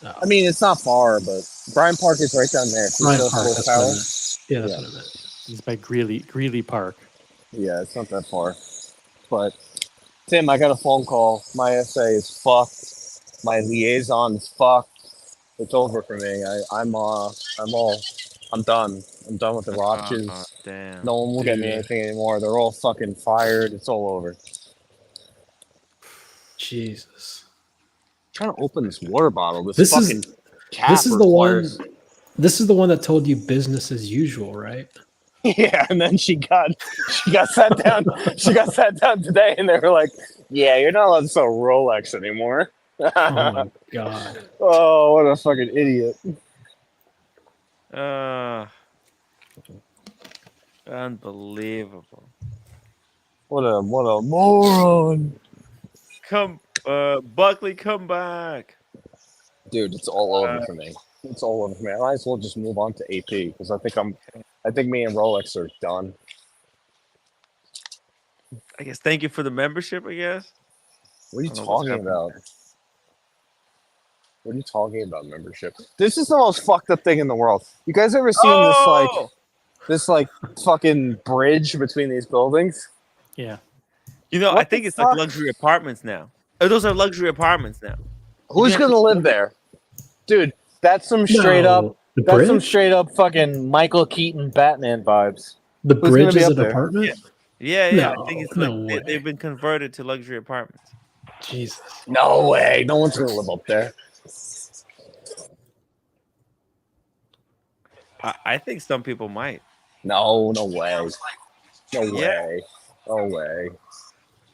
No. I mean, it's not far, but Bryant Park is right down there. Bryant Park, that's what I Tower. meant. Yeah, that's what I meant. He's by Greeley Park. Yeah, it's not that far. But Tim, I got a phone call. My essay is fucked. My liaison is fucked. It's over for me. I'm done. I'm done with the watches. Oh, damn. No one will get me anything anymore. They're all fucking fired. It's all over. Jesus. I'm trying to open this water bottle. This This fucking is cap this is the one. requires- This is the one that told you business as usual, right? Yeah, and then she got sat down. She got sat down today, and they were like, "Yeah, you're not allowed to sell Rolex anymore." Oh my god. Oh, what a fucking idiot! Unbelievable. What a moron! Come, Buckley, come back. Dude, it's all over for me. It's all over for me. I might as well just move on to AP because I think me and Rolex are done. I guess thank you for the membership, I guess. What are you I don't know what's talking happening about? there. What are you talking about, membership? This is the most fucked up thing in the world. You guys ever seen this fucking bridge between these buildings? Yeah. You know, What I think the it's like fuck? luxury apartments now. Oh, those are luxury apartments now. Who's gonna live there? Dude, that's some straight up The that's some bridge? straight up fucking Michael Keaton Batman vibes. The Who's gonna bridge be is up an there? apartment? Yeah. No, I think it's no like they've been converted to luxury apartments. Jesus. No way. No one's gonna live up there. I think some people might. No way. No Yeah. way. No way.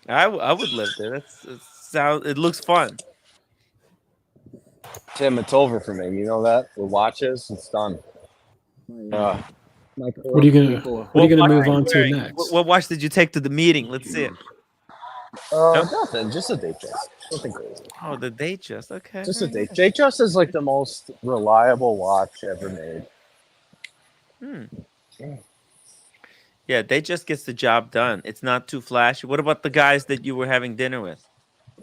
I would live there. It looks fun. Tim, it's over for me. You know that? With watches, it's done. What are you gonna move on to next? What watch did you take to the meeting? Let's see it. Nothing. Just a Datejust. Nothing crazy. Oh, the Datejust. Okay. Just a date. Datejust is like the most reliable watch ever made. Yeah, they just gets the job done. It's not too flashy. What about the guys that you were having dinner with?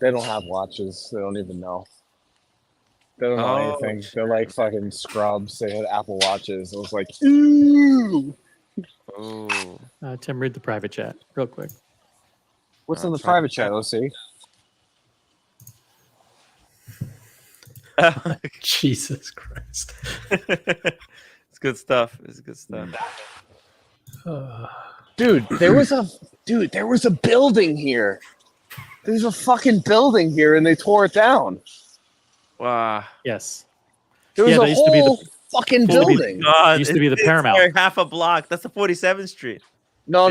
They don't have watches. They don't even know. They don't know Oh, anything. They're like fucking scrubs. They had Apple Watches. I was like, ooh. Oh. Tim, read the private chat real quick. What's in the private chat? Let's see. Jesus Christ. It's good stuff. It's good stuff. Dude, there was a building here. There's a fucking building here, and they tore it down. Wow. Yes. There was Yeah, a that used to be the- whole fucking building. God, Used to be the it's Paramount. like half a block. That's the 47th Street. No.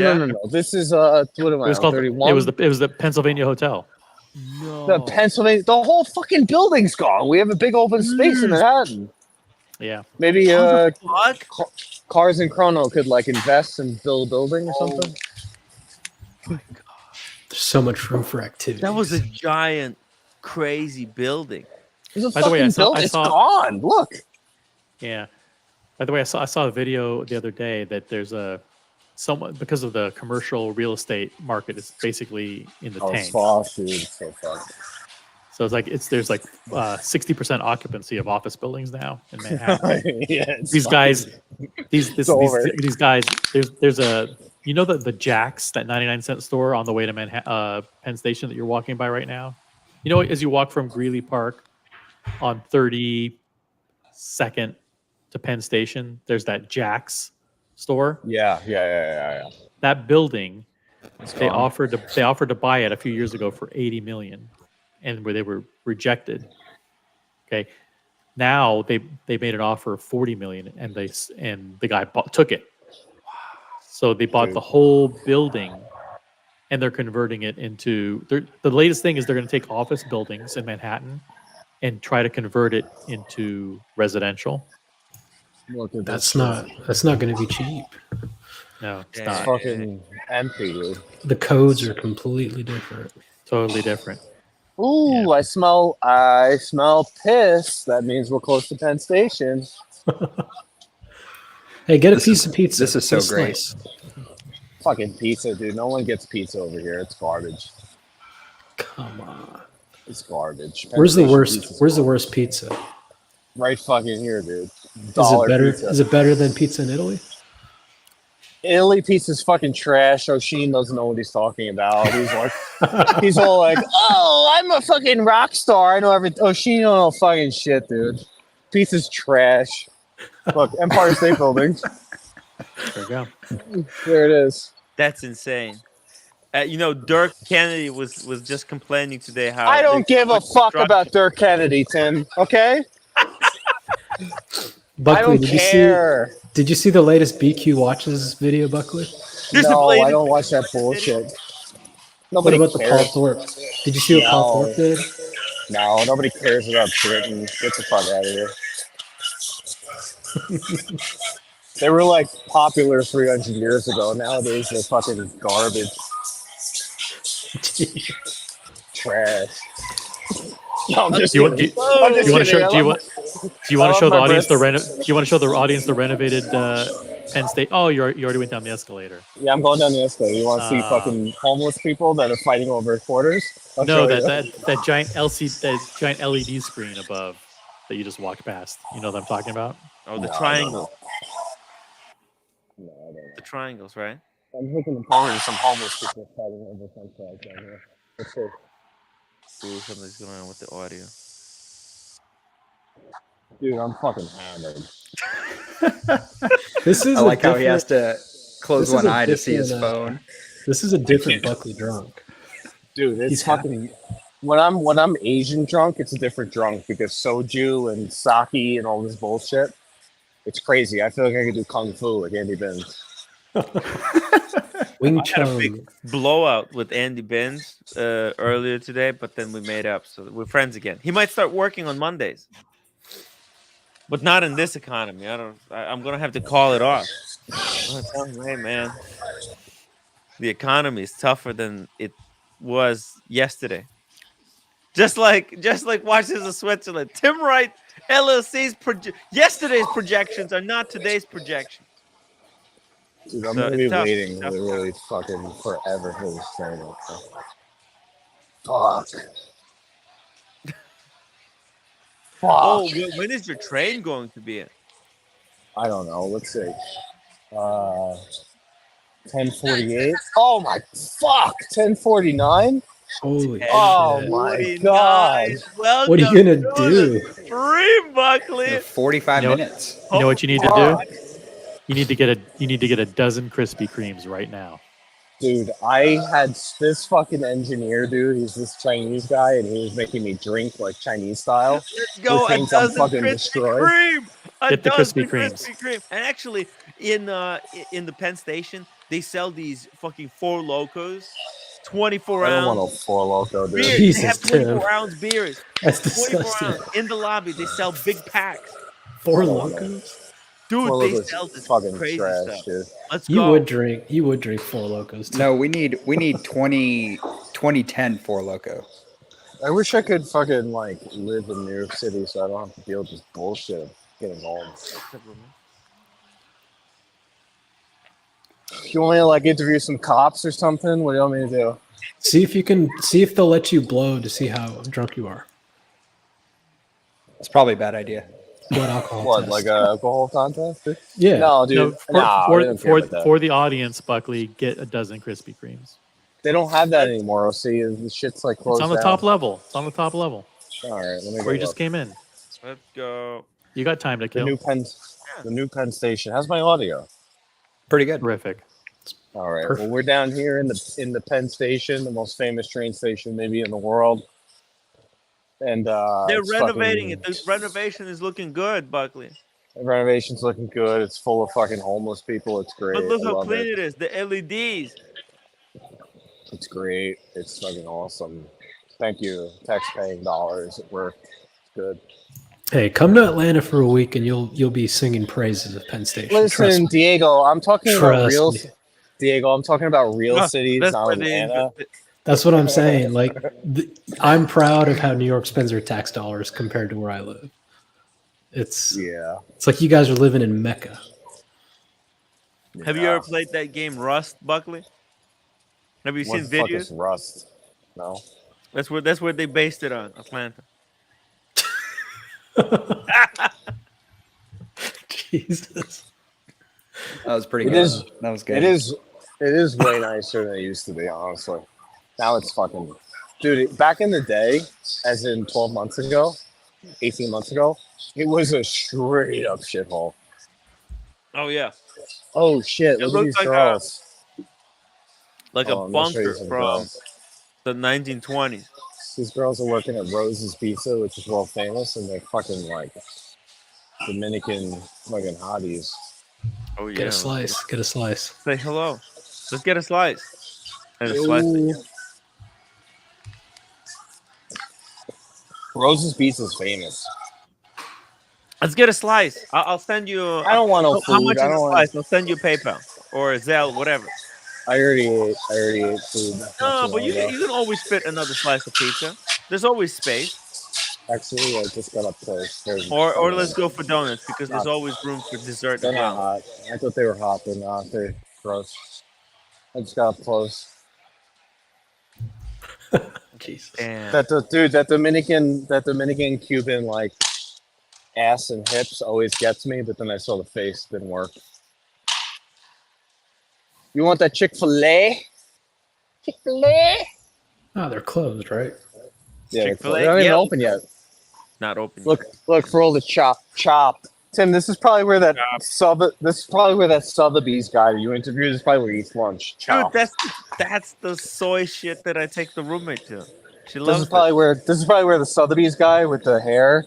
This is what am I? It was on, called. 31? It was the Pennsylvania Hotel. The Pennsylvania. The whole fucking building's gone. We have a big open space in Manhattan. Yeah. Maybe fuck? Cars and Chrono could like invest and build a building or something. There's so much room for activity. That was a giant, crazy building. There's a By the way, fucking building. It's gone. Look. Yeah. By the way, I saw a video the other day that there's someone because of the commercial real estate market is basically in the tank. It's false, dude. It's so fun. So it's like there's like 60% occupancy of office buildings now in Manhattan. Yeah, these guys, these over. guys. There's a the Jack's, that 99-cent store on the way to Penn Station that you're walking by right now. You know, as you walk from Greeley Park on 32nd to Penn Station, there's that Jack's store. Yeah. That building, they gone. offered to buy it a few years ago for $80 million, and where they were rejected. Okay, now they made an offer of $40 million, and the guy took it. So they bought the whole building, and they're converting it into. The latest thing is they're going to take office buildings in Manhattan and try to convert it into residential. That's not going to be cheap. No, it's It's not. fucking empty, dude. The codes are completely different. Totally different. Ooh, I smell piss. That means we're close to Penn Station. Hey, get a piece of pizza. This is so It's great. nice. Fucking pizza, dude. No one gets pizza over here. It's garbage. Come on. It's garbage. Penn Where's the Station worst? pizza's Where's the garbage. worst pizza? Right fucking here, dude. Is Dollar it better? pizza. Is it better than pizza in Italy? Italy pizza's fucking trash. O'Sheen doesn't know what he's talking about. He's like, he's all like, "Oh, I'm a fucking rock star. I know everything." O'Sheen don't know fucking shit, dude. Pizza's trash. Look, Empire State Building. There you go. There it is. That's insane. Dirk Kennedy was just complaining today how I don't give a fuck about Dirk Kennedy, Tim. Okay? Buckley, I don't care. Did you see the latest BQ Watches video, Buckley? No, I don't watch that bullshit. Nobody What about cares. the Paul Thorpe? Did you see what Paul Thorpe did? No, nobody cares about Britain. Get the fuck out of here. They were like popular 300 years ago. Nowadays they're fucking garbage. Trash. No, I'm just Do you want kidding. to I'm just show? kidding. Do you want to show the my audience Brits. Do you want to show the audience the renovated Penn State? Oh, you already went down the escalator. Yeah, I'm going down the escalator. You want to see Ah. fucking homeless people that are fighting over quarters? I'll No, show you. that giant giant LED screen above that you just walked past. You know what I'm talking about? Oh, the No, triangle. No, I don't know. The triangles, right? I'm looking forward to some homeless people fighting over something down here. Let's see. See, something's going on with the audio. Dude, I'm fucking hammered. This is I like how he has to close this is one a eye to see his different, phone. This is a different Buckley drunk. Dude, it's He's fucking. When I'm Asian drunk, it's a different drunk because soju and sake and all this bullshit. It's crazy. I feel like I could do kung fu like Andy Benz. Wing I had a Chun. big blowout with Andy Benz earlier today, but then we made up, so we're friends again. He might start working on Mondays, but not in this economy. I'm gonna have to call it off. I'm gonna tell him, hey man, the economy is tougher than it was yesterday. Just like Watches of Switzerland. Tim Wright LLC's yesterday's projections are not today's projections. Dude, I'm So gonna be it's tough. waiting really fucking forever for this train. Fuck. Oh, when is your train going to be in? I don't know. Let's see. 10:48. Oh my fuck! 10:49. Holy Oh shit. my god! Welcome What are you gonna to do? the stream, Buckley. 45 You know- minutes. You know what you need to do? You need to get a dozen Krispy Kremes right now. Dude, I had this fucking engineer, dude. He's this Chinese guy, and he was making me drink like Chinese style. Let's go Which a means I'm dozen fucking Krispy destroyed. Kreme. Get the dozen Krispy Kremes. Krispy Kreme. And actually, in the Penn Station, they sell these fucking Four Locos, 24 I don't ounce. want a Four Loco, dude. Beers. They Jesus, have 24 Tim. ounce beers. That's 24 disgusting. ounce. In the lobby, they sell big packs. Four Locos? Dude, Four they Locos sell this fucking crazy trash, stuff. dude. Let's You go. would drink Four Locos too. No, we need 2010 Four Loco. I wish I could fucking like live in New York City so I don't have to deal with this bullshit of getting involved. You want me to like interview some cops or something? What do you want me to do? See if they'll let you blow to see how drunk you are. It's probably a bad idea. Blood alcohol What, test. like a alcohol contest? Yeah. No, dude. For, I don't care about that. for the audience, Buckley, get a dozen Krispy Kremes. They don't have that anymore. See, the shit's like It's closed on the down. top level. It's on the top level. All right, let me Where you go just look. came in. Let's go. You got time to The kill. new Penn Station. How's my audio? Pretty good. Terrific. All right. Perfect. Well, we're down here in the Penn Station, the most famous train station maybe in the world. And They're it's renovating fucking, it. The renovation is looking good, Buckley. the renovation's looking good. It's full of fucking homeless people. It's great. But look I how love clean it. it is. The LEDs. It's great. It's fucking awesome. Thank you, tax-paying dollars. It worked. It's good. Hey, come to Atlanta for a week and you'll be singing praises of Penn Station. Trust Listen, me. Diego, I'm talking about Trust real. me. Diego, I'm talking about real No, cities, that's not where they Atlanta. That's what I'm saying. Like, I'm proud of how New York spends their tax dollars compared to where I live. It's like you guys are living in Mecca. Have you ever played that game Rust, Buckley? Have you What seen the fuck is videos? Rust? No. That's where they based it on, Atlanta. Jesus. That was pretty It good. is. That was good. It is way nicer than it used to be, honestly. Now it's fucking, dude. Back in the day, as in 12 months ago, 18 months ago, it was a straight up shithole. Oh yeah. Oh shit! It Look at looks these like girls. a I'm gonna show you bunker some from girls. the 1920s. These girls are working at Rose's Pizza, which is world famous, and they're fucking like Dominican fucking hotties. Oh yeah. Get a slice. Get a slice. Say hello. Let's get a slice. And a slice. Ooh. Rose's Pizza is famous. Let's get a slice. I'll send you. I don't want no How food. much I is a don't want. slice? I'll send you PayPal or Zelle, whatever. I already ate food. Not No, too but long ago. you can always fit another slice of pizza. There's always space. Actually, I just got up close. Or let's go for donuts because there's always room for dessert They're as not well. hot. I thought they were hot. They're not. They're gross. I just got up close. Jesus. That Dominican Cuban like ass and hips always gets me, but then I saw the face, didn't work. You want that Chick-fil-A? Chick-fil-A? Oh, they're closed, right? Yeah, Chick-fil-A? they're not even Yeah. open yet. Not open. Look for all the chop. Tim, this is probably where that Sotheby's guy you interviewed is probably where he eats lunch. Chop. Dude, that's the soy shit that I take the roommate to. She This loves is probably where the Sotheby's guy with the hair,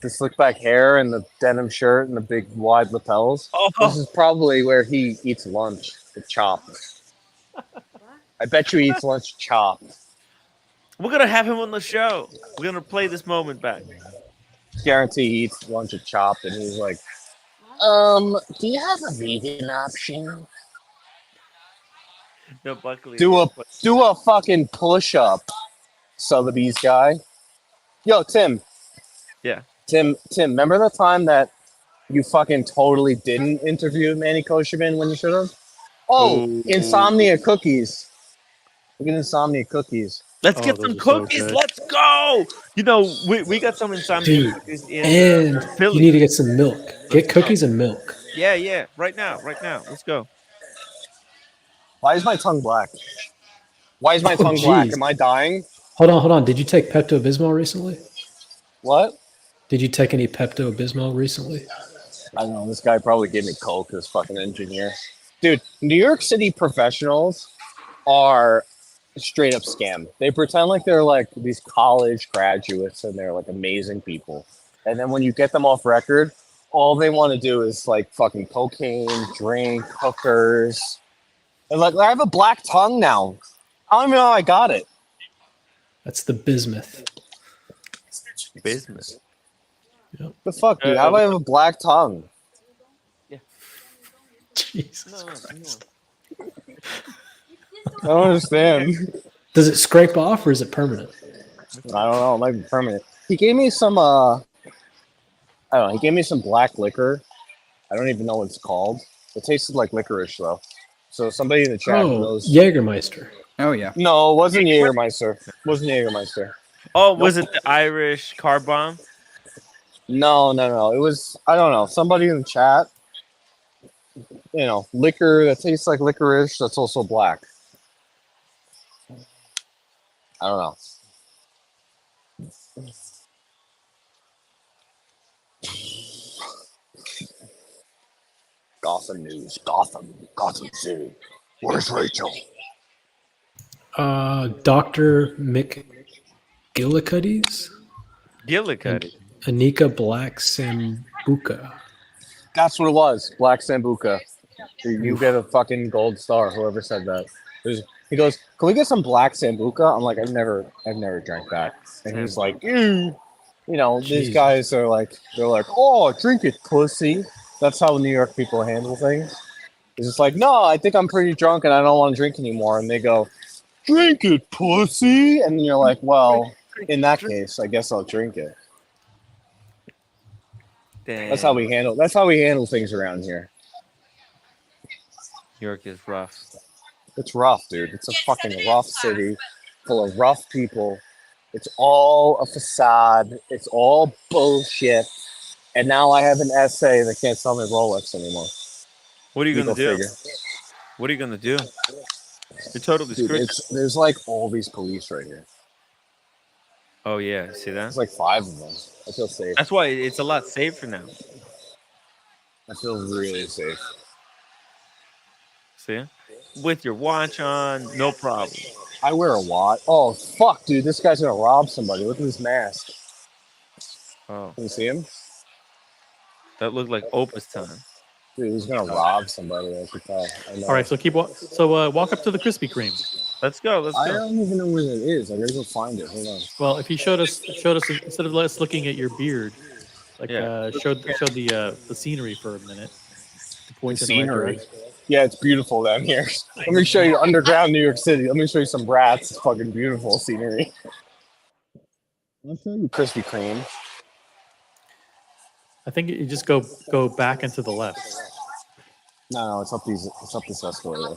the slick back hair and the denim shirt and the big wide lapels. Oh. This is probably where he eats lunch. The chop. I bet you he eats lunch chop. We're gonna have him on the show. We're gonna play this moment back. Guarantee he eats lunch at Chopped, and he's like, do you have a vegan option? No, Buckley. Do a fucking push up, Sotheby's guy. Yo, Tim. Yeah. Tim, remember the time that you fucking totally didn't interview Manny Kosherman when you should have? Oh, Insomnia cookies. Look at Insomnia cookies. Let's get some cookies. Let's go. You know, we got some Insomnia Dude, cookies in and Philly. you need to get some milk. Get cookies and milk. Yeah. Right now. Let's go. Why is my tongue black? Black? Am I dying? Hold on. Did you take Pepto-Bismol recently? What? Did you take any Pepto-Bismol recently? I don't know. This guy probably gave me coke, this fucking engineer. Dude, New York City professionals are straight up scam. They pretend like they're like these college graduates and they're like amazing people. And then when you get them off record, all they want to do is like fucking cocaine, drink, hookers. And like, I have a black tongue now. I don't even know how I got it. That's the bismuth. Bismuth. Yep. The fuck, dude? How do I have a black tongue? Yeah. Jesus Christ. I don't understand. Does it scrape off or is it permanent? I don't know. It might be permanent. He gave me some, I don't know. He gave me some black liquor. I don't even know what it's called. It tasted like licorice, though. So somebody in the chat knows. Jägermeister. Oh, yeah. No, it wasn't Jägermeister. Oh, was it the Irish car bomb? No. It was, I don't know. Somebody in the chat, you know, liquor that tastes like licorice that's also black. I don't know. Gotham news. Gotham City. Where's Rachel? Dr. McGillicuddy's. Gillicuddy. Anika Black Sambuca. That's what it was. Black Sambuca. You get a fucking gold star. Whoever said that. He goes, "Can we get some Black Sambuca?" I'm like, I've never drank that. And he's like, you know, these guys are like, they're like, "Oh, drink it, pussy." That's how New York people handle things. It's just like, "No, I think I'm pretty drunk and I don't want to drink anymore." And they go, "Drink it, pussy." And you're like, "Well, in that case, I guess I'll drink it." Damn. That's how we handle things around here. New York is rough. It's rough, dude. It's a fucking rough city full of rough people. It's all a facade. It's all bullshit. And now I have an essay that can't sell me Rolex anymore. What are you Go gonna do? figure. What are you gonna do? You're totally Dude, screwed. there's like all these police right here. Oh yeah, see that? There's like 5 of them. I feel safe. That's why it's a lot safer now. I feel really safe. See? With your watch on, no problem. I wear a watch. Oh fuck, dude! This guy's gonna rob somebody. Look at this mask. Oh, Can you see him? that looked like Opus time. Dude, he's gonna rob somebody. I could tell. I know. All right, so walk up to the Krispy Kreme. Let's go. Let's I go. don't even know where that is. I gotta go find it. Hold on. Well, if he showed us instead of us looking at your beard, like showed the scenery for a minute. To point in the right Scenery. direction. Yeah, it's beautiful down here. Let me show you underground New York City. Let me show you some brats. It's fucking beautiful scenery. I'll show you Krispy Kreme. I think you just go back and to the left. No, it's up this escalator.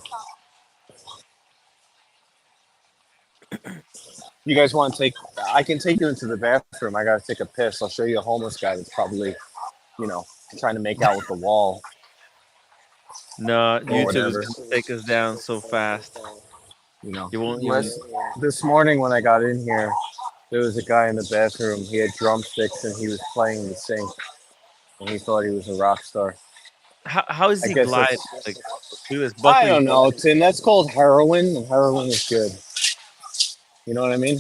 You guys want to I can take you into the bathroom. I gotta take a piss. I'll show you a homeless guy that's probably, trying to make out with the wall. No, YouTube whatever. is gonna take us down so fast. You won't even. This morning when I got in here, there was a guy in the bathroom. He had drumsticks and he was playing the sink, and he thought he was a rock star. How is I he guess glide? that's- Like, do this I don't know, Tim. That's called heroin, and heroin is good. You know what I mean?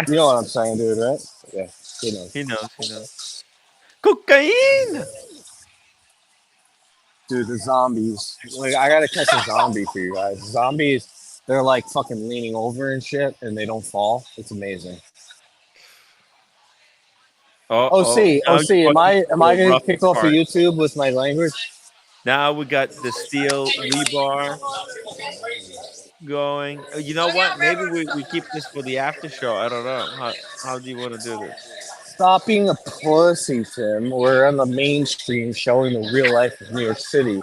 You know what I'm saying, dude, right? Yeah, he knows. He knows. Cocaine! Dude, the zombies. Like, I gotta catch a zombie for you guys. Zombies, they're like fucking leaning over and shit, and they don't fall. It's amazing. OC, am I gonna get kicked off of YouTube with my language? Now we got the steel rebar going. You know what? Maybe we keep this for the after show. I don't know. How do you want to do this? Stop being a pussy, Tim. We're on the mainstream showing the real life of New York City.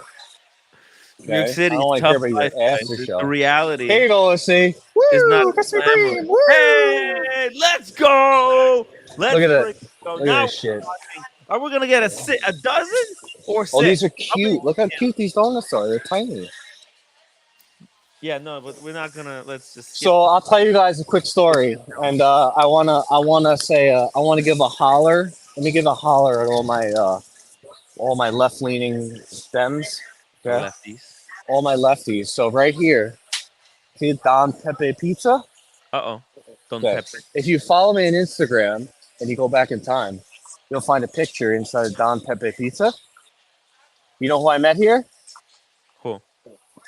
Okay? New York City, I don't like tough everybody life, after guys. show. The reality. Here you go, OC. Is not glamorous. Hey, let's go. Let's Look at freaking it. go. Look Now at this shit. are we gonna get a dozen or 6? Oh, these are cute. Look how cute these donuts are. They're tiny. Yeah, no, but we're not gonna. Let's just. Skip. So I'll tell you guys a quick story, and I wanna give a holler. Let me give a holler at all my left-leaning stems. Okay? Lefties. All my lefties. So right here, see Don Pepe Pizza. Don Okay. Pepe. If you follow me on Instagram and you go back in time, you'll find a picture inside of Don Pepe Pizza. You know who I met here? Who?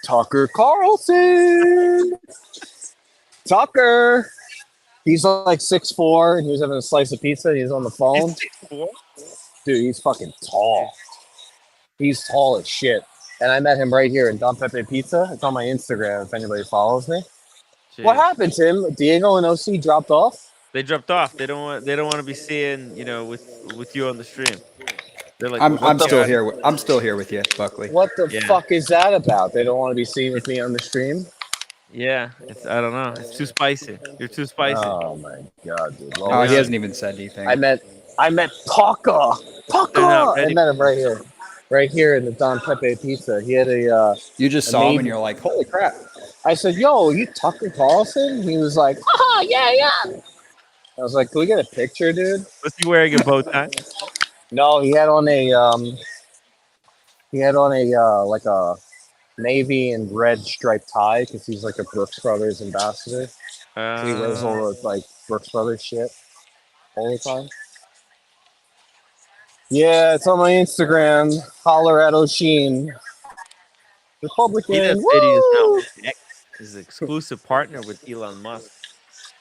Tucker Carlson. Tucker. He's like 6'4", and he was having a slice of pizza. And he's on the phone. He's 6'4"? Dude, he's fucking tall. He's tall as shit. And I met him right here in Don Pepe Pizza. It's on my Instagram if anybody follows me. Jeez. What happened, Tim? Diego and OC dropped off? They dropped off. They don't want to be seeing with you on the stream. They're like, I'm still here. I'm still here with you, Buckley. What the fuck is that about? They don't want to be seen with me on the stream? Yeah, I don't know. It's too spicy. You're too spicy. Oh my god, dude. Oh, he hasn't even said anything. I met Tucker. I met him right here in the Don Pepe Pizza. He had a. You just saw him and you're like, holy crap. I said, "Yo, you Tucker Carlson?" He was like, yeah. I was like, "Can we get a picture, dude?" Was he wearing a bow tie? No, he had on a He had on a like a navy and red striped tie because he's like a Brooks Brothers ambassador. So he wears all the like Brooks Brothers shit all the time. Yeah, it's on my Instagram. Holler at O'Sheen. Republican. Peanut City is now Woo! is an exclusive partner with Elon Musk.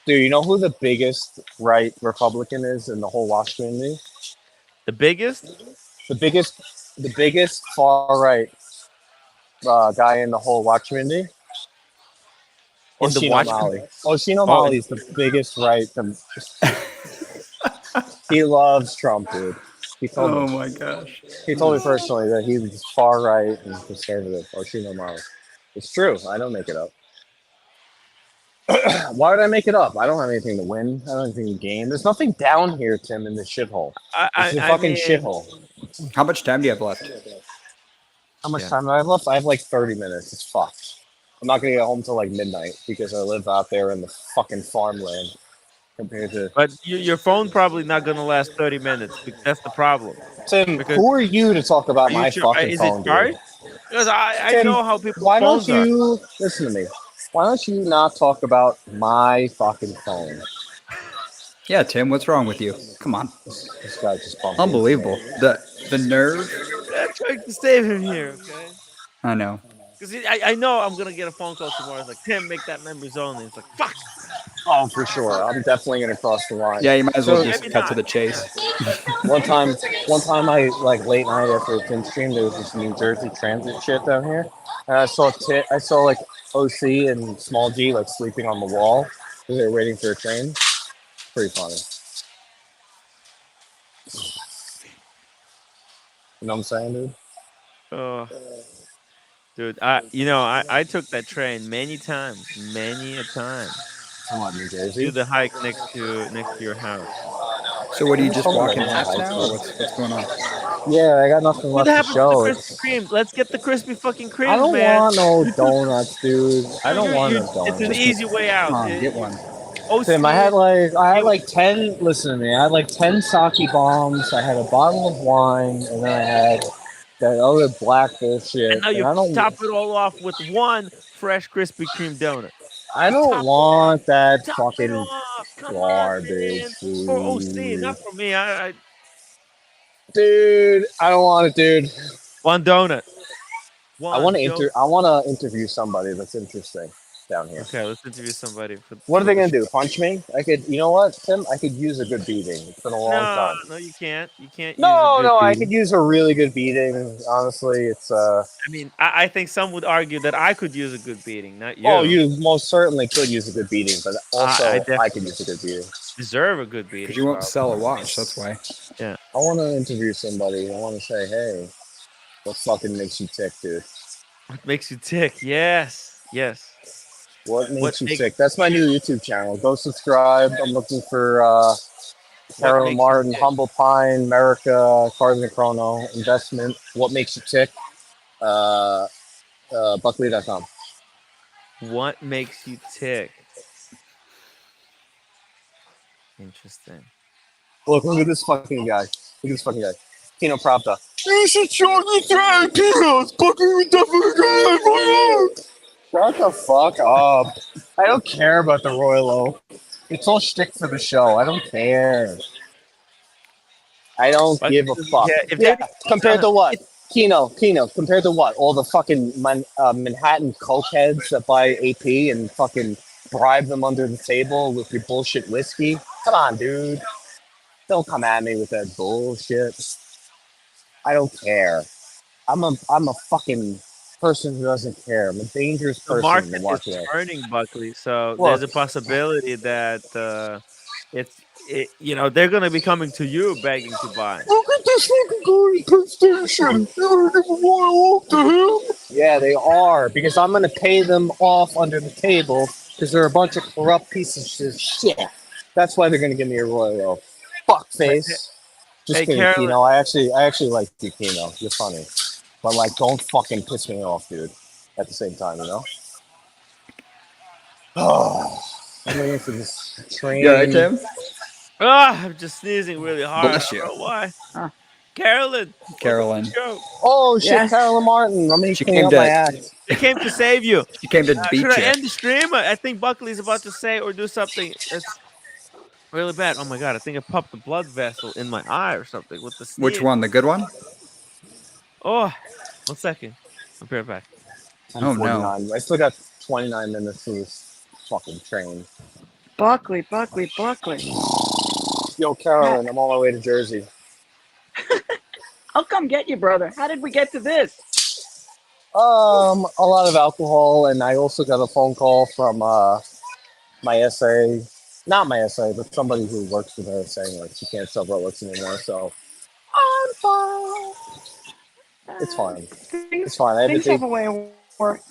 Dude, you know who the biggest right Republican is in the whole watch community? The biggest? The biggest far right guy in the whole watch community? In the O'Sheen watch O'Malley. community? O'Sheen O'Malley is the biggest right. He loves Trump, dude. He told me. Oh my gosh. He told me personally that he was far right and conservative. O'Sheen O'Malley. It's true. I don't make it up. Why would I make it up? I don't have anything to win. I don't have anything to gain. There's nothing down here, Tim, in this shithole. It's a fucking shithole. How much time do you have left? How much time do I have left? I have like 30 minutes. It's fucked. I'm not gonna get home till like midnight because I live out there in the fucking farmland. Compared to, but your phone probably not gonna last 30 minutes. That's the problem. Tim, who are you to talk about my fucking phone, dude? Because I Tim, know how people's why phones don't you listen to me? Why don't you not talk about my fucking phone? Yeah, Tim, what's wrong with you? Come on. This guy just bumped. Unbelievable. The nerve. I'm trying to save him here, okay? I know. Because I know I'm gonna get a phone call tomorrow. It's like, Tim, make that members only. It's like, fuck. Oh, for sure. I'm definitely gonna cross the line. Yeah, you might as well just cut to the chase. One time I like late night after a Tim stream, there was this New Jersey transit shit down here, and I saw like OC and Small G like sleeping on the wall because they were waiting for a train. Pretty funny. You know what I'm saying, dude? Oh, dude, I took that train many times, many a time. Come on, New Jersey. Do the hike next to your house. So what, are you just walking past now, or what's going on? Yeah, I got nothing What left to happened show. to the Krispy Kreme? Let's get the Krispy fucking Kreme, I don't man. want no donuts, dude. I don't want no donuts. It's an easy way out. Come on, get one. Tim, I had like 10. Listen to me. I had like 10 sake bombs. I had a bottle of wine, and then I had that other black bullshit. And now you top it all off with one fresh Krispy Kreme donut. I don't want that fucking garbage. For OC, not for me. Dude, I don't want it, dude. One donut. I want to interview somebody that's interesting down here. Okay, let's interview somebody. What are they gonna do? Punch me? You know what, Tim? I could use a good beating. It's been a long time. No, you can't. You can't. I could use a really good beating. Honestly, it's. I mean, I think some would argue that I could use a good beating, not you. Oh, you most certainly could use a good beating, but also I could use a good beating. Deserve a good beating. Because you won't sell a watch, that's why. Yeah. I want to interview somebody. I want to say, hey, what fucking makes you tick, dude? What makes you tick? Yes. What makes you tick? That's my new YouTube channel. Go subscribe. I'm looking for Carolyn Martin, Humble Pine, America, Cars and Chrono, Investment. What makes you tick? Buckley.com. What makes you tick? Interesting. Look at this fucking guy. Tino Pravda. You should show me try peanuts. Fucking definitely. Shut the fuck up. I don't care about the Royal Oak. It's all shtick for the show. I don't care. I don't give a fuck. Compared to what? Kino, compared to what? All the fucking Manhattan cokeheads that buy AP and fucking bribe them under the table with your bullshit whiskey? Come on, dude. Don't come at me with that bullshit. I don't care. I'm a fucking person who doesn't care. I'm a dangerous person. The market is turning, Buckley. So there's a possibility that they're going to be coming to you begging to buy. Look at this fucking guy in Penn Station. You're going to give a Royal Oak to him? Yeah, they are. Because I'm going to pay them off under the table because they're a bunch of corrupt pieces of shit. That's why they're going to give me a Royal Oak. Fuckface. Just kidding, Kino. I actually like you, Kino. You're funny. But, like, don't fucking piss me off, dude. At the same time, you know? Oh, I'm waiting for this train. You all right, Tim? I'm just sneezing really hard. Bless you. I don't know why. Carolyn. Carolyn. Oh shit, Yes. Carolyn Martin. Let me She clean came up to- my act. She came to save you. She came to Should beat I you. end the stream? I think Buckley's about to say or do something that's really bad. Oh my god! I think I popped the blood vessel in my eye or something with the sneeze. Which one? The good one? Oh, 1 second. I'll be right back. Oh, no. 49. I still got 29 minutes to this fucking train. Buckley. Yo, Carolyn, I'm on my way to Jersey. I'll come get you, brother. How did we get to this? A lot of alcohol, and I also got a phone call from my SA, not my SA, but somebody who works with her saying like she can't sell Rolex anymore. So I'm fine. it's fine. Things, It's fine. I have a things have date. a way of work.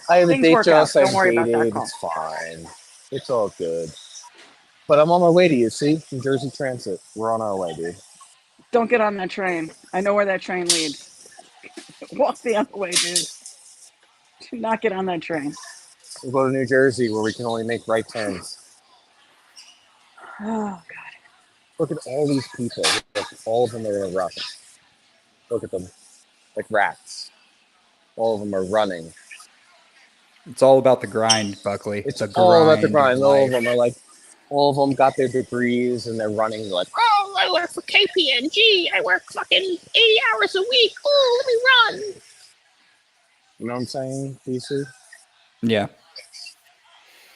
I have a Things date work out. just. I Don't worry about that dated. call. It's fine. It's all good. But I'm on my way to you. See, New Jersey Transit. We're on our way, dude. Don't get on that train. I know where that train leads. Walk the other way, dude. Do not get on that train. We'll go to New Jersey where we can only make right turns. Oh, Look at all these people. Look, all of them are in a rush. Look at them. Like rats. All of them are running. It's all about the grind, Buckley. It's the all about the of grind. All of life. them are like, all of them got their degrees and they're running like, Oh, I work for KPMG. I work fucking 80 hours a week. Oh, let me run. you know what I'm saying, DC? Yeah.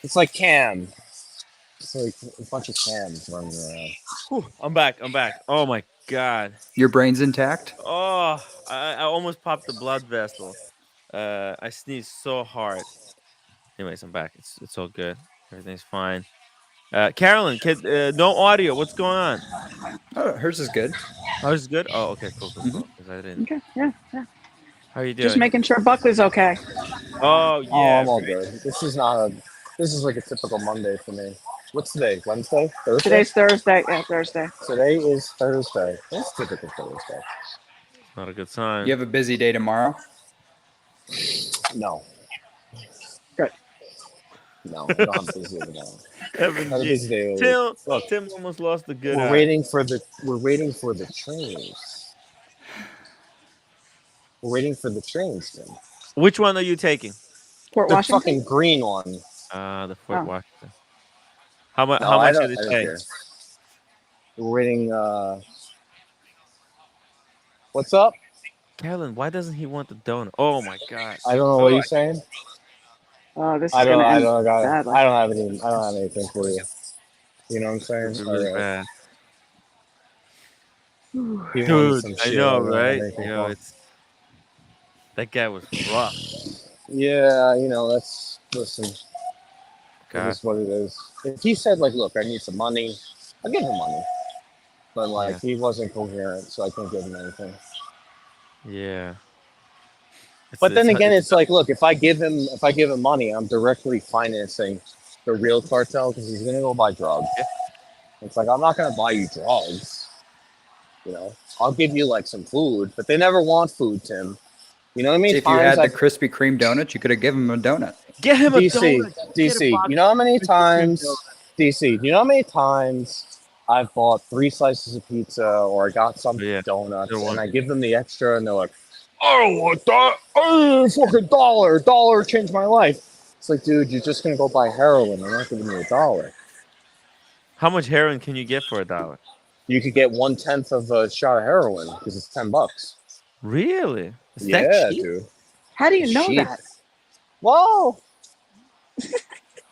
It's like Cam. It's like a bunch of Cams running around. Whew, I'm back. Oh my god. Your brain's intact? Oh, I almost popped the blood vessel. I sneezed so hard. Anyways, I'm back. It's all good. Everything's fine. Carolyn, no audio. What's going on? Oh, hers is good. Hers is good. Oh, okay, cool. 'Cause I didn't. Okay, yeah. How are you doing? Just making sure Buckley's okay. Oh yeah. Oh, I'm all good. This is like a typical Monday for me. What's today? Wednesday? Thursday? Today's Thursday. Yeah, Thursday. Today is Thursday. It's typical Thursday. Not a good sign. You have a busy day tomorrow? No. Good. No, I don't have a busy day tomorrow. Heaven Not a G. busy day. Tim almost lost the good We're eye. waiting for the trains. We're waiting for the trains, Tim. Which one are you taking? Port The Washington? fucking green one. The Fort Oh. Washington. How much? No, How I much don't- did I it don't take? care. We're waiting. What's up? Carolyn, why doesn't he want the donut? Oh my god. I don't know what you're saying. Oh, this is I don't. gonna I end don't. badly. I don't have any. I don't have anything for you. You know what I'm saying? It's really All right. bad. You wanted Dude, some I shit, know, don't have right? anything You know, for. it's that guy was rough. Yeah, that's listen. God. It is what it is. If he said like, "Look, I need some money," I'll give him money. But like, he wasn't coherent, so I couldn't give him anything. Yeah. But then again, it's like, look, if I give him money, I'm directly financing the real cartel because he's gonna go buy drugs. It's like I'm not gonna buy you drugs. I'll give you like some food, but they never want food, Tim. You know what I mean? If you had the Krispy Kreme donut, you could have given him a donut. Get him a DC, donut. DC. You know how many times, DC? You know how many times I've bought 3 slices of pizza or I got some donuts and I give them the extra and they're like, I don't want that. Oh, fucking $1 changed my life. It's like, dude, you're just gonna go buy heroin. I'm not giving you $1. How much heroin can you get for $1? You could get 1/10 of a shot of heroin because it's $10. Really? Is Yeah, that cheap? dude. How do you know Cheap. that? Whoa.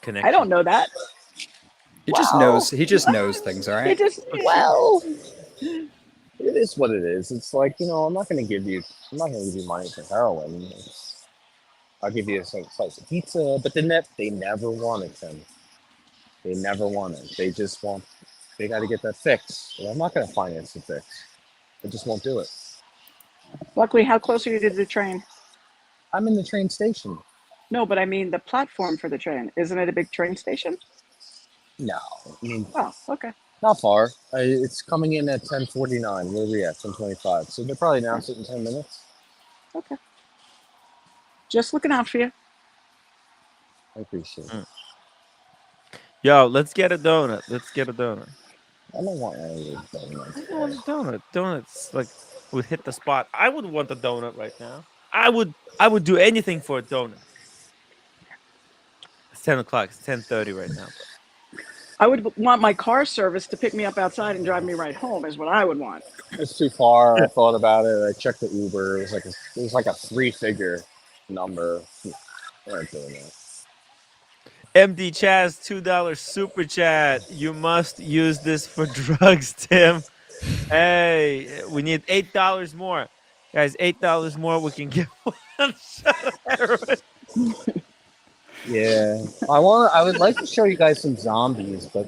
I don't know that. He just knows. He just knows things. All It right. just It is what it is. It's like, I'm not gonna give you money for heroin. I'll give you a slice of pizza, but they never want it, Tim. They never want it. They just want. They got to get that fix. And I'm not gonna finance the fix. I just won't do it. Buckley, how close are you to the train? I'm in the train station. No, but I mean the platform for the train. Isn't it a big train station? No, I mean, Oh, okay. not far. It's coming in at 10:49. Where are we at? 10:25. So they'll probably announce it in 10 minutes. Okay. Just looking out for you. I appreciate it. Yo, let's get a donut. I don't want any of those donuts. I don't want a donut. Donuts like would hit the spot. I would want a donut right now. I would do anything for a donut. It's 10 o'clock. It's 10:30 right now. I would want my car service to pick me up outside and drive me right home. Is what I would want. It's too far. I thought about it. I checked the Uber. It was like a 3-figure number. I ain't doing that. MD Chaz $2 super chat. You must use this for drugs, Tim. Hey, we need $8 more, guys. $8 more. We can get one shot of heroin. Yeah, I would like to show you guys some zombies, but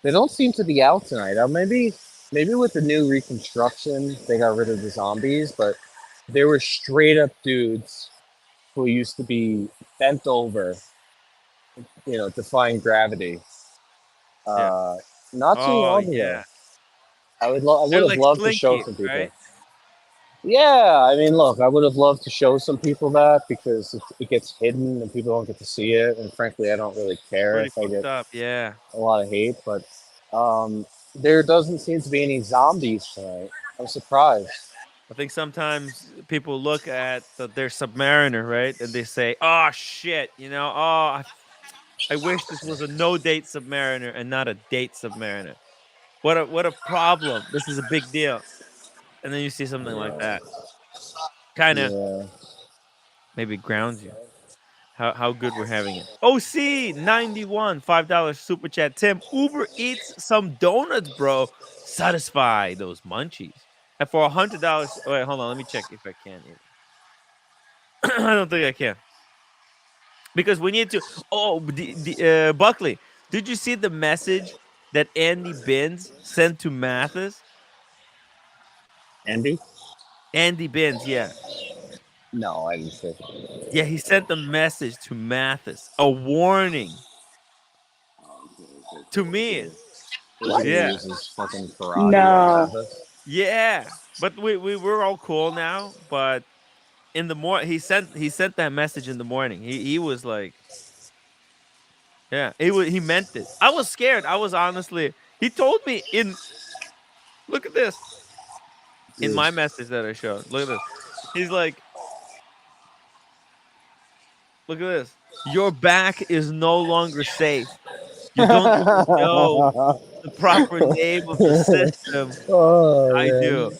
they don't seem to be out tonight. Maybe with the new reconstruction, they got rid of the zombies, but they were straight up dudes who used to be bent over, defying gravity. Not too long ago. I would have loved to show some people. Right? Yeah, I mean, look, I would have loved to show some people that because it gets hidden and people don't get to see it. And frankly, I don't really care if I get a lot of hate. But there doesn't seem to be any zombies tonight. I'm surprised. I think sometimes people look at their Submariner, right, and they say, "Oh shit," I wish this was a no-date Submariner and not a date Submariner. What a problem! This is a big deal. And then you see something like that, kind of maybe grounds you. How good we're having it. OC 91 $5 super chat. Tim, Uber Eats some donuts, bro. Satisfy those munchies. And for $100, wait, hold on, let me check if I can. I don't think I can because we need to. Oh, Buckley, did you see the message that Andy Binns sent to Mathis? Andy Binns, yeah. No, I didn't see. Yeah, he sent a message to Mathis, a warning to me. Yeah. Fucking No. Yeah, but we're all cool now. But in the morning, he sent that message in the morning. He was like, yeah, he meant it. I was scared. I was honestly. He told me look at this. In my message that I showed, look at this. He's like, look at this. Your back is no longer safe. You don't even know the proper name of the system. I do.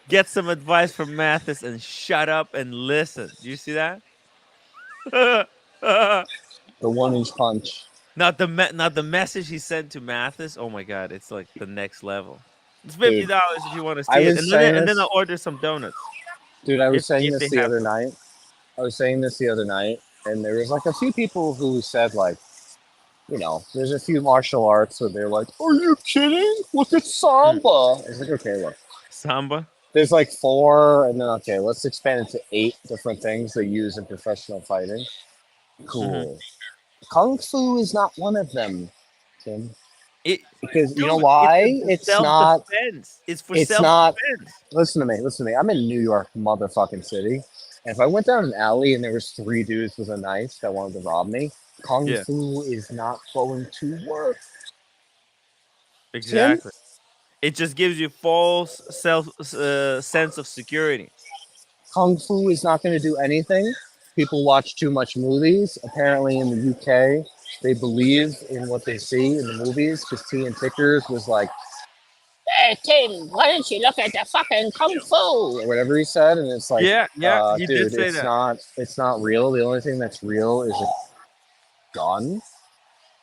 Get some advice from Mathis and shut up and listen. Do you see that? The 1-inch punch. Not the message he sent to Mathis. Oh my god, it's like the next level. It's $50 if you want to see it, and then I'll order some donuts. Dude, I was saying this the other night. And there was like a few people who said like, there's a few martial arts where they're like, "Are you kidding? Look at Samba." I was like, okay, look. Samba? There's like 4, and then okay, let's expand it to 8 different things they use in professional fighting. Cool. Kung Fu is not one of them, Tim. Because you know why? It's not. It's for it's self-defense. Listen to me. I'm in New York, motherfucking city. And if I went down an alley and there was 3 dudes with a knife that wanted to rob me, Kung Fu is not going to work. Exactly. Tim? It just gives you false sense of security. Kung Fu is not going to do anything. People watch too much movies. Apparently in the UK, they believe in what they see in the movies because T and Tickers was like, "Hey, Tim, why don't you look at the fucking Kung Fu?" Or whatever he said. And it's like, he dude, did say that. It's not real. The only thing that's real is a gun.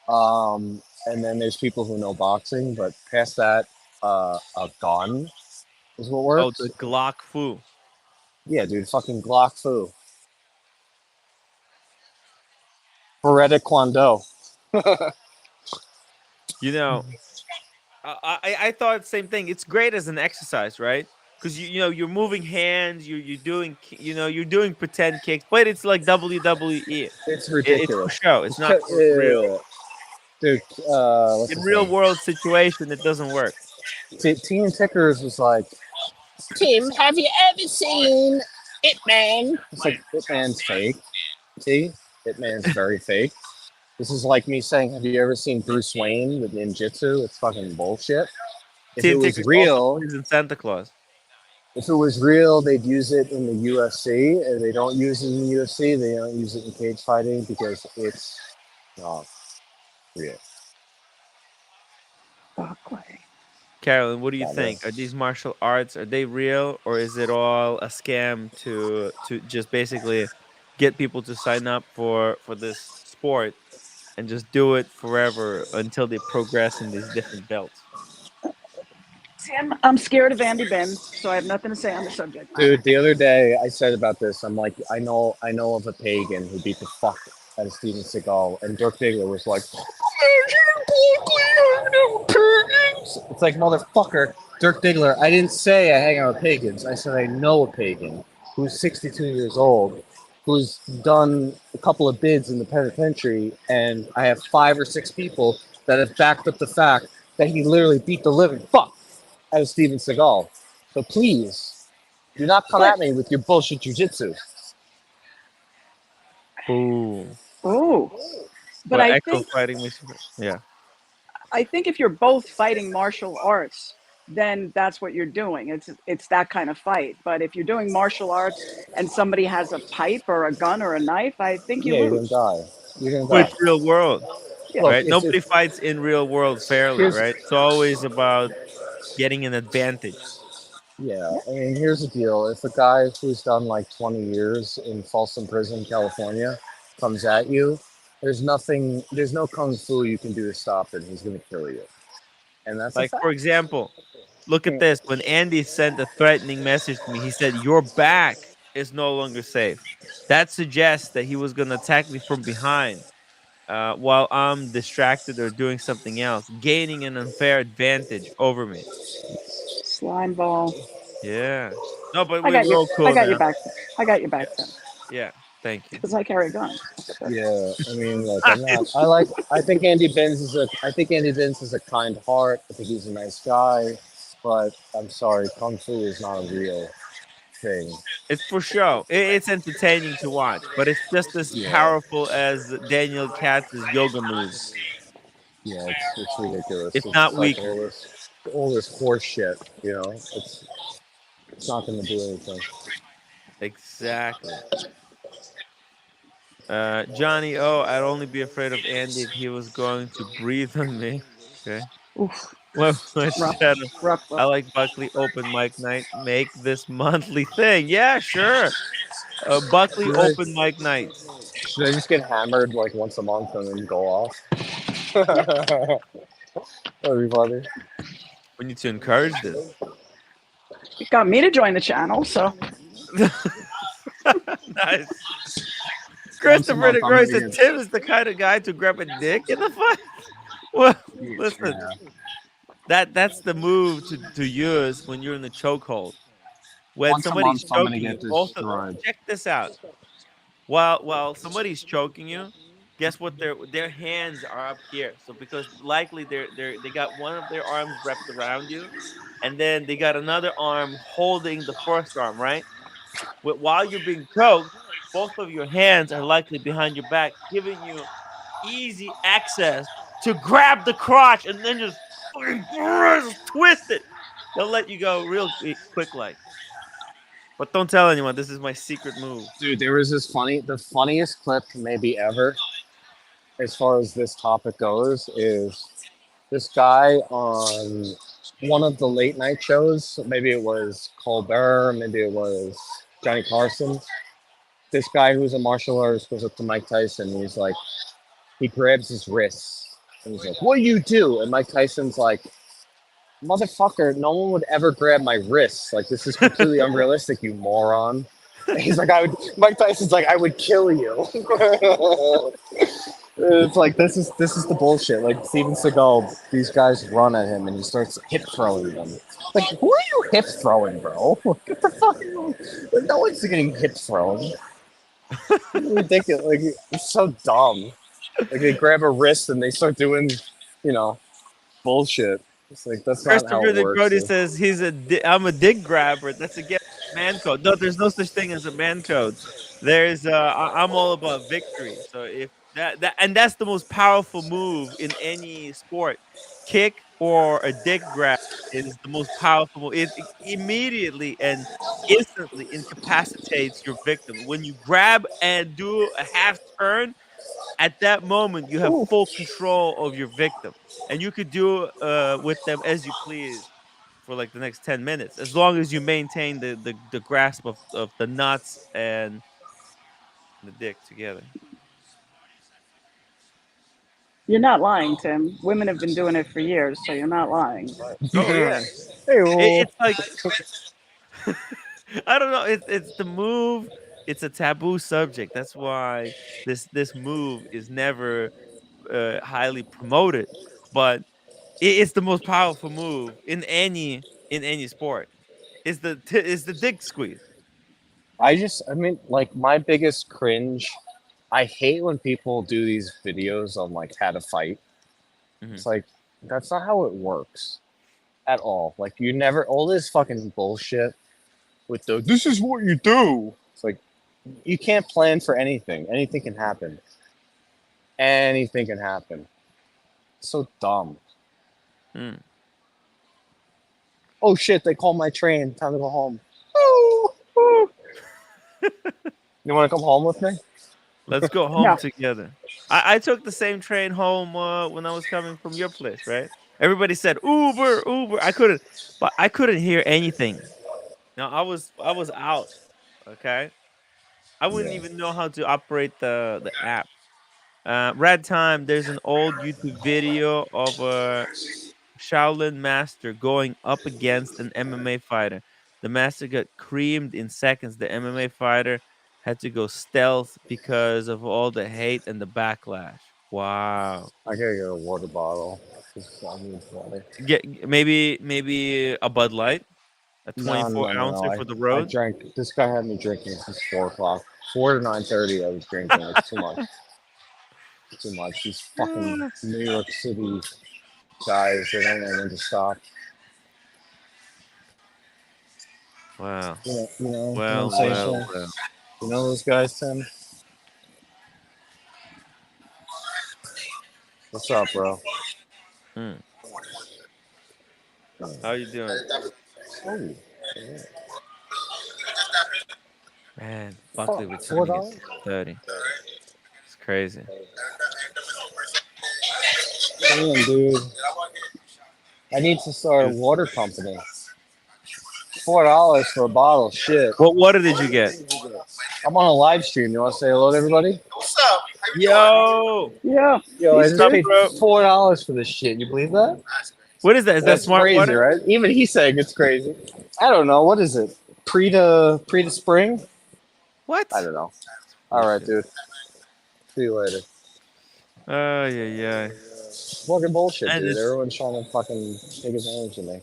And then there's people who know boxing, but past that, a gun is what works. Oh, the Glock Fu. Yeah, dude, fucking Glock Fu. Beretta Kwando. I thought the same thing. It's great as an exercise, right? Because you're moving hands, you're doing pretend kicks, but it's like WWE. It's ridiculous. It's for show. It's not for real. Dude, in real world situation, it doesn't work. T and Tickers was like, "Tim, have you ever seen Ip Man?" It's like, Ip Man's fake. See? Ip Man's very fake. This is like me saying, have you ever seen Bruce Wayne with ninjutsu? It's fucking bullshit. If it was Tickers real, also believes in Santa Claus. if it was real, they'd use it in the UFC. If they don't use it in the UFC, they don't use it in cage fighting because it's not real. Carolyn, what do you That think? Are is- these martial arts, are they real, or is it all a scam to just basically get people to sign up for this sport and just do it forever until they progress in these different belts? See, I'm scared of Andy Benz, so I have nothing to say on the subject. Dude, the other day I said about this, I'm like, I know of a pagan who beat the fuck out of Steven Seagal, and Dirk Diggler was like, it's like, motherfucker, Dirk Diggler, I didn't say I hang out with pagans. I said I know a pagan who's 62 years old, who's done a couple of bids in the penitentiary, and I have 5 or 6 people that have backed up the fact that he literally beat the living fuck out of Steven Seagal. So please, do not come at me with your bullshit jujitsu. Ooh. Ooh. But Well, I actual think fighting makes you... Yeah. if you're both fighting martial arts, then that's what you're doing. It's that kind of fight. But if you're doing martial arts and somebody has a pipe or a gun or a knife, I think you Yeah, you're lose. gonna die. You're gonna Well, die. it's real world, Yeah. right? Look, Nobody fights in real world fairly, Here's- right? It's always about getting an advantage. Yeah, I mean, here's the deal. If a guy who's done like 20 years in Folsom Prison, California, comes at you, there's no kung fu you can do to stop it. He's going to kill you. And that's a Like, fact. for example, look at this. When Andy sent a threatening message to me, he said, "Your back is no longer safe." That suggests that he was going to attack me from behind while I'm distracted or doing something else, gaining an unfair advantage over me. Slime ball. Yeah. No, but I got we're all cool your now. back. I got your back then. Yeah. Thank you. Because I carry guns. Yeah, I mean, look, I think Andy Benz is a kind heart. I think he's a nice guy, but I'm sorry, kung fu is not a real thing. It's for show. It's entertaining to watch, but it's just as powerful as Daniel Katz's yoga moves. Yeah, it's ridiculous. It's not like weaker. all this horse shit, you know. It's not going to do anything. Exactly. Johnny, I'd only be afraid of Andy if he was going to breathe on me. Okay. Oof. Well, Rough. I like Buckley open mic night. Make this monthly thing. Yeah, sure. Buckley open mic nights. Should I just get hammered like once a month and then go off? That'd be funny. We need to encourage this. You got me to join the channel, so. Nice. Christopher DeGroy said Tim is the kind of guy to grab a dick in the fight. Well, listen, that's the move to use when you're in the chokehold. When Once a somebody's month, I'm gonna choking get you, destroyed. check this out. While somebody's choking you, guess what? Their hands are up here. So because likely they got one of their arms wrapped around you, and then they got another arm holding the first arm, right? While you're being choked, both of your hands are likely behind your back, giving you easy access to grab the crotch and then just twist it. They'll let you go real quick, like. But don't tell anyone. This is my secret move. Dude, there was the funniest clip maybe ever, as far as this topic goes, is this guy on one of the late night shows. Maybe it was Colbert, maybe it was Johnny Carson. This guy who's a martial artist goes up to Mike Tyson and he's like, he grabs his wrists and he's like, "What do you do?" And Mike Tyson's like, "Motherfucker, no one would ever grab my wrists. Like, this is completely unrealistic, you moron." And he's like, Mike Tyson's like, "I would kill you." It's like, this is the bullshit. Like, Steven Seagal, these guys run at him and he starts hip throwing them. Like, who are you hip throwing, bro? What the fuck? Like, no one's getting hip thrown. It's ridiculous. Like, it's so dumb. Like, they grab a wrist and they start doing, bullshit. It's like, that's not how Christopher it works. Brody says I'm a dick grabber. That's against man code. No, there's no such thing as a man code. There's I'm all about victory. So if and that's the most powerful move in any sport, kick or a dick grab is the most powerful. It immediately and instantly incapacitates your victim. When you grab and do a half turn, at that moment you have full control of your victim, and you could do with them as you please for like the next 10 minutes, as long as you maintain the grasp of the nuts and the dick together. You're not lying, Tim. Women have been doing it for years, so you're not lying. Oh yeah. It's like I don't know. It's the move. It's a taboo subject. That's why this move is never highly promoted. But it's the most powerful move in any sport. It's the dick squeeze. I mean, like my biggest cringe. I hate when people do these videos on like how to fight. It's like that's not how it works at all. Like you never all this fucking bullshit with the this is what you do. It's like you can't plan for anything. Anything can happen. Anything can happen. So dumb. Oh shit! They called my train. Time to go home. You want to come home with me? Let's go home together. I took the same train home when I was coming from your place, right? Everybody said Uber, Uber. I couldn't hear anything. No, I was out. Okay, I wouldn't even know how to operate the app. Red time. There's an old YouTube video of a Shaolin master going up against an MMA fighter. The master got creamed in seconds. The MMA fighter had to go stealth because of all the hate and the backlash. Wow. I gotta get a water bottle. I need water. Get maybe a Bud Light, a 24 ouncer for the I road. drank. This guy had me drinking since 4 o'clock. 4 to 9:30. I was drinking. It's too much. Too much. These fucking New York City guys. They don't know when to stop. Wow. You know what Well, I'm saying, well, Tim? well. You know those guys, Tim? What's up, bro? How you doing? Oh, yeah. Man, Buckley returning $4? at 30. It's crazy. Damn, dude. I need to start a water company. $4 for a bottle. Shit. What water did you get? I'm on a live stream. You want to say hello to everybody? What's up? Yo. Yeah. Yo, I What's just up, paid bro? $4 for this shit. You believe that? What is that? Is that That's smart crazy, water? right? Even he's saying it's crazy. I don't know. What is it? Pre to spring? What? I don't know. All right, dude. See you later. Oh yeah. Fucking bullshit, And dude. it's Everyone's trying to fucking take advantage of me.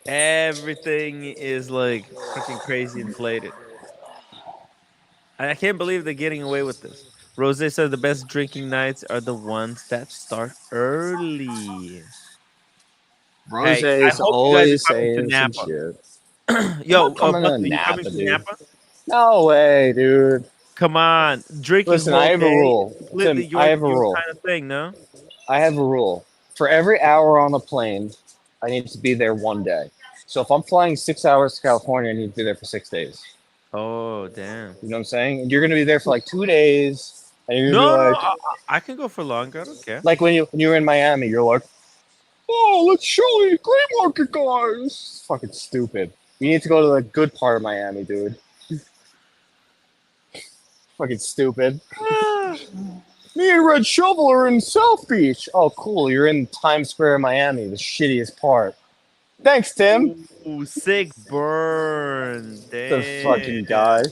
everything is like freaking crazy inflated. I can't believe they're getting away with this. Rose says the best drinking nights are the ones that start early. Rose Hey, I is hope you guys are always coming to saying some Napa. shit. Yo, coming to Buckley, you coming Napa, to dude. Napa? No way, dude. Come on, drinking Listen, whole I have a day, rule. completely Tim, I have a your rule. kind of thing, no? I have a rule. For every hour on a plane, I need to be there 1 day. So if I'm flying 6 hours to California, I need to be there for 6 days. Oh, damn. You know what I'm saying? And you're gonna be there for like 2 days, and you're No, gonna be I can go for longer. I don't care. like when you were in Miami, you're like, oh, let's show you green market guys. It's fucking stupid. You need to go to the good part of Miami, dude. Fucking stupid. Me and Red Shovel are in South Beach. Oh, cool. You're in Times Square, Miami, the shittiest part. Thanks, Tim. Ooh, sick burn. The Damn. fucking guy.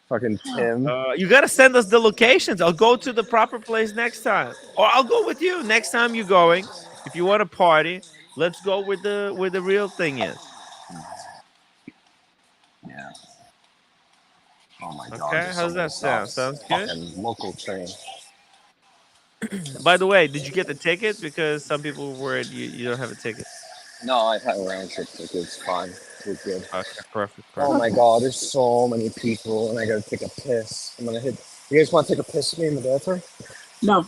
Fucking Tim. You gotta send us the locations. I'll go to the proper place next time, or I'll go with you next time you're going. If you want to party, let's go where the real thing is. Yeah. Oh my god. Okay, how does that sound? Sounds good. Fucking local train. By the way, did you get the ticket? Because some people were worried you don't have a ticket. No, I had a round trip ticket. It's fine. We're good. Okay, perfect. Oh my god, there's so many people, and I gotta take a piss. I'm gonna hit. You guys want to take a piss with me in the bathroom? No.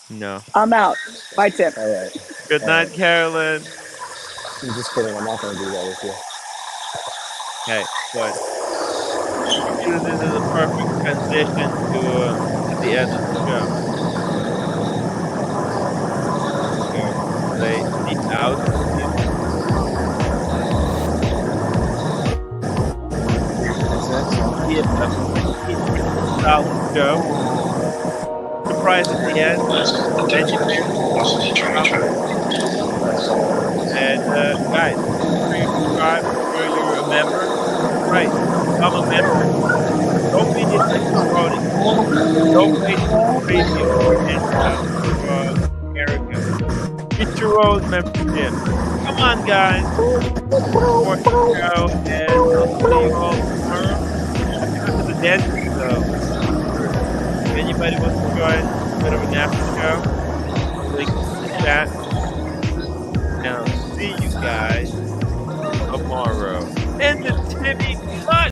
No. I'm out. Bye, Tim. All right. Good night, Carolyn. I'm just kidding. I'm not going to do that with you. Okay, good. This is a perfect transition to the end of the show. So, play the outro music. Solid show. Surprise at the end. And guys, make sure you subscribe. Make sure you're a member. Right, I'm a member. Don't be like promoting. Don't wait for the preview or discount from America. Get your own membership. Come on, guys. Support the show, and I'll see you all tomorrow. Go to the dentist, though. If anybody wants to join a bit of an after show, link in the chat. And I'll see you guys tomorrow. And the Timmy Cut!